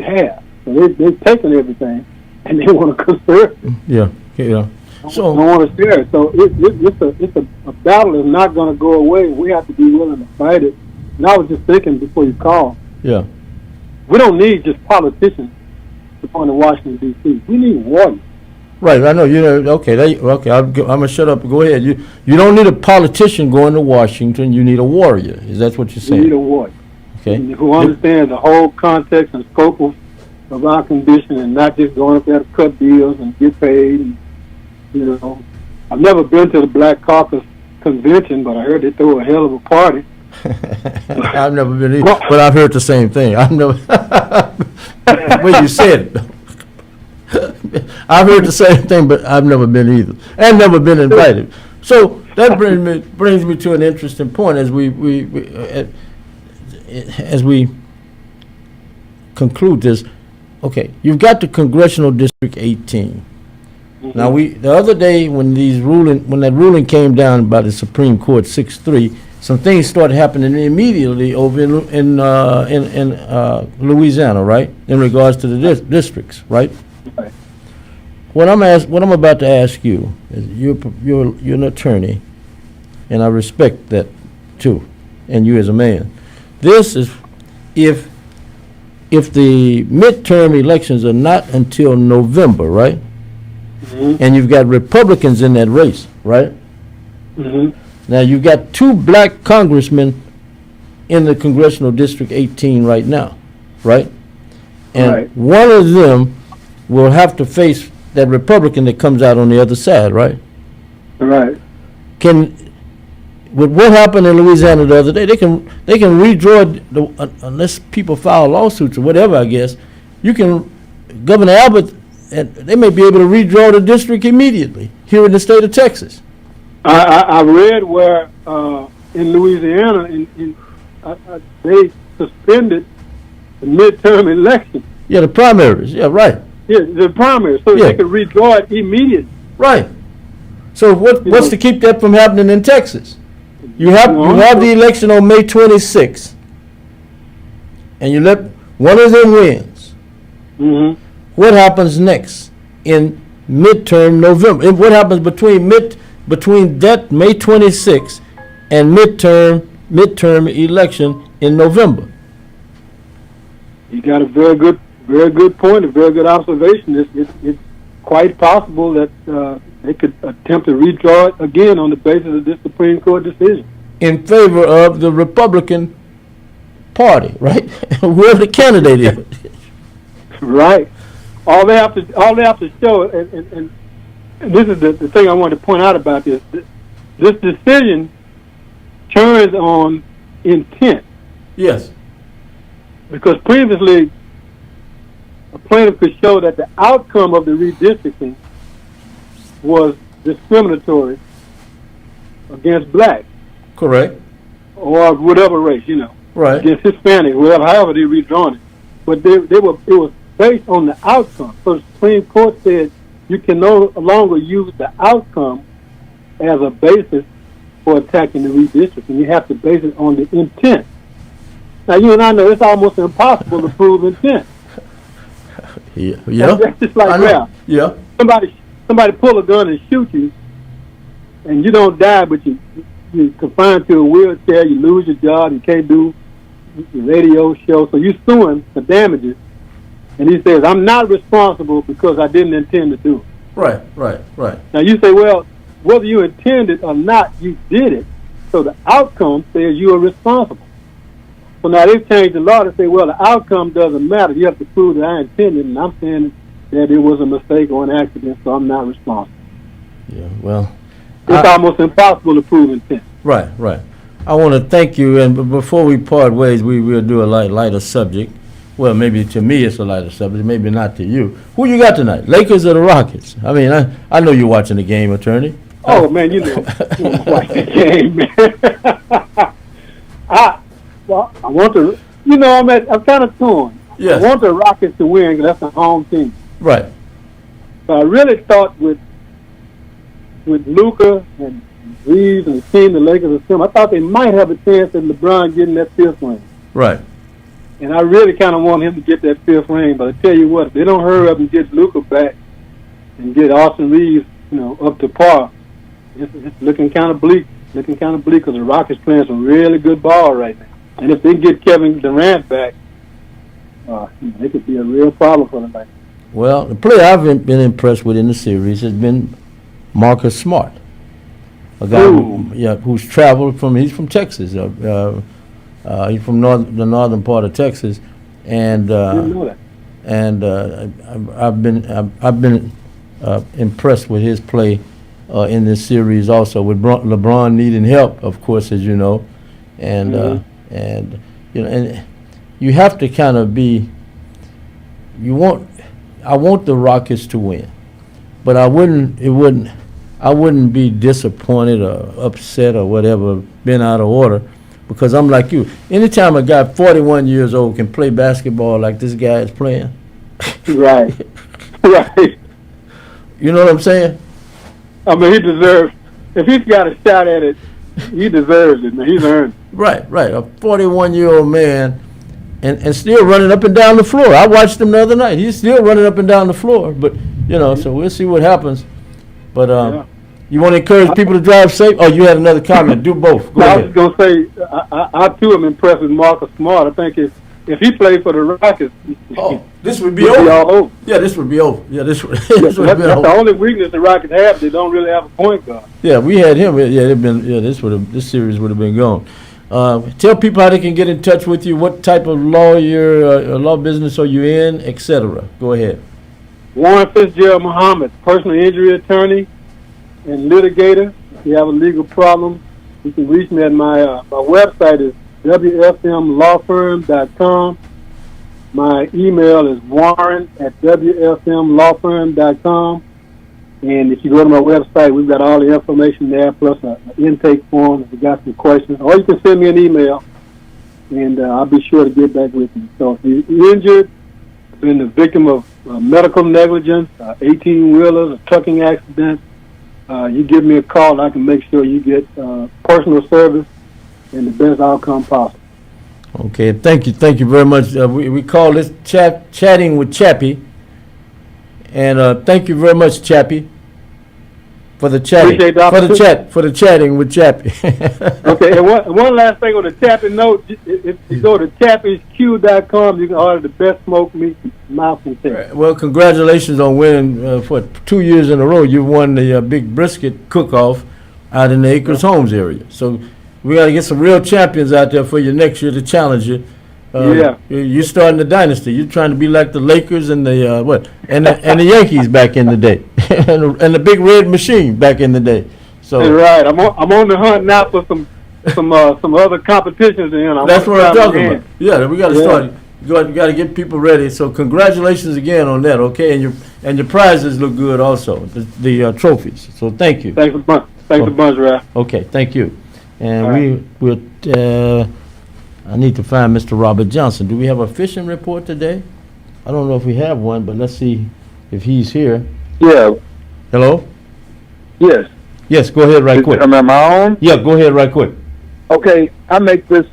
Speaker 19: have. So they've taken everything, and they want to conserve it.
Speaker 7: Yeah. So
Speaker 19: I want to share it. So it's a battle that's not going to go away. We have to be willing to fight it. And I was just thinking before you called,
Speaker 7: yeah,
Speaker 19: we don't need just politicians to go into Washington D.C. We need warriors.
Speaker 7: right. I know. Okay. Okay. I'm gonna shut up. Go ahead. You don't need a politician going to Washington. You need a warrior. Is that what you're
Speaker 19: We
Speaker 7: saying?
Speaker 19: need a warrior
Speaker 7: Okay.
Speaker 19: who understands the whole context and scope of our condition, and not just going up there to cut deals and get paid. And, I've never been to the Black Caucus convention, but I heard they throw a hell of a party.
Speaker 7: I've never been either, but I've heard the same thing. I've never. When you said it, I've heard the same thing, but I've never been either, and never been invited. So that brings me to an interesting point as we conclude this. Okay, you've got the congressional district 18.
Speaker 19: Mm-hmm.
Speaker 7: Now the other day when that ruling came down by the Supreme Court 6-3, some things started happening immediately over in Louisiana, right? In regards to the districts, right?
Speaker 19: Right.
Speaker 7: What I'm about to ask you is you're an attorney, and I respect that too, and you as a man. This is if the midterm elections are not until November, right?
Speaker 19: Mm-hmm.
Speaker 7: And you've got Republicans in that race, right?
Speaker 19: Mm-hmm.
Speaker 7: Now you've got 2 black congressmen in the congressional district 18 right now, right? And
Speaker 19: Right.
Speaker 7: one of them will have to face that Republican that comes out on the other side, right?
Speaker 19: Right.
Speaker 7: With what happened in Louisiana the other day, they can redraw unless people file lawsuits or whatever. I guess Governor Abbott, and they may be able to redraw the district immediately here in the state of Texas.
Speaker 19: I read where in Louisiana they suspended the midterm election.
Speaker 7: Yeah, the primaries. Yeah, right.
Speaker 19: Yeah, the primaries, so they could redraw it immediately.
Speaker 7: Right. So what's to keep that from happening in Texas? You have the election on May 26th, and you let one of them wins.
Speaker 19: Mm-hmm.
Speaker 7: What happens next in midterm November? And what happens between that May 26th and midterm election in November?
Speaker 19: You got a very good point, a very good observation. It's quite possible that they could attempt to redraw it again on the basis of this Supreme Court decision.
Speaker 7: In favor of the Republican Party, right? Whoever the candidate is.
Speaker 19: Right. All they have to show, and this is the thing I want to point out about this. This decision turns on intent.
Speaker 7: Yes.
Speaker 19: Because previously, a plaintiff could show that the outcome of the redistricting was discriminatory against blacks.
Speaker 7: Correct.
Speaker 19: Or whatever race,
Speaker 7: Right.
Speaker 19: Against Hispanic, however they redrawn it. But it was based on the outcome. So the Supreme Court said you can no longer use the outcome as a basis for attacking the redistricting. You have to base it on the intent. Now, you and I know it's almost impossible to prove intent.
Speaker 7: Yeah.
Speaker 19: That's just like rap.
Speaker 7: Yeah.
Speaker 19: Somebody pull a gun and shoot you, and you don't die, but you're confined to a wheelchair, you lose your job, you can't do your radio show, so you're suing for damages. And he says, I'm not responsible because I didn't intend to do it.
Speaker 7: Right.
Speaker 19: Now you say, well, whether you intended or not, you did it. So the outcome says you are responsible. So now they've changed the law to say, well, the outcome doesn't matter. You have to prove that I intended, and I'm saying that it was a mistake or an accident, so I'm not responsible.
Speaker 7: Yeah, well.
Speaker 19: It's almost impossible to prove intent.
Speaker 7: Right. I want to thank you, and before we part ways, we will do a lighter subject. Well, maybe to me it's a lighter subject, maybe not to you. Who you got tonight, Lakers or the Rockets? I mean, I know you're watching the game, attorney.
Speaker 19: Oh, man, you know watch the game, man. I want to, I'm kind of torn.
Speaker 7: Yes.
Speaker 19: I want the Rockets to win because that's the home team.
Speaker 7: Right.
Speaker 19: But I really thought with Luka and Reeves and the team, the Lakers, I thought they might have a chance at LeBron getting that 5th ring.
Speaker 7: Right.
Speaker 19: And I really kind of want him to get that 5th ring. But I tell you what, if they don't hurry up and get Luka back and get Austin Reeves up to par. It's looking kind of bleak. Looking kind of bleak because the Rockets playing some really good ball right now. And if they get Kevin Durant back, they could be a real problem for them.
Speaker 7: Well, the player I've been impressed with in the series has been Marcus Smart, a guy who's traveled he's from Texas. He's from the northern part of Texas, and I've been impressed with his play in this series also. With LeBron needing help, of course, as you know, and you have to kind of be. I want the Rockets to win, but I wouldn't be disappointed or upset or whatever, been out of order, because I'm like you. Anytime a guy 41 years old can play basketball like this guy is playing,
Speaker 19: right.
Speaker 7: You know what I'm saying?
Speaker 19: I mean, he deserves. If he's got a shot at it, he deserves it. Man, he's earned it.
Speaker 7: Right. A 41-year-old man. And still running up and down the floor. I watched him the other night. He's still running up and down the floor. But, so we'll see what happens. But you want to encourage people to drive safe? Oh, you had another comment. Do both. Go ahead.
Speaker 19: I was going to say, I too am impressed with Marcus Smart. I think if he played for the Rockets,
Speaker 7: this would be over. Yeah, this would be over. Yeah, this would be
Speaker 19: over. That's the only weakness the Rockets have. They don't really have a point guard.
Speaker 7: Yeah, we had him. This series would have been gone. Tell people how they can get in touch with you. What type of law business are you in, etc. Go ahead.
Speaker 19: Warren Fitzgerald Muhammad, personal injury attorney and litigator. If you have a legal problem, you can reach me at my website is wfmlawfirm.com. My email is warren@wfmlawfirm.com. And if you go to my website, we've got all the information there, plus an intake form if you got some questions. Or you can send me an email, and I'll be sure to get back with you. So if you're injured, been the victim of medical negligence, 18-wheelers, a trucking accident, you give me a call, and I can make sure you get personal service and the best outcome possible.
Speaker 7: Okay, thank you very much. We call this Chatting with Chappie. And thank you very much, Chappie, for the chatting. For the chatting with Chappie.
Speaker 19: Okay, and one last thing on the Chappie note. If you go to chappiesq.com, you can order the best smoked meat mouth and taste.
Speaker 7: Well, congratulations on winning for 2 years in a row. You won the big brisket cook-off out in the Acres Homes area. So we got to get some real champions out there for you next year to challenge you. You're starting the dynasty. You're trying to be like the Lakers and the and the Yankees back in the day, and the Big Red Machine back in the day. So
Speaker 19: right, I'm on the hunt now for some other competitions.
Speaker 7: That's what I'm talking about. Yeah, we got to start. You got to get people ready. So congratulations again on that. Okay, and your prizes look good also. The trophies. So thank you.
Speaker 19: Thanks a bunch. Thanks a bunch, Ralph.
Speaker 7: Okay, thank you. And we'll. I need to find Mr. Robert Johnson. Do we have a fishing report today? I don't know if we have one, but let's see if he's here.
Speaker 5: Yeah.
Speaker 7: Hello?
Speaker 5: Yes.
Speaker 7: Yes, go ahead right quick.
Speaker 5: Am I on?
Speaker 7: Yeah, go ahead right quick.
Speaker 5: Okay, I make this,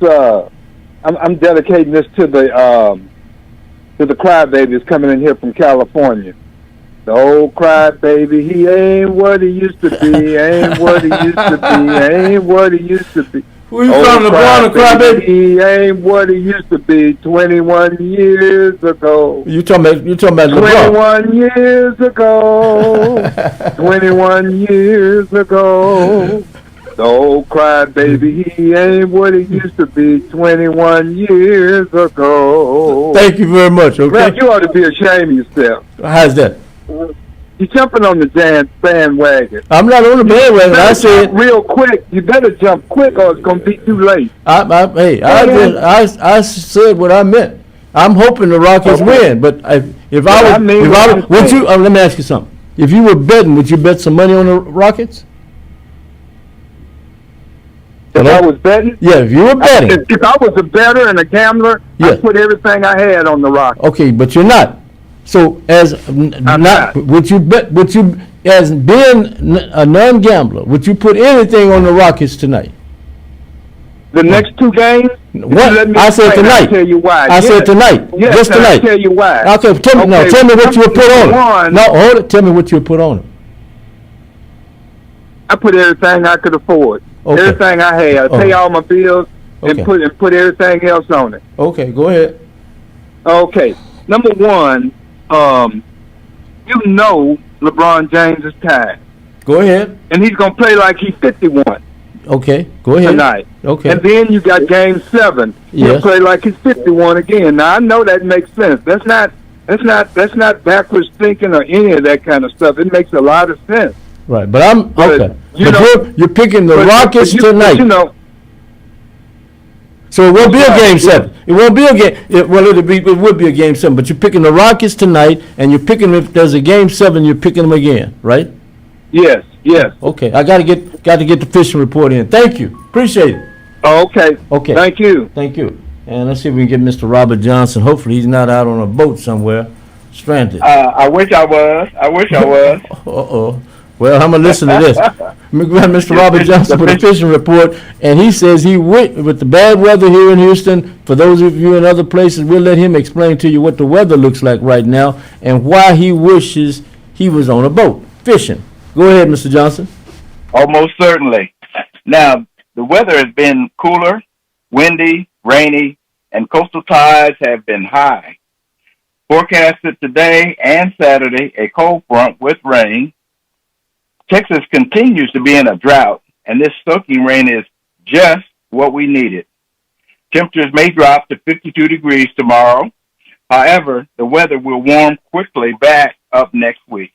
Speaker 5: I'm dedicating this to the crybabies coming in here from California. The old crybaby, he ain't what he used to be, ain't what he used to be, ain't what he used to be.
Speaker 7: Who you from, LeBron or crybaby?
Speaker 5: He ain't what he used to be 21 years ago.
Speaker 7: You talking about LeBron?
Speaker 5: 21 years ago. 21 years ago. The old crybaby, he ain't what he used to be 21 years ago.
Speaker 7: Thank you very much, okay?
Speaker 5: Ralph, you ought to be ashamed of yourself.
Speaker 7: How's that?
Speaker 5: You're jumping on the bandwagon.
Speaker 7: I'm not on the bandwagon. I said
Speaker 5: real quick. You better jump quick, or it's gonna be too late.
Speaker 7: I said what I meant. I'm hoping the Rockets win, but if I would you? Let me ask you something. If you were betting, would you bet some money on the Rockets?
Speaker 5: If I was betting?
Speaker 7: Yeah, if you were betting.
Speaker 5: If I was a bettor and a gambler, I'd put everything I had on the Rockets.
Speaker 7: Okay, but you're not. So as would you bet? Would you, as being a non-gambler, would you put anything on the Rockets tonight?
Speaker 5: The next two games?
Speaker 7: What? I said tonight.
Speaker 5: I'll tell you why.
Speaker 7: I said tonight.
Speaker 5: Yes,
Speaker 7: just tonight.
Speaker 5: I'll tell you why.
Speaker 7: Okay, tell me what you would put on it. No, hold it. Tell me what you would put on it.
Speaker 5: I put everything I could afford.
Speaker 7: Okay.
Speaker 5: Everything I had. Pay all my bills
Speaker 7: Okay.
Speaker 5: and put everything else on it.
Speaker 7: Okay, go ahead.
Speaker 5: Okay. Number one, you know LeBron James is tired.
Speaker 7: Go ahead.
Speaker 5: And he's gonna play like he's 51
Speaker 7: Okay, go ahead.
Speaker 5: tonight.
Speaker 7: Okay.
Speaker 5: And then you got Game 7. He'll
Speaker 7: Yes.
Speaker 5: play like he's 51 again. Now I know that makes sense. That's not backwards thinking or any of that kind of stuff. It makes a lot of sense.
Speaker 7: Right, but I'm okay.
Speaker 5: you
Speaker 7: But
Speaker 5: know-
Speaker 7: you're picking the
Speaker 5: but
Speaker 7: Rockets
Speaker 5: you-
Speaker 7: tonight.
Speaker 5: you know,
Speaker 7: So it won't be a
Speaker 5: Right,
Speaker 7: game
Speaker 5: yeah.
Speaker 7: 7. It won't be a game. It would be a game 7. But you're picking the Rockets tonight, and you're picking if there's a game 7, you're picking them again, right?
Speaker 5: yes.
Speaker 7: Okay, I got to get the fishing report in. Thank you, appreciate it.
Speaker 5: Okay.
Speaker 7: Okay,
Speaker 5: Thank you.
Speaker 7: thank you. And let's see if we can get Mr. Robert Johnson. Hopefully, he's not out on a boat somewhere, stranded.
Speaker 16: I wish I was.
Speaker 7: Uh-oh. Well, I'm gonna listen to this. Mr. Robert Johnson with a fishing report, and he says with the bad weather here in Houston, for those of you in other places, we'll let him explain to you what the weather looks like right now and why he wishes he was on a boat fishing. Go ahead, Mr. Johnson.
Speaker 16: Almost certainly. Now, the weather has been cooler, windy, rainy, and coastal tides have been high. Forecasted today and Saturday, a cold front with rain. Texas continues to be in a drought, and this soaking rain is just what we needed. Temperatures may drop to 52 degrees tomorrow. However, the weather will warm quickly back up next week.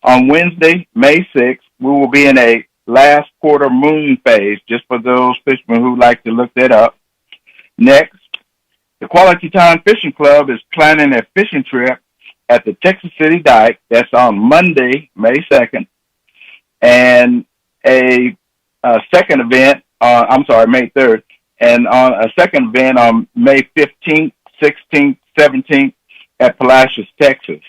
Speaker 16: On Wednesday, May 6th, we will be in a last quarter moon phase, just for those fishermen who like to look that up. Next, the Quality Time Fishing Club is planning a fishing trip at the Texas City Dike. That's on Monday, May 2nd. And a second event, May 3rd. And on a second event on May 15th, 16th, 17th at Palacios, Texas.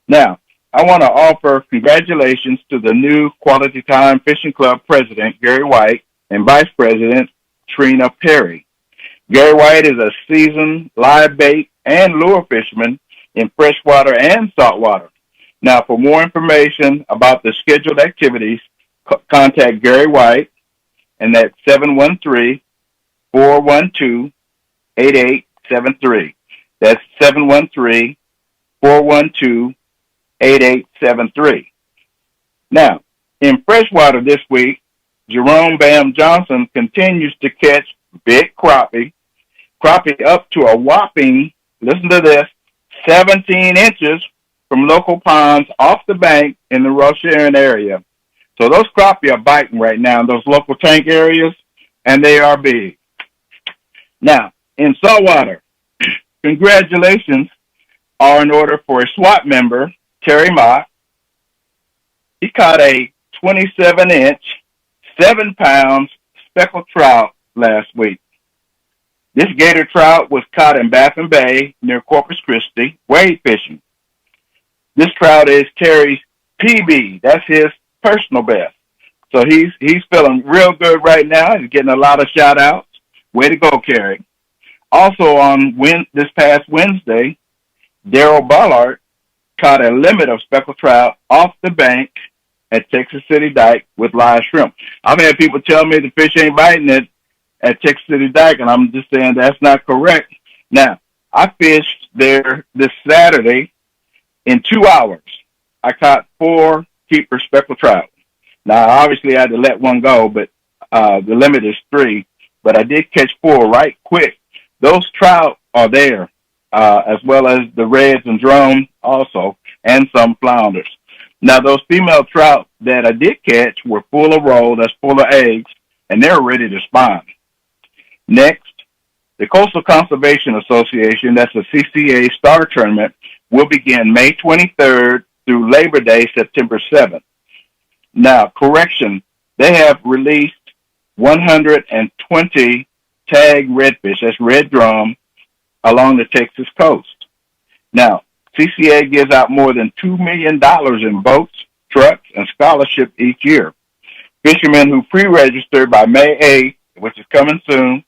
Speaker 16: Now, I want to offer congratulations to the new Quality Time Fishing Club president, Gary White, and vice president, Trina Perry. Gary White is a seasoned live bait and lure fisherman in freshwater and saltwater. Now, for more information about the scheduled activities, contact Gary White, and that's 713-412-8873. That's 713-412-8873. Now, in freshwater this week, Jerome Bam Johnson continues to catch big crappie up to a whopping, listen to this, 17 inches from local ponds off the bank in the Roche Aaron area. So those crappie are biting right now in those local tank areas, and they are big. Now, in saltwater, congratulations are in order for a SWAT member, Terry Mott. He caught a 27-inch, 7-pound speckled trout last week. This gator trout was caught in Baffin Bay near Corpus Christi, wade fishing. This trout is Terry's PB. That's his personal best. So he's feeling real good right now. He's getting a lot of shout-outs. Way to go, Terry. Also on this past Wednesday, Daryl Ballard caught a limit of speckled trout off the bank at Texas City Dike with live shrimp. I've had people tell me the fish ain't biting it at Texas City Dike, and I'm just saying that's not correct. Now, I fished there this Saturday. In 2 hours, I caught 4 keeper speckled trout. Now, obviously, I had to let one go, but the limit is 3. But I did catch 4 right quick. Those trout are there, as well as the reds and drone also, and some flounders. Now, those female trout that I did catch were full of roll, that's full of eggs, and they're ready to spawn. Next, the Coastal Conservation Association, that's a CCA Star Tournament, will begin May 23rd through Labor Day, September 7th. Now, correction, they have released 120 tag redfish, that's red drum, along the Texas coast. Now, CCA gives out more than $2 million in boats, trucks, and scholarship each year. Fishermen who pre-register by May 8th, which is coming soon,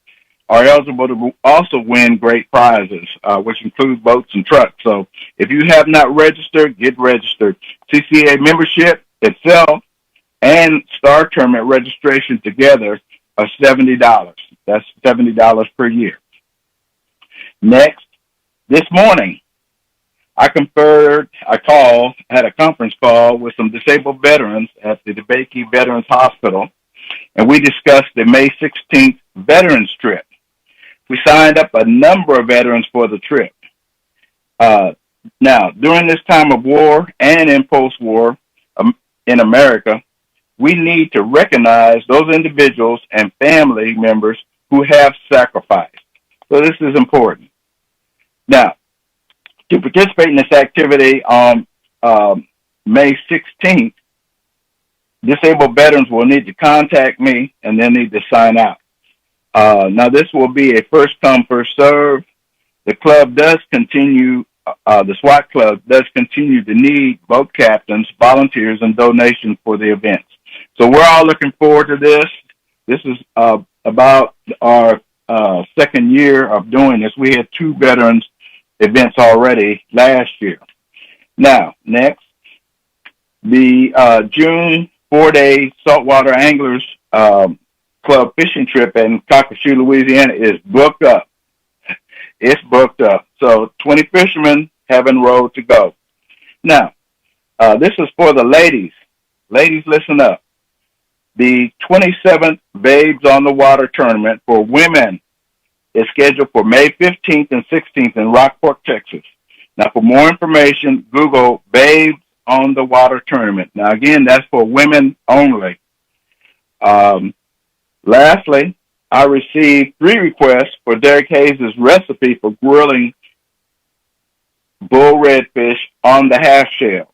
Speaker 16: are eligible to also win great prizes, which include boats and trucks. So if you have not registered, get registered. CCA membership itself and Star Tournament registration together are $70. That's $70 per year. Next, this morning, I had a conference call with some disabled veterans at the DeBakey Veterans Hospital, and we discussed the May 16th Veterans Trip. We signed up a number of veterans for the trip. Now, during this time of war and in post-war in America, we need to recognize those individuals and family members who have sacrificed. So this is important. Now, to participate in this activity on May 16th, disabled veterans will need to contact me and they'll need to sign out. Now, this will be a first-come, first-serve. The club does continue, the SWAT club does continue to need boat captains, volunteers, and donations for the events. So we're all looking forward to this. This is about our second year of doing this. We had 2 veterans events already last year. Now, next, the June 4-day Saltwater Anglers Club fishing trip in Calcasieu, Louisiana is booked up. It's booked up. So 20 fishermen have enrolled to go. Now, this is for the ladies. Ladies, listen up. The 27th Babes on the Water tournament for women is scheduled for May 15th and 16th in Rockport, Texas. Now, for more information, Google Babes on the Water tournament. Now, again, that's for women only. Lastly, I received 3 requests for Derek Hayes' recipe for grilling bull redfish on the half shell.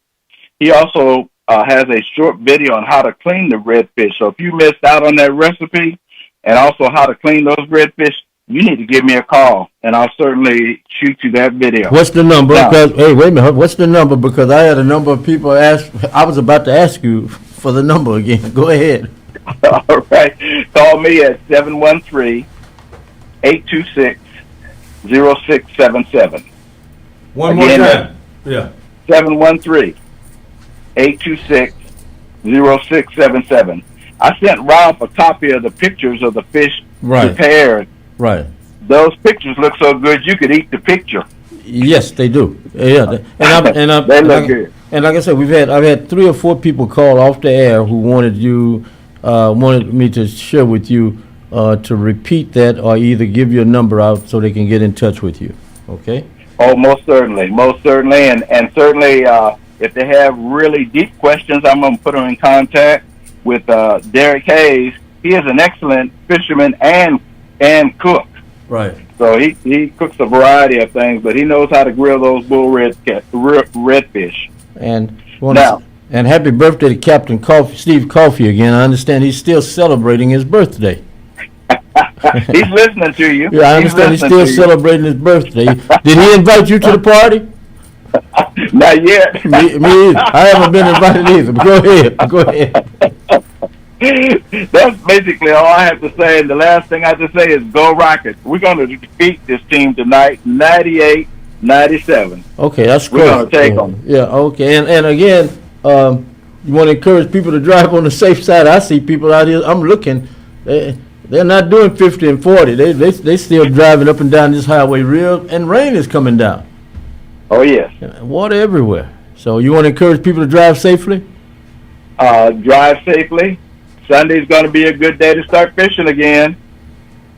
Speaker 16: He also has a short video on how to clean the redfish. So if you missed out on that recipe and also how to clean those redfish, you need to give me a call, and I'll certainly shoot you that video.
Speaker 7: What's the number?
Speaker 16: Now,
Speaker 7: because, hey, wait a minute. What's the number? Because I had a number of people ask. I was about to ask you for the number again. Go ahead.
Speaker 16: All right. Call me at 713-826-0677.
Speaker 7: One more time. Yeah.
Speaker 16: 713-826-0677. I sent Ralph a copy of the pictures of the fish prepared.
Speaker 7: Right.
Speaker 16: Those pictures look so good you could eat the picture.
Speaker 7: Yes, they do. Yeah,
Speaker 16: they look good.
Speaker 7: And like I said, I've had 3 or 4 people call off the air who wanted me to share with you to repeat that or either give your number out so they can get in touch with you. Okay.
Speaker 16: Oh, most certainly, and certainly if they have really deep questions, I'm going to put them in contact with Derek Hayes. He is an excellent fisherman and cook.
Speaker 7: Right.
Speaker 16: So he cooks a variety of things, but he knows how to grill those bull redfish.
Speaker 7: And happy birthday to Captain Steve Coffey again. I understand he's still celebrating his birthday.
Speaker 16: He's listening to you.
Speaker 7: Yeah, I understand he's still celebrating his birthday. Did he invite you to the party?
Speaker 16: Not yet.
Speaker 7: Me either. I haven't been invited either. But go ahead.
Speaker 16: That's basically all I have to say. And the last thing I have to say is go Rockets. We're going to defeat this team tonight, 98-97.
Speaker 7: Okay, that's cool.
Speaker 16: We're going to take them.
Speaker 7: Yeah, okay. And again, you want to encourage people to drive on the safe side. I see people out here. I'm looking. They're not doing 50 and 40. They still driving up and down this highway and rain is coming down.
Speaker 16: Oh, yes.
Speaker 7: Water everywhere. So you want to encourage people to drive safely?
Speaker 16: Drive safely. Sunday's going to be a good day to start fishing again.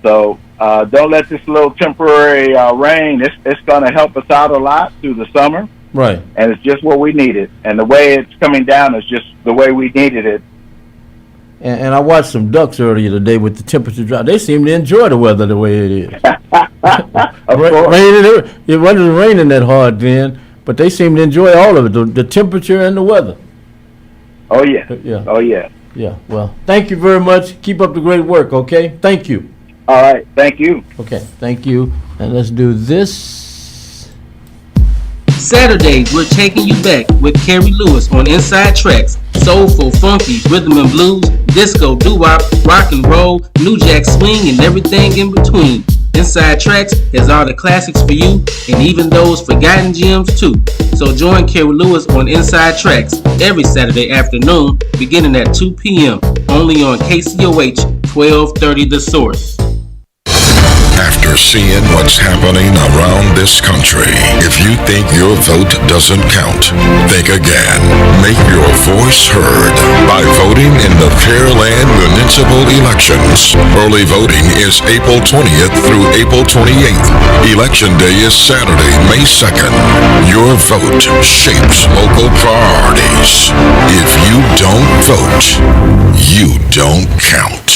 Speaker 16: So don't let this little temporary rain, it's going to help us out a lot through the summer.
Speaker 7: Right.
Speaker 16: And it's just what we needed. And the way it's coming down is just the way we needed it.
Speaker 7: And I watched some ducks earlier today with the temperature drop. They seem to enjoy the weather the way it is. It wasn't raining that hard then, but they seem to enjoy all of it, the temperature and the weather.
Speaker 16: Oh, yeah.
Speaker 7: Yeah.
Speaker 16: Oh, yeah.
Speaker 7: Yeah. Well, thank you very much. Keep up the great work, okay? Thank you.
Speaker 16: All right. Thank you.
Speaker 7: Okay. Thank you. And let's do this.
Speaker 18: Saturdays, we're taking you back with Carrie Lewis on Inside Tracks. Soulful, funky, rhythm and blues, disco, doo-wop, rock and roll, new jack swing, and everything in between. Inside Tracks has all the classics for you and even those forgotten gems too. So join Carrie Lewis on Inside Tracks every Saturday afternoon beginning at 2 p.m. only on KCOH 1230 The Source.
Speaker 15: After seeing what's happening around this country, if you think your vote doesn't count, think again. Make your voice heard by voting in the Pearland municipal elections. Early voting is April 20th through April 28th. Election day is Saturday, May 2nd. Your vote shapes local priorities. If you don't vote, you don't count.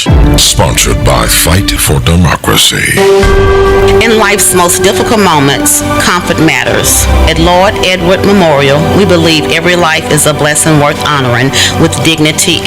Speaker 15: Sponsored by Fight for Democracy.
Speaker 22: In life's most difficult moments, comfort matters. At Lord Edward Memorial, we believe every life is a blessing worth honoring with dignity